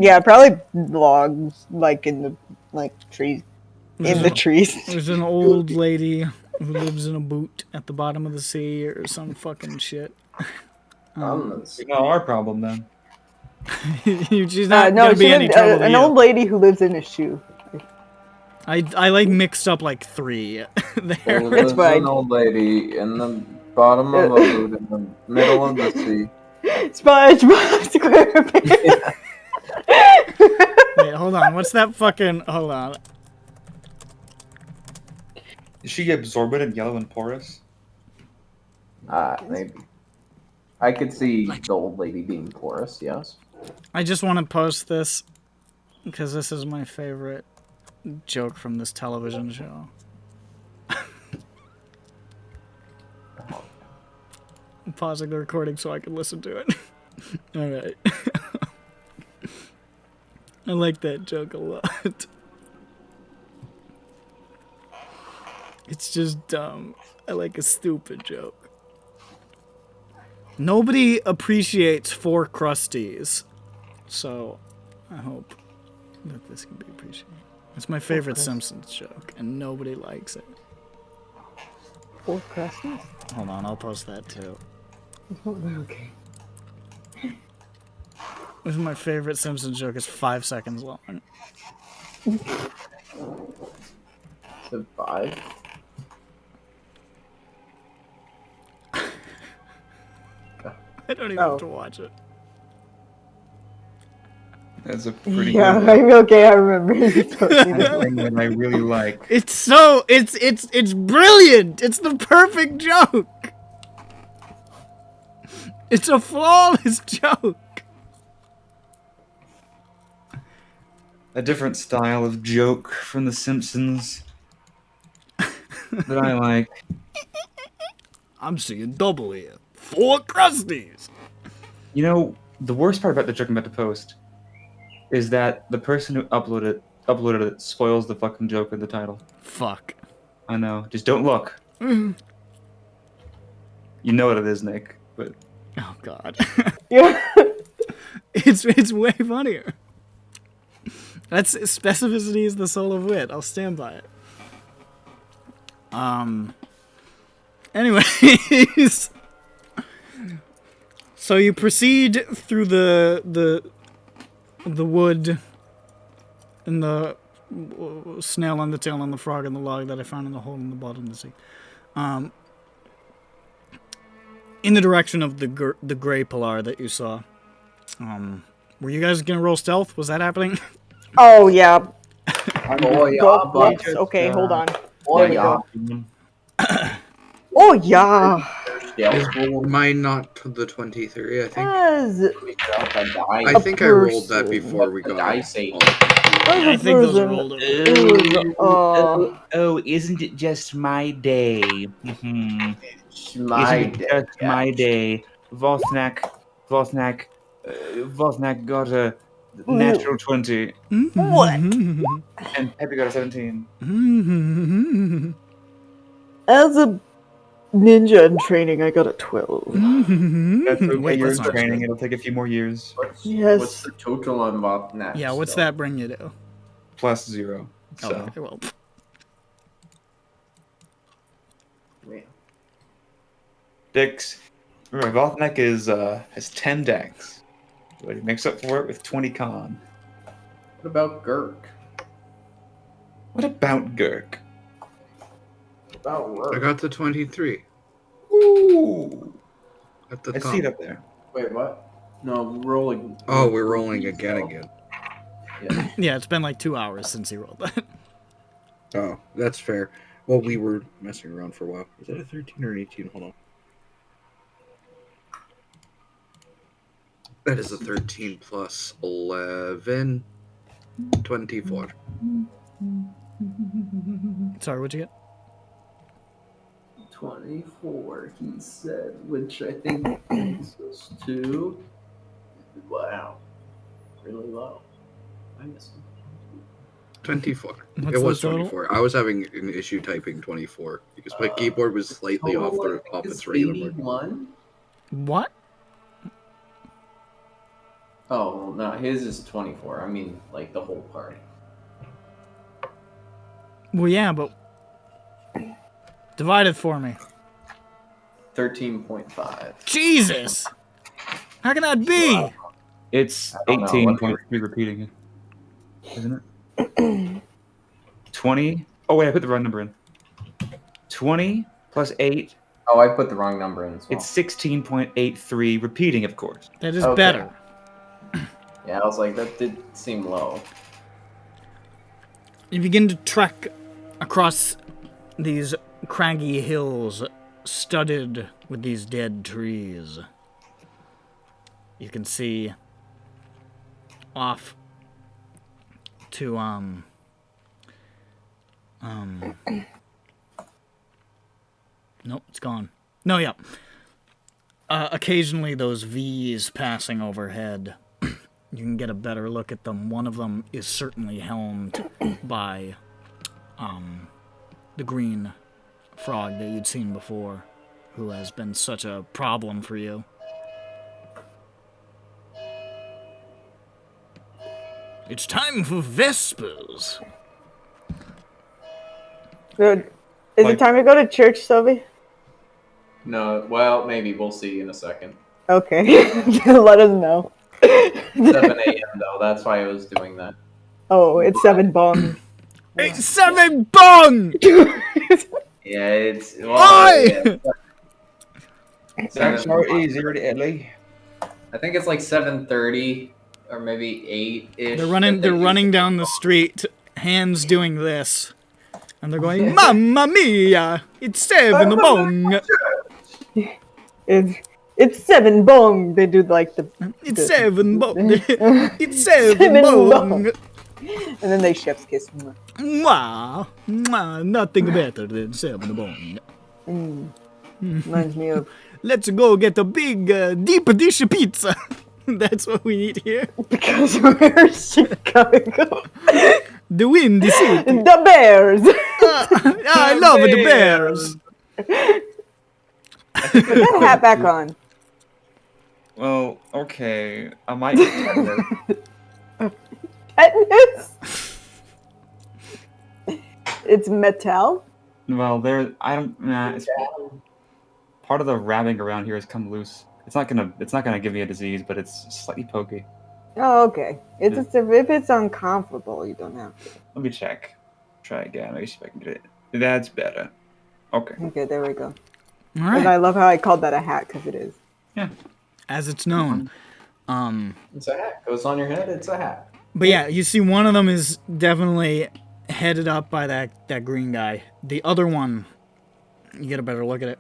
Yeah, probably logs, like in the trees. In the trees. There's an old lady who lives in a boot at the bottom of the sea or some fucking shit. It's not our problem then. She's not No, gonna be any trouble to an you. old lady who lives in a shoe. I like mixed up like 3 there. There lives fine. an old lady in the bottom of a boot in the middle of the sea. SpongeBob SquarePants. Wait, hold on. What's that fucking? Hold on. Is she absorbent and yellow and porous? Maybe. I could see the old lady being porous, yes. I just want to post this because this is my favorite joke from this television show. I'm pausing the recording so I can listen to it. All right. I like that joke a lot. It's just dumb. I like a stupid joke. Nobody appreciates 4 crusties, so I hope that this can be appreciated. It's my favorite Simpsons joke, and nobody likes it. 4 crusties? Hold on, I'll post that too. Okay. This is my favorite Simpsons joke. It's 5 seconds long. Survive. I don't even have to watch it. That's a pretty Yeah, good I'm okay. I remember. thing that I really like. It's so it's brilliant. It's the perfect joke. It's a flawless joke. A different style of joke from The Simpsons that I like. I'm seeing double here. 4 crusties. You know, the worst part about the joke I'm about to post is that the person who uploaded it spoils the fucking joke in the title. Fuck. I know. Just don't look. You know what it is, Nick. But Oh god. Yeah. It's way funnier. That's specificity is the soul of wit. I'll stand by it. Anyways, so you proceed through the wood and the snail on the tail and the frog and the log that I found in the hole in the bottom of the sea. In the direction of the gray pillar that you saw. Were you guys gonna roll stealth? Was that happening? Oh yeah. Oh yeah, Go, but whoops. Okay, hold on. oh There we yeah. Oh yeah. Mine not the 23, I think. As I think I rolled that before we got I say. I think those are rolled over. Oh, isn't it just my day? My Isn't it just my day? Vosnak got a natural 20, what? and Peppy got a 17. As a ninja in training, I got a 12. That's okay, Wait, you're that's in not training, it'll take a few more years. Yes. What's the total on Botnet? Yeah, what's that bring you to? Plus 0. So. Oh, okay, well. Dix. Remember, Vothnek has 10 decks, but he makes up for it with 20 con. What about Gurk? What about Gurk? What about I Work? got the 23 Ooh, at the I top. see it up there. Wait, what? No, rolling. Oh, we're rolling again. Yeah. Yeah, it's been like 2 hours since he rolled that. Oh, that's fair. Well, we were messing around for a while. Is that a 13 or an 18? Hold on. That is a 13 plus 11. 24. Sorry, what'd you get? 24, he said, which I think brings us to. Wow. Really low. I missed him. 24. What's It was the total? 24. I was having an issue typing 24 because my keyboard was slightly off its regular mark. 81? What? Oh, well, no, his is 24. I mean, like, the whole party. Well, yeah, but divide it for me. 13.5. Jesus! How can that be? It's I don't know, 18.3 repeating it. Isn't it? 20. Oh, wait, I put the wrong number in. 20 plus 8. Oh, I put the wrong number in as well. It's 16.83 repeating, of course. That is Okay. better. Yeah, I was like, that did seem low. You begin to trek across these craggy hills studded with these dead trees. You can see off to nope, it's gone. No, yeah. Occasionally those V's passing overhead. You can get a better look at them. One of them is certainly helmed by the green frog that you'd seen before, who has been such a problem for you. It's time for Vespers. Good. Is it time to go to church, Sylvie? No, well, maybe. We'll see in a second. Okay. Let us know. 7 a.m. though, that's why I was doing that. Oh, it's 7 bong. It's 7 bong! Yeah, it's... Well, Oi! yeah. That's how it is here at Italy. I think it's like 7:30 or maybe 8-ish. They're running down the street, hands doing this. And they're going, Mamma mia! It's 7 bong! It's 7 bong. They do like the. It's 7 bong! It's 7 bong! And then they chef's kiss. Mwah! Mwah! Nothing better than 7 bong. Reminds me of. Let's go get a big, deep dish pizza. That's what we need here. Because we're Chicago. The Windy City. The Bears. I love the Bears. Put that hat back on. Well, okay. I might get tetanus. Tetanus. It's metal. Well, I don't. Nah, it's part of the rabbing around here has come loose. It's not gonna give me a disease, but it's slightly pokey. Oh, okay. It's just, if it's uncomfortable, you don't have to. Let me check. Try again. Let me see if I can get it. That's better. Okay. Okay, there we go. All And right. I love how I called that a hat, because it is. Yeah. As it's known. It's a hat. Goes on your head, it's a hat. But yeah, you see one of them is definitely headed up by that green guy. The other one, you get a better look at it.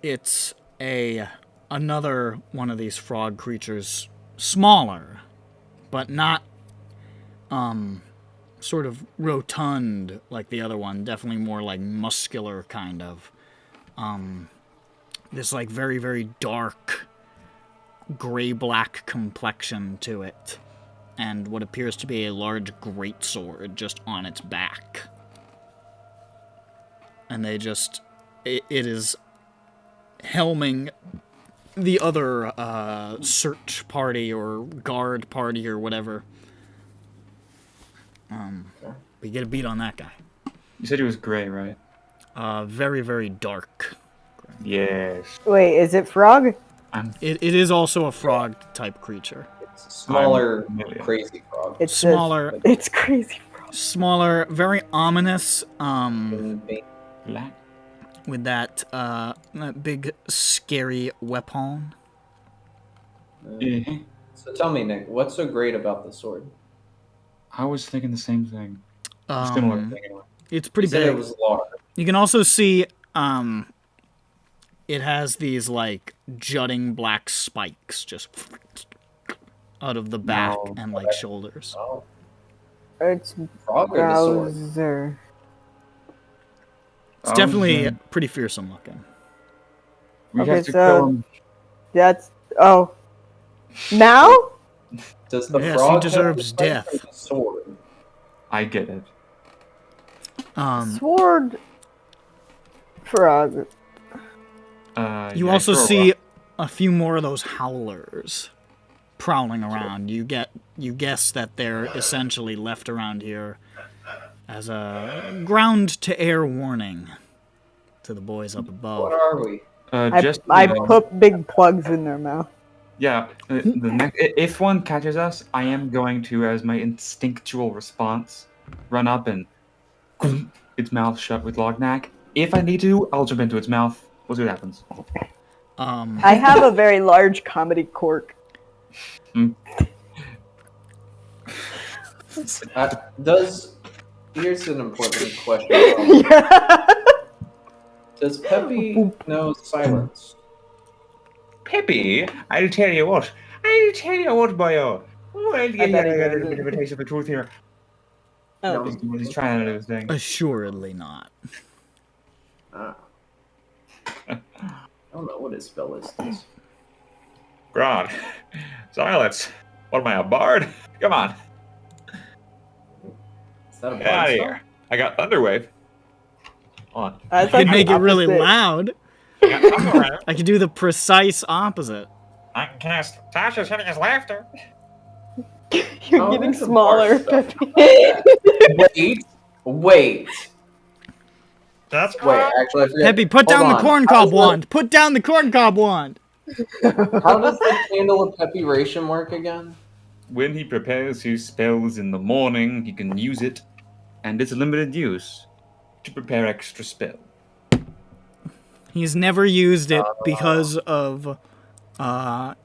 It's another one of these frog creatures, smaller, but not sort of rotund like the other one. Definitely more like muscular kind of. This like very, very dark gray-black complexion to it, and what appears to be a large greatsword just on its back. And they just... It is helming the other search party or guard party or whatever. We get a beat on that guy. You said he was gray, right? Very, very dark. Yes. Wait, is it frog? It is also a frog-type creature. It's a smaller, I'm familiar. crazy frog. It's Smaller. It's crazy frog. Smaller, very ominous, Black. with that big, scary weapon. Mhm. So tell me, Nick, what's so great about the sword? I was thinking the same thing. Similar thing. Anyway. It's You pretty said big. it was large. You can also see it has these like jutting black spikes just out of the back No. and like shoulders. Oh, It's frog or the sword? Bowser. It's definitely pretty fearsome looking. We Okay, have to so- kill him. That's now. Does the Yes, he frog deserves have to fight death. with a sword? I get it. Sword. Frog. You Yeah, also sure, see a few more of those howlers prowling around. You guess that they're essentially left around here as a ground-to-air warning to the boys up above. What are we? I put big plugs in their mouth. Yeah, if one catches us, I am going to, as my instinctual response, run up and its mouth shut with Lognak. If I need to, I'll jump into its mouth. We'll see what happens. I have a very large comedy cork. Here's an important question. Does Peppy know silence? Peppy, I'll tell you what, boyo. Oh, I'll give you bet he a little doesn't. bit of a taste of the truth here. Oh. He's trying to do his thing. Assuredly not. I don't know what his spell is. God. Silence. What am I, a bard? Come on. Is that a Get out of bard here. I got Thunderwave. On. I I could make it really opposite. loud. I got Thunderwave. I could do the precise opposite. I can cast Tasha's Hideous Laughter. You're Oh, getting that's a smaller. bard Wait. That's Wait, correct. actually, I forget. Peppy, put Hold down the on. corn How cob does wand. Put down the corn cob wand. How does the Candle of Peppy ration work again? When he prepares his spells in the morning, he can use it, and it's a limited use, to prepare extra spell. He's never used it because of a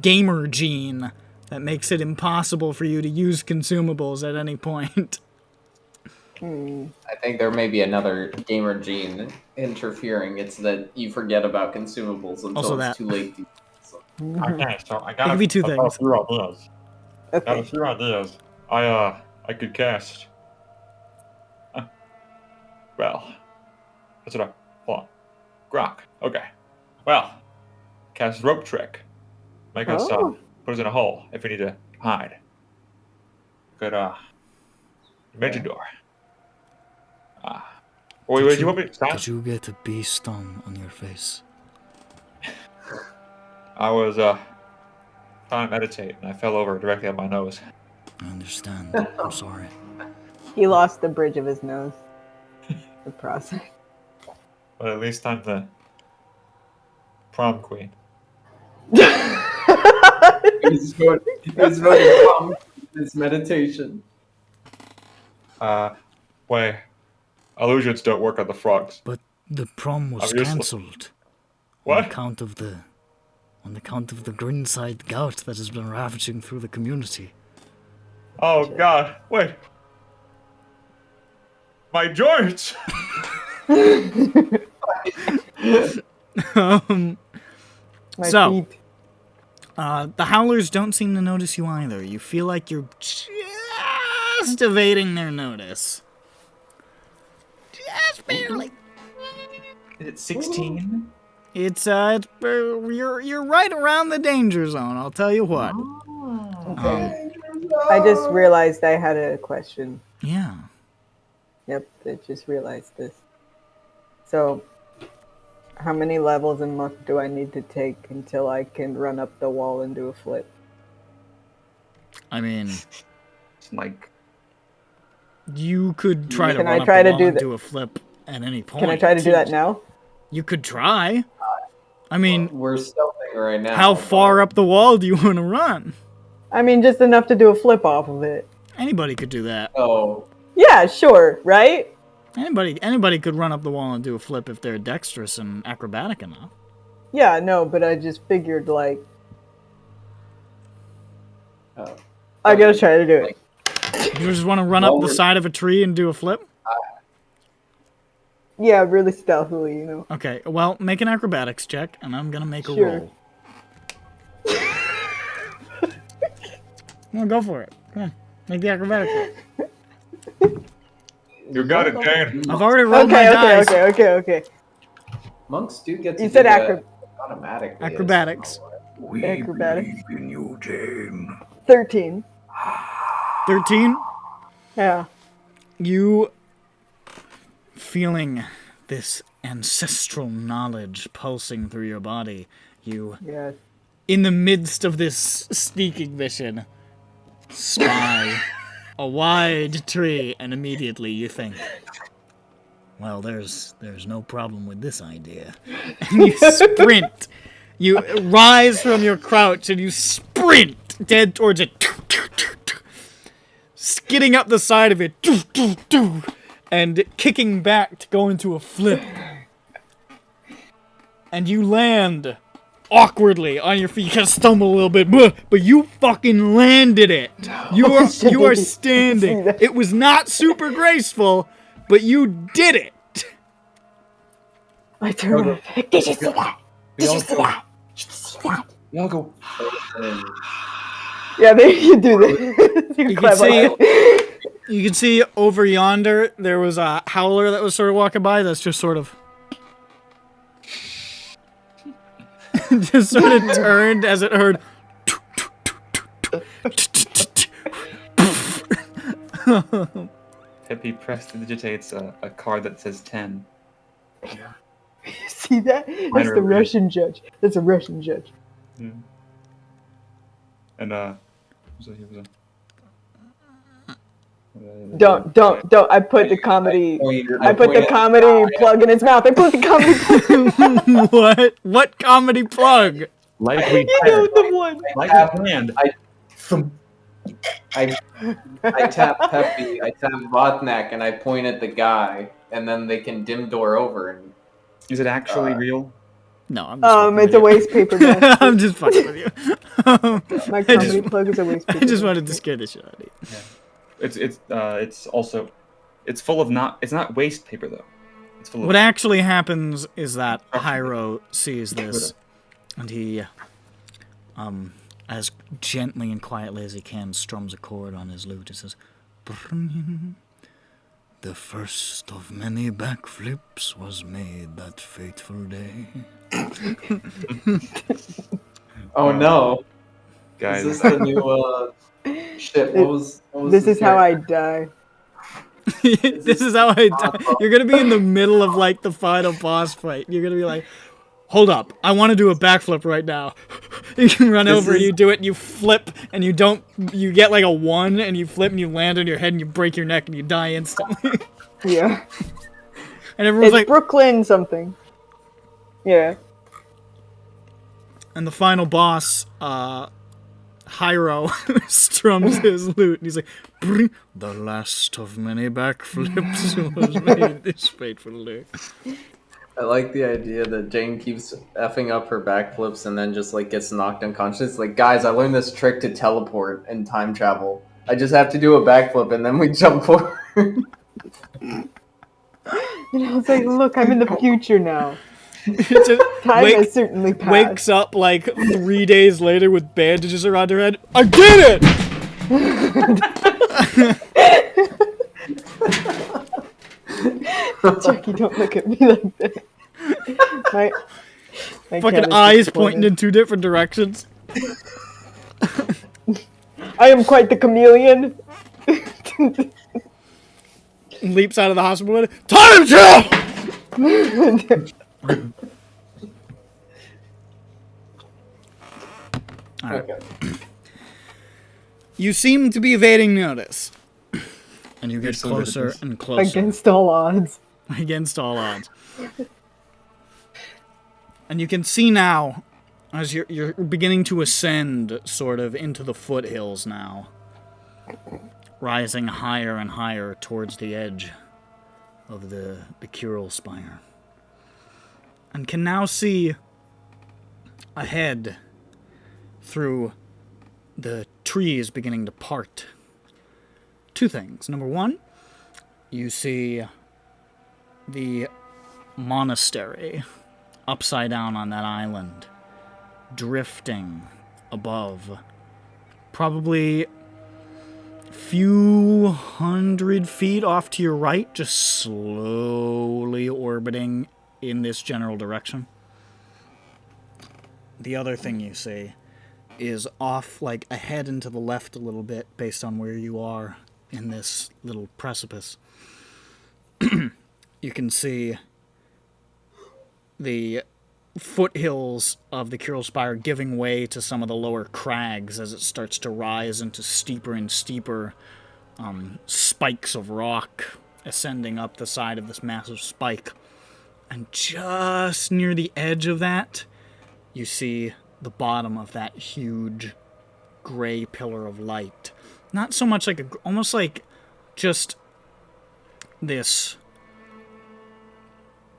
gamer gene that makes it impossible for you to use consumables at any point. I think there may be another gamer gene interfering. It's that you forget about consumables until Also it's that. too late. Okay, so I It got could be two a things. few ideas. Got a Okay. few ideas. I could cast. Well, what's it up? Hold on. Grok. Okay. Well, cast rope trick. Make us Oh. put us in a hole if we need to hide. Good dimension door. Wait, do you want me to stop? Did you get a bee stung on your face? I was trying to meditate and I fell over directly on my nose. I understand. I'm sorry. He lost the bridge of his nose. The process. But at least I'm the prom queen. He's voting from his meditation. Wait. Illusions don't work on the frogs. But the prom was I'm useless. cancelled. What? On account of the Grinside gout that has been ravaging through the community. Oh god, wait. My joints! My So- feet. The Howlers don't seem to notice you either. You feel like you're just evading their notice. Just barely. It's 16. You're right around the danger zone. I'll tell you what. I just realized I had a question. Yeah. Yep, I just realized this. So, how many levels in Muck do I need to take until I can run up the wall and do a flip? I mean, It's like, you could try to Can I run up try the to wall do and that? do a flip at any point. Can I try to do that now? You could try. I mean, We're stealthing right now. how far up the wall do you want to run? I mean, just enough to do a flip off of it. Anybody could do that. Oh, Yeah, sure, right? Anybody could run up the wall and do a flip if they're dexterous and acrobatic enough. Yeah, no, but I just figured, like, I gotta try to do it. You just want to run up the side of a tree and do a flip? Yeah, really stealthily, you know. Okay, well, make an acrobatics check, and I'm gonna make a Sure. roll. Well, go for it. Come on, make the acrobatics roll. You got it, Jane. I've already rolled my dice. Okay. Monks do get to You do said that automatically. Acrobatics. We Acrobatics. believe in you, Jane. 13. 13. Yeah. You feeling this ancestral knowledge pulsing through your body. You, Yes. in the midst of this sneaking mission, spy a wide tree, and immediately you think, well, there's no problem with this idea. And you sprint. You rise from your crouch and you sprint dead towards it. Skidding up the side of it. And kicking back to go into a flip. And you land awkwardly on your feet. You kind of stumble a little bit, but you fucking landed it. You are standing. It was not super graceful, but you did it. I turn around. Did you see that? We all go. Yeah, there you do this. You can see, you can see over yonder, there was a howler that was sort of walking by that's just sort of... just sort of turned as it heard... Peppy prestidigitates a card that says 10. See that? That's the Russian judge. That's a Russian judge. Yeah. And Don't. I put the comedy. I put the comedy plug in his mouth. I put the comedy plug. What comedy plug? Like we You know the one. like a hand. I tap Peppy, I tap Vodnak, and I point at the guy, and then they can dim door over. And Is it actually real? No, I'm just fucking It's with a waste paper. Guys. I'm just fucking with you. My comedy plug is a waste paper. I just wanted to scare the shit out of you. Yeah. It's also full of it's not waste paper though. It's full of What actually happens is that Hyro sees this, and he, as gently and quietly as he can, strums a chord on his lute. It says, "The first of many backflips was made that fateful day." oh no, guys. Is this the new shit? What was This the is how I character? die. This is how I die. You're gonna be in the middle of like the final boss fight. You're gonna be like, hold up, I want to do a backflip right now. You can run over and you do it and you flip and you get like a 1 and you flip and you land on your head and you break your neck and you die instantly. Yeah. And everyone's It's like, Brooklyn something. Yeah. and the final boss, Hyro, strums his lute and he's like, "Bring the last of many backflips was made this fateful day." I like the idea that Jane keeps effing up her backflips and then just like gets knocked unconscious. Like, guys, I learned this trick to teleport and time travel. I just have to do a backflip and then we jump forward. And I was like, look, I'm in the future now. Just Time has certainly passed. wakes up like 3 days later with bandages around her head. I did it! Jackie, don't look at me like that. My Fucking cat is eyes disappointed. pointing in 2 different directions. I am quite the chameleon. Leaps out of the hospital. Time travel! Alright. Okay. You seem to be evading notice. And you get so good at closer this. and closer. Against all odds. Against all odds. And you can see now, as you're beginning to ascend sort of into the foothills now, rising higher and higher towards the edge of the Kyrrilspire. And can now see ahead through the trees beginning to part. 2 things. Number 1, you see the monastery upside down on that island, drifting above, probably few hundred feet off to your right, just slowly orbiting in this general direction. The other thing you see is off, like, ahead and to the left a little bit, based on where you are in this little precipice. You can see the foothills of the Kyrrilspire giving way to some of the lower crags as it starts to rise into steeper and steeper spikes of rock ascending up the side of this massive spike. And just near the edge of that, you see the bottom of that huge gray pillar of light. Not so much like almost like just this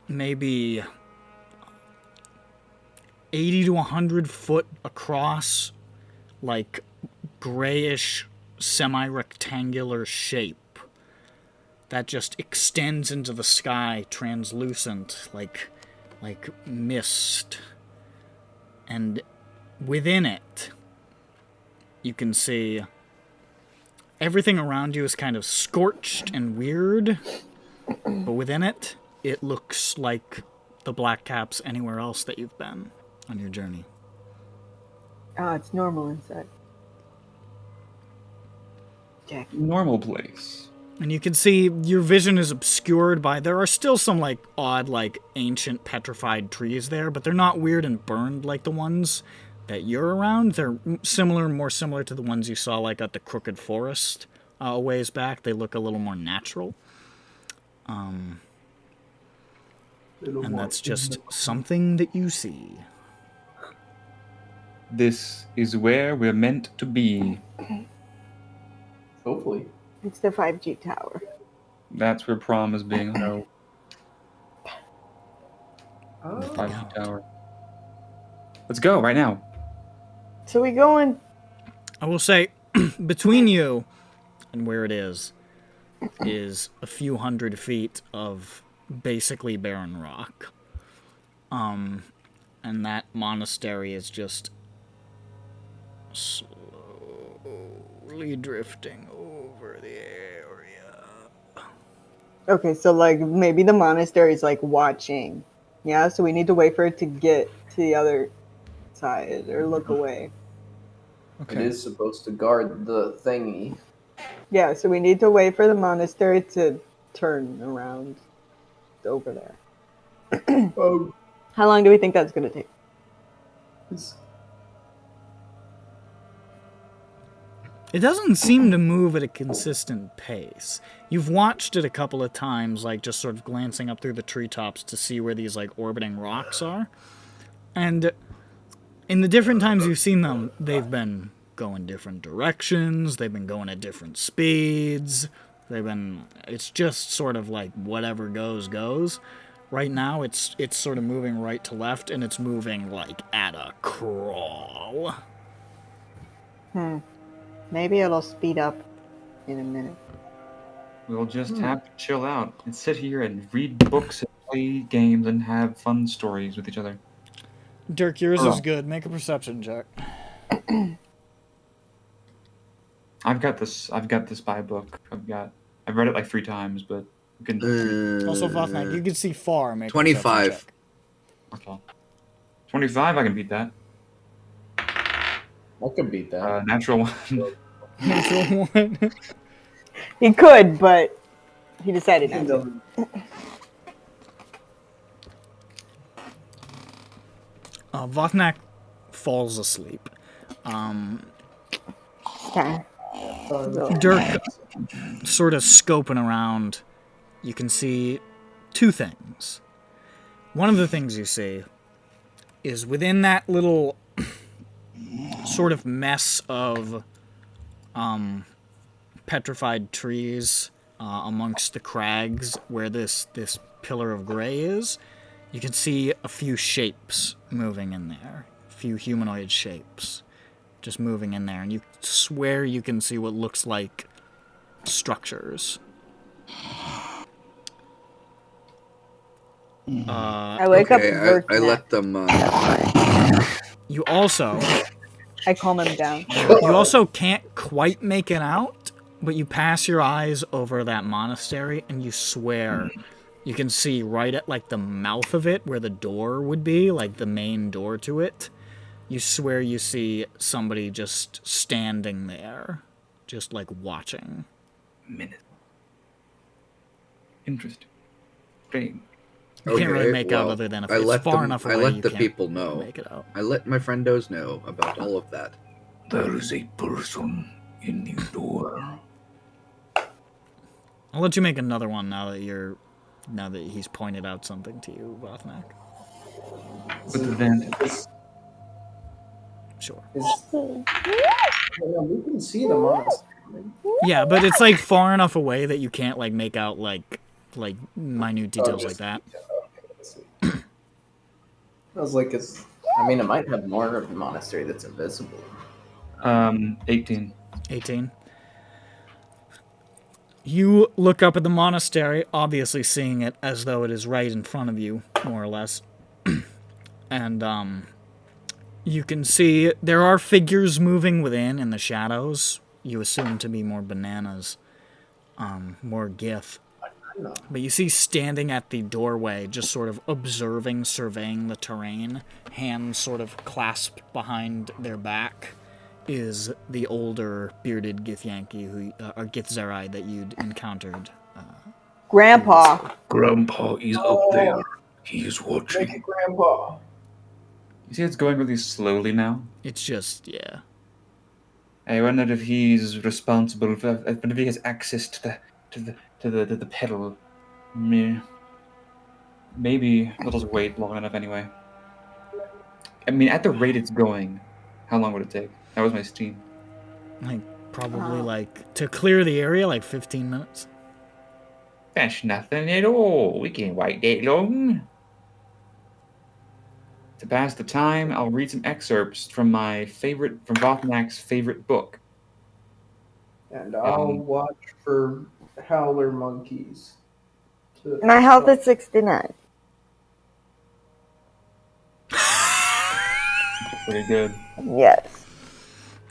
maybe 80 to 100 foot across, like grayish semi-rectangular shape that just extends into the sky, translucent, like mist. And within it, you can see everything around you is kind of scorched and weird, but within it, it looks like the black caps anywhere else that you've been on your journey. Ah, it's normal inside. Jack. Normal place. And you can see your vision is obscured by, there are still some like odd, like ancient petrified trees there, but they're not weird and burned like the ones that you're around. They're similar, more similar to the ones you saw like at the Crooked Forest a ways back. They look a little more natural. And that's just something that you see. This is where we're meant to be. Hopefully. It's the 5G tower. That's where prom is being held. Oh. The 5G tower. Let's go right now. So we going? I will say, between you and where it is a few hundred feet of basically barren rock. And that monastery is just slowly drifting over the area. Okay, so like maybe the monastery is like watching. Yeah, so we need to wait for it to get to the other side or look away. It is supposed to guard the thingy. Yeah, so we need to wait for the monastery to turn around over there. How long do we think that's going to take? It doesn't seem to move at a consistent pace. You've watched it a couple of times, like just sort of glancing up through the treetops to see where these like orbiting rocks are. And in the different times you've seen them, they've been going different directions, they've been going at different speeds, it's just sort of like whatever goes, goes. Right now, it's sort of moving right to left, and it's moving like at a crawl. Maybe it'll speed up in a minute. We'll just have to chill out and sit here and read books and play games and have fun stories with each other. Dirk, yours is good. Make a perception check. I've got the spy book. I've read it like 3 times, but you can. Also, Vothnak, you can see far. Make a 25. perception check. Okay. 25. I can beat that. I can beat that. Natural 1. Natural one. He could, but he decided not to. Vothnak falls asleep. Okay. Dirk, sort of scoping around, you can see 2 things. One of the things you see is within that little sort of mess of petrified trees amongst the crags where this pillar of gray is, you can see a few shapes moving in there. A few humanoid shapes just moving in there. And you swear you can see what looks like structures. I wake up. I let them. You also I calm him down. You also can't quite make it out, But you pass your eyes over that monastery, and you swear you can see right at like the mouth of it, where the door would be, like the main door to it. You swear you see somebody just standing there, just like watching. Minute. Interesting. Strange. You can't really Okay, make out well, other than if I it's let far them- enough I away. let You the can't people know. Make it out. I let my friendos know about all of that. There is a person in the door. I'll let you make another one now that he's pointed out something to you, Bothnak. With advantage. Sure. Yeah, we can see the monastery. Yeah, but it's like far enough away that you can't like make out like minute details like just that. Okay, let's see. I was like, I mean, it might have more of the monastery that's invisible. 18. 18. You look up at the monastery, obviously seeing it as though it is right in front of you, more or less. And you can see there are figures moving within in the shadows. You assume to be more bananas, more Gith. But you see standing at the doorway, just sort of observing, surveying the terrain, hands sort of clasped behind their back, is the older bearded Githyanki or Githzerai that you'd encountered. Grandpa. Grandpa is up there. He is Make watching. it Grandpa. You see it's going really slowly now? It's just, yeah. I wonder if he's responsible for, if he has access to the pedal. Maybe we'll just wait long enough anyway. I mean, at the rate it's going, how long would it take? That was my steam. Like, probably like, to clear the area, like 15 minutes. That's nothing at all. We can't wait that long. To pass the time, I'll read some excerpts from Vothnak's favorite book. And I'll watch for howler monkeys. My health is 69. Pretty good. Yes.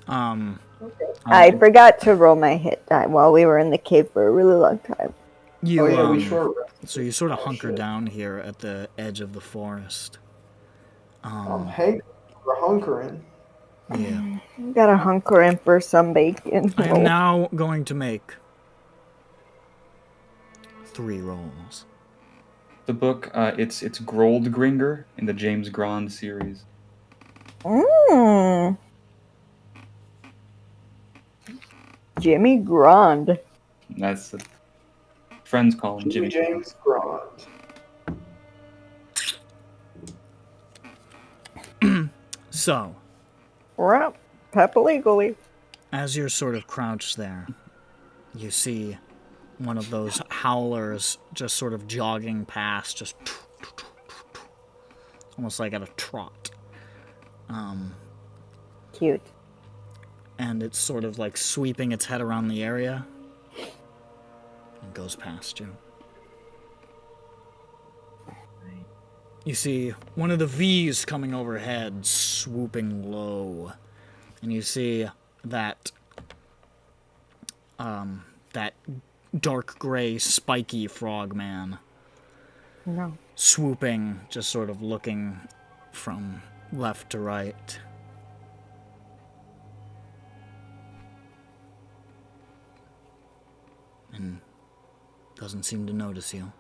I forgot to roll my hit die while we were in the cave for a really long time. You, Oh yeah, we short rested. so you sort of Oh, hunker shit. down here at the edge of the forest. Hey, we're hunkering. Yeah. Gotta hunker in for some bacon. I am now going to make 3 rolls. The book, it's Groldgringer in the James Grand series. Mmm. Jimmy Grand. That's friends call him Jimmy. James Grant. So, Well, pep illegally. as you're sort of crouched there, you see one of those howlers just sort of jogging past, just almost like at a trot. Cute. And it's sort of like sweeping its head around the area and goes past you. You see one of the V's coming overhead, swooping low. And you see that that dark gray spiky frogman No. swooping, just sort of looking from left to right. And doesn't seem to notice you.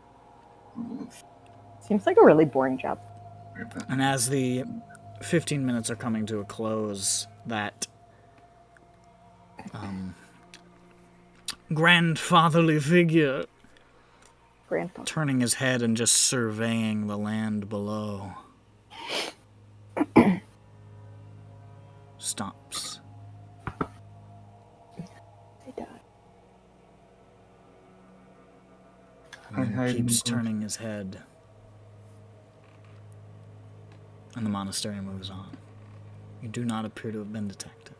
Seems like a really boring job. And as the 15 minutes are coming to a close, that grandfatherly figure Grandpa. turning his head and just surveying the land below stops. They died. And then keeps turning his head. And the monastery moves on. You do not appear to have been detected.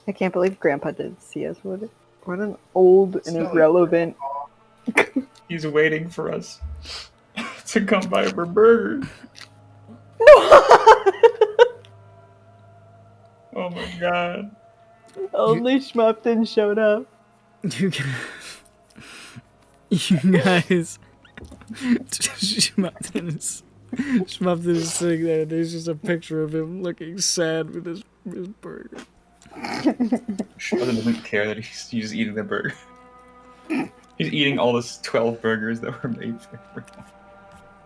I can't believe Grandpa didn't see us. What an old and irrelevant. He's waiting for us to come by for burgers. Oh my god. Only Schmumpton showed up. You can, you guys. Schmumpton is sitting there. There's just a picture of him looking sad with his burger. Schmumpton doesn't care that he's just eating the burger. He's eating all the 12 burgers that were made for him.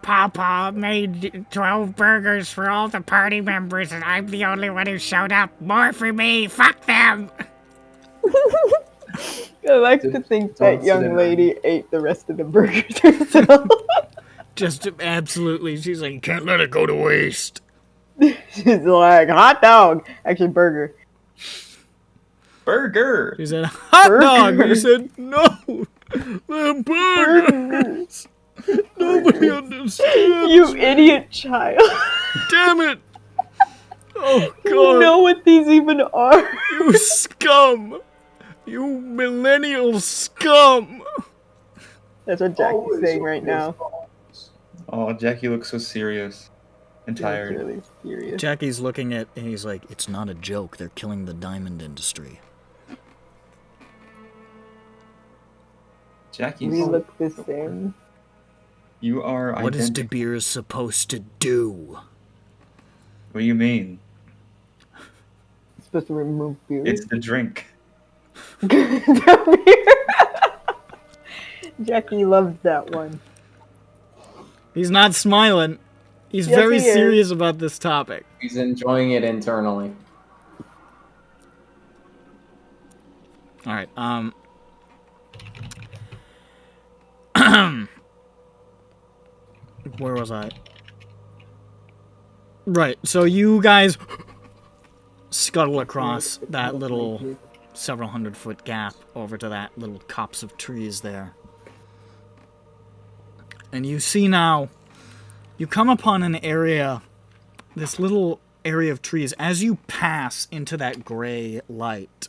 Papa made 12 burgers for all the party members, and I'm the only one who showed up. More for me. Fuck them. I like to think that young lady ate the rest of the burgers herself. Just absolutely. She's like, you can't let it go to waste. She's like, hot dog. Actually, burger. Burger! She said, hot Burger. dog. He said, no. They're burgers. Nobody understands. You idiot child. Damn it. Oh, God. You know what these even are? You scum. You millennial scum. That's what Jackie's saying right now. Oh, Jackie looks so serious and tired. That's really serious. Jackie's looking at, and he's like, it's not a joke. They're killing the diamond industry. Jackie, We look the same. you are What is identical. De Beers supposed to do? What do you mean? It's supposed to remove beard. It's the drink. Jackie loves that one. He's not smiling. He's Yes, very he is. serious about this topic. He's enjoying it internally. All right. Where was I? Right. So you guys scuttle across that little several 100-foot gap over to that little copse of trees there. And you see now, you come upon an area, this little area of trees, as you pass into that gray light.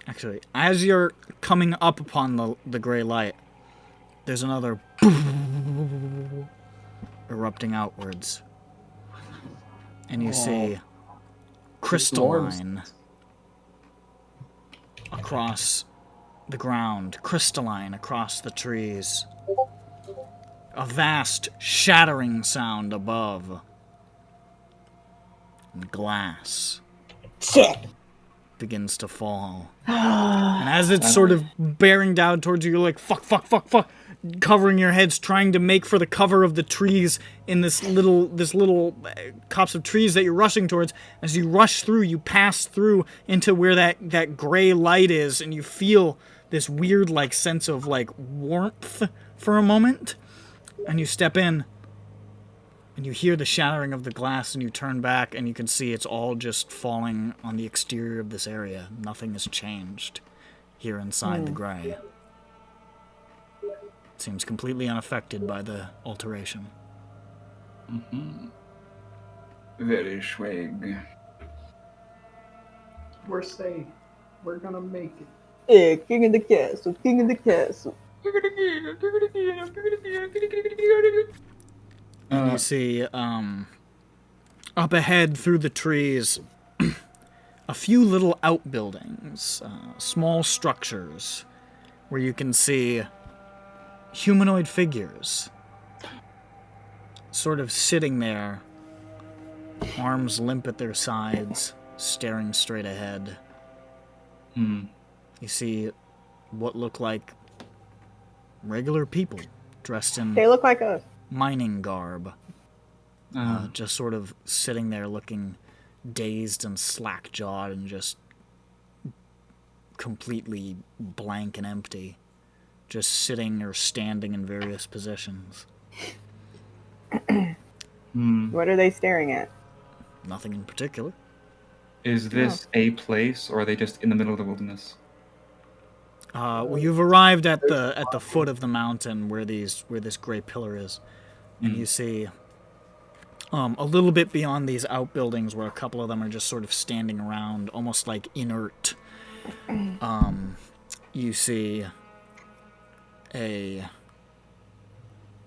Actually, as you're coming up upon the gray light, there's another erupting outwards. And you see crystalline across the ground, crystalline across the trees. A vast shattering sound above. And glass begins to fall. And as it's sort of bearing down towards you, you're like, fuck, fuck, fuck, fuck, covering your heads, trying to make for the cover of the trees in this little copse of trees that you're rushing towards. As you rush through, you pass through into where that gray light is, and you feel this weird, like, sense of, like, warmth for a moment. And you step in, and you hear the shattering of the glass, and you turn back, and you can see it's all just falling on the exterior of this area. Nothing has changed here inside the gray. It seems completely unaffected by the alteration. Mm-hmm. Very swag. We're safe. We're gonna make it. Yeah, king of the castle, king of the castle. And you see, up ahead through the trees, a few little outbuildings, small structures, where you can see humanoid figures sort of sitting there, arms limp at their sides, staring straight ahead. You see what look like regular people dressed in They look like us. mining garb, just sort of sitting there looking dazed and slack-jawed and just completely blank and empty, just sitting or standing in various positions. What are they staring at? Nothing in particular. Is this a place, or are they just in the middle of the wilderness? Well, you've arrived at the foot of the mountain where this gray pillar is, and you see a little bit beyond these outbuildings where a couple of them are just sort of standing around, almost like inert. You see a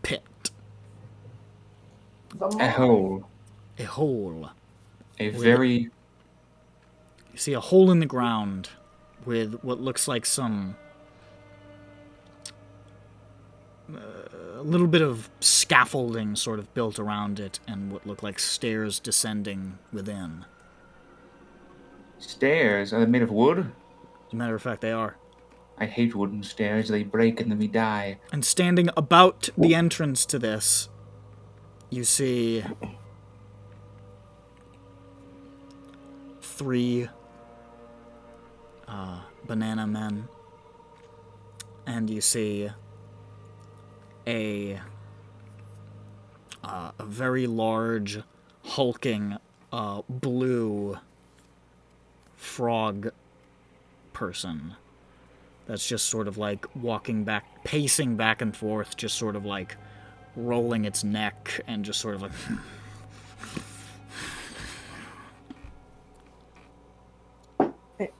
pit, A hole. a hole. A very You see a hole in the ground with what looks like some... a little bit of scaffolding sort of built around it and what look like stairs descending within. Stairs? Are they made of wood? As a matter of fact, they are. I hate wooden stairs. They break and then we die. And standing about the entrance to this, you see 3 banana men. And you see a very large, hulking, blue frog person that's just sort of like pacing back and forth, just sort of like rolling its neck and just sort of like...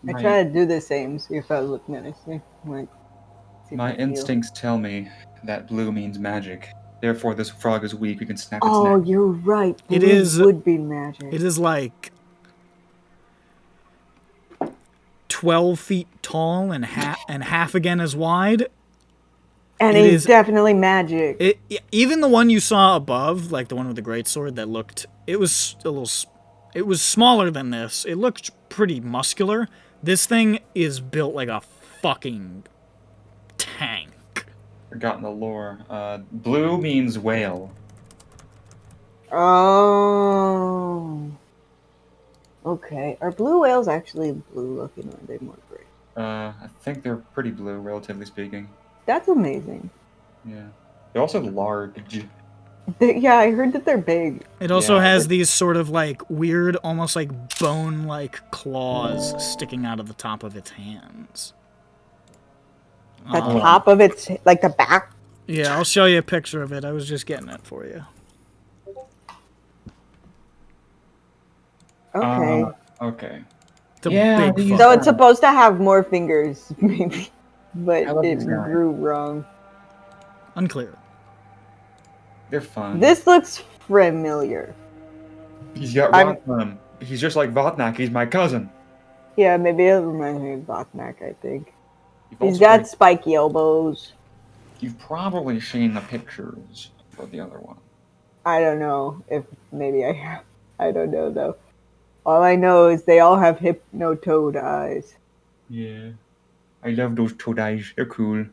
I try to do the same, see if I was looking at anything. Like, My instincts tell me that blue means magic. Therefore, this frog is weak. We can snap its Oh, neck. you're right. It Blue is- would be magic. It is like 12 feet tall and half again as wide. And it it's is- definitely magic. Even the one you saw above, like the one with the greatsword that looked... It was a little... It was smaller than this. It looked pretty muscular. This thing is built like a fucking tank. Forgotten the lore. Blue means whale. Oh. Okay. Are blue whales actually blue looking, or are they more gray? I think they're pretty blue, relatively speaking. That's amazing. Yeah. They're also large. Yeah, I heard that they're big. It also Yeah. has these sort of like weird, almost like bone-like claws sticking out of the top of its hands. The top of its, like the back. Yeah, I'll show you a picture of it. I was just getting it for you. Okay. Okay. It's a Yeah, big these- fuck. So it's supposed to have more fingers, maybe. But I love it these guys. grew wrong. Unclear. They're fun. This looks familiar. He's got I'm- rock on him. He's just like Vatnak. He's my cousin. Yeah, maybe it reminds me of Botnak, I think. You've He's also got like- spiky elbows. You've probably seen the pictures for the other one. I don't know if maybe I have. I don't know though. All I know is they all have hypnotoad eyes. Yeah. I love those toad eyes. They're cool.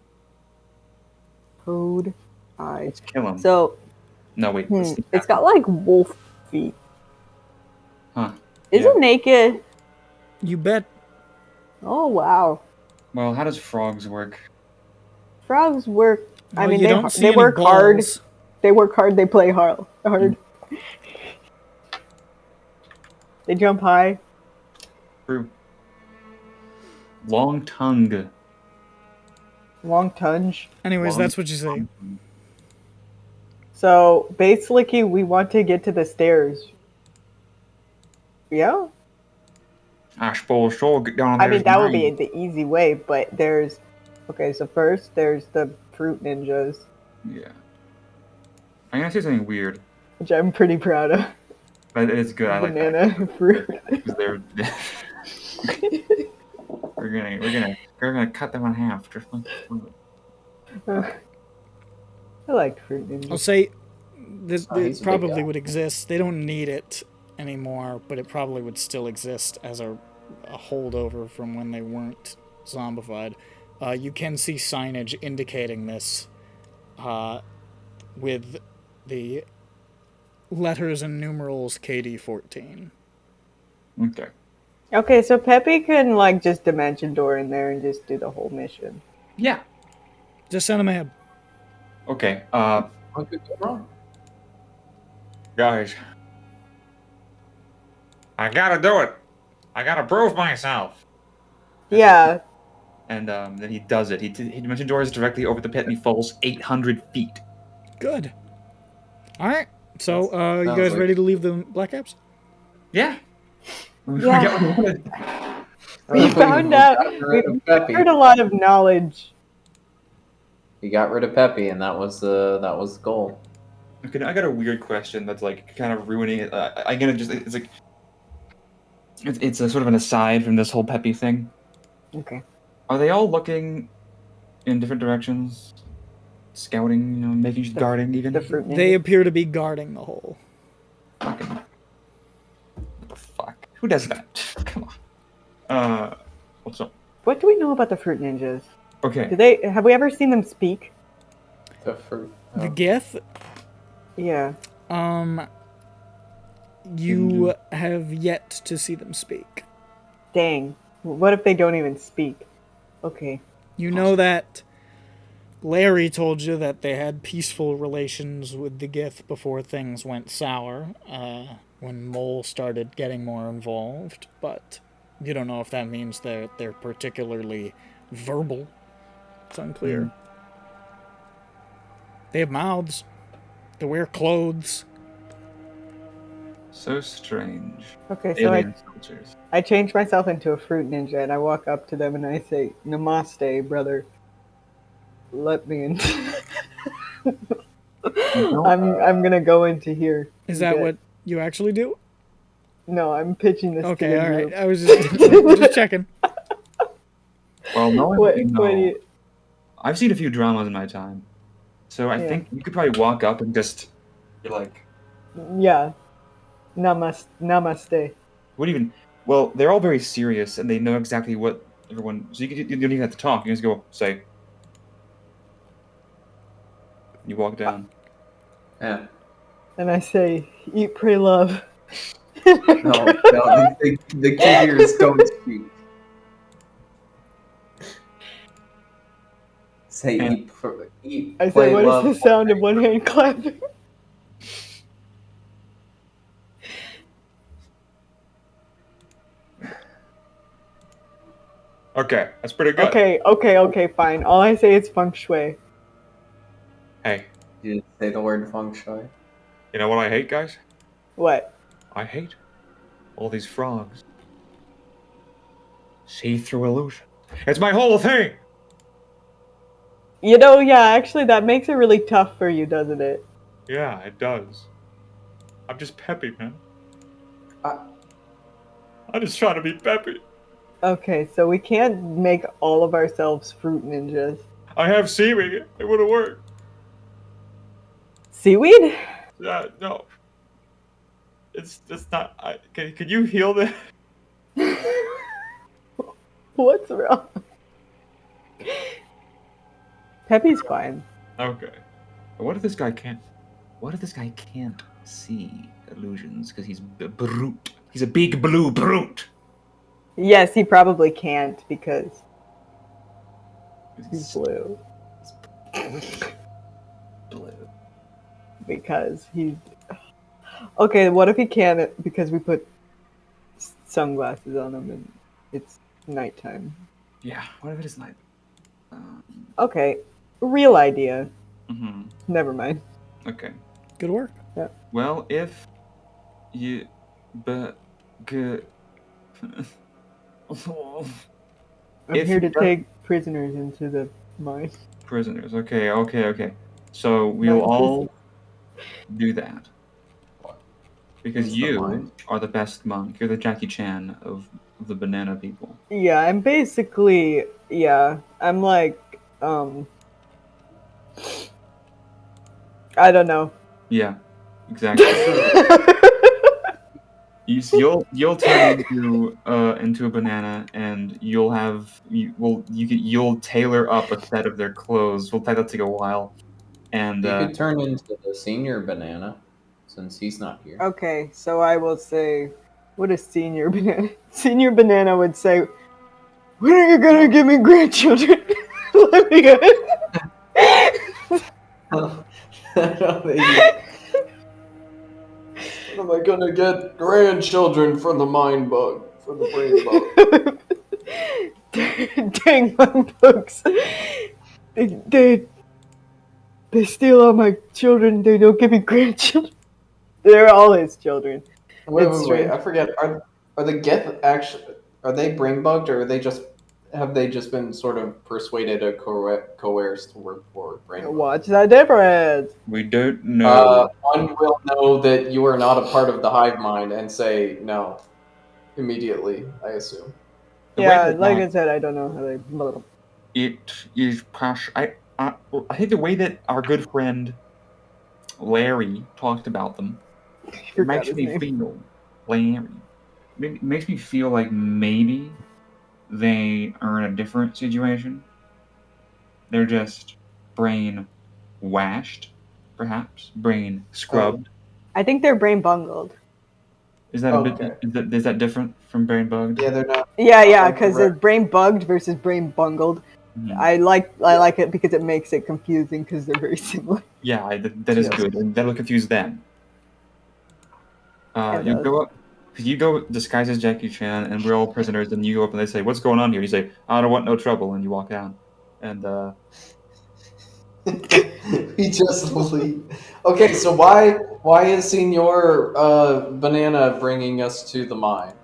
Toad eyes. Let's kill him. So No, wait. it's got like wolf feet. Huh. Is Yeah. it naked? You bet. Oh wow. Well, how does frogs work? Frogs work. I Well, mean, you don't see they any work hard. balls. They work hard. They play hard. They jump high. True. Long tongue. Long tongue. Anyways, Long- that's what you say. So basically, we want to get to the stairs. Yeah. I suppose so. Get down I there. mean, that would be the easy way, but there's... Okay, so first, there's the fruit ninjas, Yeah. I'm gonna say something weird, which I'm pretty proud of. but it's good. I like that. Banana fruit. 'Cause they're. we're gonna cut them in half. Just like fruit. I liked fruit I'll ninjas. say this Oh, he's a it big probably guy. would exist. They don't need it anymore, but it probably would still exist as a holdover from when they weren't zombified. You can see signage indicating this with the letters and numerals KD14. Okay. Okay, so Peppy can, like, just dimension door in there and just do the whole mission. Yeah. Just send them ahead. Okay. What could go wrong? Guys. I gotta do it. I gotta prove myself. Yeah. And then he does it. He dimension doors directly over the pit, and he falls 800 feet. Good. All right. So, you Sounds guys like- ready to leave the Black Apps? Yeah. Yeah. We found out. Got rid of Peppy. Heard a lot of knowledge. We got rid of Peppy, and that was the goal. Okay, I got a weird question that's like kind of ruining it. I'm gonna just. It's like. It's a sort of an aside from this whole peppy thing. Okay. Are they all looking in different directions? Scouting, making guarding even? The fruit ninja. They appear to be guarding the hole. Fucking... What the fuck? Who does that? Come on. What's up? What do we know about the fruit ninjas? Okay. Have we ever seen them speak? The fruit. The Gith, Yeah. you have yet to see them speak. Dang. What if they don't even speak? Okay. You know that Larry told you that they had peaceful relations with the Gith before things went sour, when Mole started getting more involved, but you don't know if that means they're particularly verbal. It's unclear. They have mouths. They wear clothes. So strange. Okay, so Alien cultures. I change myself into a fruit ninja and I walk up to them and I say, "Namaste, brother. Let me in." I'm gonna go into here. Is that what you actually do? No, I'm pitching this to Okay, the all right. group. I was just checking. Well, knowing What- what you what do know, you- I've seen a few dramas in my time, so I Yeah. think you could probably walk up and just be like, Yeah. Namaste. "What even?" Well, they're all very serious, and they know exactly what everyone. So you don't even have to talk. You just go say. You walk down. Yeah. And I say, "Eat, pray, love." No, the key here is don't speak. Say And- eat, I play, say, "What love. is the sound of one hand clapping?" Okay, that's pretty good. Okay, fine. All I say is feng shui. Hey, You didn't say the word feng shui. you know what I hate, guys? What? I hate all these frogs. See-through illusion. It's my whole thing! You know, yeah, actually, that makes it really tough for you, doesn't it? Yeah, it does. I'm just peppy, man. I'm just trying to be peppy. Okay, so we can't make all of ourselves fruit ninjas. I have seaweed. It would have worked. Seaweed? Yeah, no. It's not. Can you heal that? What's wrong? Peppy's fine. Okay. What if this guy can't? What if this guy can't see illusions because he's brute? He's a big blue brute. Yes, he probably can't because he's blue. Blue. Because he's... Okay, what if he can't because we put sunglasses on him and it's nighttime? Yeah. What if it is night? Okay, real idea. Mm-hmm. Never mind. Okay. Good work. Well, if you, but good. I'm If here to you- take prisoners into the mine. Prisoners. Okay. So we'll Nice. all do that. Because What's the you line? are the best monk. You're the Jackie Chan of the banana people. Yeah, I'm basically, I'm like, I don't know. Yeah, exactly. You'll turn into a banana, and you'll tailor up a set of their clothes. That'll take a while, and You could turn into the senior banana, since he's not here. Okay, so I will say, what is senior banana? Senior banana would say, when are you gonna give me grandchildren? Let me in. When am I gonna get grandchildren from the mind bug, from the brain bug? Dang my books. They steal all my children. They don't give me grandchildren. They're all his children. Wait, It's wait, strange. I forget. Are the Geth actually? Are they brain bugged, or are they just? Have they just been sort of persuaded or coerced to work for brain bug? What's the difference? we don't know. One will know that you are not a part of the hive mind and say no. immediately, I assume. The way Yeah, that, like I said, I don't know how they. it is I think the way that our good friend Larry talked about them Forgot makes his me name. feel Larry. Makes me feel like maybe they are in a different situation. They're just brain washed, perhaps brain scrubbed. I think they're brain bungled. Is that a bit? Okay. Is that different from brain bugged? Yeah, they're not. Yeah, yeah, like because direct- it's brain bugged versus brain bungled. Mhm. I like it because it makes it confusing because they're very similar. Yeah, that is Yes. good, and that'll confuse them. It You does. go up, cause you go disguised as Jackie Chan, and we're all prisoners. And you go up and they say, "What's going on here?" You say, "I don't want no trouble," and you walk down. And We just leave. Okay, so why is Senor Banana bringing us to the mine?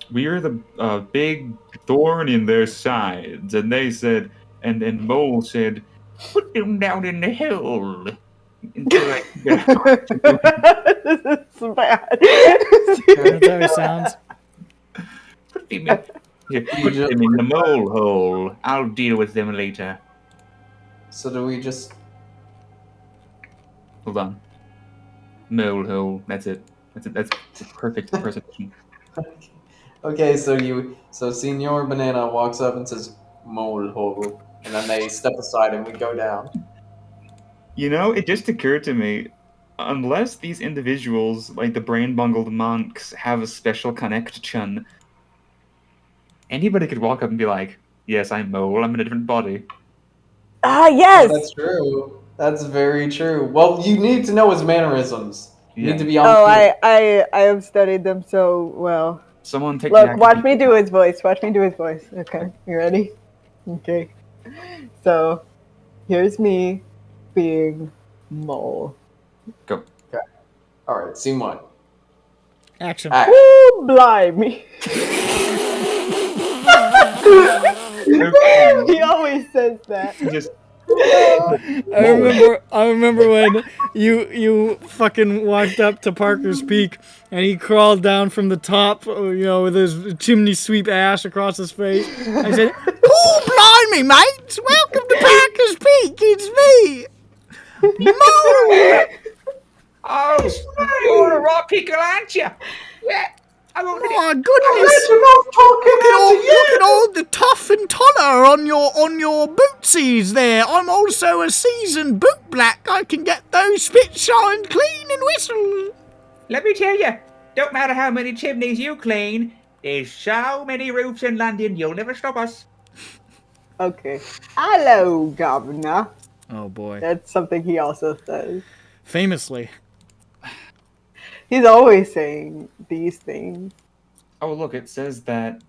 We are the big thorn in their sides, and they said, and Mole said, put them down in the hole until I can get This is bad. That's how he sounds. put them in, yeah, put them in the mole hole. I'll deal with them later. So do we just? hold on, mole hole. That's it. That's the perfect presentation. Okay, so Senor Banana walks up and says mole hole, and then they step aside and we go down. You know, it just occurred to me, unless these individuals, like the brain bungled monks, have a special connection, anybody could walk up and be like, "Yes, I'm Mole. I'm in a different body." Ah, yes. That's true. That's very true. Well, you need to know his mannerisms. You Yeah. need to be on. Oh, I have studied them so well. Someone take Look, the watch me do his voice. Watch me do his voice. Okay, you ready? Okay. So, here's me being Mole. Go. All right, scene one. Action. Act. Ooh, blimey. He always says that. Just I remember when you fucking walked up to Parker's Peak and he crawled down from the top, with his chimney sweep ash across his face. I said, "Oh, blimey, mates! Welcome to Parker's Peak. It's me, Mole." Oh, you're a raw pickle, aren't you? Yeah. I won't let Oh goodness! Look at all the tough and tonner on your bootsies there. I'm also a seasoned boot black. I can get those spits shined clean and whistle. Let me tell you, don't matter how many chimneys you clean, there's so many roofs in London, you'll never stop us. Okay. Hello, Governor. Oh boy. That's something he also says. Famously. He's always saying these things. oh look, it says that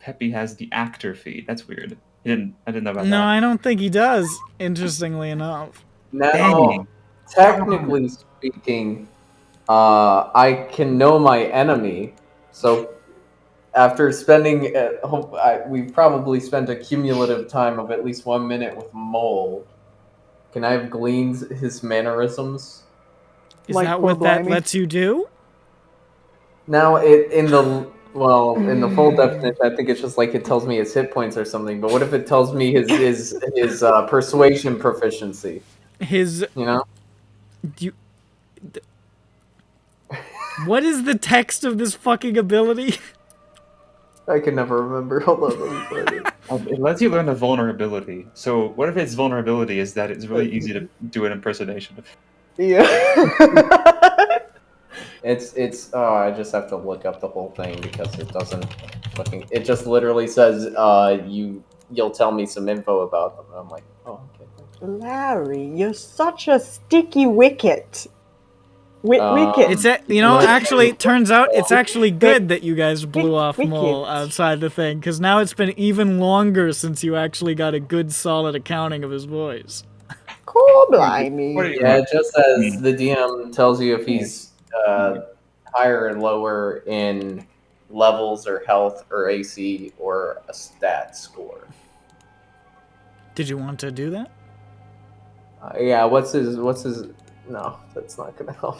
Peppy has the actor feed. That's weird. I didn't know about No, that. I don't think he does, interestingly enough. Now, Dang. technically speaking, I can know my enemy. So, after spending, we've probably spent a cumulative time of at least 1 minute with Mole. Can I have gleaned his mannerisms? Is Like that poor what that Blimey. lets you do? Now, in the full definition, I think it's just like it tells me his hit points or something. But what if it tells me his persuasion proficiency? His You know, what is the text of this fucking ability? I can never remember. Hold on, let me find it. It lets you learn a vulnerability. So what if its vulnerability is that it's really easy to do an impersonation of? Yeah. It's I just have to look up the whole thing because it doesn't fucking. It just literally says you'll tell me some info about them. And I'm like, oh, okay. Larry, you're such a sticky wicket. Wicket. It's actually, it turns out it's actually good that you guys blew off Mole outside the thing, because now it's been even longer since you actually got a good solid accounting of his voice. Cool, blimey. Yeah, it just says the DM tells you if he's higher or lower in levels or health or AC or a stat score. Did you want to do that? Yeah, what's his? No, that's not gonna help.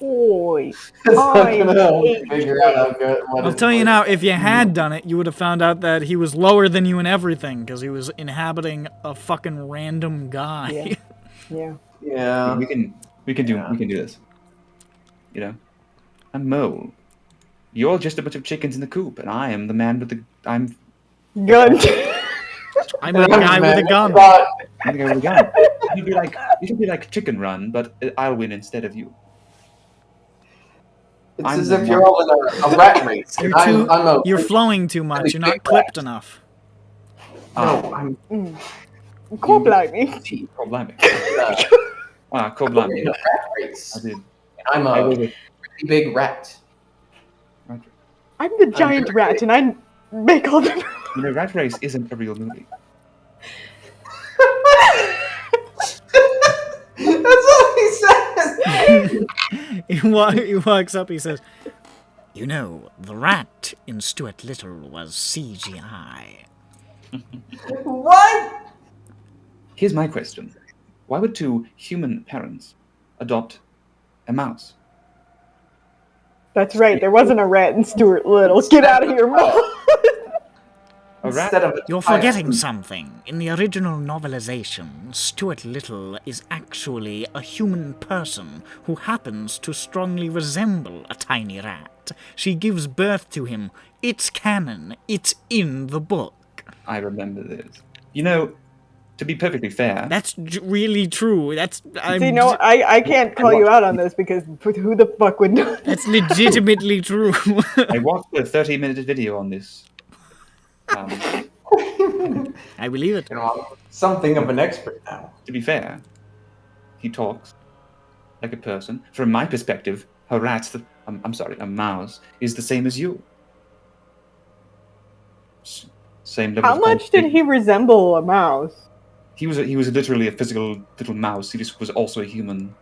Oi. It's not I gonna hate figure out how good. What I'll it's tell you like. now, if you had done it, you would have found out that he was lower than you in everything, because he was inhabiting a fucking random guy. Yeah. Yeah. Yeah. We can do this. You know, I'm Mole. You're just a bunch of chickens in the coop, and I am the man with the. I'm Gun. I'm a guy with a gun. I'm the guy with a gun. It'll be like Chicken Run, but I'll win instead of you. It's I'm as the if you're all in a rat race. You're flowing too much. You're not clipped enough. No, I'm Cool, blimey. Cold blimey. Cold blimey. in a rat race. I did. I'm I a will pretty big rat. I'm the giant rat, and I make all the. You know, Rat Race isn't a real movie. That's what he says. He walks up, he says, "You know, the rat in Stuart Little was CGI. What? Here's my question. Why would two human parents adopt a mouse? That's right. There wasn't a rat in Stuart Little. Get out of here, Mom. A rat? Instead of a You're forgetting something. In the original novelization, Stuart Little is actually a human person who happens to strongly resemble a tiny rat. She gives birth to him. It's canon. It's in the book." I remember this. You know, to be perfectly fair, That's really true. See, no, I can't call you out on this because who the fuck would know? That's legitimately true. I watched a 30-minute video on this. I believe it. You know, I'm something of an expert now. To be fair, he talks like a person. From my perspective, a a mouse is the same as you. Same level. How much did he resemble a mouse? He was literally a physical little mouse. He just was also a human,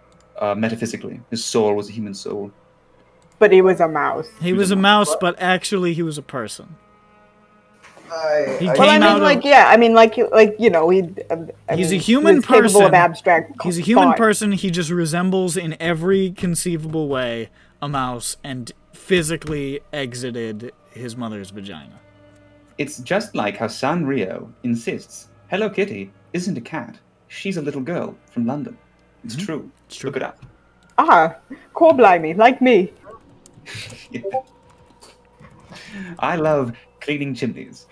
metaphysically. His soul was a human soul. But he was a mouse. He was a mouse, but actually he was a person. He Well, came out of, He's a human capable person. of abstract. He's a human thought. person. He just resembles in every conceivable way a mouse and physically exited his mother's vagina. It's just like how Sanrio insists Hello Kitty isn't a cat. She's a little girl from London. It's true. It's true. Look it up. Ah, cool, blimey, like me. I love cleaning chimneys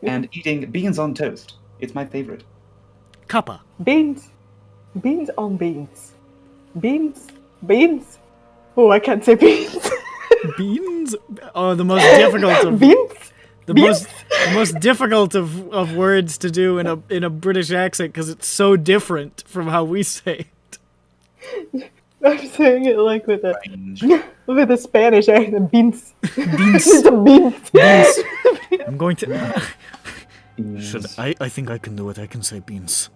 and eating beans on toast. It's my favorite. Cuppa. Beans on beans. Beans. Oh, I can't say beans. Beans are the most difficult of Beans. the most difficult of words to do in a British accent because it's so different from how we say it. I'm saying it like with a Range. with a Spanish accent. Beans. Beans. Beans. I'm going to. Beans. I think I can do it. I can say beans.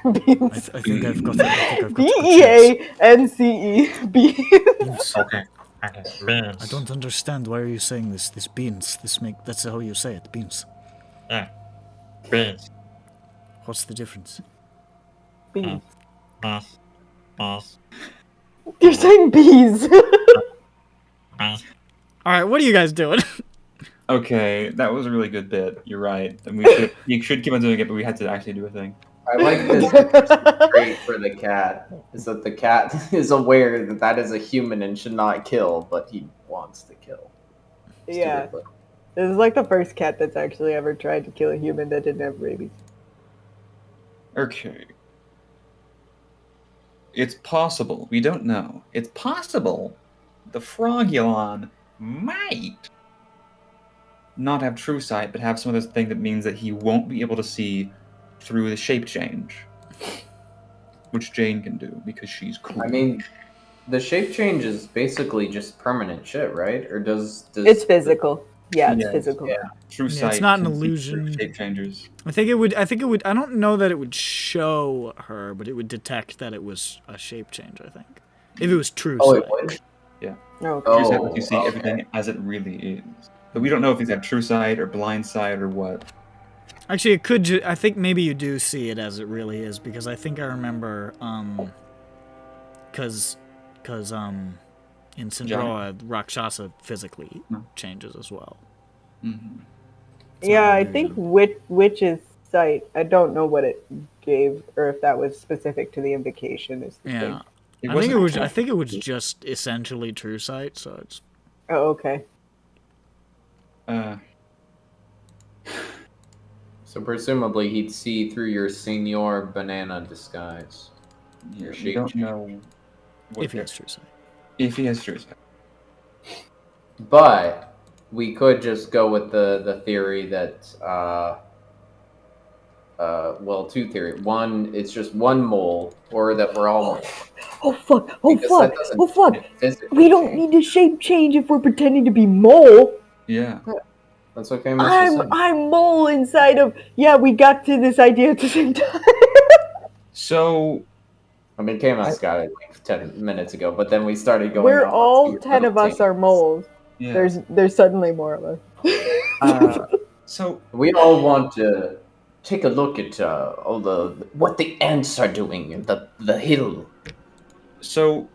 Beans. I think I've got it. I think I've got BEANCE. Beans. Okay. Beans. I don't understand. Why are you saying this? This beans. That's how you say it. Beans. Yeah. Beans. What's the difference? Beans. Beans. Beans. You're saying bees. Beans. All right. What are you guys doing? Okay, that was a really good bit. You're right. And you should keep on doing it, but we had to actually do a thing. I like this trait for the cat. Is that the cat is aware that that is a human and should not kill, but he wants to kill. Yeah. Stupid, This is like the first cat that's actually ever tried to kill a human that didn't have rabies. Okay. It's possible. We don't know. It's possible the Frogulon might not have true sight, but have some other thing that means that he won't be able to see through the shape change. Which Jane can do, because she's cool. I mean, the shape change is basically just permanent shit, right? Or does It's physical. Yeah, it's Yes, physical. yeah. True Yeah, sight. it's not an can see through illusion. Shape changers. I think it would. I don't know that it would show her, but it would detect that it was a shape change. I think if it was true. Oh, sight. it would? No. True sight lets you see okay. everything as it really is. But we don't know if he's got true sight or blind sight or what. Actually, it could. I think maybe you do see it as it really is because I think I remember. because in Syndroa, Rakshasa physically changes as well. Mm-hmm. Yeah, I think Witch's sight. I don't know what it gave, or if that was specific to the invocation. Is the thing. I think it was just essentially true sight. So it's. Oh, okay. So presumably he'd see through your Senor Banana disguise. Yeah, Your we shape don't change. know If he has true sight. If he has true sight. But we could just go with the theory that well, two theories. One, it's just one mole, or that we're all moles. Oh fuck! Oh Because fuck! that doesn't Oh fuck! physically We don't change. need to shape change if we're pretending to be mole. Yeah. That's what Famous was saying. I'm mole inside of. Yeah, we got to this idea at the same time. So I mean, Kamos got it like 10 minutes ago, but then we started going We're on. all 10 of us are moles. yeah. There's suddenly more of us. So We all want to take a look at all what the ants are doing in the hill. So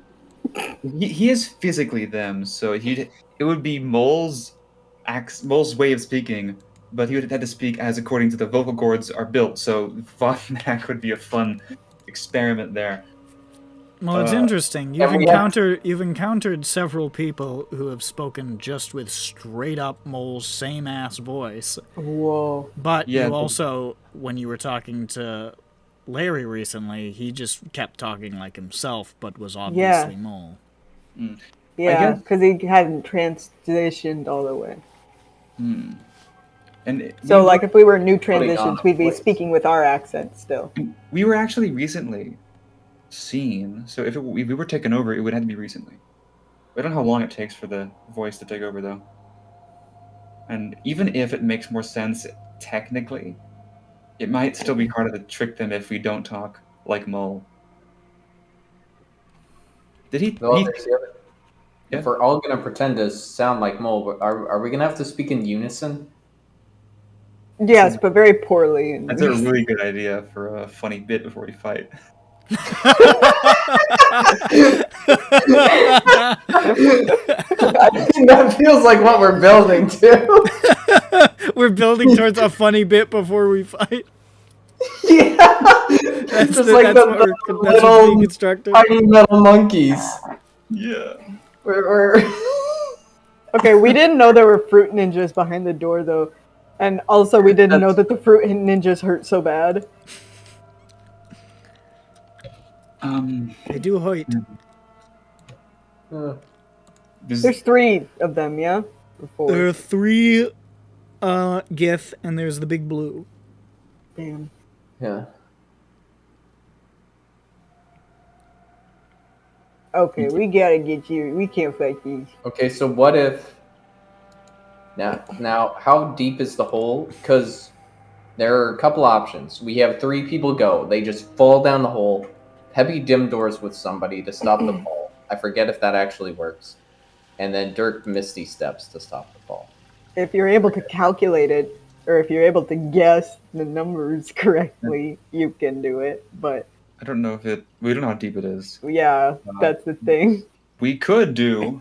he is physically them. So it would be Mole's way of speaking, but he would have had to speak as according to the vocal cords are built. So that would be a fun experiment there. Well, it's interesting. You've encountered several people who have spoken just with straight up Mole's same ass voice. Whoa. But you also, when you were talking to Larry recently, he just kept talking like himself, but was obviously Mole. Mm. Yeah, because he hadn't transitioned all the way. And so, like, if we were new transitions, we'd be speaking with our accent still. We were actually recently seen, so if we were taken over, it would have to be recently. I don't know how long it takes for the voice to take over, though. And even if it makes more sense technically, it might still be harder to trick them if we don't talk like Mole. Did he? Well, if we're all going to pretend to sound like Mole, are we going to have to speak in unison? Yes, but very poorly. That's a really good idea for a funny bit before we fight. I think that feels like what we're building to. We're building towards a funny bit before we fight. Yeah, that's just the, like that's the what we're little being constructed. tiny metal monkeys. Yeah. Okay, we didn't know there were fruit ninjas behind the door, though. And also, we didn't know that the fruit ninjas hurt so bad. They do hurt. There's 3 of them, yeah? Or 4? There are 3 Gith, and there's the big blue. Damn. Yeah. Okay, we gotta get you. We can't fight these. Okay, so what if... Now, how deep is the hole? Because there are a couple options. We have 3 people go. They just fall down the hole. Heavy dim doors with somebody to stop the fall. I forget if that actually works. And then Dirk Misty steps to stop the fall. If you're able to calculate it, or if you're able to guess the numbers correctly, you can do it. But I don't know if we don't know how deep it is. yeah, that's the thing. We could do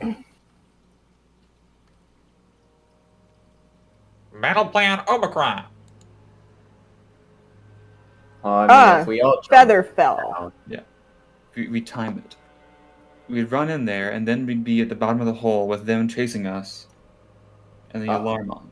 Battle Plan Omicron. If we all feather fell. Yeah. We time it. We'd run in there, and then we'd be at the bottom of the hole with them chasing us, and the alarm on.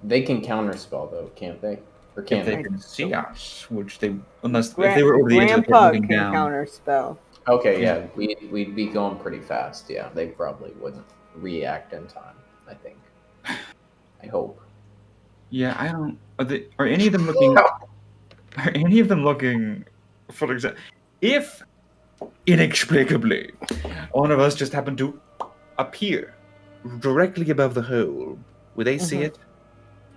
They can counterspell, though, can't they? Or can't they can see us, which they if they were over the edge of the pit Grandpa looking can down. counterspell. Okay, yeah, we'd be going pretty fast. Yeah, they probably wouldn't react in time. I think. I hope. Yeah, I don't. Are any of them looking? Are any of them looking? For example, if inexplicably one of us just happened to appear directly above the hole, would they see it?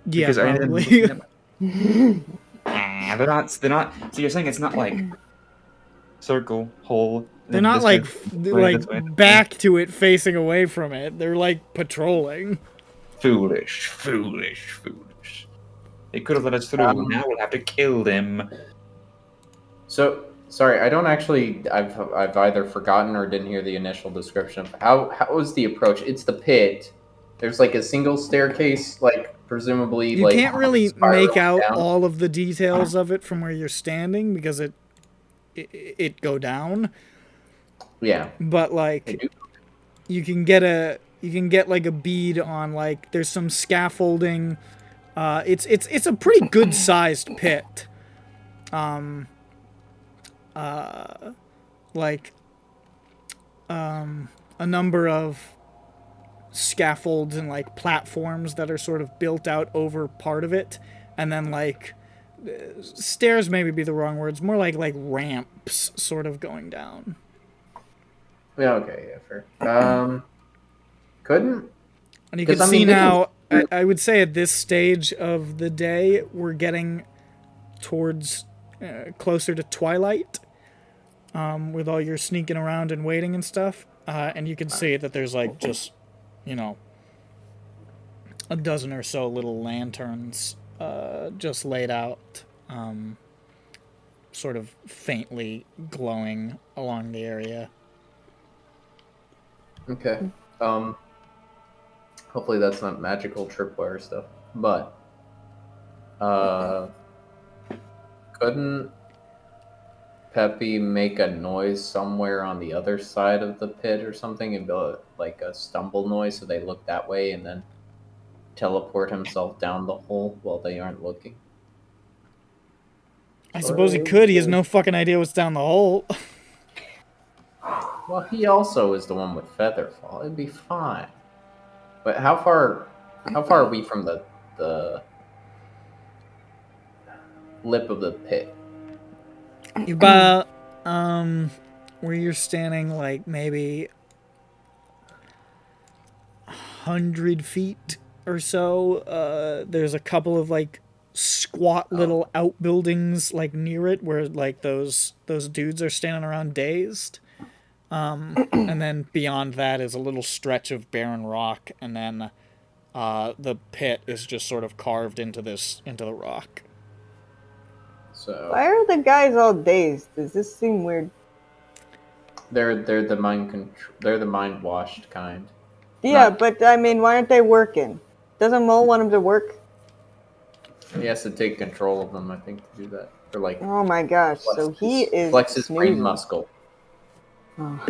Yeah, because probably. They're not. So you're saying it's not like circle hole. They're not like back to it, facing away from it. They're like patrolling. Foolish. They could have let us through. Now we'll have to kill them. So Sorry, I don't actually. I've either forgotten or didn't hear the initial description. How was the approach? It's the pit. There's like a single staircase, like presumably You like can't really spiraling make out down. all of the details of it from where you're standing because it go down. Yeah, But I like do. you can get like a bead on like there's some scaffolding. It's a pretty good sized pit. Like a number of scaffolds and like platforms that are sort of built out over part of it, and then like stairs maybe be the wrong words, more like ramps sort of going down. Yeah. Okay. Yeah. Fair. Couldn't. And you can 'Cause, I see mean, this now, is- I would say at this stage of the day, we're getting towards closer to twilight, with all your sneaking around and waiting and stuff. And you can see that there's like just, a dozen or so little lanterns just laid out, sort of faintly glowing along the area. Okay. Hopefully that's not magical tripwire stuff. But couldn't Peppy make a noise somewhere on the other side of the pit or something and build like a stumble noise so they look that way and then teleport himself down the hole while they aren't looking? I suppose he could. He has no fucking idea what's down the hole. Well, he also is the one with Featherfall. It'd be fine. But how far are we from the lip of the pit? About where you're standing, like maybe 100 feet or so. There's a couple of like squat little outbuildings like near it where like those dudes are standing around dazed. And then beyond that is a little stretch of barren rock, and then the pit is just sort of carved into the rock. So Why are the guys all dazed? Does this seem weird? they're the mind washed kind. Yeah, Not- but I mean, why aren't they working? Doesn't Mole want them to work? He has to take control of them, I think, to do that. For like Oh my gosh! So he is flex his brain snoozing. muscle. Oh.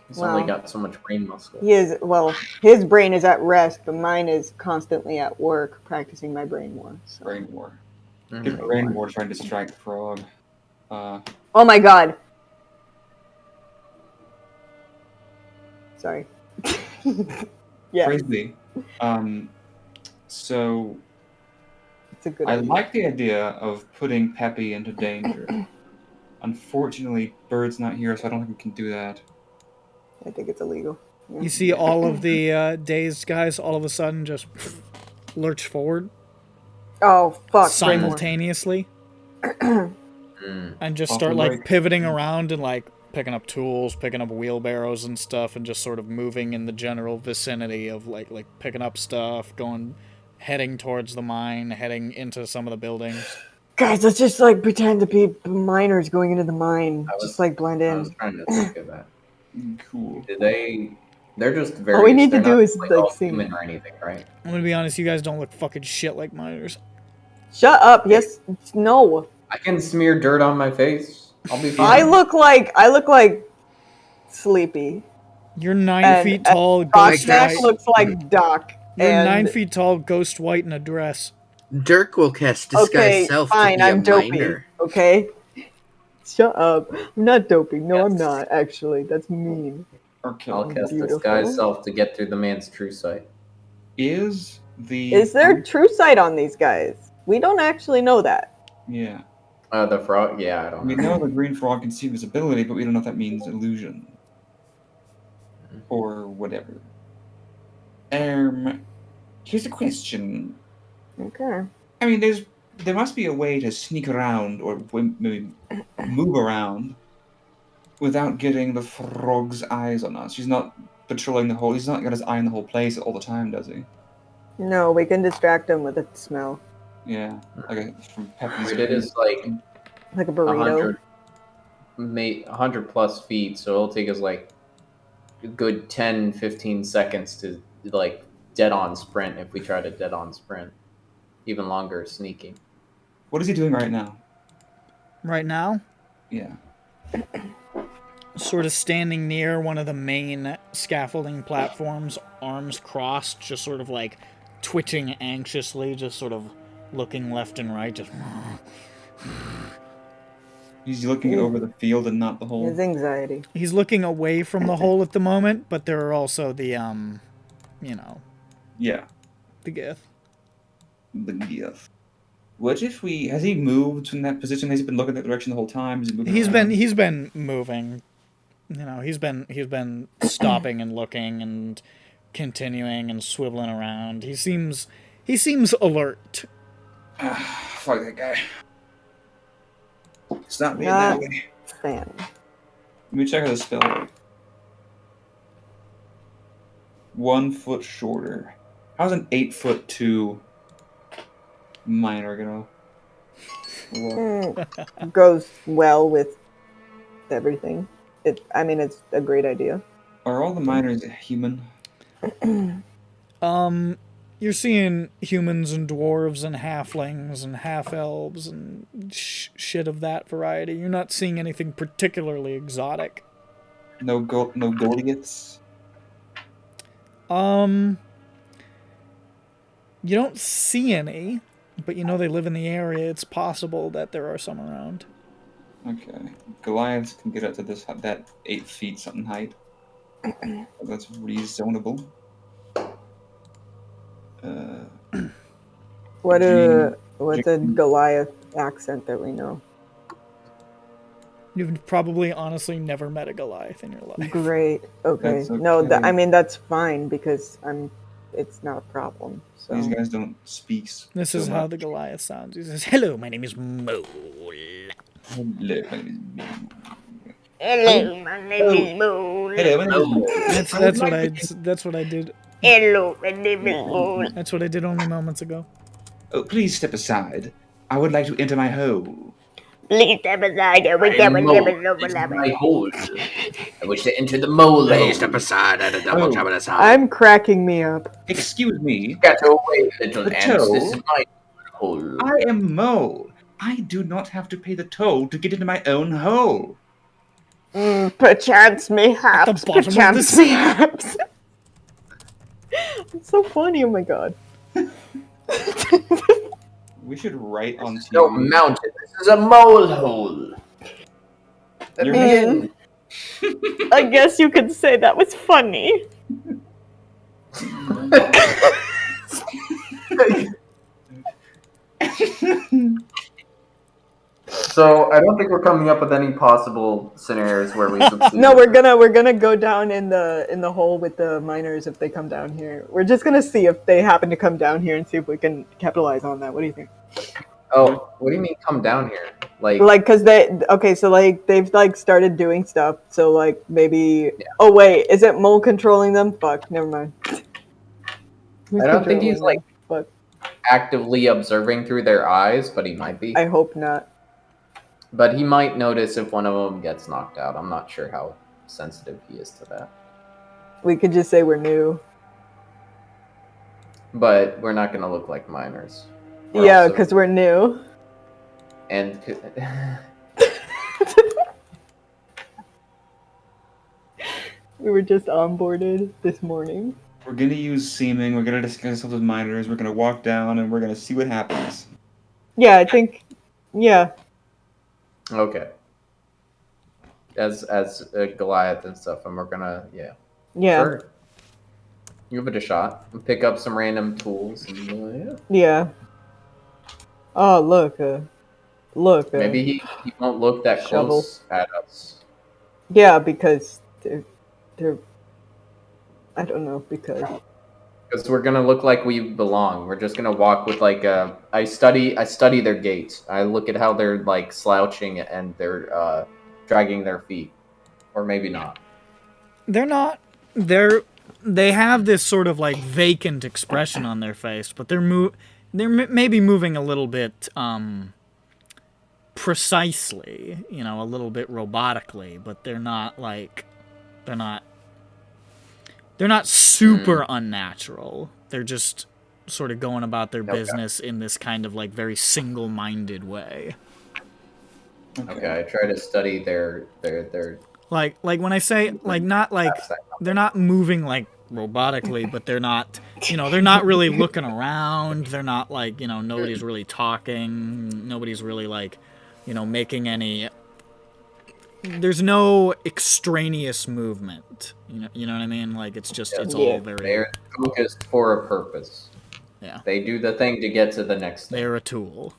He's Well. only got so much brain muscle. He is, well, his brain is at rest, but mine is constantly at work practicing my brain more. So. Brain war. Mhm. Good brain war trying to distract Frog. Oh my god. Sorry. Yeah, Crazy. So it's a good I idea. like the idea of putting Peppy into danger. Unfortunately, Bird's not here, so I don't think we can do that. I think it's illegal. Yeah. You see all of the dazed guys all of a sudden just lurch forward Oh, fuck. simultaneously Mm. and just Off start the like break. pivoting around and like picking up tools, picking up wheelbarrows and stuff, and just sort of moving in the general vicinity of like picking up stuff, heading towards the mine, heading into some of the buildings. Guys, let's just like pretend to be miners going into the mine. I was- Just like blend I was in. trying to think of that. Cool. They're just very. All we need to they're do not, is, like, all sing. human or anything, right? I'm gonna be honest, you guys don't look fucking shit like miners. Shut up. Yes. No. I can smear dirt on my face. I'll be fine. I look like sleepy. You're 9 And- feet tall, Doc ghost Snack white. looks like Doc. You're and 9 feet tall, ghost white in a dress. Dirk will cast disguise Okay, self fine. to be I'm a dopey. miner. Okay. Shut up. I'm not dopey. No, I'm Yes. not. Actually, that's mean. Okay. I'll cast Beautiful. disguise self to get through the man's true sight. Is the Is there true sight on these guys? We don't actually know that. Yeah. The frog. Yeah, I don't We know. know the green frog can see visibility, but we don't know if that means illusion. Or whatever. Here's a question. Okay. I mean, there must be a way to sneak around or maybe move around without getting the frog's eyes on us. He's not patrolling the whole. He's not got his eye on the whole place all the time, does he? No, we can distract them with a smell. Yeah. Okay. From Peppy's. We did is like Like a burrito. 100 plus feet, so it'll take us like a good 10, 15 seconds to like dead on sprint if we try to dead on sprint. Even longer sneaking. What is he doing right now? Right now, Yeah. sort of standing near one of the main scaffolding platforms, arms crossed, just sort of like twitching anxiously, just sort of looking left and right, just. He's looking over the field and not the hole. His anxiety. He's looking away from the hole at the moment, but there are also the Yeah. the gith. The gift. What if we... Has he moved from that position? Has he been looking that direction the whole time? Has he moved around? He's been moving. He's been stopping and looking and continuing and swiveling around. He seems alert. Fuck that guy. Stop being Not that way. fan. Let me check out the spell. 1 foot shorter. How's an 8'2" miner gonna work? Goes well with everything. It's a great idea. Are all the miners human? You're seeing humans and dwarves and halflings and half-elves and shit of that variety. You're not seeing anything particularly exotic. No Goliaths? You don't see any, but you know they live in the area. It's possible that there are some around. Okay. Goliaths can get up to that 8 feet something height. That's reasonable. What's a Gene- Goliath accent that we know? You've probably honestly never met a Goliath in your life. Great. Okay. That's okay. No, that's fine because it's not a problem. So These guys don't speak. This is how the Goliath sounds. He says, "Hello, my name is Mole." Hello, my name is Hello, my name is Mole. Hello, my name is That's what I did. Hello, my name is Mole. That's what I did only moments ago. Oh, please step aside. I would like to enter my hole. Please step aside. I wish I was My hole. I wish to enter the mole. Please step aside at a double Oh. trouble aside. I'm cracking me up. Excuse me. Get away, little The ants. toe? This is my hole. I am Mole. I do not have to pay the toll to get into my own hole. Perchance, mayhaps. At the bottom of Perchance, the sea. mayhaps. It's so funny. Oh my god. We should write on TV. No mountain. This is a mole hole. Let You're me in. I guess you could say that was funny. So I don't think we're coming up with any possible scenarios where we succeed. No, we're gonna go down in the hole with the miners if they come down here. We're just gonna see if they happen to come down here and see if we can capitalize on that. What do you think? Oh, what do you mean come down here? Like Cause they've started doing stuff. So maybe. Yeah. Oh wait, is it Mole controlling them? Fuck, never mind. I don't think he's actively observing through their eyes, but he might be. I hope not. But he might notice if one of them gets knocked out. I'm not sure how sensitive he is to that. We could just say we're new. But we're not going to look like miners. Yeah, because we're new. And we were just onboarded this morning. We're gonna use seeming. We're gonna disguise ourselves as miners. We're gonna walk down and we're gonna see what happens. Yeah, I think. Yeah. Okay. As a Goliath and stuff, and we're gonna Yeah. Sure. Give it a shot. And pick up some random tools. And, Yeah. Oh look. Look. Maybe he won't look that shovel. close at us. Yeah, because they're. I don't know because we're gonna look like we belong. We're just gonna walk with I study their gait. I look at how they're slouching and they're dragging their feet, or maybe not. They're not. They have this sort of vacant expression on their face, but they're maybe moving a little bit precisely, a little bit robotically, but they're not super unnatural. They're just sort of going about their business in this kind of like very single-minded way. Okay, I try to study their like when I say like not like they're not moving like robotically, but they're not really looking around. They're not like, nobody's really talking. Nobody's really like, making any. There's no extraneous movement. You know what I mean? Like it's just it's all very. They're focused for a purpose. Yeah. They do the thing to get to the next thing. They're a tool.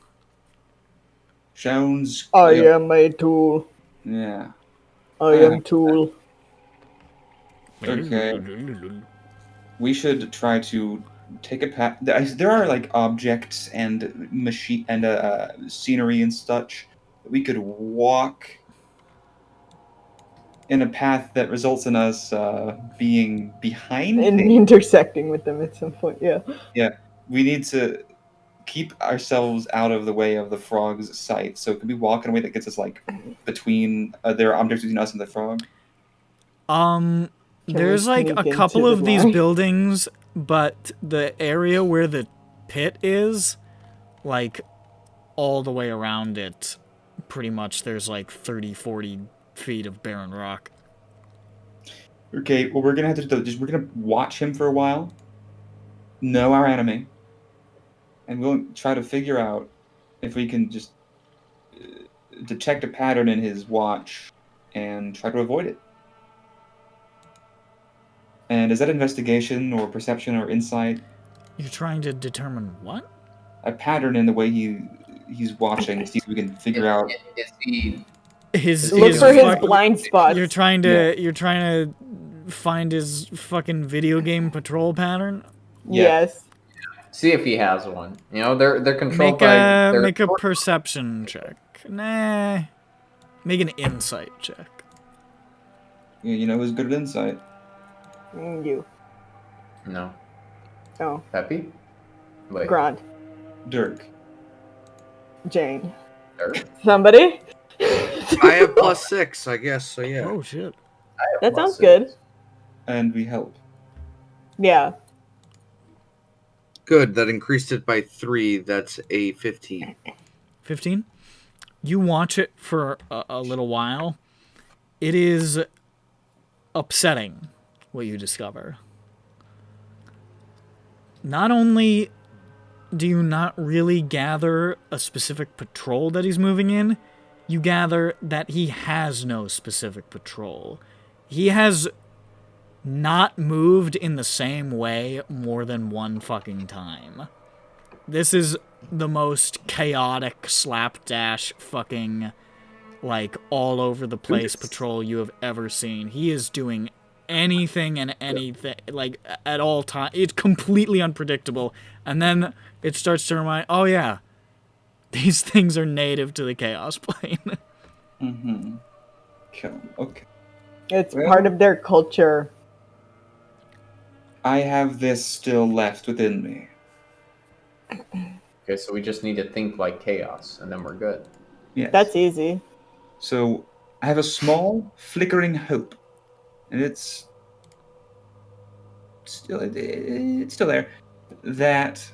Sounds. I am a tool. Yeah. I am tool. Okay. We should try to take a path. There are like objects and machine and scenery and such that we could walk in a path that results in us being behind And things. intersecting with them at some point, yeah. Yeah, we need to keep ourselves out of the way of the frog's sight. So could we walk in a way that gets us like between there are objects between us and the frog? There's like a couple of these buildings, but the area where the pit is, like all the way around it, pretty much there's like 30, 40 feet of barren rock. Okay, what we're gonna have to do is we're gonna watch him for a while, know our enemy, and we'll try to figure out if we can just detect a pattern in his watch and try to avoid it. And is that investigation or perception or insight? You're trying to determine what? A pattern in the way he's watching to see if we can figure out. Look for his blind spots. You're trying to find his fucking video game patrol pattern? Yes. See if he has one. They're controlled by... Make a perception check. Nah. Make an insight check. Yeah, who's good at insight? You. No. Oh. Peppy? Wait. Grant. Dirk. Jane. Dirk? Somebody? I have +6, I guess, so yeah. Oh, shit. That sounds good. And we help. Yeah. Good, that increased it by 3. That's a 15. 15? You watch it for a little while. It is upsetting what you discover. Not only do you not really gather a specific patrol that he's moving in, you gather that he has no specific patrol. He has not moved in the same way more than one fucking time. This is the most chaotic slapdash fucking, like, all over the place patrol you have ever seen. He is doing anything and anything, like, at all times. It's completely unpredictable. And then it starts to remind, oh yeah, these things are native to the Chaos Plane. Mm-hmm. Okay. It's part of their culture. I have this still left within me. Okay, so we just need to think like chaos, and then we're good. Yes. That's easy. So I have a small, flickering hope, and it's still there, that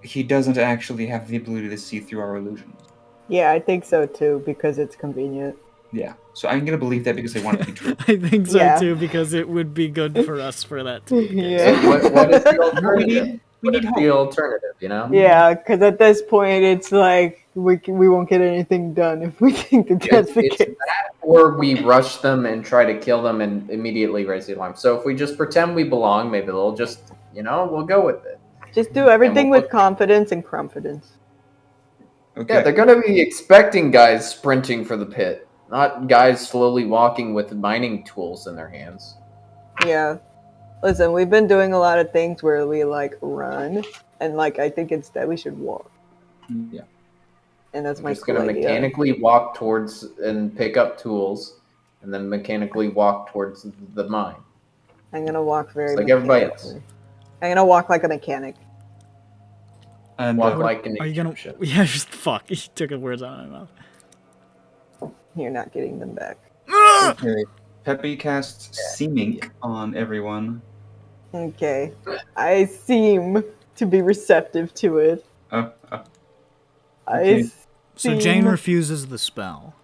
he doesn't actually have the ability to see through our illusions. Yeah, I think so too, because it's convenient. Yeah, so I'm gonna believe that because I want it to be true. I think so Yeah. too, because it would be good for us for that to be. Yeah. What is the alternative? We need The alternative, Yeah, because at this point, it's like we won't get anything done if we think that that's the It's case. that, or we rush them and try to kill them and immediately raise the alarm. So if we just pretend we belong, maybe they'll just, we'll go with it. Just do everything we'll with confidence and confidence. Okay. Yeah, they're going to be expecting guys sprinting for the pit, not guys slowly walking with mining tools in their hands. Yeah. Listen, we've been doing a lot of things where we like run, and like I think instead we should walk. Yeah. And that's I'm my just cool going to idea. mechanically walk towards and pick up tools, and then mechanically walk towards the mine. I'm gonna walk very Just like everybody else. mechanically. I'm gonna walk like a mechanic. And Walk like an Are you gonna? Egyptian. Yeah, just fuck. He took the words out of my mouth. You're not getting them back. okay. Peppy casts Seemink on everyone. Okay. I seem to be receptive to it. Oh, I So seem... Jane refuses the spell.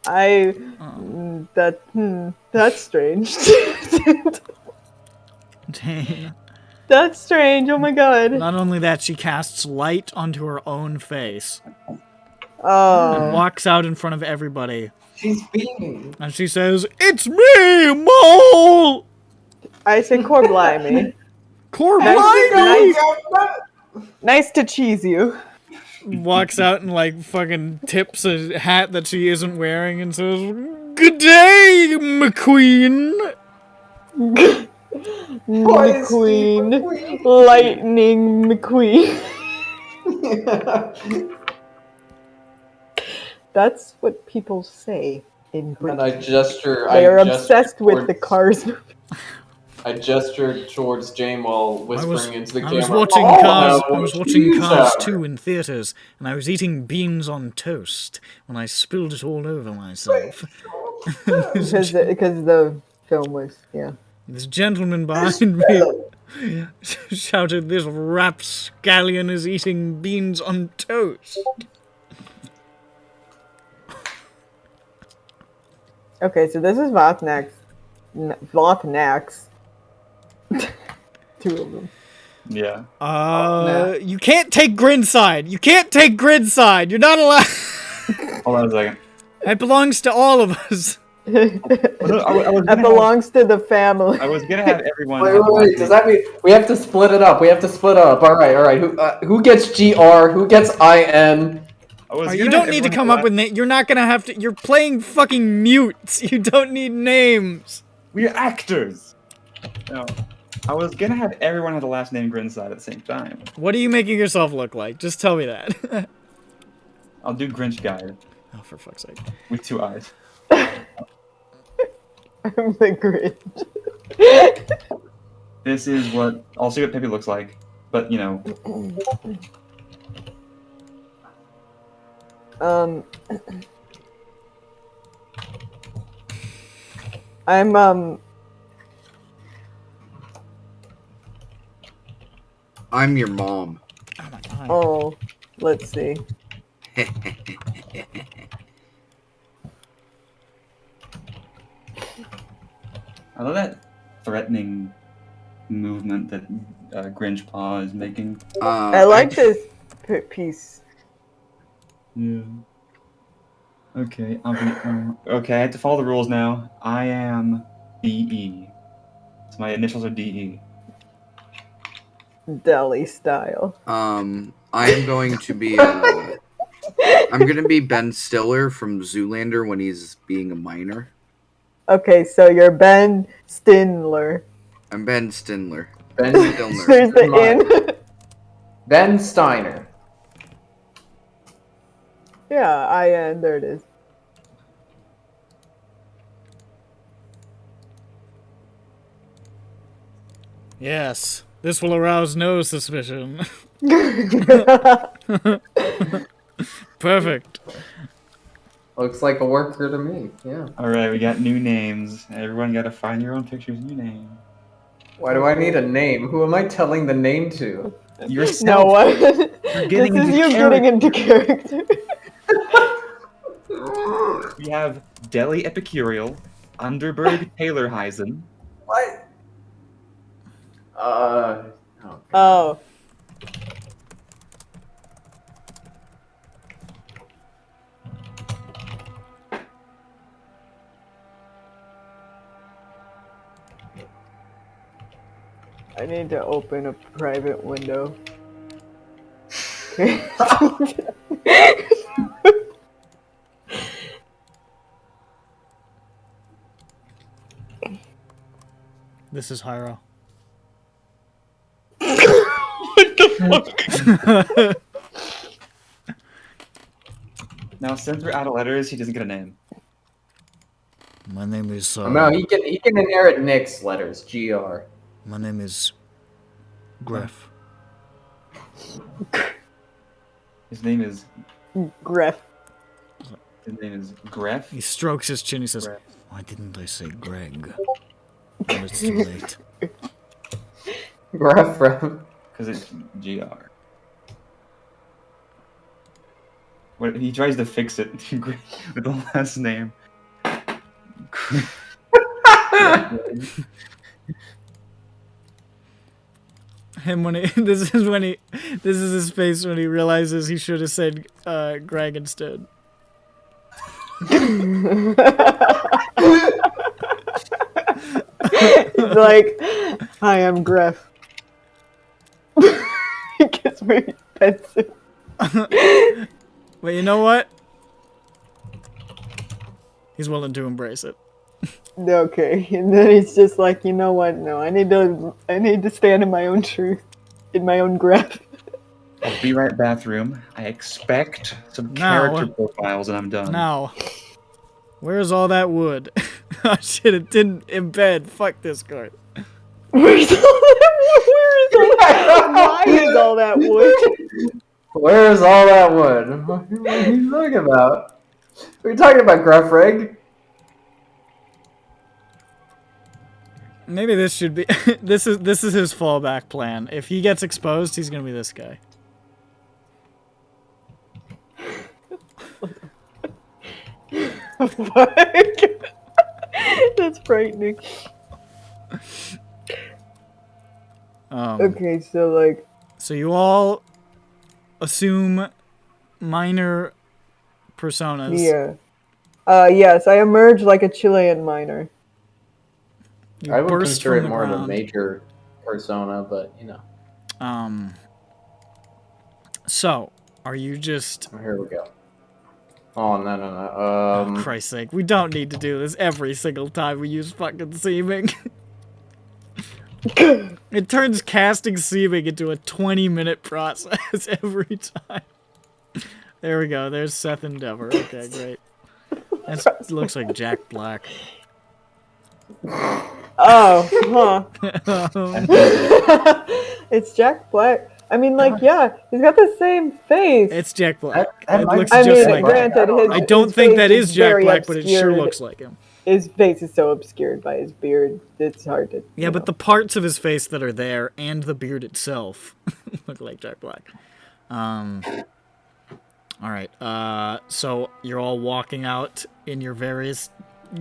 that's strange. Jane. That's strange. Oh my god. Not only that, she casts light onto her own face and Oh. walks out in front of everybody. She's beaming. And she says, "It's me, Mole! I say Corblimey. Corblimey!" Nice to cheese you. Walks out and like fucking tips a hat that she isn't wearing and says, "Good day, McQueen." McQueen. Lightning McQueen. That's what people say in Britain. And I gesture. They are I gesture obsessed with the towards- Cars. I gestured towards Jane while whispering into the I camera. was watching "Oh, Cars. no, I was watching Cars Jesus." 2 in theaters, and I was eating beans on toast when I spilled it all over myself. because the film was, yeah. This gentleman behind me shouted, "This rapscallion is eating beans on toast." Okay, so this is Vothnax. Vothnax. Two of them. Yeah. You can't take Grin side. You can't take Grin side. You're not allowed. Hold on a second. It belongs to all of us. That belongs to the family. I was gonna have everyone. Wait. Does that mean we have to split it up? We have to split up. All right. Who gets GR? Who gets IN? You don't need to come up with names. You're not gonna have to. You're playing fucking mutes. You don't need names. We're actors. No. I was gonna have everyone have the last name Grinside at the same time. What are you making yourself look like? Just tell me that. I'll do Grinch Guide. Oh, for fuck's sake. With 2 eyes. I'm the Grinch. This is what... I'll see what Peppy looks like. But, you know... I'm your mom. Oh my god. Oh, let's see. I love that threatening movement that Grinch Paw is making. I like this piece. Yeah. Okay, okay, I have to follow the rules now. I am DE. So my initials are DE. Deli style. I am going to be. I'm gonna be Ben Stiller from Zoolander when he's being a miner. Okay, so you're Ben Stinler. I'm Ben Stiller. Ben Stiller. There's the in. Ben Steiner. Yeah, there it is. Yes, this will arouse no suspicion. Perfect. Looks like a worker to me. Yeah. Alright, we got new names. Everyone gotta find your own picture's new name. Why do I need a name? Who am I telling the name to? Yourself. No one. You're getting This is into you character. getting into character. We have Deli Epicurial, Underberg Taylorheisen. What? Oh. I need to open a private window. This is Hyro. Now, since we're out of letters, he doesn't get a name. My name is. No, he can inherit Nick's letters. GR. My name is Gref. His name is Gref. Gref. He strokes his chin. He says, Gref. "Why didn't I say Greg? But it's too late." Ref. Because it's GR. When he tries to fix it with the last name. Him when he this is his face when he realizes he should have said Greg instead. He's like, "I am Gref." He gets very pensive. But you know what? He's willing to embrace it. Okay, and then he's just like, "You know what? No, I need to stand in my own truth, in my own Gref." I'll be right bathroom. I expect some Now. character profiles and I'm done. Now, where's all that wood? Oh shit! It didn't embed. Fuck this card. Where's all that? Why is all that wood? Where's all that wood? What are you talking about? What are you talking about, Grefreg? Maybe this should be. This is his fallback plan. If he gets exposed, he's gonna be this guy. Fuck. That's frightening. Okay, so like. So you all assume minor personas. Yeah. Yes, I emerge like a Chilean miner. You I would burst consider from it the more of a ground. major persona, but you know. So, are you just... Oh, here we go. Oh, no. Oh, Christ's sake, we don't need to do this every single time we use fucking seeming. It turns casting seeming into a 20-minute process every time. There we go, there's Seth Endeavor. Okay, great. That looks like Jack Black. Oh, huh. It's Jack Black. I mean, like, yeah, he's got the same face. It's Jack Black. That It might looks be I just mean, like granted, I don't his think face that is Jack very Black, but it sure obscured. looks like him. His face is so obscured by his beard. It's hard to. Yeah, but the parts of his face that are there and the beard itself look like Jack Black. Alright, so you're all walking out in your various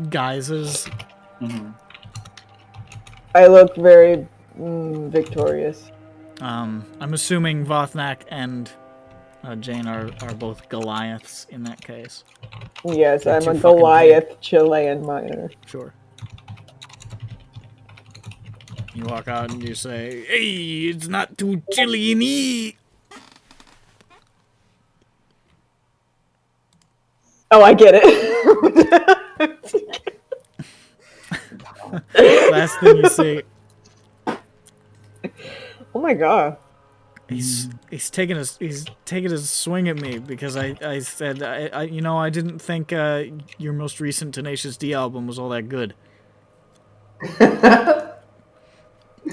guises. Mm-hmm. I look very victorious. I'm assuming Vothnak and Jane are both Goliaths in that case. Yes, You're I'm too a fucking Goliath Chilean miner. Sure. You walk out and you say, "Hey, it's not too chilly in here." Oh, I get it. Last thing you see. Oh my god. He's taking a swing at me because I said I didn't think your most recent Tenacious D album was all that good.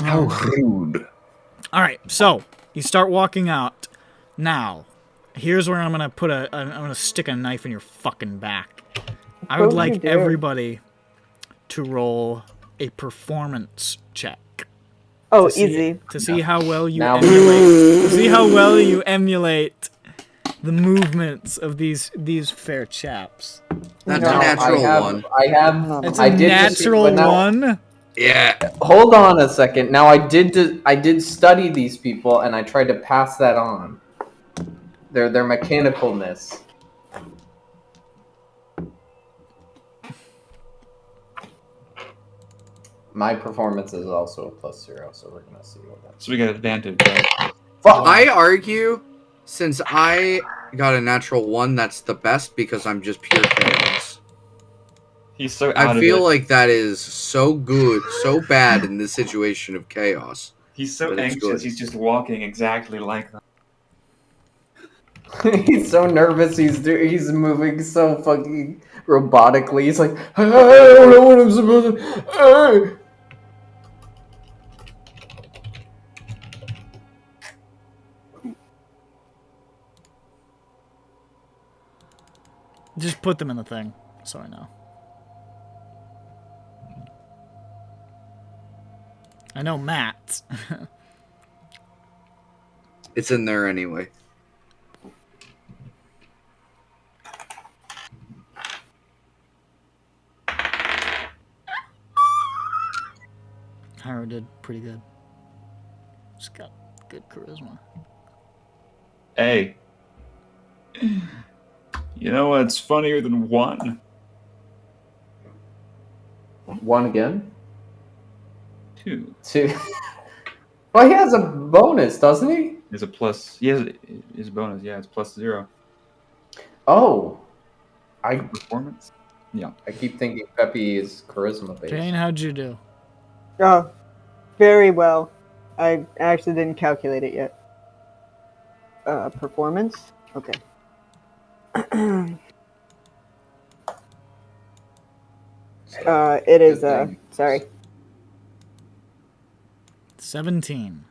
How rude. All right, so you start walking out. Now, here's where I'm gonna stick a knife in your fucking back. I would like everybody to roll a performance check. Oh, easy. To see how well you emulate. To see how well you emulate the movements of these fair chaps. That's No, a natural I have, one. It's I a did natural one. Yeah. Hold on a second. Now I did study these people and I tried to pass that on. Their mechanicalness. My performance is also a +0, so we're gonna see what that's. So we got advantage, right? I argue, since I got a natural 1, that's the best because I'm just pure chaos. He's so out I of feel it. like that is so good, so bad in this situation of chaos. He's so But it's anxious, good. he's just walking exactly like that. He's so nervous. He's moving so fucking robotically. He's like, I don't know what I'm supposed to. Just put them in the thing, so I know. I know Matt's. It's in there anyway. Haro did pretty good. Just got good charisma. Hey. You know what's funnier than one? One again? Two. Two. Well, he has a bonus, doesn't he? There's a plus. He has his bonus. Yeah, it's +0. Oh. Performance? Yeah. I keep thinking Peppy is charisma based. Jane, how'd you do? Oh, very well. I actually didn't calculate it yet. Performance? Okay. It is, sorry. 17.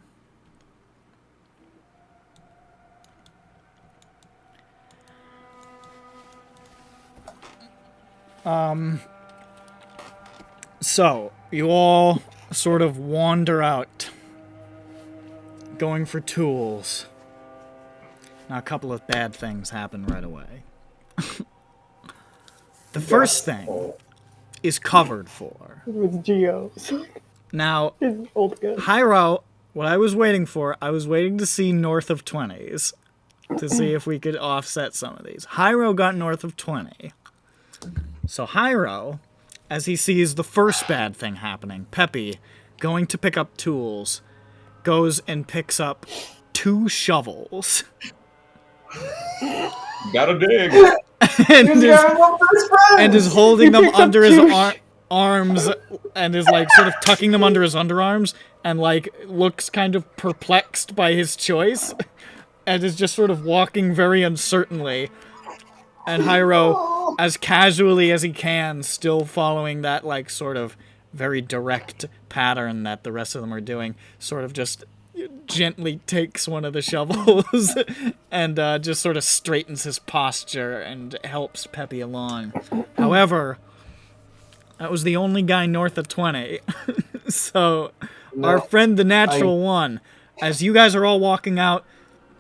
So, you all sort of wander out, going for tools. Now, a couple of bad things happen right away. The first thing is covered for. It was Geo. Now, His old guy. Hyro, what I was waiting for, I was waiting to see north of 20s to see if we could offset some of these. Hyro got north of 20. So Hyro, as he sees the first bad thing happening, Peppy, going to pick up tools, goes and picks up 2 shovels. Gotta dig. and is holding them under his arms and is like sort of tucking them under his underarms and like looks kind of perplexed by his choice and is just sort of walking very uncertainly. And Hyro, as casually as he can, still following that like sort of very direct pattern that the rest of them are doing, sort of just gently takes one of the shovels and just sort of straightens his posture and helps Peppy along. However, that was the only guy north of 20. So, our friend the Natural One, as you guys are all walking out,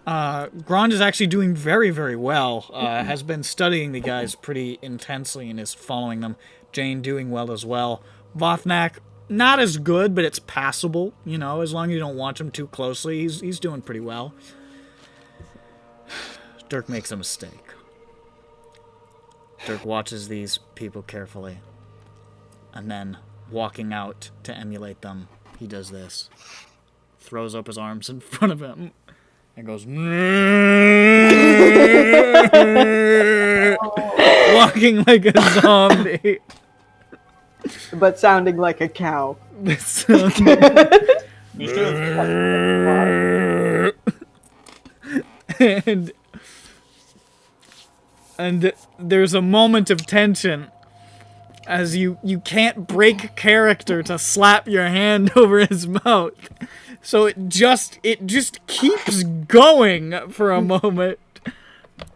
Grond is actually doing very, very well. Has been studying the guys pretty intensely and is following them. Jane doing well as well. Vothnak, not as good, but it's passable, you know, as long as you don't watch him too closely. He's doing pretty well. Dirk makes a mistake. Dirk watches these people carefully. And then, walking out to emulate them, he does this. Throws up his arms in front of him. And goes... walking like a zombie. But sounding like a cow. and there's a moment of tension as you can't break character to slap your hand over his mouth. So it just keeps going for a moment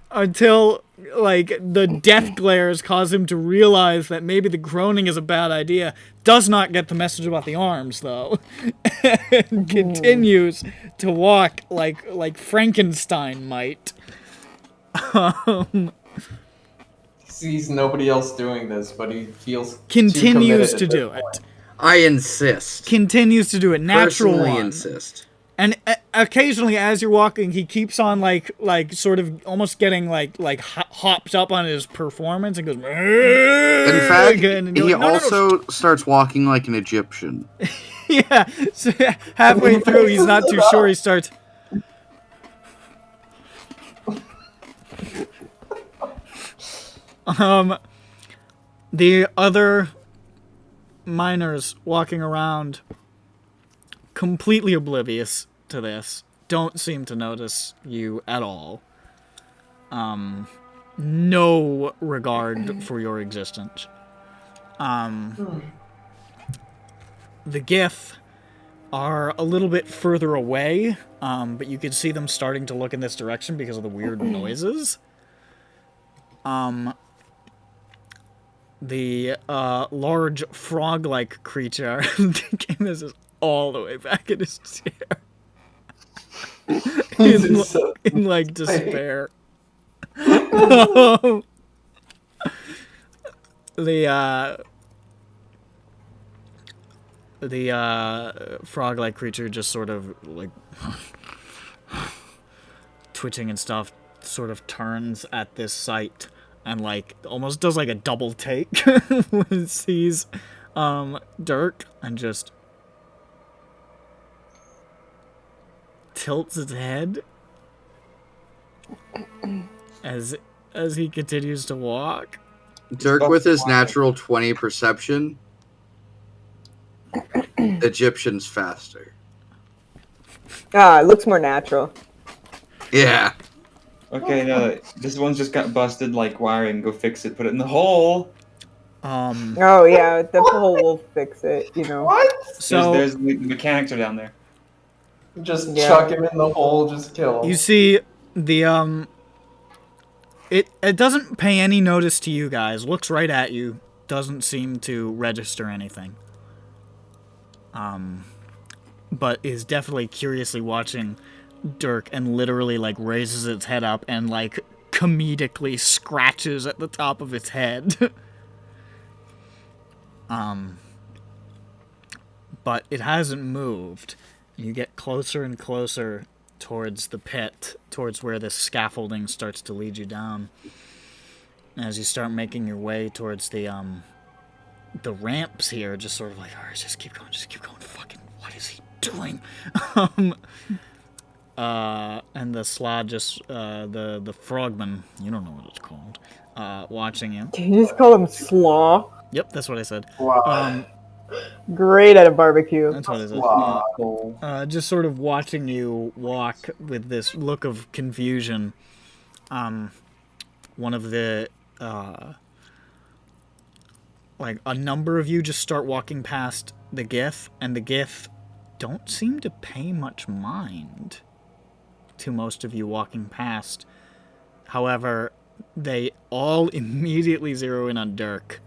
until like the death glares cause him to realize that maybe the groaning is a bad idea. Does not get the message about the arms though, and continues to walk like Frankenstein might. Sees nobody else doing this, but he feels continues to do it. I insist. Continues to do it. Natural Personally one. insist. And occasionally, as you're walking, he keeps on like sort of almost getting like hopped up on his performance and goes. In fact, he also starts walking like an Egyptian. Yeah, so halfway through, he's not too sure. He starts. The other miners walking around, completely oblivious to this, don't seem to notice you at all. No regard for your existence. The Gith are a little bit further away, but you can see them starting to look in this direction because of the weird noises. the large frog-like creature is all the way back in his chair. in like despair. The frog-like creature just sort of like twitching and stuff, sort of turns at this sight and like almost does like a double take when it sees Dirk and just tilts its head as he continues to walk. Dirk with his natural 20 perception. Egyptian's faster. It looks more natural. Yeah. Okay, no, this one's just got busted like wiring. Go fix it. Put it in the hole. Oh yeah, the hole will fix it. You know. What? So There's the mechanics are down there. Just chuck him in the hole, just kill him. you see the it doesn't pay any notice to you guys. Looks right at you. Doesn't seem to register anything. But is definitely curiously watching Dirk and literally like raises its head up and like comedically scratches at the top of its head. But it hasn't moved. You get closer and closer towards the pit, towards where this scaffolding starts to lead you down. As you start making your way towards the ramps here, just sort of like, alright, just keep going, fucking, what is he doing? And the slod just, the frogman, you don't know what it's called, watching you. Did you just call him slaw? Yep, that's what I said. Wow. Great at a barbecue. That's what I said. Wow. Just sort of watching you walk with this look of confusion. One of the, like, a number of you just start walking past the GIF, and the GIF don't seem to pay much mind to most of you walking past. However, they all immediately zero in on Dirk.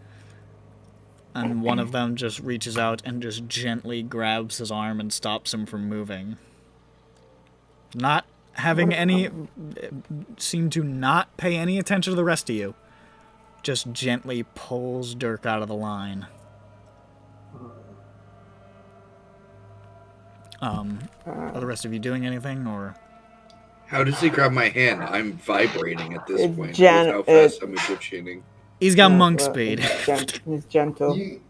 And one of them just reaches out and just gently grabs his arm and stops him from moving. Not having any... seem to not pay any attention to the rest of you. Just gently pulls Dirk out of the line. Are the rest of you doing anything, or...? How does he grab my hand? I'm vibrating at this It's point. gen- With how fast it- I'm Egyptianing. He's got monk speed. He's gentle. You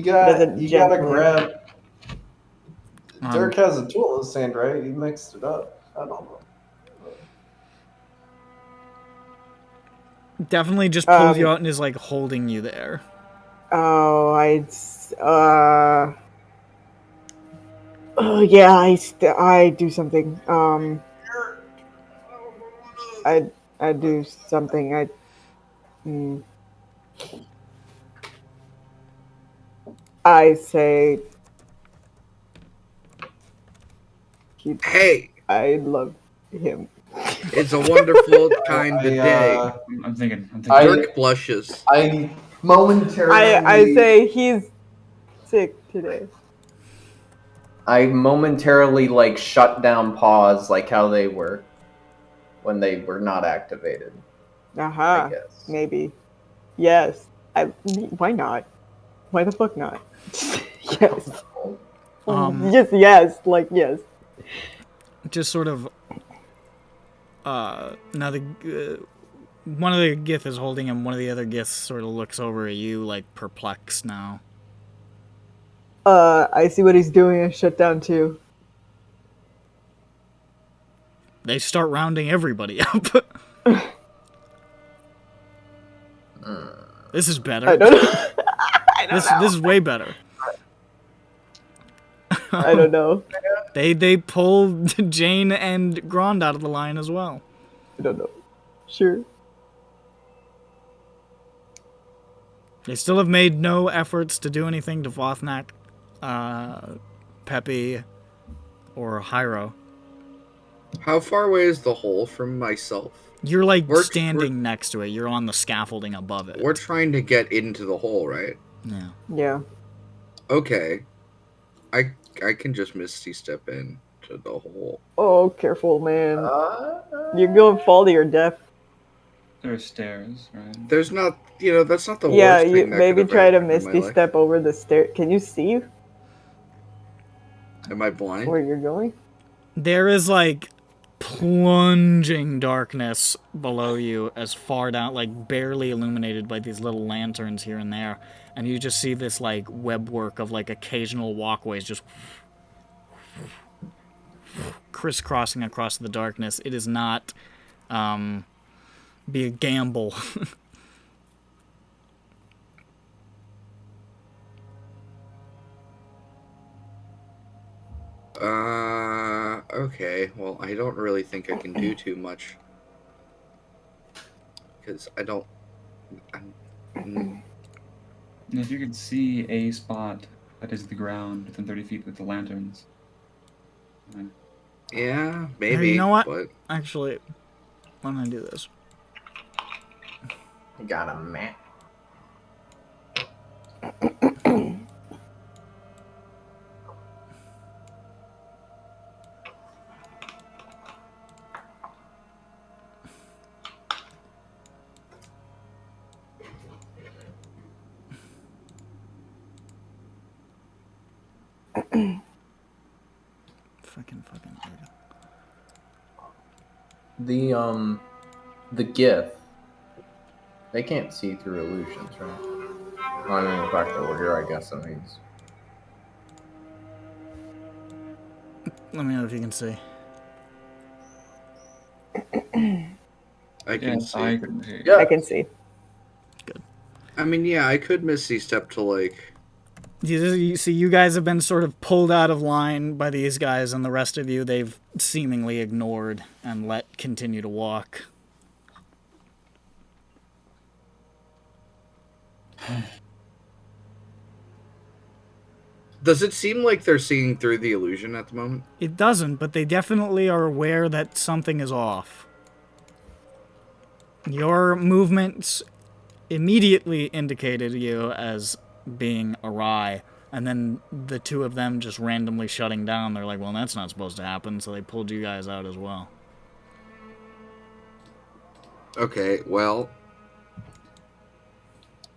gotta gently. grab. Dirk has a tool in his hand, right? He mixed it up. I don't know. Definitely just pulls you out and is, like, holding you there. Oh, oh yeah, I do something. I do something. I say. Hey, I love him. it's a wonderful kind of day. I'm thinking. Dirk blushes. I momentarily. I say he's sick today. I momentarily like shut down pause, like how they were when they were not activated. I guess. Maybe. Yes. Why not? Why the fuck not? Yes. Yes. Like, yes. Just sort of... now one of the Gith is holding him, one of the other Giths sort of looks over at you, like, perplexed now. I see what he's doing and shut down too. They start rounding everybody up. This is better. I don't know. This is way better. I don't know. They pulled Jane and Grand out of the line as well. I don't know. Sure. They still have made no efforts to do anything to Vothnak, Peppy, or Hyro. How far away is the hole from myself? You're like We're- standing next to it. You're on the scaffolding above it. We're trying to get into the hole, right? Yeah. Yeah. Okay. I can just misty step in to the hole. Oh, careful, man. You're going to fall to your death. There are stairs, right? There's not, that's not the Yeah, worst you thing that maybe could have try to happened in my misty life. step over the stair. Can you see Am I blind? where you're going? There is like plunging darkness below you as far down, like barely illuminated by these little lanterns here and there. And you just see this like web work of like occasional walkways just crisscrossing across the darkness. It is not be a gamble. Okay. Well, I don't really think I can do too much. Because I don't... If you could see a spot that is the ground within 30 feet with the lanterns. Yeah, Hey, maybe. you know what? But Actually, why don't I do this? You got a map. Fucking. The GIF. They can't see through illusions, right? I mean, the fact that we're here, I guess that means. Let me know if you can see. I can Yes, see. I can see. Yeah. I can see. I mean, yeah, I could misty step to, like... You see, you guys have been sort of pulled out of line by these guys, and the rest of you they've seemingly ignored and let continue to walk. Does it seem like they're seeing through the illusion at the moment? It doesn't, but they definitely are aware that something is off. Your movements immediately indicated you as being awry, and then the two of them just randomly shutting down. They're like, well, that's not supposed to happen, so they pulled you guys out as well. Okay, well...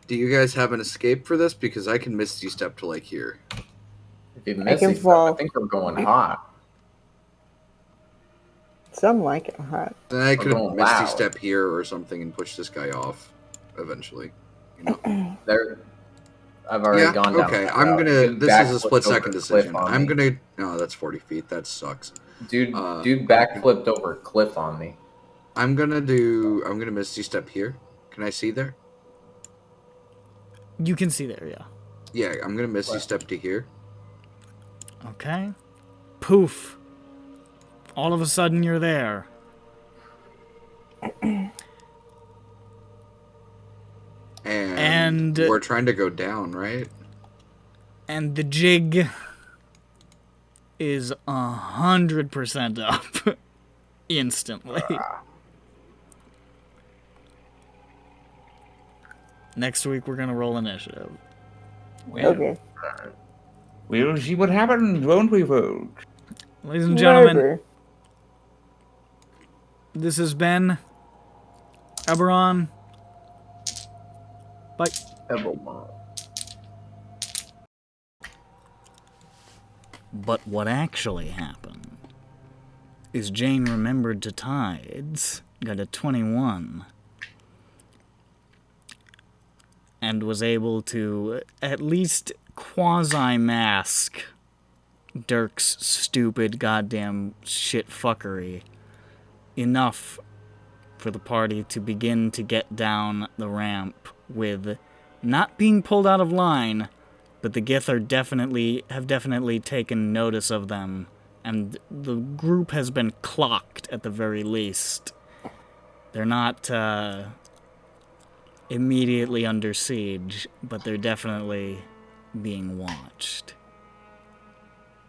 Do you guys have an escape for this? Because I can misty step to, like, here. If you I miss can it, fall. I think we're going hot. Some like it hot. Then I could going misty loud. step here or something and push this guy off eventually. You know? There, I've already Yeah, gone down. okay. that I'm route. gonna... Dude This is a backflipped split over second a cliff decision. on I'm me. gonna... No, that's 40 feet. That sucks. Dude, Uh, dude backflipped over a cliff on me. I'm gonna do... I'm gonna misty step here. Can I see there? You can see there, yeah. Yeah, I'm gonna misty step to here. Okay. Poof. All of a sudden, you're there. And we're trying to go down, right? And the jig is 100% up instantly. Next week, we're gonna roll initiative. Well, Okay. we'll see what happens, won't we, folks? Ladies and gentlemen, Maybe. this has been EBERRON. Bye. But what actually happened is Jane remembered to tides, got a 21, and was able to at least quasi-mask Dirk's stupid goddamn shit fuckery enough for the party to begin to get down the ramp with not being pulled out of line, but the Gith have definitely taken notice of them, and the group has been clocked at the very least. They're not immediately under siege, but they're definitely being watched.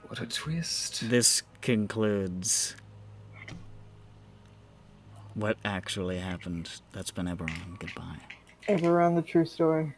What a twist. This concludes what actually happened. That's been EBERRON. Goodbye. EBERRON, the true story.